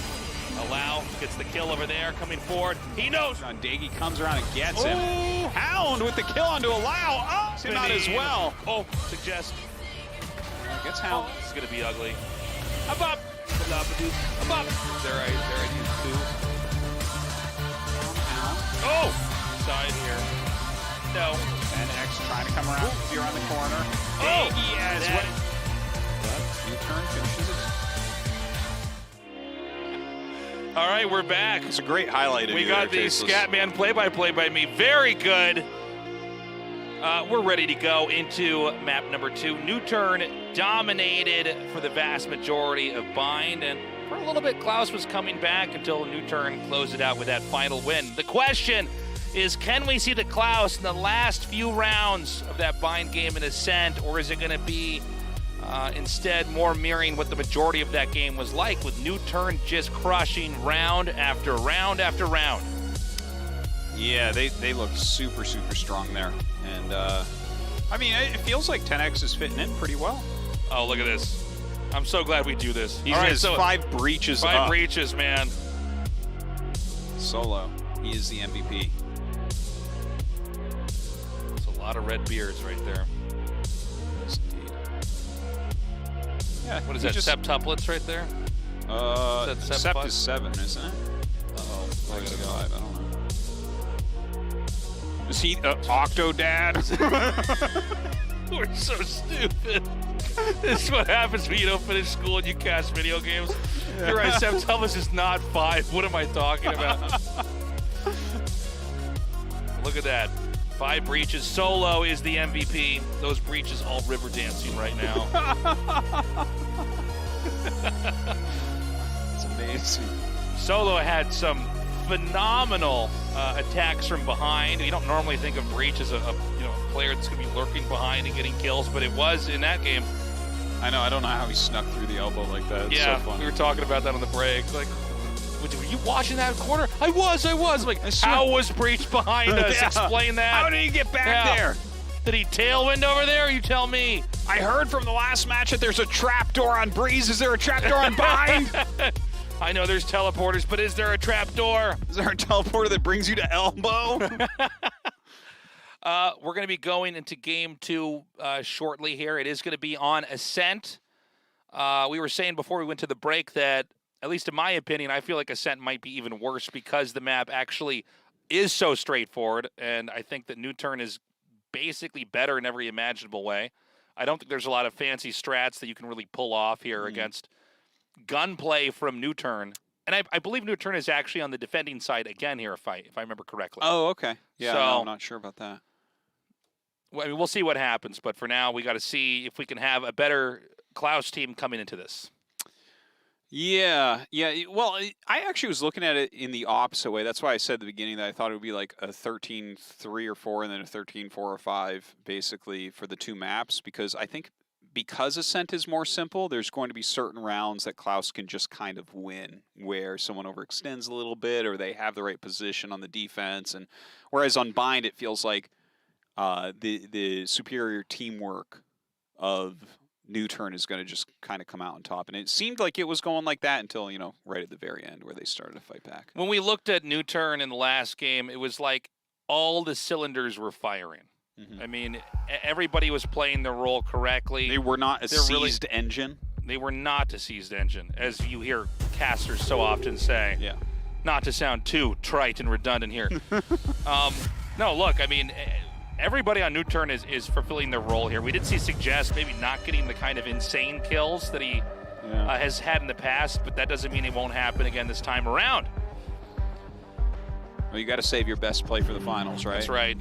[SPEAKER 6] Allow gets the kill over there. Coming forward. He knows.
[SPEAKER 7] Daggy comes around and gets him. Hound with the kill onto Allow. Oh, him out as well.
[SPEAKER 6] Oh, suggest.
[SPEAKER 7] Gets Hound.
[SPEAKER 6] This is going to be ugly. Up. Up. There I use two. Oh! Side here. No.
[SPEAKER 7] And X trying to come around here on the corner.
[SPEAKER 6] Oh!
[SPEAKER 7] Daggy as well. But U-turn finishes it.
[SPEAKER 6] All right, we're back.
[SPEAKER 7] It's a great highlight.
[SPEAKER 6] We got the Scatman play-by-play by me. Very good. We're ready to go into map number 2. New Turn dominated for the vast majority of Bind, and for a little bit, Klaus was coming back until New Turn closed it out with that final win. The question is, can we see the Klaus in the last few rounds of that Bind game in Ascent, or is it going to be instead more mirroring what the majority of that game was like, with New Turn just crushing round after round after round?
[SPEAKER 7] Yeah, they look super, super strong there. And, I mean, it feels like 10X is fitting in pretty well.
[SPEAKER 6] Oh, look at this. I'm so glad we do this.
[SPEAKER 7] He's right, so 5 breaches up.
[SPEAKER 6] 5 breaches, man.
[SPEAKER 7] Solo. He is the MVP.
[SPEAKER 6] It's a lot of red beards right there.
[SPEAKER 7] Yes, indeed. Yeah,
[SPEAKER 6] what is that, septuplets right there?
[SPEAKER 7] Sept is 7, isn't it? Uh-oh. I gotta go. I don't know. Is he Octodad?
[SPEAKER 6] We're so stupid. This is what happens when you don't finish school and you cast video games. You're right, septuplets is not 5. What am I talking about? Look at that. 5 breaches. Solo is the MVP. Those breaches all river dancing right now.
[SPEAKER 7] It's amazing.
[SPEAKER 6] Solo had some phenomenal attacks from behind. You don't normally think of Breach as a player that's going to be lurking behind and getting kills, but it was in that game.
[SPEAKER 7] I know. I don't know how he snuck through the elbow like that. It's so funny.
[SPEAKER 6] We were talking about that on the break. Like, were you watching that corner? I was. Like, how was Breach behind us?
[SPEAKER 7] Yeah.
[SPEAKER 6] Explain that.
[SPEAKER 7] How did he get back there?
[SPEAKER 6] Did he tailwind over there? You tell me.
[SPEAKER 7] I heard from the last match that there's a trapdoor on Breeze. Is there a trapdoor on Bind?
[SPEAKER 6] I know there's teleporters, but is there a trapdoor?
[SPEAKER 7] Is there a teleporter that brings you to elbow?
[SPEAKER 6] We're going to be going into game 2 shortly here. It is going to be on Ascent. We were saying before we went to the break that, at least in my opinion, I feel like Ascent might be even worse because the map actually is so straightforward, and I think that New Turn is basically better in every imaginable way. I don't think there's a lot of fancy strats that you can really pull off here against gunplay from New Turn. And I believe New Turn is actually on the defending side again here, if I remember correctly.
[SPEAKER 7] Oh, okay. Yeah,
[SPEAKER 6] so,
[SPEAKER 7] no, I'm not sure about that.
[SPEAKER 6] Well, I mean, we'll see what happens, but for now, we got to see if we can have a better Klaus team coming into this.
[SPEAKER 7] Yeah. Well, I actually was looking at it in the opposite way. That's why I said at the beginning that I thought it would be like a 13-3 or 4 and then a 13-4 or 5, basically, for the 2 maps, because I think because Ascent is more simple, there's going to be certain rounds that Klaus can just kind of win, where someone overextends a little bit or they have the right position on the defense. And whereas on Bind, it feels like the superior teamwork of New Turn is going to just kind of come out on top. And it seemed like it was going like that until, right at the very end where they started to fight back.
[SPEAKER 6] When we looked at New Turn in the last game, it was like all the cylinders were firing. I mean, everybody was playing their role correctly.
[SPEAKER 7] They were not a seized engine.
[SPEAKER 6] They were not a seized engine, as you hear casters so often say.
[SPEAKER 7] Yeah.
[SPEAKER 6] Not to sound too trite and redundant here. No, look, I mean, everybody on New Turn is fulfilling their role here. We did see Suggest maybe not getting the kind of insane kills that he has had in the past, but that doesn't mean it won't happen again this time around.
[SPEAKER 7] Well, you got to save your best play for the finals, right?
[SPEAKER 6] That's right.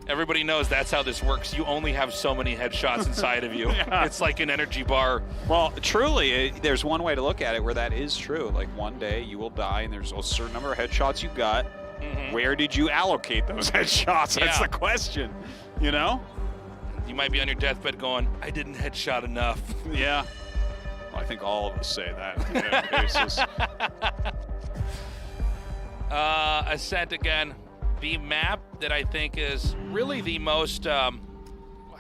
[SPEAKER 6] Everybody knows that's how this works. You only have so many headshots inside of you. It's like an energy bar.
[SPEAKER 7] Well, truly, there's one way to look at it where that is true. Like, one day you will die, and there's a certain number of headshots you got. Where did you allocate those headshots? That's the question, You might
[SPEAKER 6] be on your deathbed going, I didn't headshot enough.
[SPEAKER 7] Yeah. I think all of us say that on a daily basis.
[SPEAKER 6] Ascent again. The map that I think is really the most, how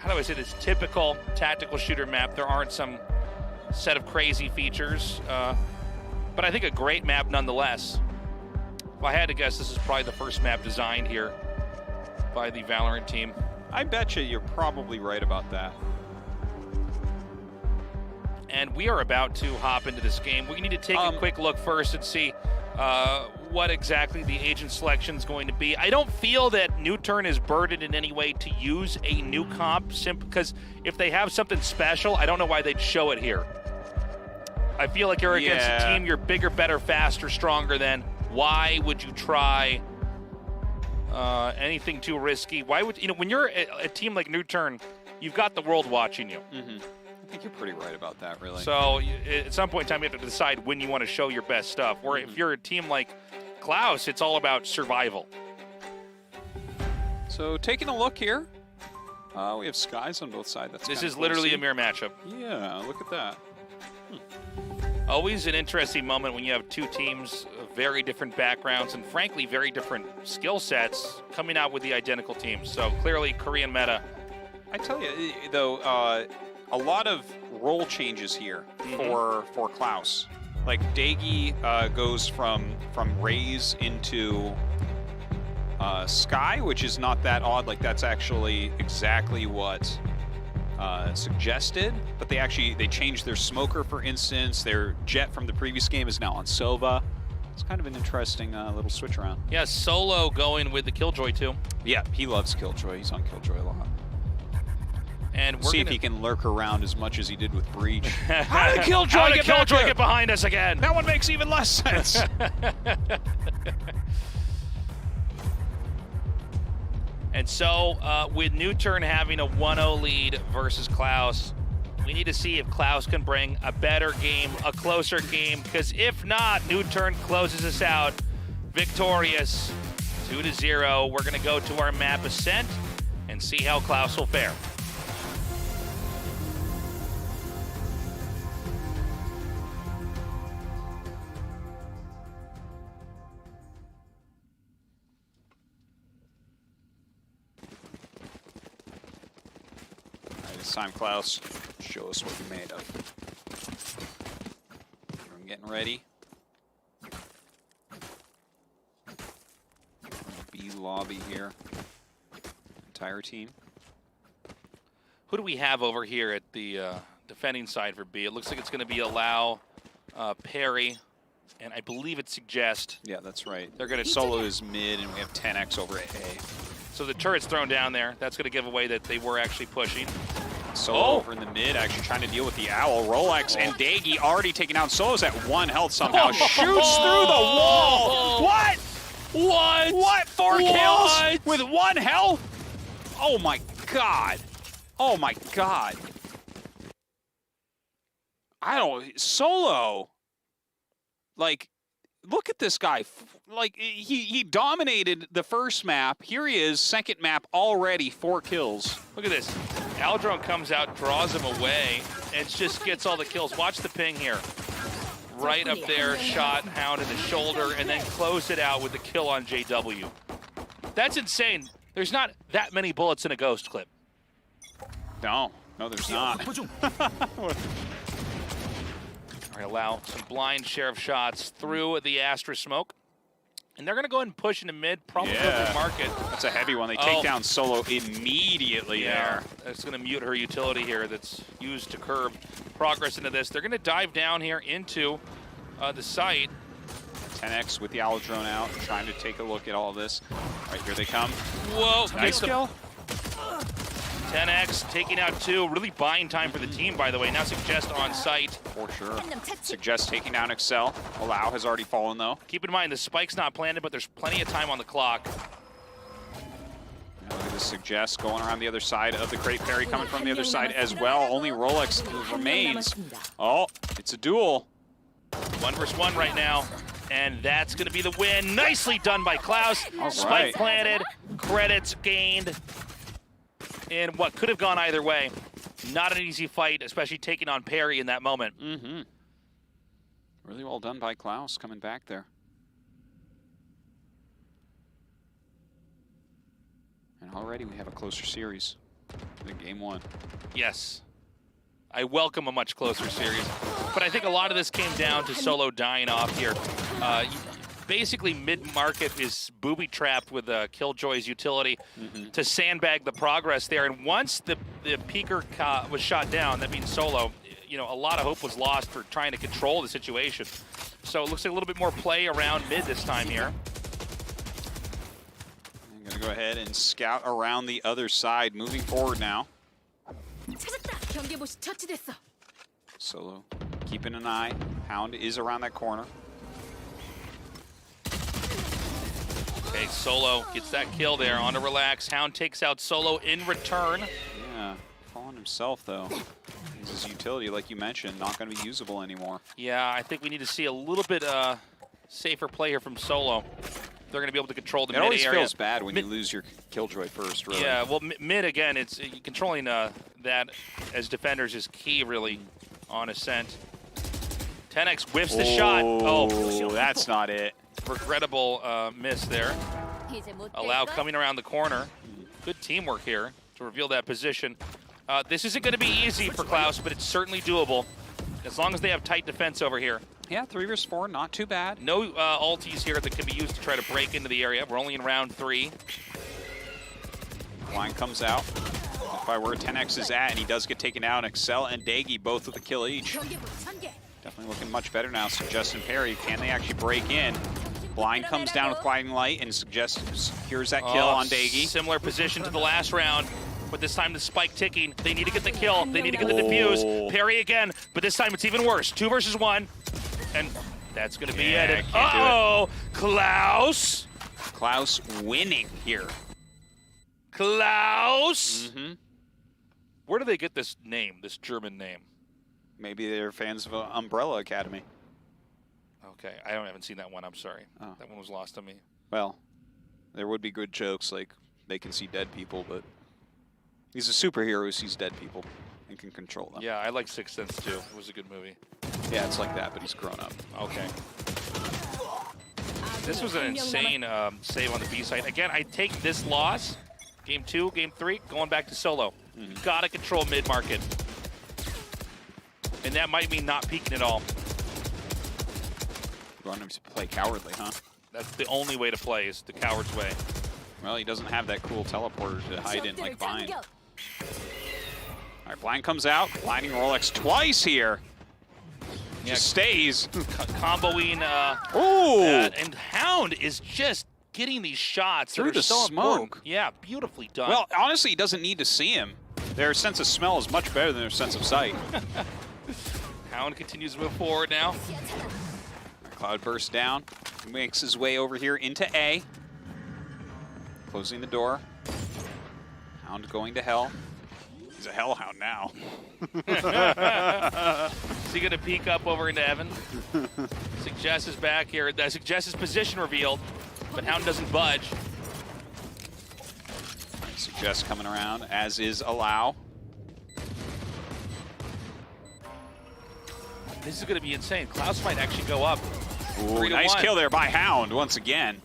[SPEAKER 6] do I say this, typical tactical shooter map. There aren't some set of crazy features, but I think a great map nonetheless. If I had to guess, this is probably the first map designed here by the Valorant team.
[SPEAKER 7] I bet you're probably right about that.
[SPEAKER 6] And we are about to hop into this game. We need to take a quick look first and see what exactly the agent selection is going to be. I don't feel that NewTurn is burdened in any way to use a new comp, because if they have something special, I don't know why they'd show it here. I feel like you're against a team you're bigger, better, faster, stronger than. Why would you try anything too risky? Why would, when you're a team like NewTurn, you've got the world watching you.
[SPEAKER 7] Mm-hmm. I think you're pretty right about that, really.
[SPEAKER 6] So at some point in time, you have to decide when you want to show your best stuff. Where if you're a team like Klaus, it's all about survival.
[SPEAKER 7] So taking a look here, we have skies on both sides.
[SPEAKER 6] This is literally a mirror matchup.
[SPEAKER 7] Yeah, look at that.
[SPEAKER 6] Always an interesting moment when you have two teams of very different backgrounds and frankly very different skill sets coming out with the identical teams. So clearly Korean meta.
[SPEAKER 7] I tell you, though, a lot of role changes here for Klaus. Like Dagi goes from Raze into Sky, which is not that odd. Like that's actually exactly what suggested. But they changed their smoker, for instance. Their Jet from the previous game is now on Sova. It's kind of an interesting little switch around.
[SPEAKER 6] Yeah, Solo going with the Killjoy too.
[SPEAKER 7] Yeah, he loves Killjoy. He's on Killjoy a lot.
[SPEAKER 6] And
[SPEAKER 7] we'll see if he can lurk around as much as he did with Breach.
[SPEAKER 6] How did Killjoy get behind us again?
[SPEAKER 7] That one makes even less sense.
[SPEAKER 6] And so, with NewTurn having a 1-0 lead versus Klaus, we need to see if Klaus can bring a better game, a closer game, because if not, NewTurn closes us out victorious 2-0. We're going to go to our map Ascent and see how Klaus will fare.
[SPEAKER 7] This time, Klaus, show us what you're made of. Everyone getting ready. B lobby here. Entire team.
[SPEAKER 6] Who do we have over here at the defending side for B? It looks like it's going to be Allow, Perry, and I believe it Suggest.
[SPEAKER 7] Yeah, that's right.
[SPEAKER 6] They're going to
[SPEAKER 7] solo is mid, and we have 10x over at A.
[SPEAKER 6] So the turret's thrown down there. That's going to give away that they were actually pushing.
[SPEAKER 7] Solo over in the mid, actually trying to deal with the Owl. Rolex and Dagi already taking out Solo's at 1 health somehow. Shoots through the wall. What? What? 4 kills with 1 health? Oh my god. Oh my god. Solo. Like, look at this guy. Like, he dominated the first map. Here he is, second map, already 4 kills.
[SPEAKER 6] Look at this. Aldrone comes out, draws him away, and just gets all the kills. Watch the ping here. Right up there, shot Hound in the shoulder, and then closed it out with the kill on JW. That's insane. There's not that many bullets in a Ghost clip.
[SPEAKER 7] No, there's not.
[SPEAKER 6] All right, Allow some blind share of shots through the Astra smoke. And they're going to go ahead and push into mid, probably over market.
[SPEAKER 7] That's a heavy one. They take down Solo immediately there.
[SPEAKER 6] That's going to mute her utility here that's used to curb progress into this. They're going to dive down here into the site.
[SPEAKER 7] 10x with the Owl drone out, trying to take a look at all this. All right, here they come.
[SPEAKER 6] Whoa,
[SPEAKER 7] nice kill.
[SPEAKER 6] 10x taking out 2. Really buying time for the team, by the way. Now Suggest on site.
[SPEAKER 7] For sure. Suggest taking down Excel. Allow has already fallen, though.
[SPEAKER 6] Keep in mind, the spike's not planted, but there's plenty of time on the clock.
[SPEAKER 7] Now look at this Suggest going around the other side of the crate. Perry coming from the other side as well. Only Rolex remains. Oh, it's a duel.
[SPEAKER 6] 1 versus 1 right now. And that's going to be the win. Nicely done by Klaus. Spike planted. Credits gained in what could have gone either way. Not an easy fight, especially taking on Perry in that moment.
[SPEAKER 7] Mm-hmm. Really well done by Klaus coming back there. And already we have a closer series than game one.
[SPEAKER 6] Yes. I welcome a much closer series. But I think a lot of this came down to Solo dying off here. Basically, mid-market is booby-trapped with Killjoy's utility to sandbag the progress there. And once the Peaker was shot down, that means Solo, you know, a lot of hope was lost for trying to control the situation. So it looks like a little bit more play around mid this time here.
[SPEAKER 7] I'm going to go ahead and scout around the other side, moving forward now. Solo keeping an eye. Hound is around that corner.
[SPEAKER 6] Okay, Solo gets that kill there on to relax. Hound takes out Solo in return.
[SPEAKER 7] Yeah, falling himself though. His utility, like you mentioned, not going to be usable anymore.
[SPEAKER 6] Yeah, I think we need to see a little bit safer play here from Solo. They're going to be able to control the mid area.
[SPEAKER 7] It always feels bad when you lose your Killjoy first, really.
[SPEAKER 6] Yeah, well, mid again, it's controlling that as defenders is key, really, on Ascent. 10X whiffs the shot. Oh,
[SPEAKER 7] that's not it.
[SPEAKER 6] Regrettable miss there. Allow coming around the corner. Good teamwork here to reveal that position. This isn't going to be easy for Klaus, but it's certainly doable as long as they have tight defense over here.
[SPEAKER 7] Yeah, 3 vs 4, not too bad.
[SPEAKER 6] No ultis here that can be used to try to break into the area. We're only in round 3.
[SPEAKER 7] Line comes out. By where 10X is at, and he does get taken out. Excel and Dagi both with a kill each. Definitely looking much better now. Suggest and Perry, can they actually break in? Blind comes down with Blinding Light and Suggest secures that kill on Dagi.
[SPEAKER 6] Similar position to the last round, but this time the spike ticking. They need to get the kill. They need to get the defuse. Perry again, but this time it's even worse. 2 versus 1, and that's going to be it. Uh-oh, Klaus.
[SPEAKER 7] Klaus winning here.
[SPEAKER 6] Klaus. Where do they get this name, this German name?
[SPEAKER 7] Maybe they're fans of Umbrella Academy.
[SPEAKER 6] Okay, I haven't seen that one. I'm sorry.
[SPEAKER 7] Oh.
[SPEAKER 6] That one was lost on me.
[SPEAKER 7] Well, there would be good jokes like they can see dead people, but he's a superhero who sees dead people and can control them.
[SPEAKER 6] Yeah, I like Sixth Sense too. It was a good movie.
[SPEAKER 7] Yeah, it's like that, but he's grown up.
[SPEAKER 6] Okay. This was an insane save on the B side. Again, I take this loss. Game 2, game 3, going back to Solo. You gotta control mid-market. And that might mean not peeking at all.
[SPEAKER 7] You want him to play cowardly, huh?
[SPEAKER 6] That's the only way to play, is the coward's way.
[SPEAKER 7] Well, he doesn't have that cool teleporter to hide in like Vine. All right, Blind comes out. Blinding Rolex twice here. Just stays.
[SPEAKER 6] Comboing. And Hound is just getting these shots
[SPEAKER 7] through the
[SPEAKER 6] so
[SPEAKER 7] smoke.
[SPEAKER 6] Important. Yeah, beautifully done.
[SPEAKER 7] Well, honestly, he doesn't need to see him. Their sense of smell is much better than their sense of sight.
[SPEAKER 6] Hound continues to move forward now.
[SPEAKER 7] Cloud bursts down. He makes his way over here into A. Closing the door. Hound going to hell. He's a hellhound now.
[SPEAKER 6] Is he going to peek up over into Evan? Suggest is back here. Suggest is position revealed, but Hound doesn't budge.
[SPEAKER 7] Suggest coming around, as is Allow.
[SPEAKER 6] This is going to be insane. Klaus might actually go up.
[SPEAKER 7] Ooh, nice kill there by Hound once again.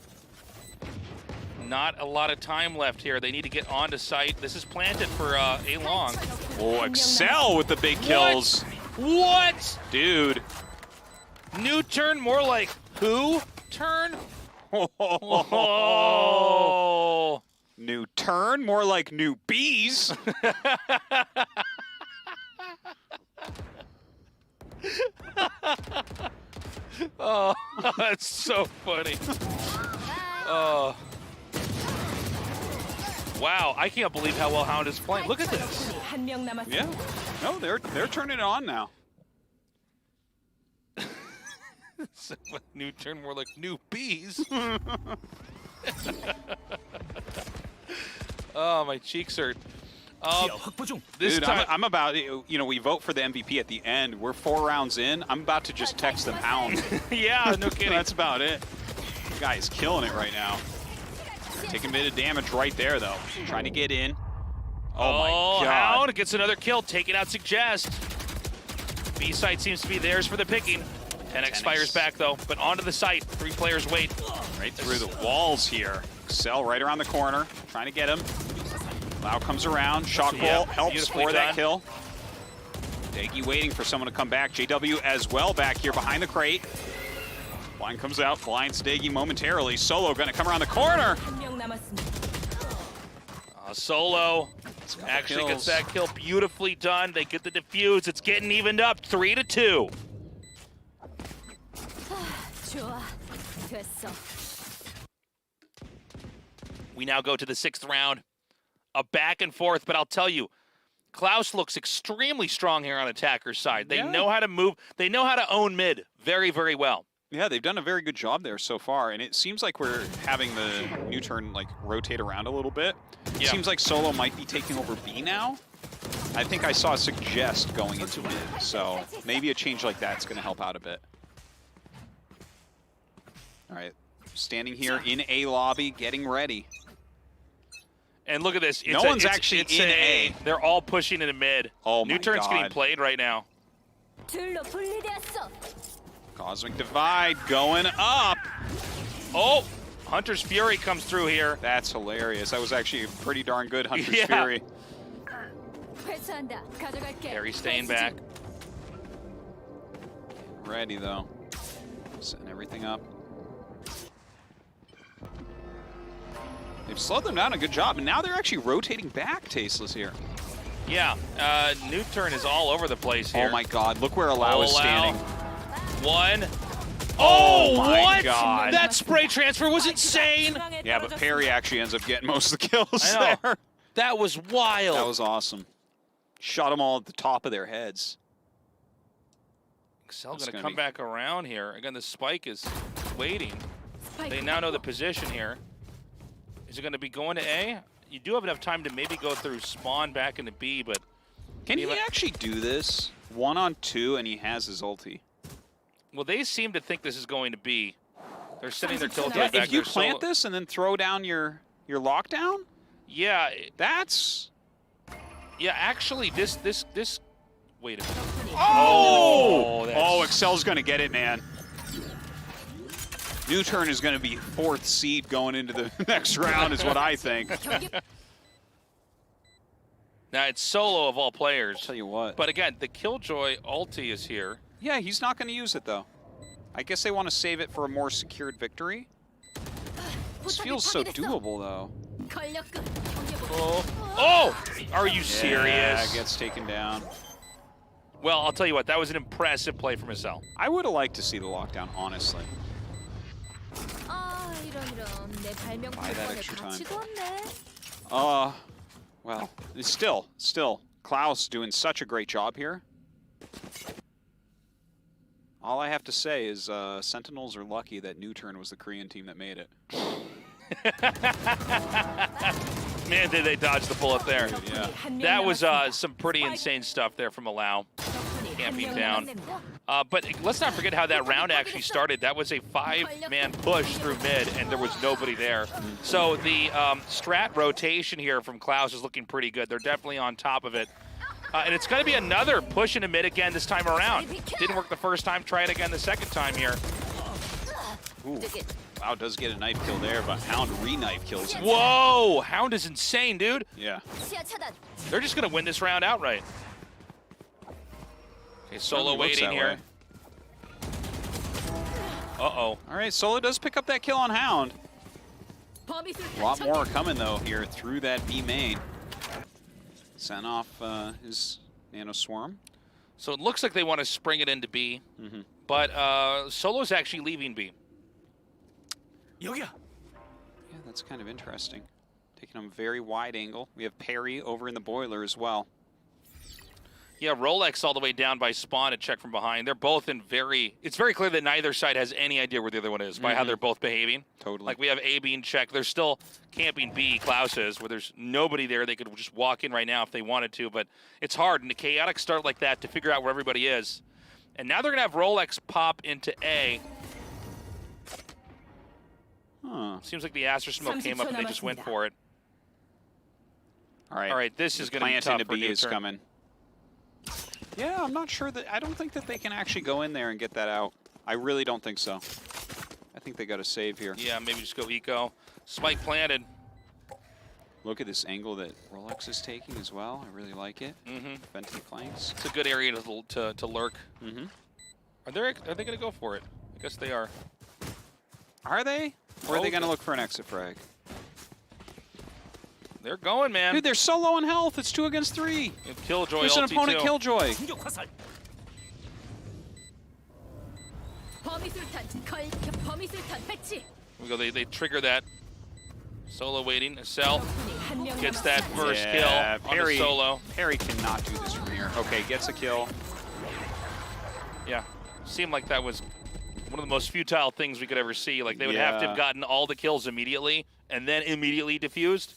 [SPEAKER 6] Not a lot of time left here. They need to get onto site. This is planted for a long.
[SPEAKER 7] Oh, Excel with the big kills.
[SPEAKER 6] What?
[SPEAKER 7] Dude.
[SPEAKER 6] New turn, more like who turn?
[SPEAKER 7] Oh. New turn, more like new bees.
[SPEAKER 6] Oh, that's so funny. Oh. Wow, I can't believe how well Hound is playing. Look at this.
[SPEAKER 7] Yeah. No, they're turning it on now.
[SPEAKER 6] So, new turn, more like new bees. Oh, my cheeks hurt.
[SPEAKER 7] Dude, I'm about, we vote for the MVP at the end. We're 4 rounds in. I'm about to just text them Hound.
[SPEAKER 6] Yeah, no kidding.
[SPEAKER 7] That's about it. The guy is killing it right now. Taking a bit of damage right there, though. Trying to get in. Oh my God.
[SPEAKER 6] Hound gets another kill, taking out Suggest. B site seems to be theirs for the picking. 10x fires back though, but onto the site. 3 players wait.
[SPEAKER 7] Right through the walls here. Excel right around the corner, trying to get him. Lau comes around, Shockball helps for that kill. Daggy waiting for someone to come back. JW as well back here behind the crate. Blind comes out, blinds Daggy momentarily. Solo gonna come around the corner.
[SPEAKER 6] Solo actually gets that kill beautifully done. They get the defuse. It's getting evened up, 3-2. We now go to the 6th round. A back and forth, but I'll tell you, Klaus looks extremely strong here on attacker's side. They know how to move. They know how to own mid very, very well.
[SPEAKER 7] Yeah, they've done a very good job there so far, and it seems like we're having the new turn like rotate around a little bit. It seems like Solo might be taking over B now. I think I saw a Suggest going into mid, so maybe a change like that's going to help out a bit. All right, standing here in A lobby, getting ready.
[SPEAKER 6] And look at this.
[SPEAKER 7] No one's actually in A.
[SPEAKER 6] They're all pushing into mid.
[SPEAKER 7] Oh my
[SPEAKER 6] New turn's
[SPEAKER 7] God.
[SPEAKER 6] getting played right now.
[SPEAKER 7] Cosmic Divide going up.
[SPEAKER 6] Oh, Hunter's Fury comes through here.
[SPEAKER 7] That's hilarious. That was actually a pretty darn good Hunter's
[SPEAKER 6] Yeah.
[SPEAKER 7] Fury.
[SPEAKER 6] Harry staying back.
[SPEAKER 7] Ready though. Setting everything up. They've slowed them down a good job, and now they're actually rotating back Tasteless here.
[SPEAKER 6] Yeah, new turn is all over the place here.
[SPEAKER 7] Oh my God, look where Allow is standing.
[SPEAKER 6] One.
[SPEAKER 7] Oh my
[SPEAKER 6] what?
[SPEAKER 7] God.
[SPEAKER 6] That spray transfer was insane.
[SPEAKER 7] Yeah, but Perry actually ends up getting most of the kills
[SPEAKER 6] I know.
[SPEAKER 7] there.
[SPEAKER 6] That was wild.
[SPEAKER 7] That was awesome. Shot them all at the top of their heads.
[SPEAKER 6] Excel going to come back around here. Again, the spike is waiting. They now know the position here. Is it going to be going to A? You do have enough time to maybe go through spawn back into B, but...
[SPEAKER 7] Can he actually do this? 1-on-2 and he has his ulti.
[SPEAKER 6] Well, they seem to think this is going to be. They're sitting their tilt back there.
[SPEAKER 7] If you plant this and then throw down your lockdown?
[SPEAKER 6] Yeah.
[SPEAKER 7] That's...
[SPEAKER 6] Yeah, actually, this... Wait a minute.
[SPEAKER 7] Oh!
[SPEAKER 6] that's-
[SPEAKER 7] Oh, Excel's going to get it, man. New turn is going to be 4th seed going into the next round is what I think.
[SPEAKER 6] Now, it's Solo of all players.
[SPEAKER 7] Tell you what.
[SPEAKER 6] But again, the Killjoy ulti is here.
[SPEAKER 7] Yeah, he's not going to use it, though. I guess they want to save it for a more secured victory. This feels so doable, though.
[SPEAKER 6] Oh! Are you serious?
[SPEAKER 7] Yeah, gets taken down.
[SPEAKER 6] Well, I'll tell you what, that was an impressive play from Excel.
[SPEAKER 7] I would have liked to see the lockdown, honestly. Buy that extra time. Well, it's still, Klaus doing such a great job here. All I have to say is Sentinels are lucky that New Turn was the Korean team that made it.
[SPEAKER 6] Man, did they dodge the bullet there.
[SPEAKER 7] Yeah.
[SPEAKER 6] That was some pretty insane stuff there from Allow. Camping down. But let's not forget how that round actually started. That was a 5-man push through mid, and there was nobody there. So the strat rotation here from Klaus is looking pretty good. They're definitely on top of it. And it's going to be another push into mid again this time around. Didn't work the first time. Try it again the second time here.
[SPEAKER 7] Ooh. Wow, does get a knife kill there, but Hound re-knife kills him.
[SPEAKER 6] Whoa! Hound is insane, dude.
[SPEAKER 7] Yeah.
[SPEAKER 6] They're just going to win this round outright. Okay, Solo waiting here. Uh-oh.
[SPEAKER 7] All right, Solo does pick up that kill on Hound. A lot more are coming, though, here through that B main. Sent off his Nano Swarm.
[SPEAKER 6] So it looks like they want to spring it into B, but Solo's actually leaving B.
[SPEAKER 7] Yeah, that's kind of interesting. Taking him very wide angle. We have Perry over in the boiler as well.
[SPEAKER 6] Yeah, Rolex all the way down by spawn to check from behind. They're both in it's very clear that neither side has any idea where the other one is by how they're both behaving.
[SPEAKER 7] Totally.
[SPEAKER 6] Like we have A being checked. They're still camping B, Klaus is, where there's nobody there. They could just walk in right now if they wanted to, but it's hard in a chaotic start like that to figure out where everybody is. And now they're going to have Rolex pop into A.
[SPEAKER 7] Huh.
[SPEAKER 6] Seems like the Aster Smoke came up and they just went for it.
[SPEAKER 7] All right.
[SPEAKER 6] All right, this is going to be tough
[SPEAKER 7] into
[SPEAKER 6] for
[SPEAKER 7] B is
[SPEAKER 6] Newturn.
[SPEAKER 7] coming. Yeah, I'm not sure that. I don't think that they can actually go in there and get that out. I really don't think so. I think they got a save here.
[SPEAKER 6] Yeah, maybe just go eco. Spike planted.
[SPEAKER 7] Look at this angle that Rolex is taking as well. I really like it.
[SPEAKER 6] Mm-hmm.
[SPEAKER 7] Venting flanks.
[SPEAKER 6] It's a good area to lurk.
[SPEAKER 7] Mm-hmm.
[SPEAKER 6] Are they going to go for it? I guess they are.
[SPEAKER 7] Are they? Or are they going to look for an exit frag?
[SPEAKER 6] They're going, man.
[SPEAKER 7] Dude, they're so low on health. It's 2 against 3.
[SPEAKER 6] Killjoy.
[SPEAKER 7] There's an
[SPEAKER 6] ulti
[SPEAKER 7] opponent
[SPEAKER 6] too.
[SPEAKER 7] Killjoy.
[SPEAKER 6] Here we go. They trigger that. Solo waiting. Cell gets that first kill on the Solo.
[SPEAKER 7] Perry cannot do this from here. Okay, gets a kill.
[SPEAKER 6] Yeah. Seemed like that was one of the most futile things we could ever see. Like, they would have to have gotten all the kills immediately and then immediately defused.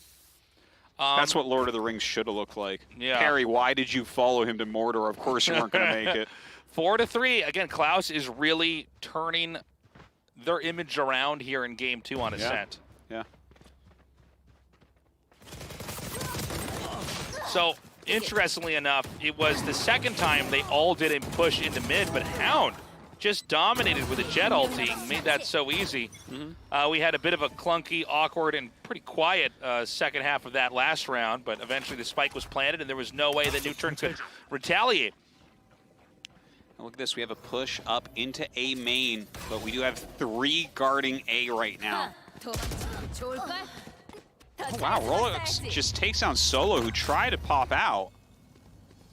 [SPEAKER 7] That's what Lord of the Rings should have looked like.
[SPEAKER 6] Yeah.
[SPEAKER 7] Perry, why did you follow him to Mordor? Of course you weren't going to make it.
[SPEAKER 6] 4-3. Again, Klaus is really turning their image around here in Game 2 on Ascent.
[SPEAKER 7] Yeah.
[SPEAKER 6] So, interestingly enough, it was the second time they all didn't push into mid, but Hound just dominated with a jet ulti, made that so easy. We had a bit of a clunky, awkward, and pretty quiet second half of that last round, but eventually the spike was planted, and there was no way that Newturn could retaliate.
[SPEAKER 7] Now look at this, we have a push up into A main, but we do have 3 guarding A right now. Oh, wow, Rolex just takes down Solo, who tried to pop out.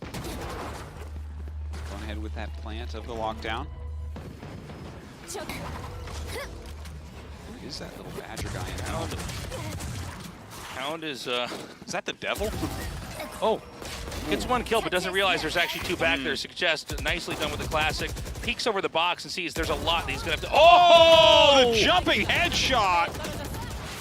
[SPEAKER 7] Going ahead with that plant of the lockdown. Who is that little badger guy in Hound?
[SPEAKER 6] Hound is
[SPEAKER 7] that the devil?
[SPEAKER 6] Oh, gets 1 kill, but doesn't realize there's actually 2 back there. Suggest nicely done with the classic. Peeks over the box and sees there's a lot that he's going to have to...
[SPEAKER 7] Oh, the jumping headshot!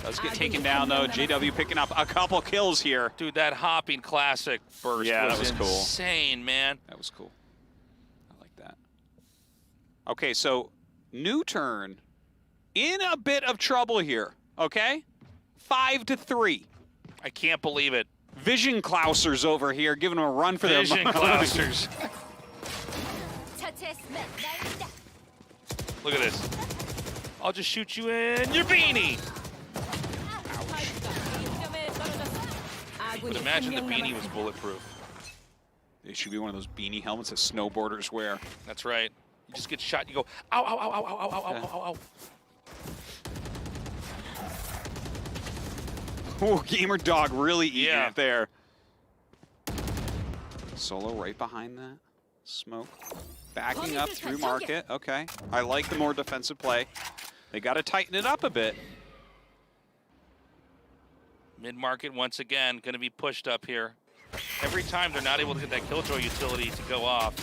[SPEAKER 7] Does get taken down, though. JW picking up a couple kills here.
[SPEAKER 6] Dude, that hopping classic burst was
[SPEAKER 7] cool.
[SPEAKER 6] Insane, man.
[SPEAKER 7] That was cool. I like that. Okay, so Newturn in a bit of trouble here, okay? 5-3.
[SPEAKER 6] I can't believe it.
[SPEAKER 7] Vision Klausers over here giving them a run for
[SPEAKER 6] Vision
[SPEAKER 7] their money.
[SPEAKER 6] Klausers. Look at this. I'll just shoot you in your beanie. But imagine the beanie was bulletproof.
[SPEAKER 7] It should be one of those beanie helmets that snowboarders wear.
[SPEAKER 6] That's right. You just get shot, you go, ow, ow, ow, ow, ow, ow, ow, ow, ow.
[SPEAKER 7] Oh, Gamer Dog really eating it there. Solo right behind that. Smoke. Backing up through market. Okay. I like the more defensive play. They got to tighten it up a bit.
[SPEAKER 6] Mid-market, once again, going to be pushed up here. Every time they're not able to get that Killjoy utility to go off.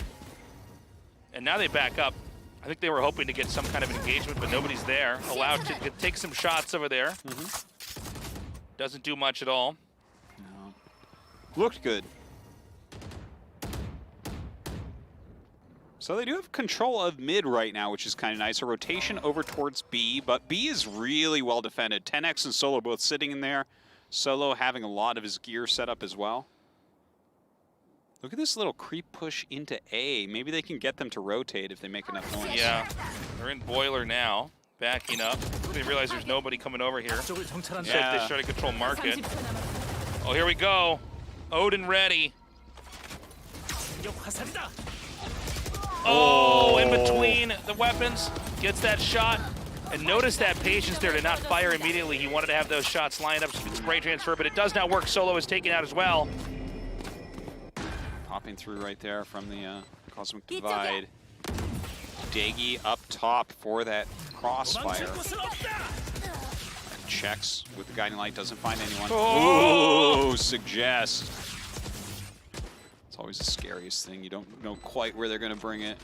[SPEAKER 6] And now they back up. I think they were hoping to get some kind of engagement, but nobody's there. Allowed to take some shots over there. Doesn't do much at all.
[SPEAKER 7] No. Looked good. So they do have control of mid right now, which is kind of nice. A rotation over towards B, but B is really well defended. 10X and Solo both sitting in there. Solo having a lot of his gear set up as well. Look at this little creep push into A. Maybe they can get them to rotate if they make enough noise.
[SPEAKER 6] Yeah, they're in Boiler now, backing up. They realize there's nobody coming over here. So they try to control market. Oh, here we go. Odin ready. Oh, in between the weapons, gets that shot. And notice that patience there to not fire immediately. He wanted to have those shots lined up so he could spray transfer, but it does not work. Solo is taken out as well.
[SPEAKER 7] Popping through right there from the Cosmic Divide. Daggy up top for that crossfire. Checks with the guiding light, doesn't find anyone. Oh, Suggest. It's always the scariest thing. You don't know quite where they're going to bring it.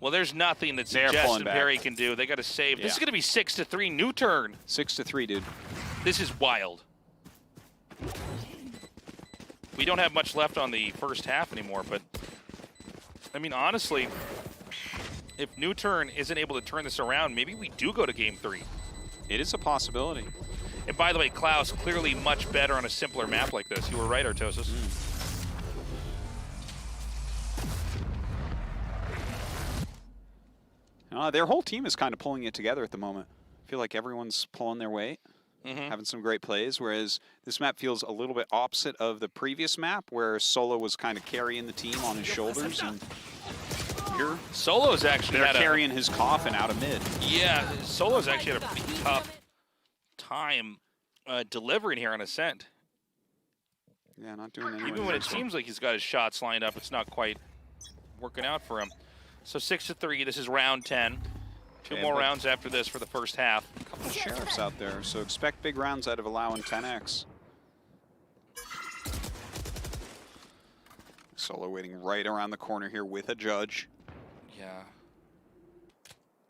[SPEAKER 6] Well, there's nothing that Suggest and Perry can do. They got to save.
[SPEAKER 7] Yeah.
[SPEAKER 6] This is going to be 6-3 Newturn.
[SPEAKER 7] 6-3, dude.
[SPEAKER 6] This is wild. We don't have much left on the first half anymore, but I mean, honestly, if Newturn isn't able to turn this around, maybe we do go to Game 3.
[SPEAKER 7] It is a possibility.
[SPEAKER 6] And by the way, Klaus, clearly much better on a simpler map like this. You were right, Artosis.
[SPEAKER 7] Their whole team is kind of pulling it together at the moment. I feel like everyone's pulling their weight, having some great plays, whereas this map feels a little bit opposite of the previous map, where Solo was kind of carrying the team on his shoulders, and here
[SPEAKER 6] Solo's actually
[SPEAKER 7] they're carrying his coffin out of mid.
[SPEAKER 6] Yeah, Solo's actually had a pretty tough time delivering here on Ascent.
[SPEAKER 7] Yeah, not doing anything.
[SPEAKER 6] Even when it seems like he's got his shots lined up, it's not quite working out for him. So 6-3, this is round 10. Two more rounds after this for the first half.
[SPEAKER 7] A couple of sheriffs out there, so expect big rounds out of allowing 10x. Solo waiting right around the corner here with a judge.
[SPEAKER 6] Yeah.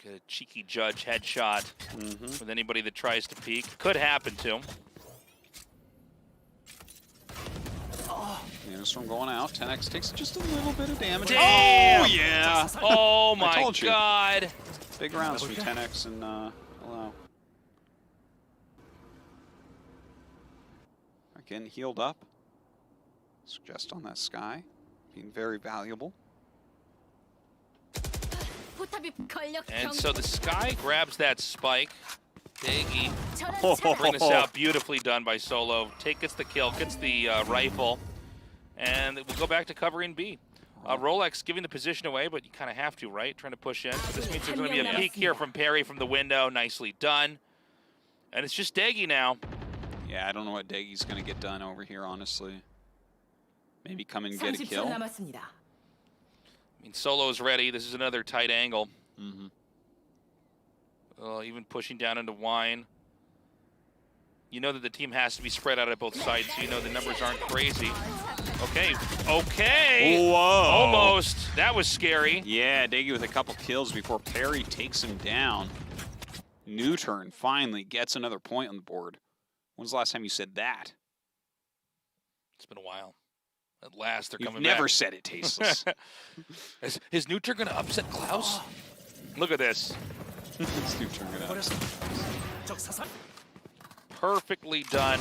[SPEAKER 6] Get a cheeky judge headshot with anybody that tries to peek. Could happen to him.
[SPEAKER 7] This one going out. 10x takes just a little bit of damage.
[SPEAKER 6] Damn!
[SPEAKER 7] Oh, yeah.
[SPEAKER 6] Oh, my God.
[SPEAKER 7] Big rounds from 10x and Allow. Again, healed up. Suggest on that Sky. Being very valuable.
[SPEAKER 6] And so the Sky grabs that spike. Daggy. Bring this out. Beautifully done by Solo. Gets the kill, gets the rifle. And we'll go back to covering B. Rolex giving the position away, but you kind of have to, right? Trying to push in. So this means there's going to be a peek here from Perry from the window. Nicely done. And it's just Daggy now.
[SPEAKER 7] Yeah, I don't know what Daggy's going to get done over here, honestly. Maybe come and get a kill.
[SPEAKER 6] I mean, Solo's ready. This is another tight angle. Even pushing down into Wine. You know that the team has to be spread out at both sides, so you know the numbers aren't crazy. Okay.
[SPEAKER 7] Whoa.
[SPEAKER 6] Almost. That was scary.
[SPEAKER 7] Yeah, Daggy with a couple kills before Perry takes him down. New Turn finally gets another point on the board. When's the last time you said that?
[SPEAKER 6] It's been a while. At last, they're coming
[SPEAKER 7] back. You've never
[SPEAKER 6] back.
[SPEAKER 7] said it, Tasteless.
[SPEAKER 6] Is New Turn going to upset Klaus? Look at this.
[SPEAKER 7] It's New Turn going to upset.
[SPEAKER 6] Perfectly done.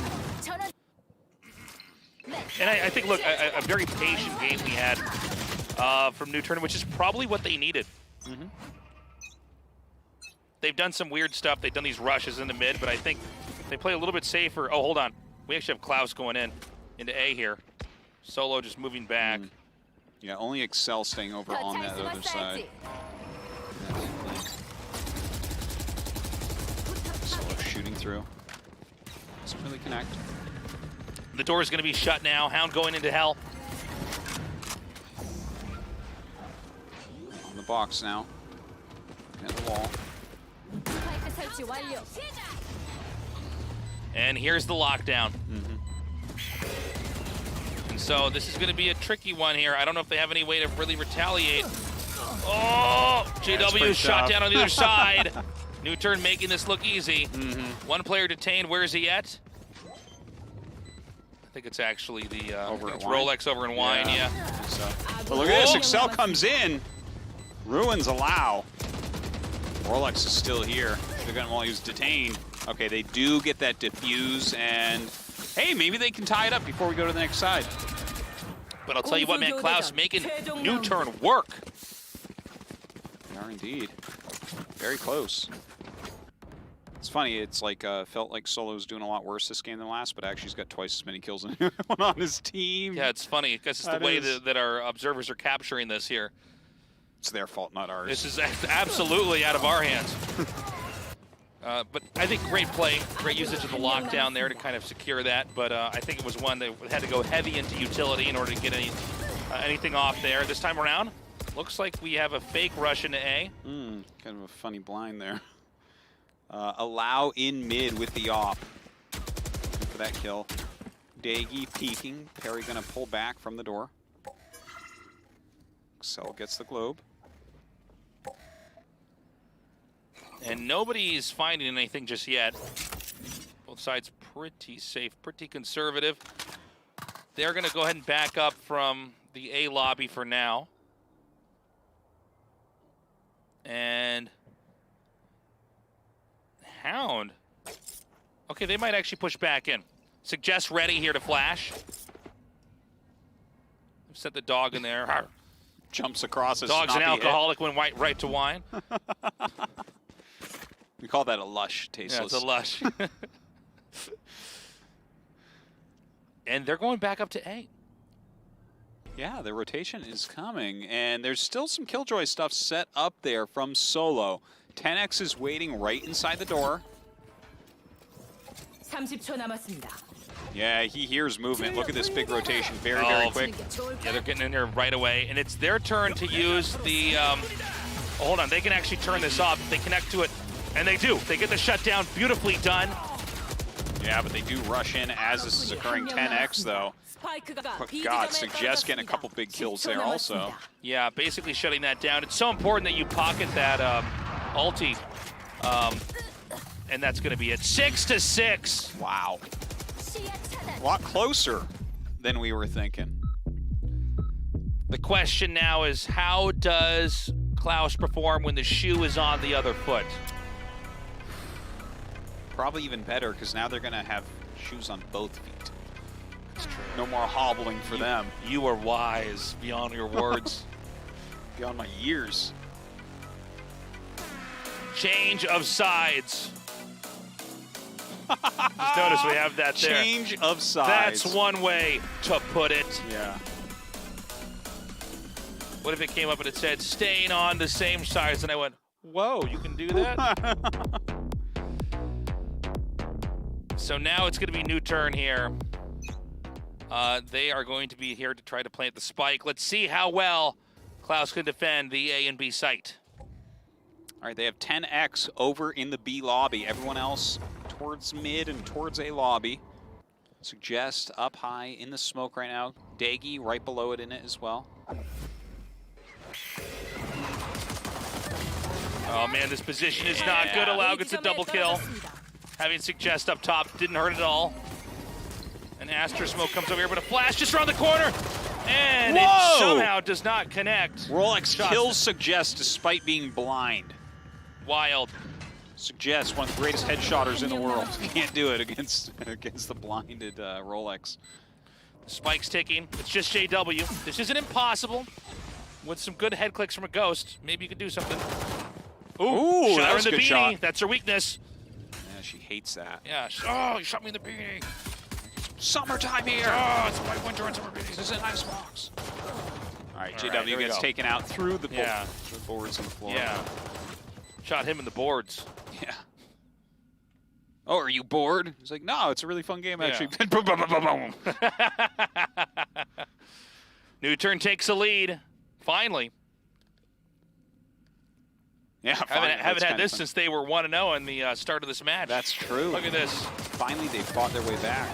[SPEAKER 6] And I think, look, a very patient game we had from New Turn, which is probably what they needed. They've done some weird stuff. They've done these rushes in the mid, but I think they play a little bit safer. Oh, hold on. We actually have Klaus going into A here. Solo just moving back.
[SPEAKER 7] Yeah, only Excel staying over on that other side. Solo shooting through. Doesn't really connect.
[SPEAKER 6] The door is going to be shut now. Hound going into hell.
[SPEAKER 7] On the box now. At the wall.
[SPEAKER 6] And here's the lockdown. And so this is going to be a tricky one here. I don't know if they have any way to really retaliate. Oh, JW shot down on the other side. New Turn making this look easy. One player detained. Where is he at? I think it's actually the it's Rolex over in Wine, yeah.
[SPEAKER 7] So. But look at this, Excel comes in. Ruins Allow. Rolex is still here. They're gonna, well, he was detained. Okay, they do get that defuse, and hey, maybe they can tie it up before we go to the next side.
[SPEAKER 6] But I'll tell you what, man, Klaus making New Turn work.
[SPEAKER 7] They are indeed. Very close. It's funny, it's like, felt like Solo's doing a lot worse this game than last, but actually he's got twice as many kills than anyone on his team.
[SPEAKER 6] Yeah, it's funny, because it's the way that our observers are capturing this here.
[SPEAKER 7] It's their fault, not ours.
[SPEAKER 6] This is absolutely out of our hands. But I think great play, great usage of the lockdown there to kind of secure that, but I think it was one that had to go heavy into utility in order to get anything off there. This time around, looks like we have a fake rush into A.
[SPEAKER 7] Kind of a funny blind there. Allow in mid with the op. Looking for that kill. Daggy peeking. Perry gonna pull back from the door. Excel gets the globe.
[SPEAKER 6] And nobody's finding anything just yet. Both sides pretty safe, pretty conservative. They're gonna go ahead and back up from the A lobby for now. And Hound. Okay, they might actually push back in. Suggest ready here to flash. Set the dog in there.
[SPEAKER 7] Jumps across.
[SPEAKER 6] Dog's an alcoholic, went right to wine.
[SPEAKER 7] We call that a lush, tasteless.
[SPEAKER 6] Yeah, it's a lush. And they're going back up to A.
[SPEAKER 7] Yeah, the rotation is coming, and there's still some Killjoy stuff set up there from Solo. 10X is waiting right inside the door.
[SPEAKER 16] 30초 남았습니다.
[SPEAKER 7] Yeah, he hears movement. Look at this big rotation, very, very quick.
[SPEAKER 6] Yeah, they're getting in there right away, and it's their turn to use the, hold on, they can actually turn this off. They connect to it, and they do. They get the shutdown, beautifully done.
[SPEAKER 7] Yeah, but they do rush in as this is occurring. 10X, though. Oh, God, Suggest getting a couple big kills there also.
[SPEAKER 6] Yeah, basically shutting that down. It's so important that you pocket that ulti, and that's going to be it. 6-6.
[SPEAKER 7] Wow. A lot closer than we were thinking.
[SPEAKER 6] The question now is, how does Klaus perform when the shoe is on the other foot?
[SPEAKER 7] Probably even better, because now they're going to have shoes on both feet. No more hobbling for them.
[SPEAKER 6] You are wise beyond your words.
[SPEAKER 7] Beyond my years.
[SPEAKER 6] Change of sides. Just notice we have that there.
[SPEAKER 7] Change of sides.
[SPEAKER 6] That's one way to put it.
[SPEAKER 7] Yeah.
[SPEAKER 6] What if it came up and it said, staying on the same sides? And I went, whoa, you can do that? So now it's going to be new turn here. They are going to be here to try to plant the spike. Let's see how well Klaus can defend the A and B site.
[SPEAKER 7] All right, they have 10X over in the B lobby. Everyone else towards mid and towards A lobby. Suggest up high in the smoke right now. Daggy right below it in it as well.
[SPEAKER 6] Oh man, this position is not good. Allow gets a double kill. Having Suggest up top didn't hurt at all. And Astra Smoke comes over here, but a flash just around the corner. And it somehow does not connect.
[SPEAKER 7] Rolex kills Suggest despite being blind.
[SPEAKER 6] Wild.
[SPEAKER 7] Suggest one of the greatest headshotters in the world. Can't do it against the blinded Rolex.
[SPEAKER 6] Spike's ticking. It's just JW. This isn't impossible. With some good head clicks from a Ghost, maybe you could do something.
[SPEAKER 7] Ooh,
[SPEAKER 6] shot
[SPEAKER 7] that
[SPEAKER 6] her
[SPEAKER 7] was
[SPEAKER 6] in the
[SPEAKER 7] a good
[SPEAKER 6] beanie.
[SPEAKER 7] shot.
[SPEAKER 6] That's her weakness.
[SPEAKER 7] Yeah, she hates that.
[SPEAKER 6] Yeah. Oh, you shot me in the beanie.
[SPEAKER 7] Summertime here.
[SPEAKER 6] Oh, it's my winter and summer beanie.
[SPEAKER 7] This is an icebox. All right,
[SPEAKER 6] All
[SPEAKER 7] JW
[SPEAKER 6] right, here we
[SPEAKER 7] gets
[SPEAKER 6] go.
[SPEAKER 7] taken out through the,
[SPEAKER 6] Yeah.
[SPEAKER 7] the boards on the floor.
[SPEAKER 6] Yeah. Shot him in the boards.
[SPEAKER 7] Yeah. Oh, are you bored? He's like, no, it's a really fun game, actually.
[SPEAKER 6] New turn takes a lead. Finally.
[SPEAKER 7] Yeah,
[SPEAKER 6] haven't had this since they were 1-0 in the start of this match.
[SPEAKER 7] That's true.
[SPEAKER 6] Look at this.
[SPEAKER 7] Finally, they fought their way back.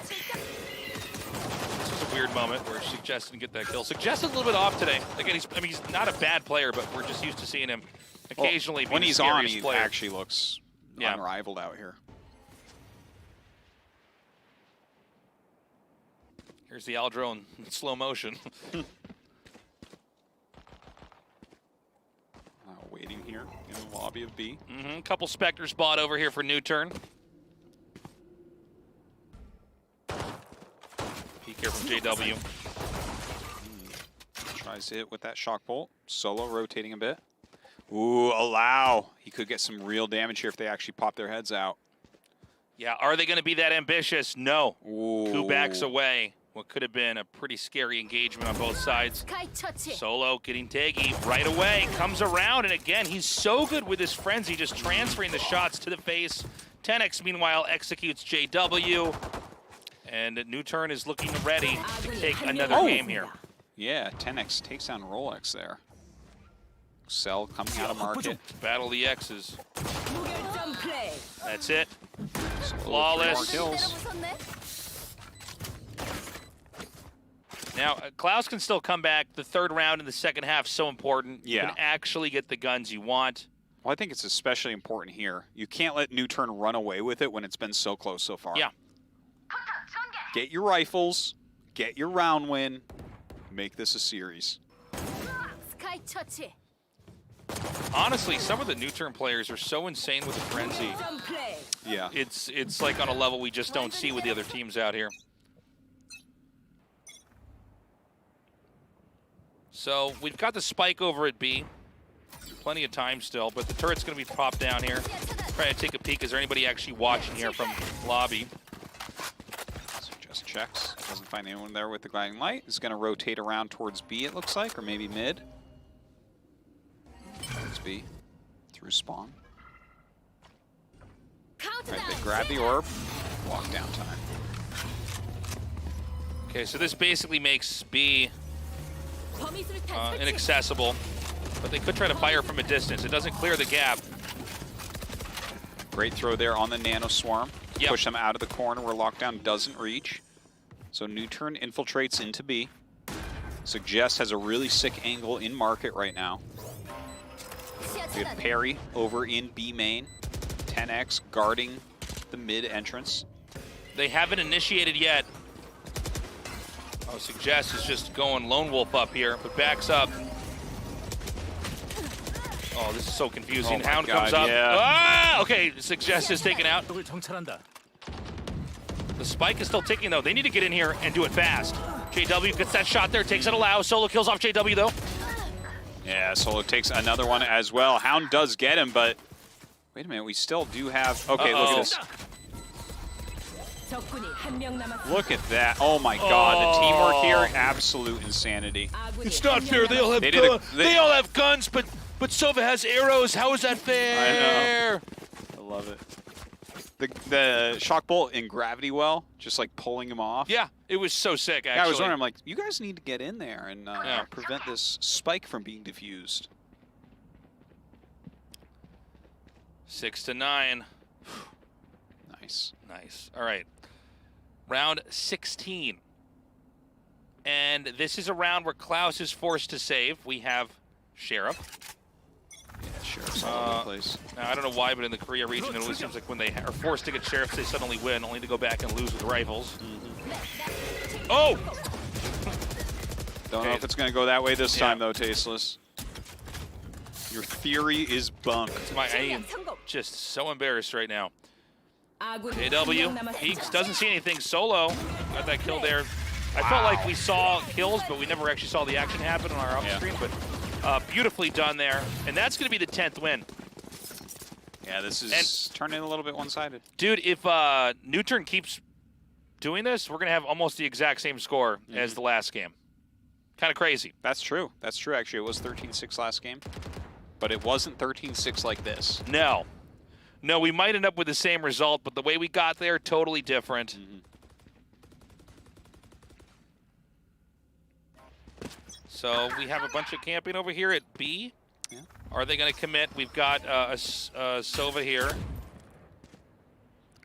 [SPEAKER 6] This was a weird moment where Suggest didn't get that kill. Suggest is a little bit off today. Again, he's not a bad player, but we're just used to seeing him occasionally
[SPEAKER 7] when
[SPEAKER 6] being
[SPEAKER 7] he's
[SPEAKER 6] the
[SPEAKER 7] on,
[SPEAKER 6] scariest
[SPEAKER 7] he
[SPEAKER 6] player.
[SPEAKER 7] actually looks unrivaled out here.
[SPEAKER 6] Here's the Aldro in slow motion.
[SPEAKER 7] Waiting here in the lobby of B.
[SPEAKER 6] Couple Spectres bought over here for new turn. Peek here from JW.
[SPEAKER 7] Tries to hit with that shock bolt. Solo rotating a bit. Ooh, allow. He could get some real damage here if they actually pop their heads out.
[SPEAKER 6] Yeah, are they going to be that ambitious? No.
[SPEAKER 7] Ooh.
[SPEAKER 6] 2 backs away. What could have been a pretty scary engagement on both sides. Solo getting Daggy right away. Comes around, and again, he's so good with his frenzy, just transferring the shots to the face. 10X, meanwhile, executes JW. And new turn is looking ready to take another game here.
[SPEAKER 7] Yeah, 10X takes down Rolex there. Cell coming out of market.
[SPEAKER 6] Battle the X's. That's it. Flawless.
[SPEAKER 7] Kills.
[SPEAKER 6] Now, Klaus can still come back. The third round in the second half so important. You can actually get the guns you want.
[SPEAKER 7] Well, I think it's especially important here. You can't let new turn run away with it when it's been so close so far.
[SPEAKER 6] Yeah.
[SPEAKER 7] Get your rifles, get your round win, make this a series.
[SPEAKER 6] Honestly, some of the new turn players are so insane with the frenzy. Yeah. It's like on a level we just don't see with the other teams out here. So we've got the spike over at B. Plenty of time still, but the turret's going to be popped down here. Trying to take a peek. Is there anybody actually watching here from lobby?
[SPEAKER 7] So just checks. Doesn't find anyone there with the gliding light. Is going to rotate around towards B, it looks like, or maybe mid. Towards B. Through spawn. Right, they grab the orb. Walk down time.
[SPEAKER 6] Okay, so this basically makes B inaccessible, but they could try to fire from a distance. It doesn't clear the gap.
[SPEAKER 7] Great throw there on the Nano Swarm.
[SPEAKER 6] Yep.
[SPEAKER 7] Push them out of the corner where lockdown doesn't reach. So Newturn infiltrates into B. Suggest has a really sick angle in market right now. We have Perry over in B main. 10X guarding the mid entrance.
[SPEAKER 6] They haven't initiated yet. Oh, Suggest is just going lone wolf up here, but backs up. Oh, this is so confusing.
[SPEAKER 7] Oh
[SPEAKER 6] Hound
[SPEAKER 7] God,
[SPEAKER 6] comes up.
[SPEAKER 7] yeah.
[SPEAKER 6] Ah! Okay, Suggest is taken out. The spike is still ticking, though. They need to get in here and do it fast. JW gets that shot there, takes it allow. Solo kills off JW, though.
[SPEAKER 7] Yeah, Solo takes another one as well. Hound does get him, but wait a minute, we still do have... Okay, look at this. Look at that. Oh my God, the teamwork here, absolute insanity.
[SPEAKER 6] It's not fair. They all have they all have guns, but Sova has arrows. How is that fair?
[SPEAKER 7] I know. I love it. The shock bolt in gravity well, just like pulling him off.
[SPEAKER 6] Yeah, it was so sick, actually.
[SPEAKER 7] Yeah, I was wondering, I'm like, you guys need to get in there and prevent this spike from being diffused.
[SPEAKER 6] 6-9.
[SPEAKER 7] Nice.
[SPEAKER 6] Nice. All right. Round 16. And this is a round where Klaus is forced to save. We have Sheriff.
[SPEAKER 7] Yeah, Sheriff's all over the place.
[SPEAKER 6] Now, I don't know why, but in the Korea region, it always seems like when they are forced to get Sheriffs, they suddenly win, only to go back and lose with rifles. Oh!
[SPEAKER 7] Don't know if it's going to go that way this time, though, Tasteless. Your theory is bunk.
[SPEAKER 6] I am just so embarrassed right now. JW peeks, doesn't see anything. Solo got that kill there. I felt like we saw kills, but we never actually saw the action happen on our upstream. But beautifully done there, and that's going to be the 10th win.
[SPEAKER 7] Yeah, this is turning a little bit one-sided.
[SPEAKER 6] Dude, if Newturn keeps doing this, we're going to have almost the exact same score as the last game. Kind of crazy.
[SPEAKER 7] That's true. That's true, actually. It was 13-6 last game, but it wasn't 13-6 like this.
[SPEAKER 6] No. No, we might end up with the same result, but the way we got there, totally different. So we have a bunch of camping over here at B.
[SPEAKER 7] Yeah.
[SPEAKER 6] Are they going to commit? We've got Sova here.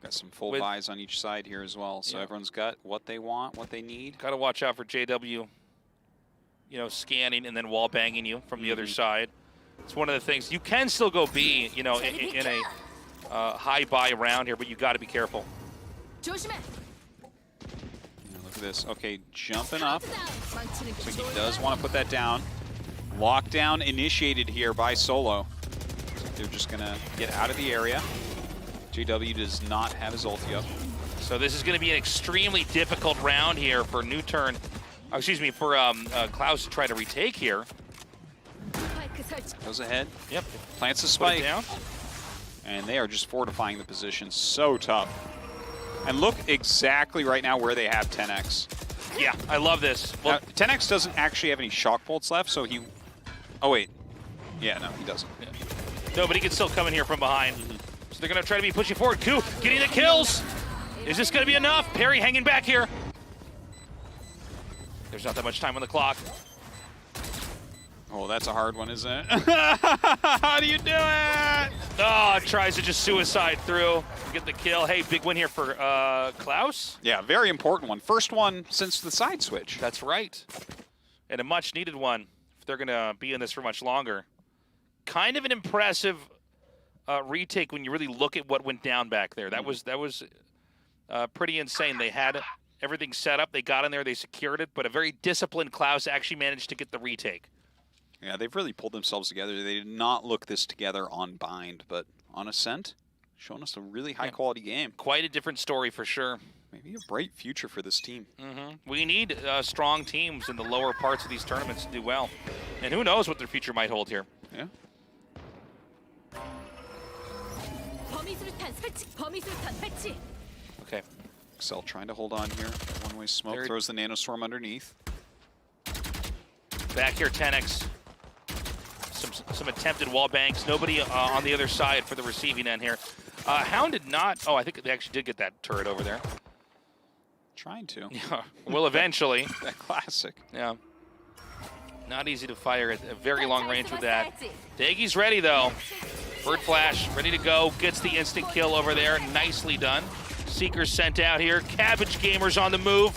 [SPEAKER 7] Got some full buys on each side here as well, so everyone's got what they want, what they need.
[SPEAKER 6] Got to watch out for JW, you know, scanning and then wall banging you from the other side. It's one of the things. You can still go B, you know, in a high buy round here, but you got to be careful.
[SPEAKER 7] Yeah, look at this. Okay, jumping up. So he does want to put that down. Lockdown initiated here by Solo. They're just going to get out of the area. JW does not have his ulti up.
[SPEAKER 6] So this is going to be an extremely difficult round here for Newturn. Excuse me, for Klaus to try to retake here.
[SPEAKER 7] Goes ahead.
[SPEAKER 6] Yep.
[SPEAKER 7] Plants the spike. Down. And they are just fortifying the position. So tough. And look exactly right now where they have 10X.
[SPEAKER 6] Yeah, I love this.
[SPEAKER 7] Well, now, 10X doesn't actually have any shock bolts left, so he... Oh, wait. Yeah, no, he doesn't.
[SPEAKER 6] Yeah. No, but he can still come in here from behind. So they're going to try to be pushing forward. Ku getting the kills. Is this going to be enough? Perry hanging back here. There's not that much time on the clock.
[SPEAKER 7] Oh, that's a hard one, isn't it? How do you do it?
[SPEAKER 6] Oh, tries to just suicide through. Get the kill. Hey, big win here for Klaus.
[SPEAKER 7] Yeah, very important one. First one since the side switch.
[SPEAKER 6] That's right. And a much needed one if they're going to be in this for much longer. Kind of an impressive retake when you really look at what went down back there. That was pretty insane. They had everything set up. They got in there. They secured it. But a very disciplined Klaus actually managed to get the retake.
[SPEAKER 7] Yeah, they've really pulled themselves together. They did not look this together on Bind, but on Ascent, Showing us a really high-quality game.
[SPEAKER 6] Quite a different story for sure.
[SPEAKER 7] Maybe a bright future for this team.
[SPEAKER 6] We need strong teams in the lower parts of these tournaments to do well. And who knows what their future might hold here.
[SPEAKER 7] Yeah.
[SPEAKER 6] Okay.
[SPEAKER 7] Excel trying to hold on here. One-way smoke throws the nanostorm underneath.
[SPEAKER 6] Back here, 10x. Some attempted wall banks. Nobody on the other side for the receiving end here. Hound did not. Oh, I think they actually did get that turret over there.
[SPEAKER 7] Trying to.
[SPEAKER 6] Yeah. Will eventually.
[SPEAKER 7] That classic.
[SPEAKER 6] Yeah. Not easy to fire at a very long range with that. Dagi's ready though. Bird Flash ready to go. Gets the instant kill over there. Nicely done. Seekers sent out here. Cabbage Gamers on the move.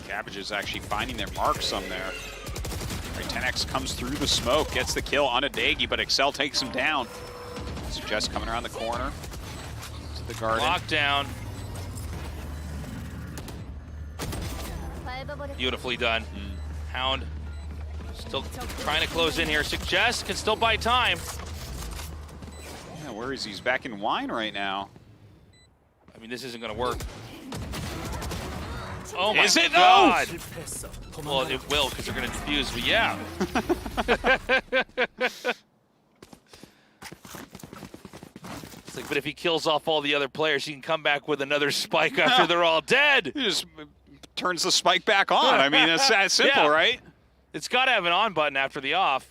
[SPEAKER 7] Cabbage is actually finding their marks on there. Right, 10x comes through the smoke, gets the kill on a Dagi, but Excel takes him down. Suggest coming around the corner to the garden.
[SPEAKER 6] Lockdown. Beautifully done. Hound still trying to close in here. Suggest can still buy time.
[SPEAKER 7] Yeah, where is he? He's back in wine right now.
[SPEAKER 6] I mean, this isn't going to work. Oh my
[SPEAKER 7] Is it?
[SPEAKER 6] God. Well, it will because they're going to defuse, but yeah. It's like, but if he kills off all the other players, he can come back with another spike after they're all dead.
[SPEAKER 7] He just turns the spike back on. I mean, it's that simple,
[SPEAKER 6] Yeah.
[SPEAKER 7] right?
[SPEAKER 6] It's got to have an on button after the off.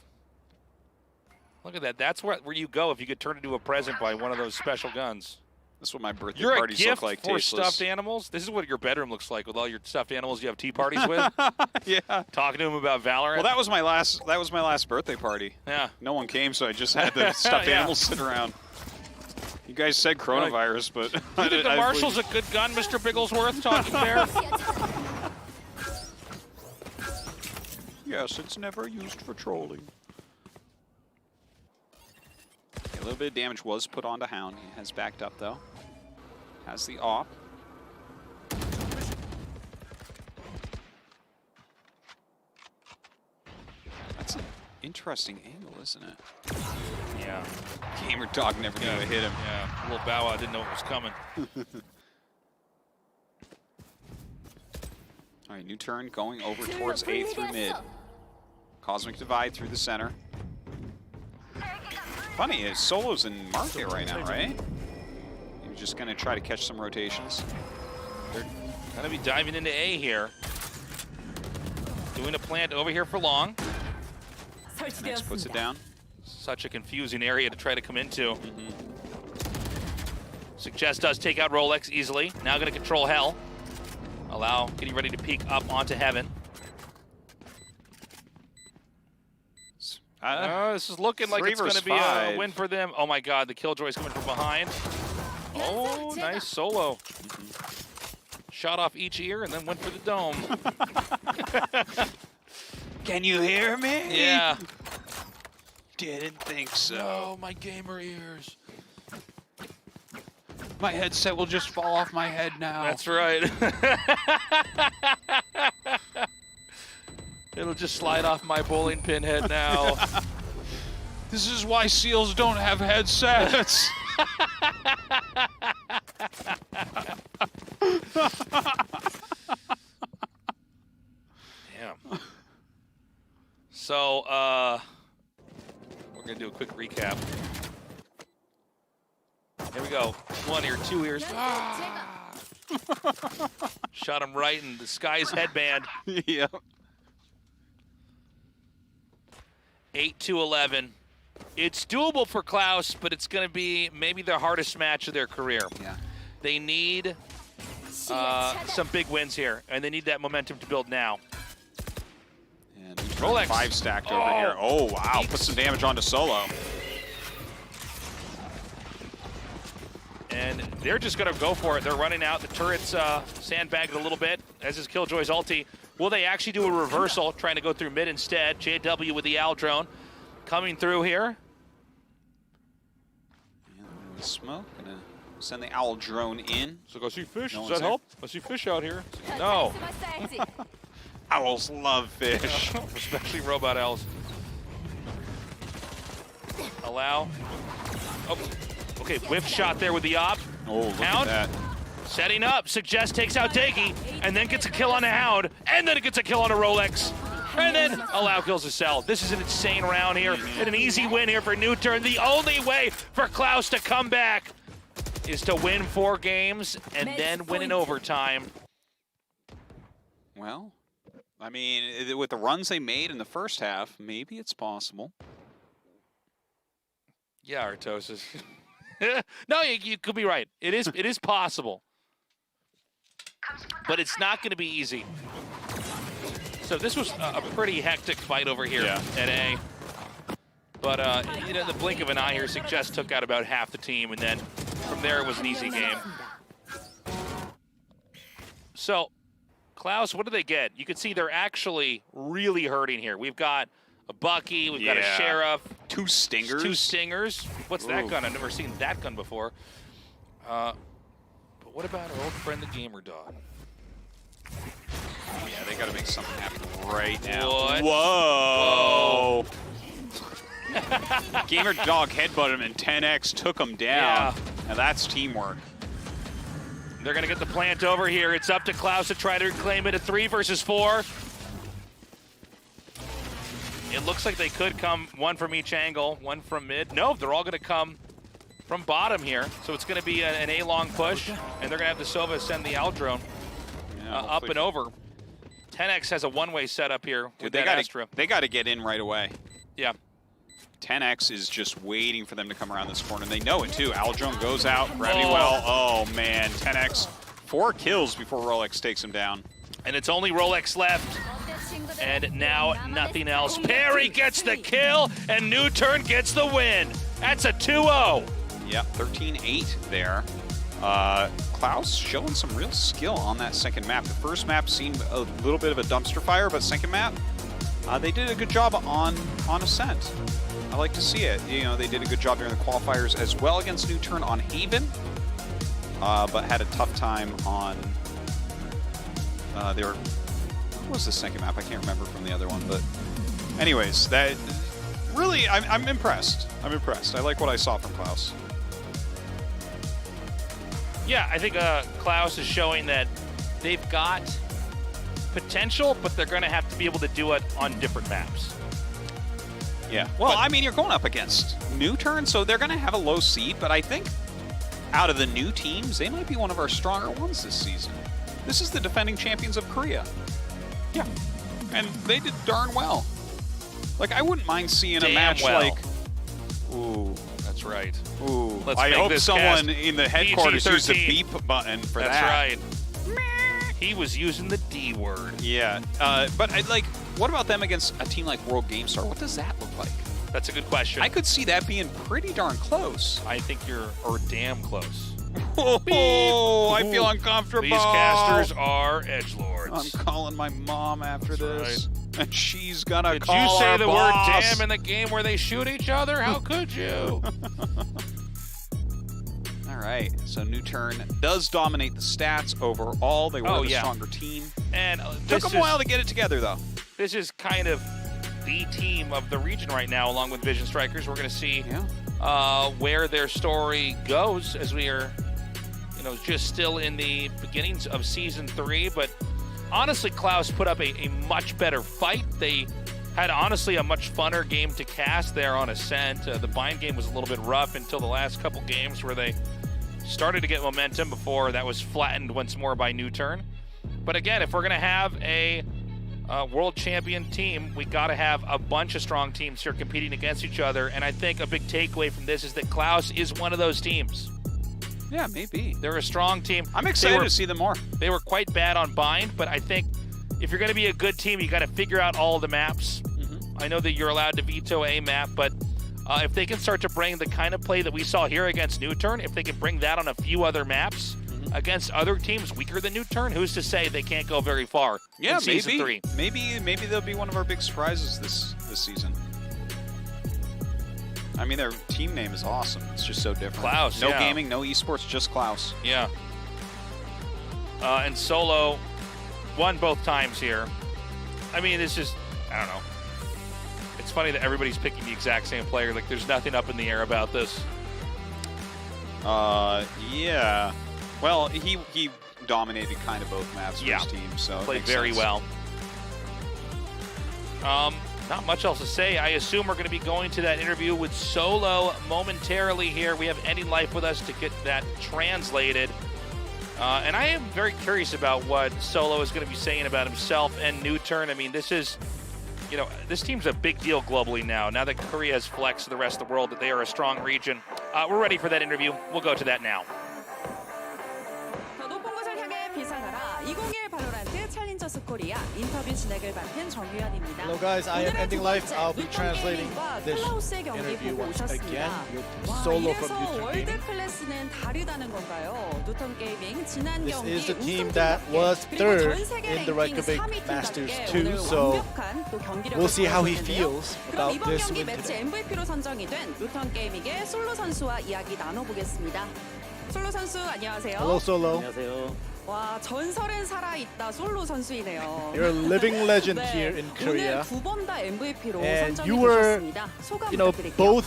[SPEAKER 6] Look at that. That's where you go if you get turned into a present by one of those special guns.
[SPEAKER 7] That's what my birthday
[SPEAKER 6] You're
[SPEAKER 7] parties
[SPEAKER 6] a gift
[SPEAKER 7] look like,
[SPEAKER 6] for
[SPEAKER 7] tasteless.
[SPEAKER 6] stuffed animals? This is what your bedroom looks like with all your stuffed animals you have tea parties with?
[SPEAKER 7] Yeah.
[SPEAKER 6] Talking to them about Valorant?
[SPEAKER 7] Well, that was my last birthday party.
[SPEAKER 6] Yeah.
[SPEAKER 7] No one came, so I just had the stuffed animals sit around. You guys said coronavirus, but
[SPEAKER 6] You think the Marshall's a good gun, Mr. Bigglesworth? Talking there.
[SPEAKER 7] Yes, it's never used for trolling. Okay, a little bit of damage was put onto Hound. He has backed up, though. Has the AWP. That's an interesting angle, isn't it?
[SPEAKER 6] Yeah.
[SPEAKER 7] Gamer Dog never knew to hit him.
[SPEAKER 6] Yeah, little Bow Wow didn't know what was coming.
[SPEAKER 7] All right, new turn going over towards A through mid. Cosmic Divide through the center. Funny, his Solo's in market right now, right? He's just going to try to catch some rotations.
[SPEAKER 6] They're going to be diving into A here. Doing a plant over here for long.
[SPEAKER 7] Next puts it down.
[SPEAKER 6] Such a confusing area to try to come into. Suggest does take out Rolex easily. Now going to control Hell. Allow getting ready to peek up onto Heaven. This is looking like it's going to be a win for them. Oh my God, the Killjoy's coming from behind. Oh, nice solo. Shot off each ear and then went for the dome.
[SPEAKER 7] Can you hear me?
[SPEAKER 6] Yeah.
[SPEAKER 7] Didn't think so.
[SPEAKER 6] Oh, my gamer ears.
[SPEAKER 7] My headset will just fall off my head now.
[SPEAKER 6] That's right. It'll just slide off my bowling pin head now.
[SPEAKER 7] This is why SEALs don't have headsets.
[SPEAKER 6] Damn. So, we're going to do a quick recap. Here we go. One ear, two ears. Shot him right in the sky's headband.
[SPEAKER 7] Yep.
[SPEAKER 6] 8-11. It's doable for Klaus, but it's going to be maybe their hardest match of their career.
[SPEAKER 7] Yeah.
[SPEAKER 6] They need some big wins here, and they need that momentum to build now.
[SPEAKER 7] And
[SPEAKER 6] Rolex.
[SPEAKER 7] 5 stacked over here. Oh, wow. Put some damage onto Solo.
[SPEAKER 6] And they're just going to go for it. They're running out. The turret's sandbagged a little bit, as is Killjoy's ulti. Will they actually do a reversal, trying to go through mid instead? JW with the Owl drone coming through here.
[SPEAKER 7] And smoke. Gonna send the Owl drone in.
[SPEAKER 6] So go see fish.
[SPEAKER 7] No
[SPEAKER 6] Does
[SPEAKER 7] one's
[SPEAKER 6] that help? I see fish out here. No.
[SPEAKER 7] Owls love fish.
[SPEAKER 6] Especially robot owls. Allow. Oh. Okay, whiff shot there with the op.
[SPEAKER 7] Oh, look at that.
[SPEAKER 6] Setting up, Suggest takes out Daggy, and then gets a kill on a Hound, and then it gets a kill on a Rolex, and then allow kills to sell. This is an insane round here, and an easy win here for New Turn. The only way for Klaus to come back is to win 4 games and then win in overtime.
[SPEAKER 7] Well, I mean, with the runs they made in the first half, maybe it's possible.
[SPEAKER 6] Yeah, Artosis. No, you could be right. It is possible. But it's not going to be easy. So this was a pretty hectic fight over here at A. But in the blink of an eye here, Suggest took out about half the team, and then from there it was an easy game. So, Klaus, what do they get? You can see they're actually really hurting here. We've got a Bucky, we've got a Sheriff.
[SPEAKER 7] 2 Stingers.
[SPEAKER 6] 2 Stingers. What's that gun? I've never seen that gun before. But what about our old friend, the Gamer Dog?
[SPEAKER 7] Yeah, they got to make something happen right now.
[SPEAKER 6] What?
[SPEAKER 7] Whoa! Gamer Dog headbutted him and 10X took him down. Now that's teamwork.
[SPEAKER 6] They're going to get the plant over here. It's up to Klaus to try to reclaim it at 3 versus 4. It looks like they could come 1 from each angle, 1 from mid. No, they're all going to come from bottom here. So it's going to be an A-long push, and they're going to have the Sova send the Aldrone up and over. 10X has a one-way setup here with that Astra.
[SPEAKER 7] They got to get in right away.
[SPEAKER 6] Yeah.
[SPEAKER 7] 10X is just waiting for them to come around this corner, and they know it too. Aldrone goes out, Gravity Well. Oh man, 10X 4 kills before Rolex takes him down.
[SPEAKER 6] And it's only Rolex left. And now nothing else. Perry gets the kill, and New Turn gets the win. That's a 2-0.
[SPEAKER 7] Yep, 13-8 there. Klaus showing some real skill on that second map. The first map seemed a little bit of a dumpster fire, but second map, they did a good job on Ascent. I like to see it. You know, they did a good job during the qualifiers as well against New Turn on Haven, but had a tough time on their. What was the second map? I can't remember from the other one, but anyways, that really, I'm impressed. I'm impressed. I like what I saw from Klaus.
[SPEAKER 6] Yeah, I think Klaus is showing that they've got potential, but they're going to have to be able to do it on different maps.
[SPEAKER 7] Yeah. Well, I mean, you're going up against New Turn, so they're going to have a low seed, but I think out of the new teams, they might be one of our stronger ones this season. This is the defending champions of Korea. Yeah. And they did darn well. Like, I wouldn't mind seeing a match like... Ooh.
[SPEAKER 6] That's right.
[SPEAKER 7] Ooh.
[SPEAKER 6] Let's
[SPEAKER 7] I
[SPEAKER 6] make
[SPEAKER 7] hope
[SPEAKER 6] this
[SPEAKER 7] someone in the headquarters
[SPEAKER 6] PG-13.
[SPEAKER 7] used the beep button for that.
[SPEAKER 6] That's right. He was using the D word.
[SPEAKER 7] Yeah. But, like, what about them against a team like World GameStar? What does that look like?
[SPEAKER 6] That's a good question.
[SPEAKER 7] I could see that being pretty darn close.
[SPEAKER 6] I think you're damn close.
[SPEAKER 7] Oh, I feel uncomfortable.
[SPEAKER 6] These casters are edgelords.
[SPEAKER 7] I'm calling my mom after this. Right. And she's gonna
[SPEAKER 6] Did
[SPEAKER 7] call
[SPEAKER 6] you say
[SPEAKER 7] our
[SPEAKER 6] the
[SPEAKER 7] boss.
[SPEAKER 6] word damn in the game where they shoot each other? How could you?
[SPEAKER 7] All right, so New Turn does dominate the stats overall. They were the stronger team.
[SPEAKER 6] And
[SPEAKER 7] took them a while to get it together, though.
[SPEAKER 6] This is kind of the team of the region right now, along with Vision Strikers. We're going to see where their story goes as we are, just still in the beginnings of Season 3. But honestly, Klaus put up a much better fight. They had, honestly, a much funner game to cast there on Ascent. The bind game was a little bit rough until the last couple games where they started to get momentum before that was flattened once more by New Turn. But again, if we're going to have a world champion team, we got to have a bunch of strong teams here competing against each other. And I think a big takeaway from this is that Klaus is one of those teams.
[SPEAKER 7] Yeah, maybe.
[SPEAKER 6] They're a strong team.
[SPEAKER 7] I'm excited to see them more.
[SPEAKER 6] They were quite bad on bind, but I think if you're going to be a good team, you got to figure out all the maps. I know that you're allowed to veto a map, but if they can start to bring the kind of play that we saw here against New Turn, if they can bring that on a few other maps against other teams weaker than New Turn, who's to say they can't go very far in Season 3?
[SPEAKER 7] Maybe they'll be one of our big surprises this season. I mean, their team name is awesome. It's just so different.
[SPEAKER 6] Klaus,
[SPEAKER 7] no gaming, no esports, just Klaus.
[SPEAKER 6] Yeah. And Solo won both times here. I mean, it's just, I don't know. It's funny that everybody's picking the exact same player. Like, there's nothing up in the air about this.
[SPEAKER 7] Yeah. Well, he dominated kind of both maps for his team, so
[SPEAKER 6] played very well. Not much else to say. I assume we're going to be going to that interview with Solo momentarily here. We have Ending Life with us to get that translated. And I am very curious about what Solo is going to be saying about himself and Newturn. I mean, this is, you know, this team's a big deal globally now. Now that Korea has flexed to the rest of the world that they are a strong region. We're ready for that interview. We'll go to that now.
[SPEAKER 8] 더 높은 곳을 향해 비상하라. 2021 발로란트 챌린저스 코리아 인터뷰 진행을 맡은 정유현입니다.
[SPEAKER 11] Hello guys, I am Ending Life. I'll be translating this interview once again with Solo from Newton
[SPEAKER 8] 월드
[SPEAKER 11] Gaming.
[SPEAKER 8] 클래스는 다르다는 건가요? 누턴 게이밍 지난
[SPEAKER 11] This
[SPEAKER 8] 경기
[SPEAKER 11] is the team that was third in the Reykjavik Masters 2, so we'll see how he feels
[SPEAKER 8] 그럼
[SPEAKER 11] about
[SPEAKER 8] 이번
[SPEAKER 11] this
[SPEAKER 8] 경기
[SPEAKER 11] win
[SPEAKER 8] 매치
[SPEAKER 11] today.
[SPEAKER 8] MVP로 선정이 된 누턴 게이밍의 솔로 선수와 이야기 나눠보겠습니다. 솔로 선수 안녕하세요.
[SPEAKER 11] Hello Solo.
[SPEAKER 8] 와, 전설은 살아있다 솔로 선수이네요.
[SPEAKER 11] You're a living legend
[SPEAKER 8] 네,
[SPEAKER 11] here in Korea.
[SPEAKER 8] 오늘 두 번 다 MVP로
[SPEAKER 11] And
[SPEAKER 8] 선정이
[SPEAKER 11] you were,
[SPEAKER 8] 되셨습니다. 소감
[SPEAKER 11] you know,
[SPEAKER 8] 부탁드릴게요.
[SPEAKER 11] both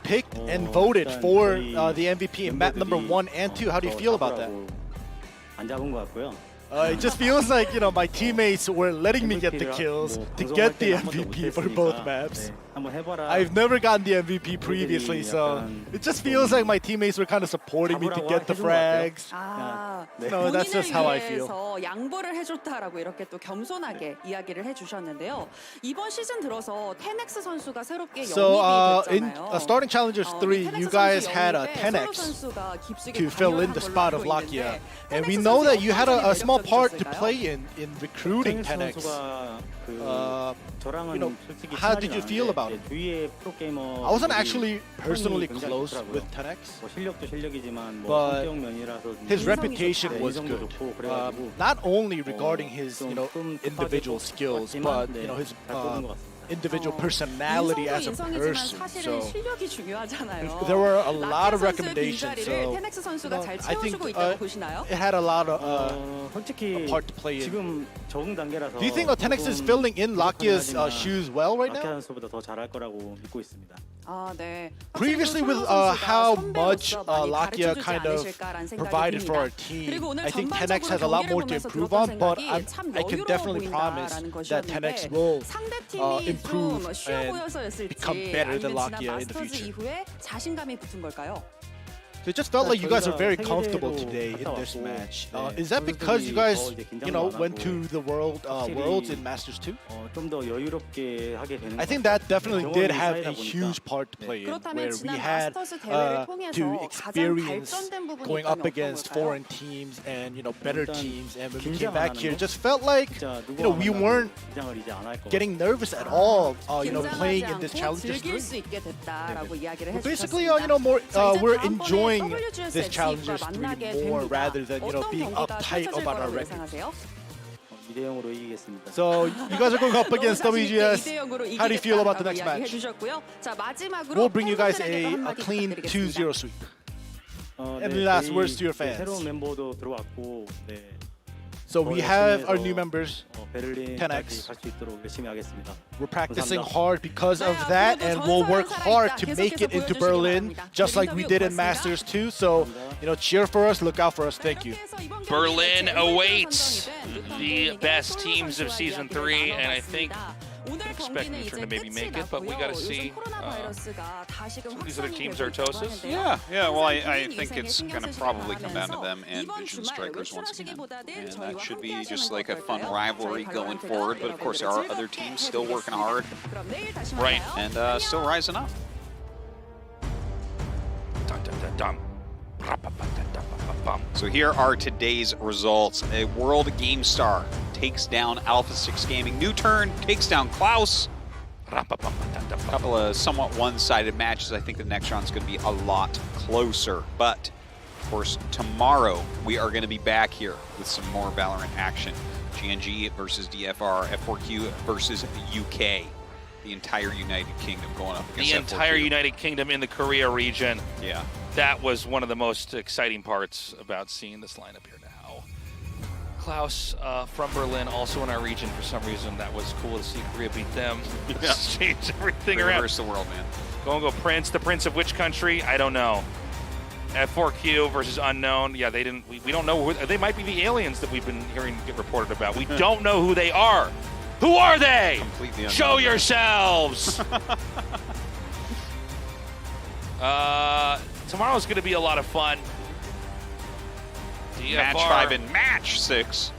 [SPEAKER 11] picked and voted for the MVP in map number 1 and 2. How do you feel about that?
[SPEAKER 20] 안 잡은 것 같고요.
[SPEAKER 11] It just feels like, you know, my teammates were letting me get the kills to get the MVP for both maps.
[SPEAKER 20] 한번 해봐라.
[SPEAKER 11] I've never gotten the MVP previously, so it just feels like my teammates were kind of supporting me to get the frags.
[SPEAKER 8] 아,
[SPEAKER 11] No, that's just how I feel.
[SPEAKER 8] 위해서 양보를 해줬다라고 이렇게 또 겸손하게 이야기를 해주셨는데요. 이번 시즌 들어서 테넥스 선수가 새롭게
[SPEAKER 11] So
[SPEAKER 8] 영입이
[SPEAKER 11] in
[SPEAKER 8] 됐잖아요.
[SPEAKER 11] Starting Challengers 3, you guys had a 10x to fill in the spot of Lakia. And we know that you had a small part to play in recruiting 10x. You know, how did you feel about it? I wasn't actually personally close with 10x, but his reputation was good. Not only regarding his, you know, individual skills, but you know his individual personality as a person. So there were a lot of recommendations. So you know, I think it had a lot of a part to play in. Do you think 10x is filling in Lakia's shoes well right now? Previously, with how much Lakia kind of provided for our team, I think 10x has a lot more to improve on, but I can definitely promise that 10x will improve and become better than Lakia in the future. So it just felt like you guys are very comfortable today in this match. Is that because you guys, you know, went to the Worlds in Masters 2? I think that definitely did have a huge part to play in, where we had to experience going up against foreign teams and, you know, better teams. And when we came back here, it just felt like, you know, we weren't getting nervous at all, you know, playing in this Challengers 3. Basically, you know, more we're enjoying this Challengers 3 more rather than, you know, being uptight about our record. So you guys are going up against WGS. How do you feel about the next match? We'll bring you guys a clean 2-0 sweep. Any last words to your fans? So we have our new members, 10x. We're practicing hard because of that, and we'll work hard to make it into Berlin, just like we did in Masters 2. So, you know, cheer for us, look out for us. Thank you.
[SPEAKER 6] Berlin awaits the best teams of Season 3, and I think expect Newturn to maybe make it, but we got to see some of these other teams, Artosis.
[SPEAKER 7] Yeah, well, I think it's going to probably come down to them and Vision Strikers once again. And that should be just like a fun rivalry going forward, but of course there are other teams still working hard.
[SPEAKER 6] Right.
[SPEAKER 7] And still rising up. So here are today's results. A World Game Star takes down Alpha 6 Gaming. Newturn takes down Klaus. A couple of somewhat one-sided matches. I think the next round's going to be a lot closer. But, of course, tomorrow we are going to be back here with some more Valorant action. GNG versus DFR, F4Q versus UK. The entire United Kingdom going up against
[SPEAKER 6] the
[SPEAKER 7] F4Q.
[SPEAKER 6] entire United Kingdom in the Korea region.
[SPEAKER 7] Yeah.
[SPEAKER 6] That was one of the most exciting parts about seeing this lineup here now. Klaus from Berlin, also in our region for some reason. That was cool to see Korea beat them.
[SPEAKER 7] Yeah.
[SPEAKER 6] Change everything around.
[SPEAKER 7] Reverse the world, man.
[SPEAKER 6] Go Prince. The Prince of which country? I don't know. F4Q versus Unknown. Yeah, they didn't. We don't know who they might be. The aliens that we've been hearing get reported about. We don't know who they are. Who are they?
[SPEAKER 7] Completely unknown.
[SPEAKER 6] Show yourselves. Tomorrow's going to be a lot of fun. DFR.
[SPEAKER 7] Match 5 and match 6.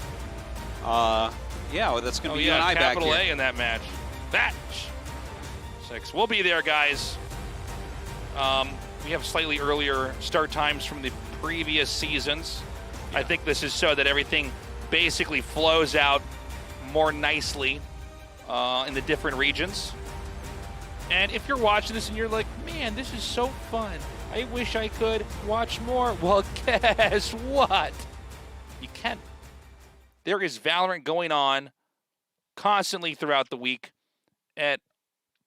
[SPEAKER 7] Yeah, well, that's going to be you and I back here.
[SPEAKER 6] Capital A in that match. Match 6. We'll be there, guys. We have slightly earlier start times from the previous seasons. Yeah. I think this is so that everything basically flows out more nicely in the different regions. And if you're watching this and you're like, man, this is so fun, I wish I could watch more. Well, guess what? You can. There is Valorant going on constantly throughout the week at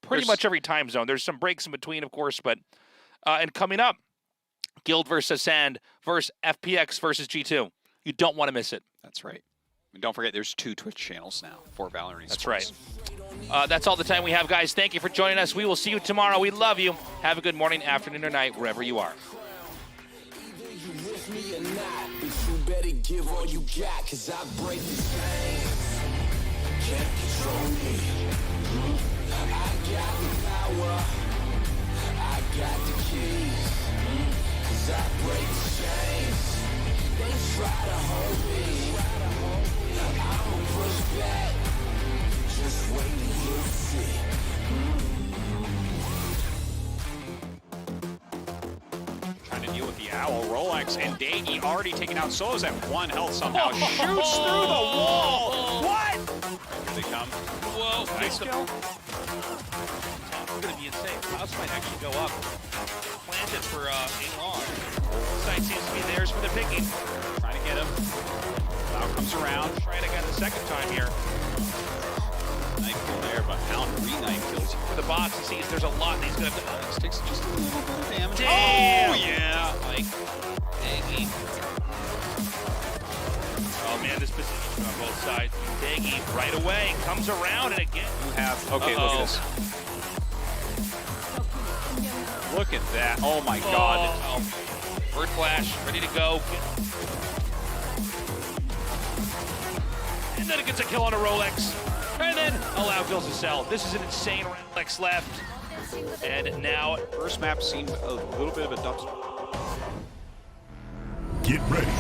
[SPEAKER 6] pretty much every time zone. There's some breaks in between, of course, but and coming up, Guild versus Sand versus FPX versus G2. You don't want to miss it.
[SPEAKER 7] That's right. And don't forget, there's 2 Twitch channels now for Valorant Esports.
[SPEAKER 6] That's right. That's all the time we have, guys. Thank you for joining us. We will see you tomorrow. We love you. Have a good morning, afternoon, or night, wherever you are.
[SPEAKER 3] Give all you got, 'cause I break the chains. Can't control me. I got the power. I got the keys. 'Cause I break the chains. They try to hold me. I'ma push back. Just wait and you'll see.
[SPEAKER 7] Trying to deal with the Owl, Rolex, and Daggy already taking out Solos at 1 health somehow. Shoots through the wall! What? Here they come.
[SPEAKER 6] Whoa,
[SPEAKER 7] nice kill.
[SPEAKER 6] It's going to be insane. Klaus might actually go up. Plant it for a long. Side seems to be theirs for the picking.
[SPEAKER 7] Trying to get him. Cloud comes around.
[SPEAKER 6] Trying again the second time here.
[SPEAKER 7] Knife kill there, but Pound re-knife kills you.
[SPEAKER 6] For the box, he sees there's a lot that he's going to have to...
[SPEAKER 7] Takes just a little bit of damage.
[SPEAKER 6] Damn.
[SPEAKER 7] Oh, yeah.
[SPEAKER 6] Like, Daggy. Oh, man, this position on both sides. Daggy right away comes around, and again...
[SPEAKER 7] You have... Okay, look at this. Look at that. Oh, my God.
[SPEAKER 6] Oh. Bird Flash, ready to go. And then it gets a kill on a Rolex. And then allow kills to sell. This is an insane Rolex left. And now...
[SPEAKER 7] First map seemed a little bit of a dumpster.
[SPEAKER 5] Get ready.